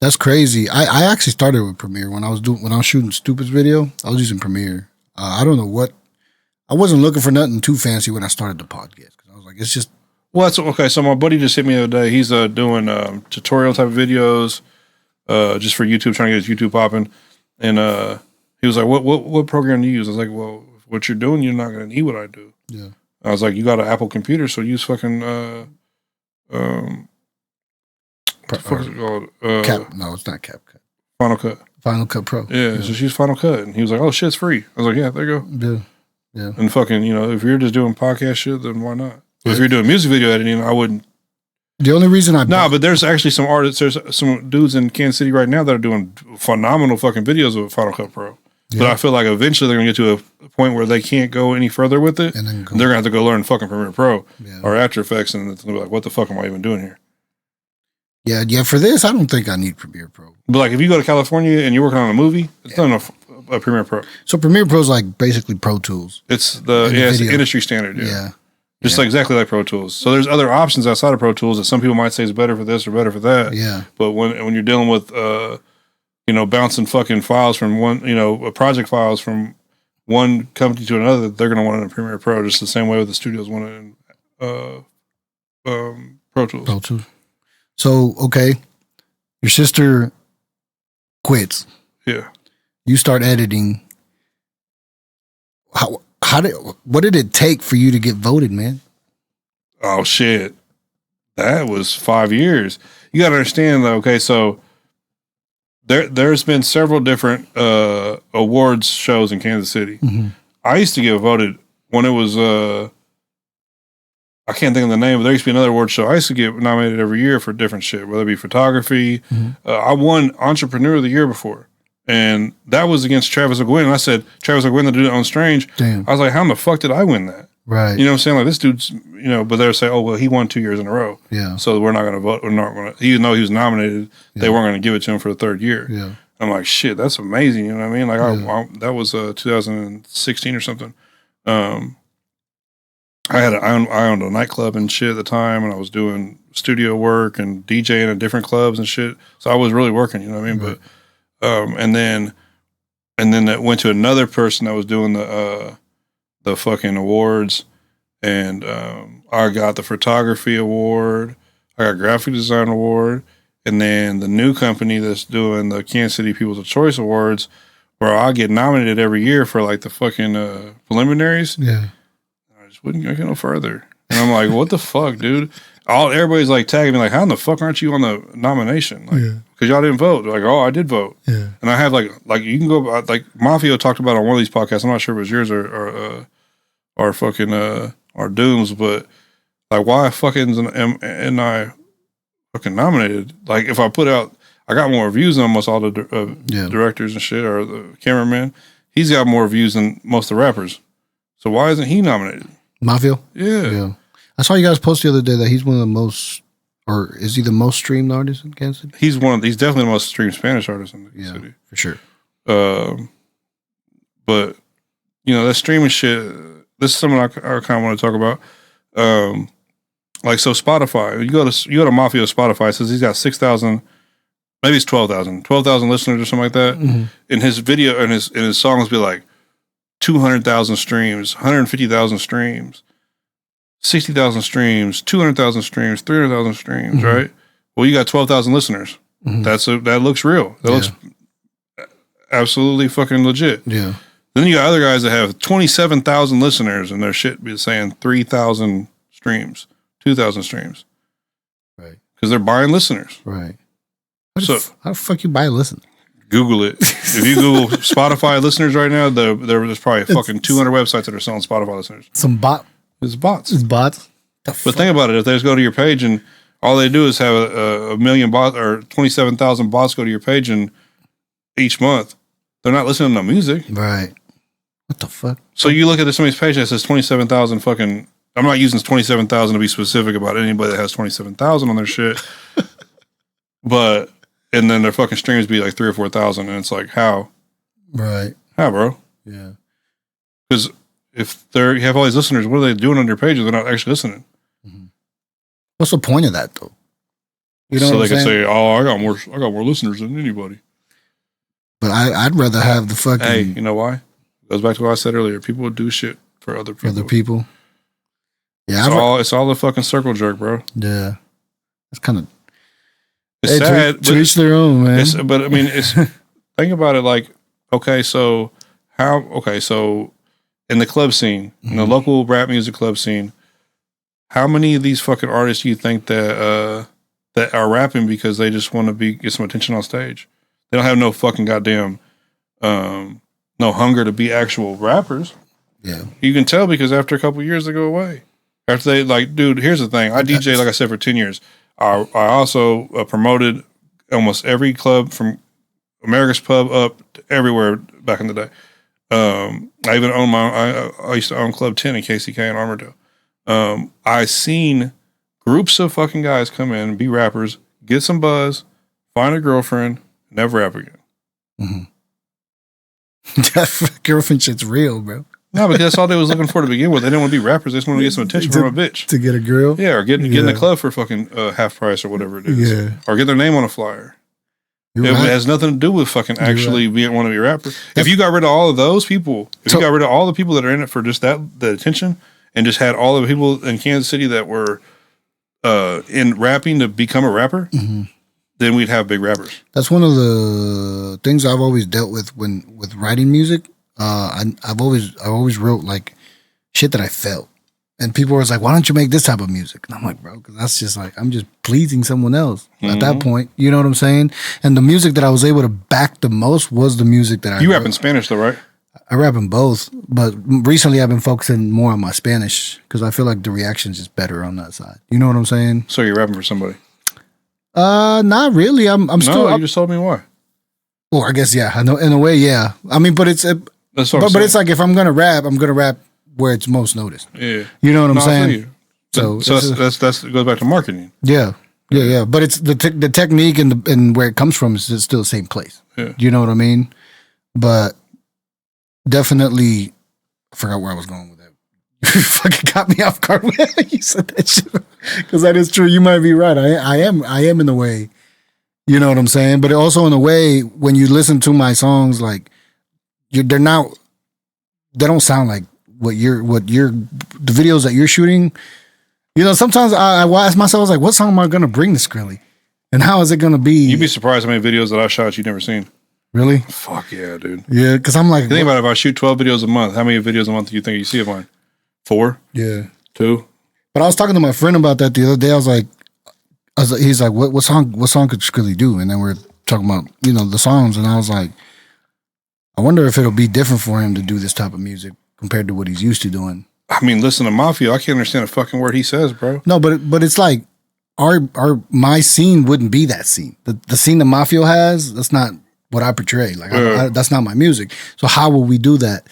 that's crazy. I actually started with Premiere when I was shooting Stupid's video. I was using Premiere. I don't know what. I wasn't looking for nothing too fancy when I started the podcast because I was like, it's just. Well, that's okay. So my buddy just hit me the other day. He's doing tutorial type of videos, just for YouTube, trying to get his YouTube popping. And he was like, "What program do you use?" I was like, "Well, what you're doing, you're not going to need what I do." Yeah. I was like, "You got an Apple computer, so use fucking what the fuck is it called? No, it's not CapCut. Final Cut. Final Cut Pro. Yeah, so she's Final Cut, and he was like, "Oh shit, it's free." I was like, "Yeah, there you go." Yeah. Yeah. And fucking, if you're just doing podcast shit, then why not? But if you're doing music video editing, I wouldn't. The only reason but there's actually some artists, there's some dudes in Kansas City right now that are doing phenomenal fucking videos with Final Cut Pro. Yeah. But I feel like eventually they're going to get to a point where they can't go any further with it. And they're going to have to go learn fucking Premiere Pro or After Effects. And it's going to be like, what the fuck am I even doing here? Yeah. For this, I don't think I need Premiere Pro. But like if you go to California and you're working on a movie, it's not enough. Premiere Pro. So Premiere Pro is like basically Pro Tools. It's it's the industry standard. Yeah. Just like exactly like Pro Tools. So there's other options outside of Pro Tools that some people might say is better for this or better for that. Yeah. But when you're dealing with bouncing fucking files from one, project files from one company to another, they're gonna want it in Premiere Pro just the same way with the studios want it in Pro Tools. Pro Tools. So okay, your sister quits. Yeah. You start editing. What did it take for you to get voted, man? Oh shit. That was 5 years. You got to understand, though. Okay, so there's been several different awards shows in Kansas City. Mm-hmm. I used to get voted when it was I can't think of the name, but there used to be another award show. I used to get nominated every year for different shit, whether it be photography. Mm-hmm. I won Entrepreneur of the Year before, and that was against Travis O'Gwen. And I said, Travis O'Gwen, the dude on Strange. Damn. I was like, how in the fuck did I win that? Right. You know what I'm saying? Like, this dude's, but they'll say, oh, well, he won 2 years in a row. Yeah. So we're not going to vote. We're not going to, even though he was nominated, they weren't going to give it to him for the third year. Yeah. I'm like, shit, that's amazing. You know what I mean? Like, Yeah. that was 2016 or something. I owned a nightclub and shit at the time, and I was doing studio work and DJing at different clubs and shit. So I was really working, you know what I mean? Right. But and then it went to another person that was doing the fucking awards, and I got the photography award, I got graphic design award, and then the new company that's doing the Kansas City People's Choice Awards, where I get nominated every year for like the fucking preliminaries. Yeah. I just wouldn't get no further. And I'm like, what the fuck, dude? Everybody's like tagging me like, how in the fuck aren't you on the nomination? Like, because y'all didn't vote. They're like, oh, I did vote. Yeah. And I have like you can go, like Mafio talked about on one of these podcasts. I'm not sure if it was yours or fucking or Doom's, but like, why fucking am I fucking nominated? Like, if I put out, I got more views than almost all the directors and shit, or the cameraman. He's got more views than most of the rappers. So why isn't he nominated? Mafio? Yeah. I saw you guys post the other day that he's one of the most, or is he the most streamed artist in Kansas City? He's definitely the most streamed Spanish artist in the city. For sure. But that streaming shit, this is something I kind of want to talk about. Like, so Spotify, you go to Mafia Spotify, it says he's got 6,000, maybe it's 12,000 listeners or something like that. Mm-hmm. In his video and his songs be like 200,000 streams, 150,000 streams, 60,000 streams, 200,000 streams, 300,000 streams, Mm-hmm. right? Well, you got 12,000 listeners. Mm-hmm. That looks real. That looks absolutely fucking legit. Yeah. Then you got other guys that have 27,000 listeners and their shit be saying 3,000 streams, 2,000 streams. Right. Because they're buying listeners. Right. So how the fuck you buy a listen? Google it. If you Google Spotify listeners right now, there's probably fucking 200 websites that are selling Spotify listeners. Some bot. It's bots. It's bots. But think about it. If they just go to your page and all they do is have a million bots or 27,000 bots go to your page and each month, they're not listening to music. Right. What the fuck? So you look at somebody's page that says 27,000 fucking. I'm not using 27,000 to be specific about anybody that has 27,000 on their shit. But, and then their fucking streams be like 3,000 or 4,000. And it's like, how? Right. How, bro? Yeah. Because if you have all these listeners, what are they doing on their pages? They're not actually listening. Mm-hmm. What's the point of that, though? So they can say, "Oh, I got more listeners than anybody." But I'd rather have the fucking. Hey, you know why? It goes back to what I said earlier. People would do shit for other people. Yeah, it's all a fucking circle jerk, bro. Yeah, it's kind of. It's sad. To each their own, man. But I mean, think about it. Like, so in the club scene, in the local rap music club scene, how many of these fucking artists do you think that are rapping because they just want to get some attention on stage? They don't have no fucking goddamn no hunger to be actual rappers. Yeah, you can tell because after a couple of years they go away. After they like, dude, here's the thing. I DJ, like I said, for 10 years. I also promoted almost every club from America's Pub up to everywhere back in the day. I even owned I used to own Club 10 in KCK in Armourdale. I seen groups of fucking guys come in, be rappers, get some buzz, find a girlfriend, never rap again. Mm-hmm. That girlfriend shit's real, bro. No, because that's all they was looking for to begin with. They didn't want to be rappers. They just wanted to get some attention from a bitch. To get a girl? Yeah, or get in the club for fucking half price or whatever it is. Yeah. Or get their name on a flyer. It has nothing to do with fucking actually want to be a rapper. If you got rid of all of those people, you got rid of all the people that are in it for just the attention, and just had all the people in Kansas City that were in rapping to become a rapper, then we'd have big rappers. That's one of the things I've always dealt with with writing music. I've always wrote like shit that I felt, And people were like, why don't you make this type of music? And I'm like, bro, because that's just like, I'm just pleasing someone else at that point. You know what I'm saying? And the music that I was able to back the most was the music that You rap in Spanish though, right? I rap in both, but recently I've been focusing more on my Spanish because I feel like the reaction's just better on that side. You know what I'm saying? So you're rapping for somebody? Not really. I'm still. No, you just told me why. Well, I guess yeah. I know in a way, yeah. I mean, but it's but it's like if I'm gonna rap where it's most noticed. Yeah, you know what I'm saying. So that's it goes back to marketing. Yeah. But it's the technique and where it comes from is still the same place. Yeah, you know what I mean. But definitely, I forgot where I was going with that. You fucking got me off guard when you said that shit. Because that is true. You might be right. I am in a way. You know what I'm saying. But also in a way, when you listen to my songs, like they don't sound like the videos that you're shooting. You know, sometimes I ask myself, I was like, what song am I going to bring to Skrilly? And how is it going to be? You'd be surprised how many videos that I shot you've never seen. Really? Fuck yeah, dude. Yeah, because I'm like... Think about it. If I shoot 12 videos a month, how many videos a month do you think you see of mine? 4? Yeah. 2? But I was talking to my friend about that the other day. I was like, he's like, what song could Skrilly do? And then we're talking about, you know, the songs. And I was like, I wonder if it'll be different for him to do this type of music compared to what he's used to doing. I mean, listen to Mafio. I can't understand a fucking word he says, bro. No, but it's like my scene wouldn't be that scene. The scene that Mafio has, that's not what I portray. Like that's not my music. So how will we do that?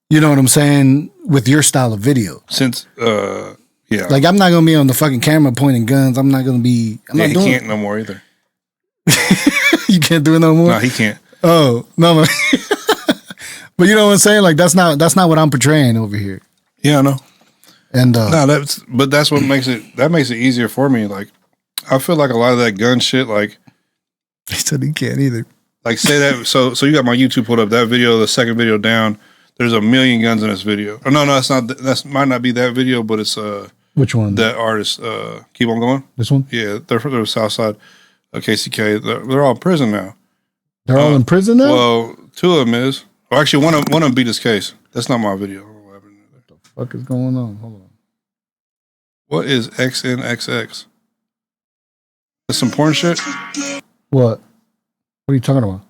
You know what I'm saying? With your style of video. Since yeah. Like I'm not gonna be on the fucking camera pointing guns. I'm not gonna be. He can't no more either. You can't do it no more? No, he can't. Oh, no. But you know what I'm saying? Like that's not what I'm portraying over here. Yeah, I know. And that's what makes it easier for me. Like I feel like a lot of that gun shit, like he said he can't either. Like say that so you got my YouTube pulled up, that video, the second video down, there's a million guns in this video. Oh no, it's not might not be that video, but it's which one? That artist, keep on going. This one? Yeah, they're from the South Side of KCK. They're all in prison now. They're all in prison now? Well, 2 of them is. Or actually one of them beat his case. That's not my video. What the fuck is going on? Hold on. What is XNXX? That's some porn shit? What? What are you talking about?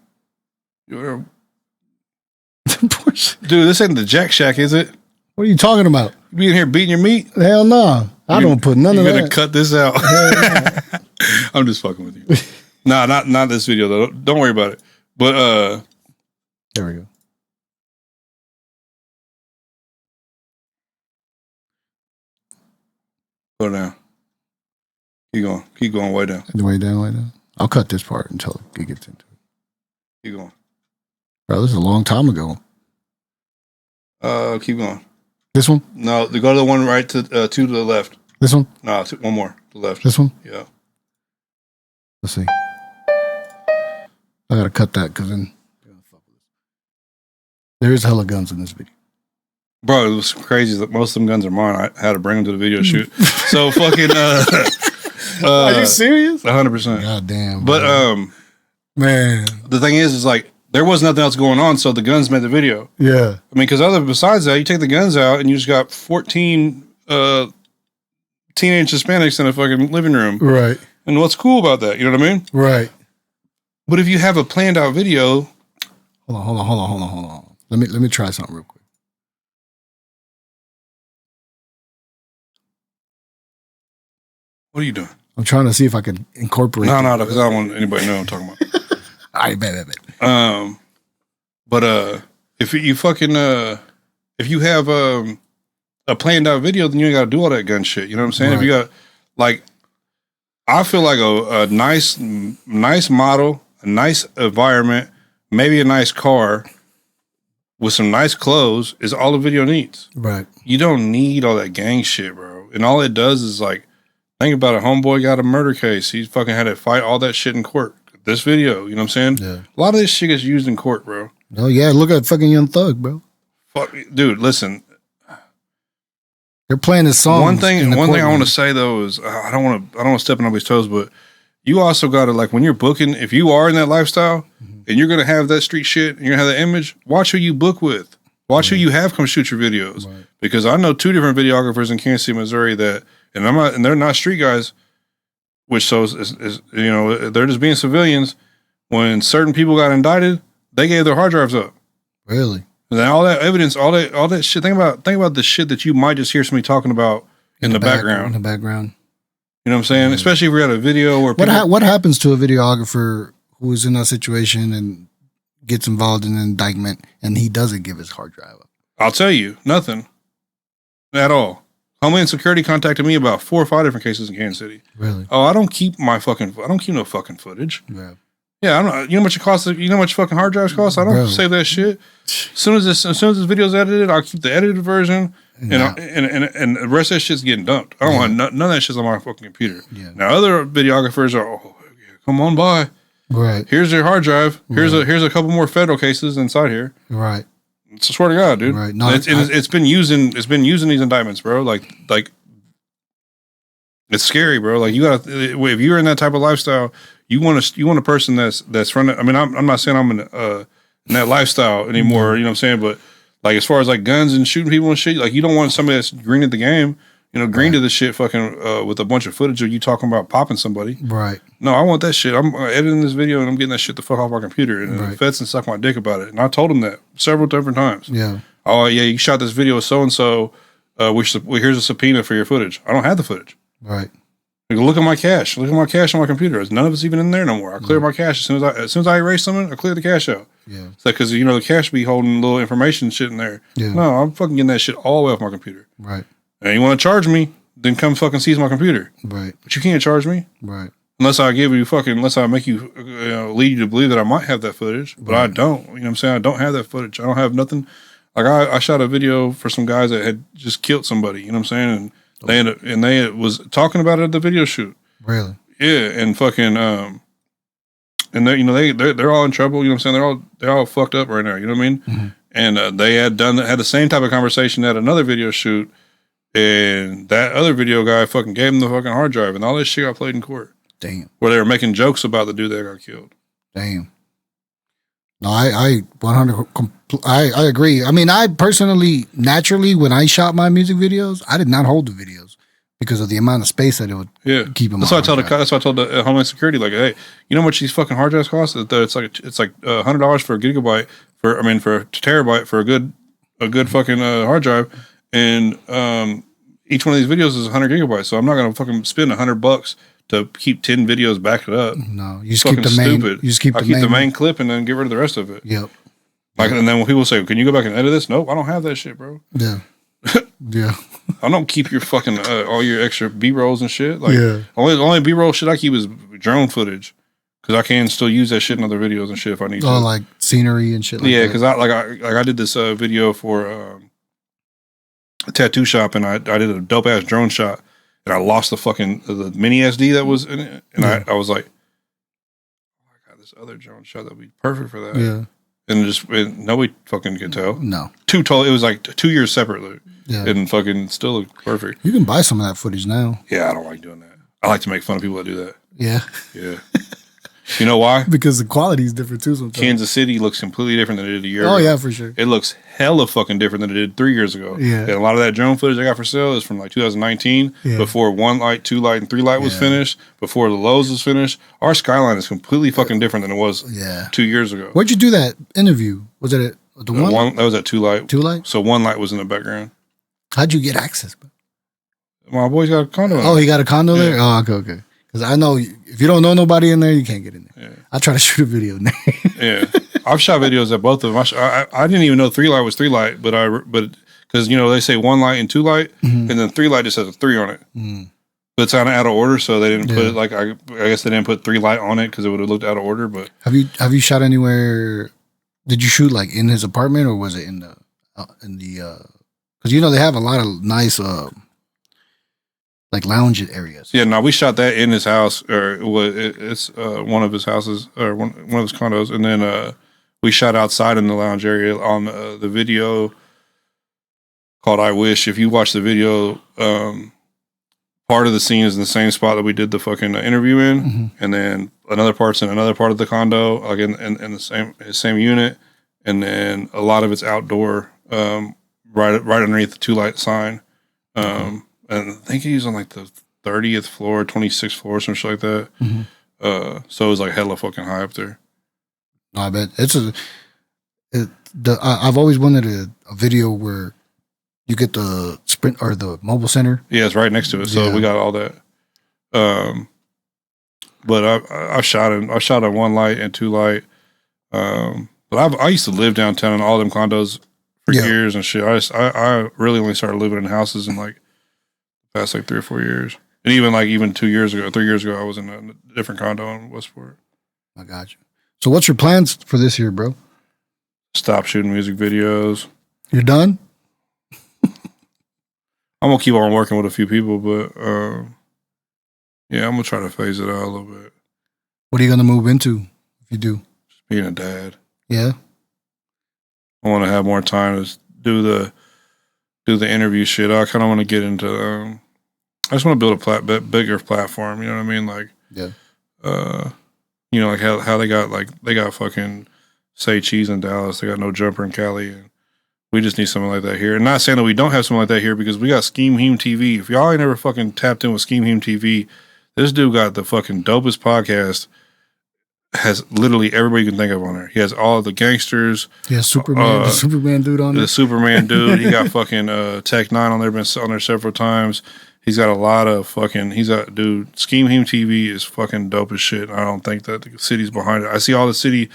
Porn shit. Dude, this ain't the Jack Shack, is it? What are you talking about? You be in here beating your meat? Hell no. I don't put none of that. You're gonna cut this out. I'm just fucking with you. Nah, not this video though. Don't worry about it. But there we go. Go down. Keep going way down. Way down. I'll cut this part until it gets into it. Keep going. Bro, this is a long time ago. Keep going. This one? No, go to the one right to the left. This one? No, one more to the left. This one? Yeah. Let's see. I gotta cut that because then there is hella guns in this video. Bro, it was crazy that most of them guns are mine. I had to bring them to the video shoot. So fucking are you serious? 100%. God damn. But man, the thing is like there was nothing else going on, so the guns made the video. Yeah. I mean, because besides that, you take the guns out and you just got 14 teenage Hispanics in a fucking living room. Right. And what's cool about that? You know what I mean? Right. But if you have a planned out video, hold on. Let me try something real quick. what are you doing? I'm trying to see if I can incorporate. No, because I don't want anybody to know what I'm talking about. I bet. But if you fucking if you have a planned out video, then you ain't got to do all that gun shit. You know what I'm saying? Right. If you got like, I feel like a nice model, a nice environment, maybe a nice car with some nice clothes is all the video needs. Right. You don't need all that gang shit, bro. And all it does is like, think about it. Homeboy got a murder case. He fucking had to fight all that shit in court. This video, you know what I'm saying? Yeah. A lot of this shit gets used in court, bro. Oh yeah, look at fucking Young Thug, bro. Fuck, dude, listen. They're playing this song. One thing I want to say though is I don't want to step on nobody's toes, but you also got to, like, when you're booking, if you are in that lifestyle and you're gonna have that street shit and you're gonna have that image, watch who you book with. Watch who you have come shoot your videos. Right. Because I know 2 different videographers in Kansas City, Missouri and they're not street guys, which is they're just being civilians. When certain people got indicted, they gave their hard drives up. Really? And then all that evidence, all that shit. Think about the shit that you might just hear somebody talking about in the background. In the background. You know what I'm saying? Especially if we had a video where what happens to a videographer who is in that situation and gets involved in an indictment and he doesn't give his hard drive up? I'll tell you, nothing at all. Homeland Security contacted me about 4 or 5 different cases in Kansas City. Really? Oh, I don't keep no fucking footage. Yeah. Yeah, I don't. You know how much it costs? You know how much fucking hard drives cost? I don't save that shit. As soon as this video's edited, I'll keep the edited version, and the rest of that shit's getting dumped. I don't want none of that shit's on my fucking computer. Yeah. Now other videographers are, come on by. Right. Here's your hard drive. Here's a couple more federal cases inside here. Right. I swear to God, dude. Right. No, it's been using these indictments, bro. Like it's scary, bro. Like if you're in that type of lifestyle, you want a person that's running. I mean, I'm not saying I'm in that lifestyle anymore. You know what I'm saying? But like as far as like guns and shooting people and shit, like you don't want somebody that's green at the game. Green to the shit fucking with a bunch of footage of you talking about popping somebody. Right. No, I want that shit. I'm editing this video and I'm getting that shit the fuck off my computer. And the feds can suck my dick about it. And I told them that several different times. Yeah. Oh yeah, you shot this video with so and so. Here's a subpoena for your footage. I don't have the footage. Right. Look at my cache. Look at my cache on my computer. None of it's even in there no more. I clear my cache as soon as I erase something. I clear the cache out. Yeah. It's like because the cache be holding little information shit in there. Yeah. No, I'm fucking getting that shit all the way off my computer. Right. And you want to charge me, then come fucking seize my computer. Right. But you can't charge me. Right. Unless I make you, lead you to believe that I might have that footage, but I don't. You know what I'm saying? I don't have that footage. I don't have nothing. Like I shot a video for some guys that had just killed somebody. You know what I'm saying? And they was talking about it at the video shoot. Really? Yeah. And fucking and they're all in trouble. You know what I'm saying? They're all fucked up right now. You know what I mean? Mm-hmm. And they had the same type of conversation at another video shoot. And that other video guy fucking gave him the fucking hard drive, and all this shit got played in court. Damn. Where they were making jokes about the dude that got killed. Damn. No, I agree. I mean, I personally, naturally, when I shot my music videos, I did not hold the videos because of the amount of space that it would keep them. That's why I told the Homeland Security, like, hey, you know how much these fucking hard drives cost? It's like $100 for a gigabyte for a terabyte for a good fucking hard drive. And each one of these videos is 100 gigabytes, so I'm not gonna fucking spend $100 to keep 10 videos backed up. No, you just keep the main. Stupid. You just keep the main clip and then get rid of the rest of it. Yep. And then when people say, "Can you go back and edit this?" Nope, I don't have that shit, bro. Yeah. Yeah. I don't keep your fucking all your extra B rolls and shit. Like, only B roll shit I keep is drone footage. Because I can still use that shit in other videos and shit if I need to. Oh, like scenery and shit. Like that. Because I did this video for a tattoo shop, and I did a dope ass drone shot, and I lost the mini SD that was in it, and I was like, oh, I got this other drone shot that would be perfect for that. Yeah, and nobody fucking could tell. No, it was like 2 years separately. Yeah, and fucking still looked perfect. You can buy some of that footage now. Yeah, I don't like doing that. I like to make fun of people that do that. Yeah, yeah. You know why? Because the quality is different too sometimes. Kansas City looks completely different than it did a year ago. Oh, yeah, for sure. It looks hella fucking different than it did 3 years ago. Yeah. And a lot of that drone footage I got for sale is from like 2019, before 1 light, 2 light, and 3 light was finished, before the Lowe's was finished. Our skyline is completely fucking different than it was 2 years ago. Where'd you do that interview? Was it at the one? That was at 2 light. 2 light? So 1 light was in the background. How'd you get access? My boy's got a condo. Oh, he got a condo there? Oh, okay. Because I know if you don't know nobody in there, you can't get in there. Yeah. I try to shoot a video in there. Yeah, I've shot videos at both of them. I didn't even know 3 light was 3 light, but because they say 1 light and 2 light, and then 3 light just has a 3 on it. Mm. But it's out of order, so they didn't put it like I guess they didn't put 3 light on it because it would have looked out of order. But have you shot anywhere? Did you shoot like in his apartment or was it in the because they have a lot of nice like lounge areas. Yeah, no, we shot that in his house, or it's one of his houses, or one of his condos, and then we shot outside in the lounge area on the video called "I Wish." If you watch the video, part of the scene is in the same spot that we did the fucking interview in, and then another part's in another part of the condo, like in the same unit, and then a lot of it's outdoor right underneath the 2 Light sign. And I think he was on like the 30th floor, 26th floor, some shit like that. So it was like hella fucking high up there. I bet I've always wanted a video where you get the Sprint or the mobile center. Yeah, it's right next to it. So we got all that. But I shot at 1 Light and 2 Light. But I used to live downtown in all them condos for years and shit. I really only started living in houses in like the past like 3 or 4 years. And even 3 years ago, I was in a different condo in Westport. I got you. So what's your plans for this year, bro? Stop shooting music videos. You're done? I'm gonna keep on working with a few people, but yeah, I'm gonna try to phase it out a little bit. What are you gonna move into if you do? Just being a dad. Yeah. I want to have more time to do the interview shit. I kind of want to get into. I just want to build a bigger platform. You know what I mean? Like, you know, like how they got fucking Say Cheese in Dallas. They got No Jumper in Cali, and we just need something like that here. And not saying that we don't have something like that here, because we got Scheme Heme TV. If y'all ain't never fucking tapped in with Scheme Heme TV, this dude got the fucking dopest podcast. Has literally everybody you can think of on there. He has all the gangsters. Yeah, Superman, the Superman dude on there. The Superman dude. He got fucking Tech 9 on there, been on there several times. He's got a lot of fucking, dude, Scheme Heme TV is fucking dope as shit. I don't think that the city's behind it. I see all the city,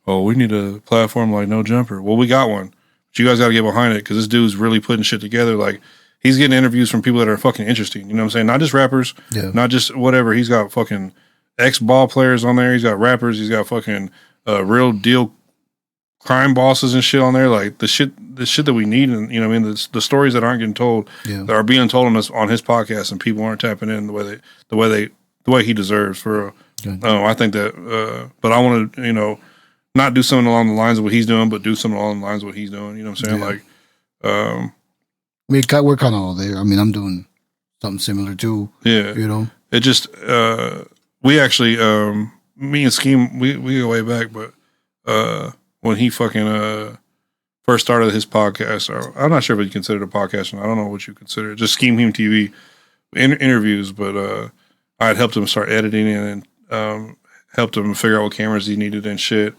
we need a platform like No Jumper. Well, we got one. But you guys got to get behind it, because this dude's really putting shit together. Like, he's getting interviews from people that are fucking interesting. You know what I'm saying? Not just rappers, not just whatever. He's got fucking ex-ball players on there. He's got rappers. He's got fucking real deal crime bosses and shit on there. Like the shit that we need, and you know what I mean, the stories that aren't getting told, that are being told on his podcast, and people aren't tapping in the way he deserves. For I think that, but I want to, you know, not do something along the lines of what he's doing, but do something along the lines of what he's doing. You know what I'm saying? Like, I mean, we're kind of all there. I mean, I'm doing something similar too. Yeah, you know, it just we actually me and Scheme we go way back, but when he fucking first started his podcast, I'm not sure if he considered a podcast, and I don't know what you consider it, just Scheme Heme TV interviews, but I had helped him start editing it, and helped him figure out what cameras he needed and shit.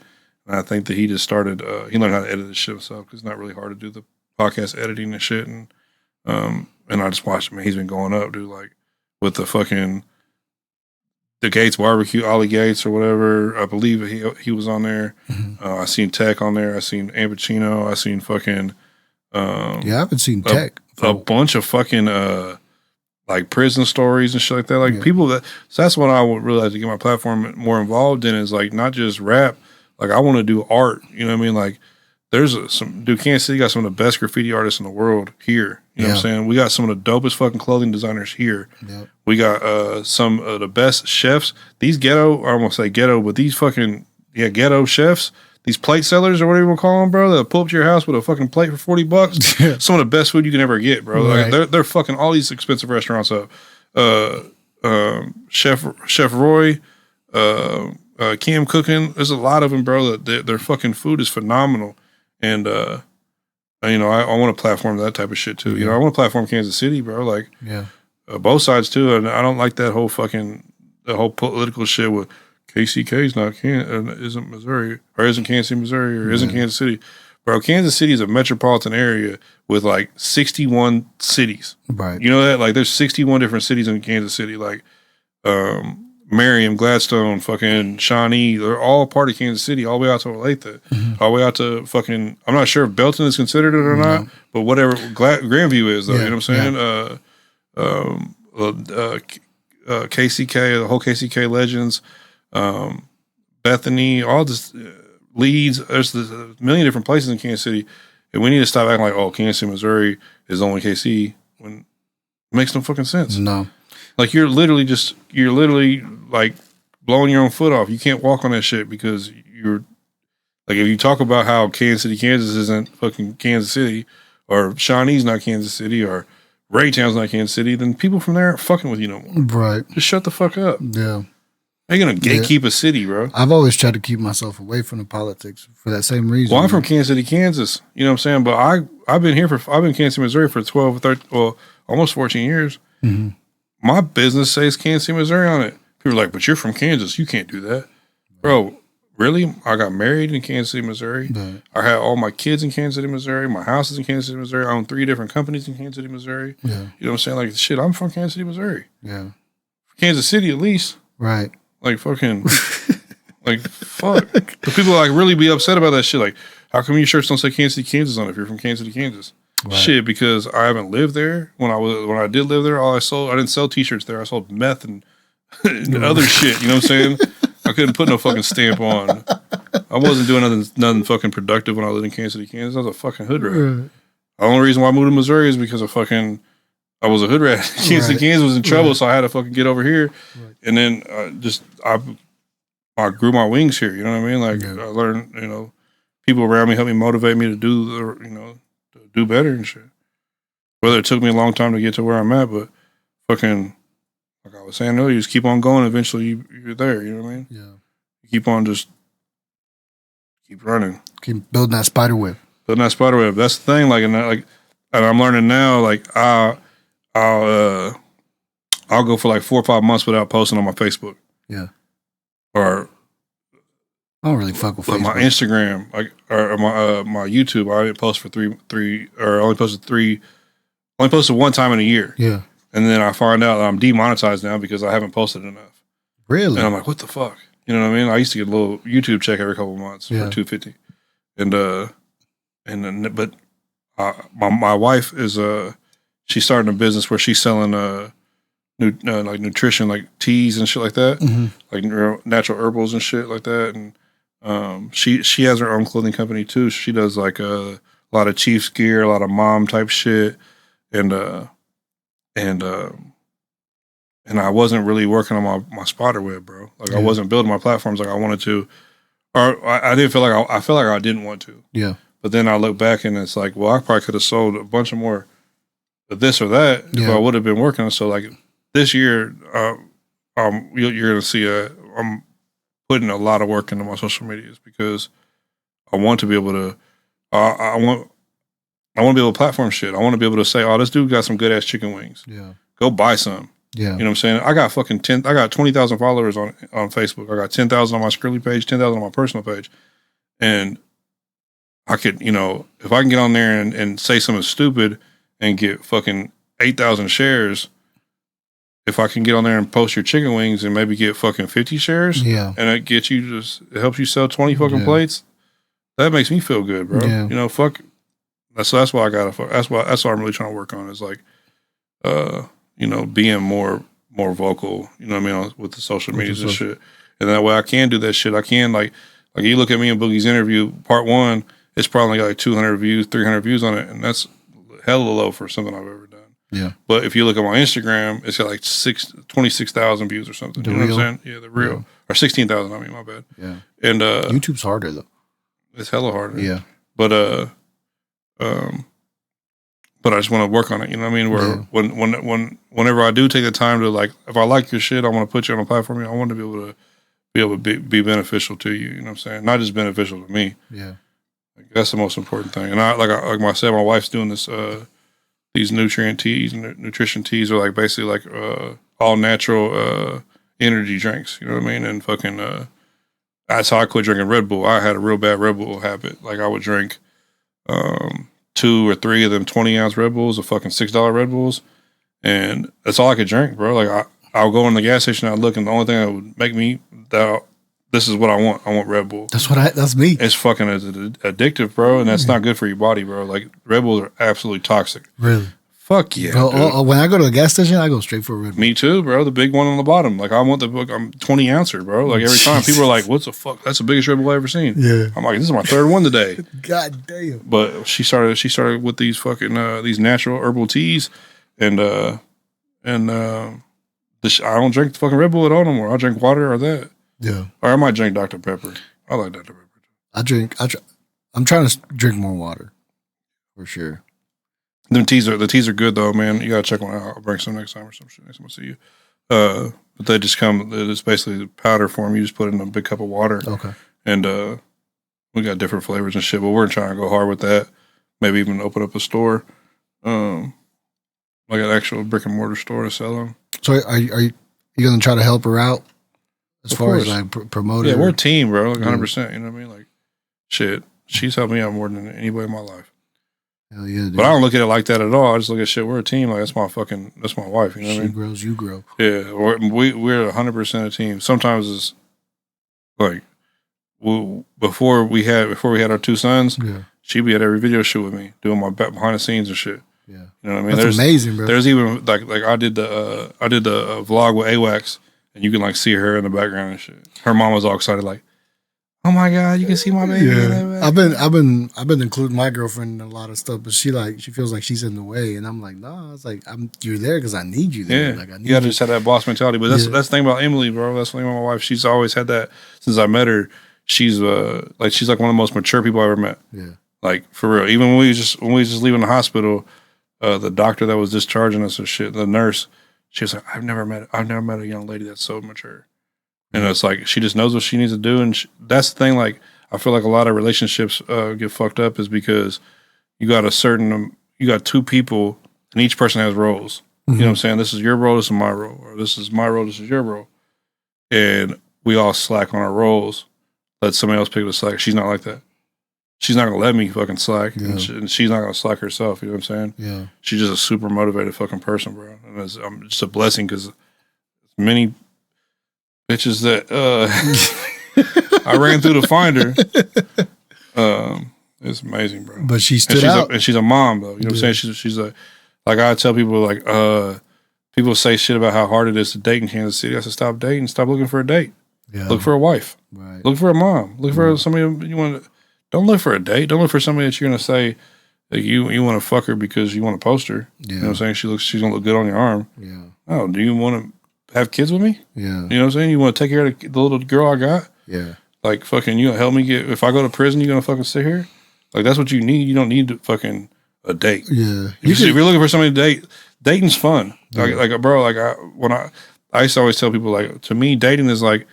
And I think that he just started, he learned how to edit this shit himself, because it's not really hard to do the podcast editing and shit. And I just watched him, and he's been going up, dude, like with the fucking the Gates barbecue, Ollie Gates or whatever. I believe he was on there. I seen Tech on there. I seen Ambachino. I seen fucking I haven't seen Tech. A bunch of fucking like prison stories and shit like that. Like people so that's what I would really like to get my platform more involved in, is like not just rap. Like I want to do art. You know what I mean? Like there's Kansas City got some of the best graffiti artists in the world here. You know what I'm saying? We got some of the dopest fucking clothing designers here. We got some of the best chefs. These ghetto, I won't say ghetto, but these fucking ghetto chefs, these plate sellers or whatever you want to call them, bro. They'll pull up to your house with a fucking plate for $40. Some of the best food you can ever get, bro. Right. Like they're fucking all these expensive restaurants up. Chef Roy, Kim Cooking. There's a lot of them, bro. That their fucking food is phenomenal. And you know, I want to platform that type of shit too. You know, I want to platform Kansas City, bro. Like, both sides too. And I don't like that whole the whole political shit with KCK's isn't Missouri, or isn't Kansas City, Missouri, or isn't Kansas City, bro. Kansas City is a metropolitan area with like 61 cities. Right. You know that? Like, there's 61 different cities in Kansas City. Like, Merriam, Gladstone, fucking Shawnee, they're all part of Kansas City, all the way out to Olathe, all the way out to fucking, I'm not sure if Belton is considered it or not, but whatever Grandview is, though, you know what I'm saying? KCK, the whole KCK Legends, Bethany, all this, Leeds, there's a million different places in Kansas City, and we need to stop acting like, Kansas City, Missouri is only KC, when it makes no fucking sense. No. Like, you're literally like blowing your own foot off. You can't walk on that shit, because you're like, if you talk about how Kansas City, Kansas isn't fucking Kansas City, or Shawnee's not Kansas City, or Raytown's not Kansas City, then people from there aren't fucking with you no more. Right. Just shut the fuck up. Yeah. How you gonna gatekeep a city, bro? I've always tried to keep myself away from the politics for that same reason. Well, I'm from Kansas City, Kansas. You know what I'm saying? But I've been in Kansas City, Missouri for 12 or 13, well, almost 14 years. Mm-hmm. My business says Kansas City, Missouri on it. People are like, but you're from Kansas. You can't do that. Bro, really? I got married in Kansas City, Missouri. Right. I had all my kids in Kansas City, Missouri. My house is in Kansas City, Missouri. I own 3 different companies in Kansas City, Missouri. Yeah. You know what I'm saying? Like, shit, I'm from Kansas City, Missouri. Yeah. Kansas City, at least. Right. Like, fucking, like, fuck. But people, like, really be upset about that shit. Like, how come your shirts don't say Kansas City, Kansas on it if you're from Kansas City, Kansas? Right. Shit, because I haven't lived there. When I did live there, I didn't sell T-shirts there. I sold meth and other shit. You know what I'm saying? I couldn't put no fucking stamp on. I wasn't doing nothing fucking productive when I lived in Kansas City, Kansas. I was a fucking hood rat. Right. The only reason why I moved to Missouri is because I was a hood rat. Kansas City, Kansas was in trouble, so I had to fucking get over here. Right. And then I grew my wings here. You know what I mean? Like I learned, people around me helped me motivate me to do better and shit. Whether it took me a long time to get to where I'm at, but fucking, like I was saying earlier, you just keep on going. Eventually, you're there. You know what I mean? Yeah. You keep on keep running. Keep building that spider web. That's the thing. Like, and I'm learning now. Like, I'll go for like 4 or 5 months without posting on my Facebook. Yeah. Or I don't really fuck with Facebook. My Instagram, or my YouTube. I didn't post for only posted 1 time in a year. Yeah. And then I find out that I'm demonetized now because I haven't posted enough. Really? And I'm like, what the fuck? You know what I mean? I used to get a little YouTube check every couple of months for $250. But my wife is she's starting a business where she's selling like nutrition, like teas and shit like that, like natural herbals and shit like that. And she has her own clothing company too. She does like a lot of Chiefs gear, a lot of mom type shit, and I wasn't really working on my spider web, bro. Like I wasn't building my platforms like I wanted to, or I didn't feel like I felt like I didn't want to. Yeah. But then I look back and it's like, well, I probably could have sold a bunch of more of this or that if I would have been working. So like this year, you're gonna see I'm putting a lot of work into my social medias because I want to be able to. I want to be able to platform shit. I want to be able to say, oh, this dude got some good ass chicken wings. Yeah. Go buy some. Yeah. You know what I'm saying? I got 20,000 followers on Facebook. I got 10,000 on my SKRILLY page, 10,000 on my personal page. And I could, if I can get on there and say something stupid and get fucking 8,000 shares, if I can get on there and post your chicken wings and maybe get fucking 50 shares, and it gets you it helps you sell 20 fucking plates, that makes me feel good, bro. Yeah. Fuck. That's why that's what I'm really trying to work on is like, being more vocal, you know what I mean, with the social medias and shit. And that way I can do that shit. I can like you look at me and Boogie's interview, part 1, it's probably got like 200 views, 300 views on it. And that's hella low for something I've ever done. Yeah. But if you look at my Instagram, it's got like 26,000 views or something. You know what I'm saying? Yeah, the real. Yeah. Or 16,000, I mean, my bad. Yeah. And YouTube's harder though. It's hella harder. Yeah. But I just want to work on it. You know what I mean? Where whenever I do take the time to like, if I like your shit, I want to put you on a platform. I want to be able to be beneficial to you. You know what I'm saying? Not just beneficial to me. Yeah. Like, that's the most important thing. And like I said, my wife's doing this. These nutrition teas are like basically like all natural energy drinks. You know what I mean? And fucking that's how I quit drinking Red Bull. I had a real bad Red Bull habit. Like I would drink 2 or 3 of them 20-ounce Red Bulls, or fucking $6 Red Bulls, and that's all I could drink, bro. Like I'll go in the gas station, I'd look, and the only thing that would make me this is what I want. I want Red Bull. That's me. It's fucking addictive, bro, and that's not good for your body, bro. Like Red Bulls are absolutely toxic. Really? Fuck yeah. Bro, when I go to a gas station, I go straight for a Red Bull. Me too, bro. The big one on the bottom. Like I want I'm 20-ouncer, bro. Like every time people are like, "What's the fuck? That's the biggest Red Bull I've ever seen." Yeah. I'm like, this is my 3rd one today. God damn. But she started with these fucking these natural herbal teas, and I don't drink the fucking Red Bull at all no more. I drink water or that. Yeah. Or I might drink Dr. Pepper. I like Dr. Pepper. I'm trying to drink more water, for sure. The teas are good though, man. You gotta check one out. I'll bring some next time or some shit. Next time I see you. But they just come. It's basically powder form. You just put it in a big cup of water. Okay. And we got different flavors and shit. But we're trying to go hard with that. Maybe even open up a store, like an actual brick and mortar store to sell them. So are you gonna try to help her out as far as like promoting? Yeah, we're a team, bro. Like 100%. You know what I mean? Like, shit. She's helped me out more than anybody in my life. Hell yeah, dude. But I don't look at it like that at all. I just look at shit. We're a team. Like that's my wife. You know what I mean? She grows, you grow. Yeah, we're 100% a team. Sometimes it's like before we had our 2 sons. Yeah. She'd be at every video shoot with me, doing my behind the scenes and shit. Yeah, you know what I mean. That's amazing, bro. There's even like I did the vlog with AWACS, and you can like see her in the background and shit. Her mom was all excited, like, "Oh my god, you can see my baby." Yeah. I've been including my girlfriend in a lot of stuff, but she feels like she's in the way, and I'm like, no, it's like you're there because I need you there. Yeah, like I need you gotta just have that boss mentality. But that's the thing about Emily, bro. That's the thing about my wife. She's always had that since I met her. She's like one of the most mature people I ever met. Yeah, like for real. Even when we was just leaving the hospital, the doctor that was discharging us and shit, the nurse, she was like, I've never met a young lady that's so mature. And it's like she just knows what she needs to do, and that's the thing. Like I feel like a lot of relationships get fucked up is because you got 2 people, and each person has roles. Mm-hmm. You know what I'm saying? This is your role, this is my role, or this is my role, this is your role, and we all slack on our roles. Let somebody else pick up the slack. She's not like that. She's not gonna let me fucking slack, and she's not gonna slack herself. You know what I'm saying? Yeah. She's just a super motivated fucking person, bro, and it's just a blessing because many bitches that I ran through to find her. It's amazing, bro. But she stood out. And she's a mom, though. You know what I'm saying? She's like I tell people, like, people say shit about how hard it is to date in Kansas City. I said, stop dating. Stop looking for a date. Yeah. Look for a wife. Right. Look for a mom. Look for somebody you want to. Don't look for a date. Don't look for somebody that you're going to say that you want to fuck her because you want to post her. Yeah. You know what I'm saying? She's going to look good on your arm. Yeah. Oh, do you want to have kids with me? Yeah. You know what I'm saying? You want to take care of the little girl I got? Yeah. Like, fucking, you help me if I go to prison, you're going to fucking sit here? Like, that's what you need. You don't need to fucking a date. Yeah. If you're looking for somebody to date, dating's fun. Yeah. Like, bro, like, I used to always tell people, like, to me, dating is like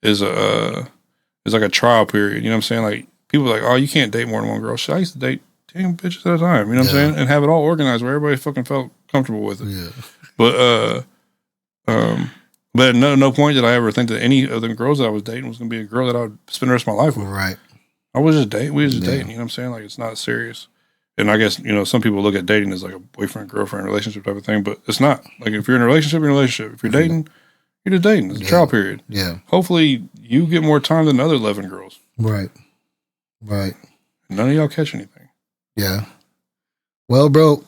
a trial period. You know what I'm saying? Like, people are like, oh, you can't date more than one girl. Shit, I used to date 10 bitches at a time. You know what I'm saying? And have it all organized where everybody fucking felt comfortable with it. Yeah. But at no point did I ever think that any of the girls that I was dating was going to be a girl that I would spend the rest of my life with. Right. I was just dating. We was just dating. You know what I'm saying? Like, it's not serious. And I guess, some people look at dating as like a boyfriend, girlfriend relationship type of thing, but it's not. Like, if you're in a relationship, you're in a relationship. If you're dating, you're just dating. It's a trial period. Yeah. Hopefully, you get more time than the other 11 girls. Right. Right. None of y'all catch anything. Yeah. Well, bro,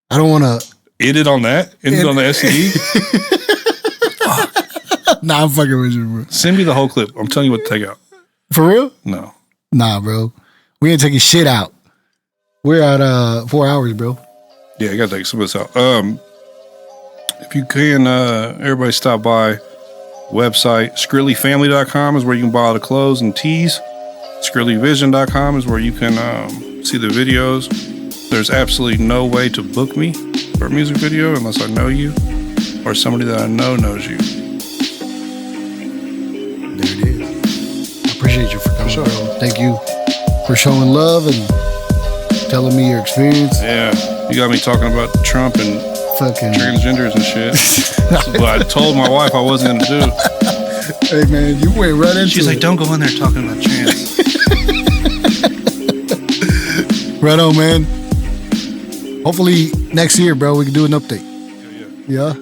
I don't want to end it on that. End it on the STD. Nah, I'm fucking with you, bro. Send me the whole clip. I'm telling you what to take out. For real? No. Nah, bro. We ain't taking shit out. We're at 4 hours, bro. Yeah, you gotta take some of this out. If you can, everybody stop by website. SKRILLYFamily.com is where you can buy all the clothes and tees. SKRILLYVision.com is where you can see the videos. There's absolutely no way to book me for a music video unless I know you or somebody that I know knows you. There it is. I appreciate you for coming, bro. Thank you for showing love and telling me your experience. Yeah, you got me talking about Trump and fucking transgenders and shit. That's what I told my wife I wasn't going to do. Hey, man, you went right into it. She's like, don't go in there talking about trans. Right on, man. Hopefully next year, bro, we can do an update. Yeah.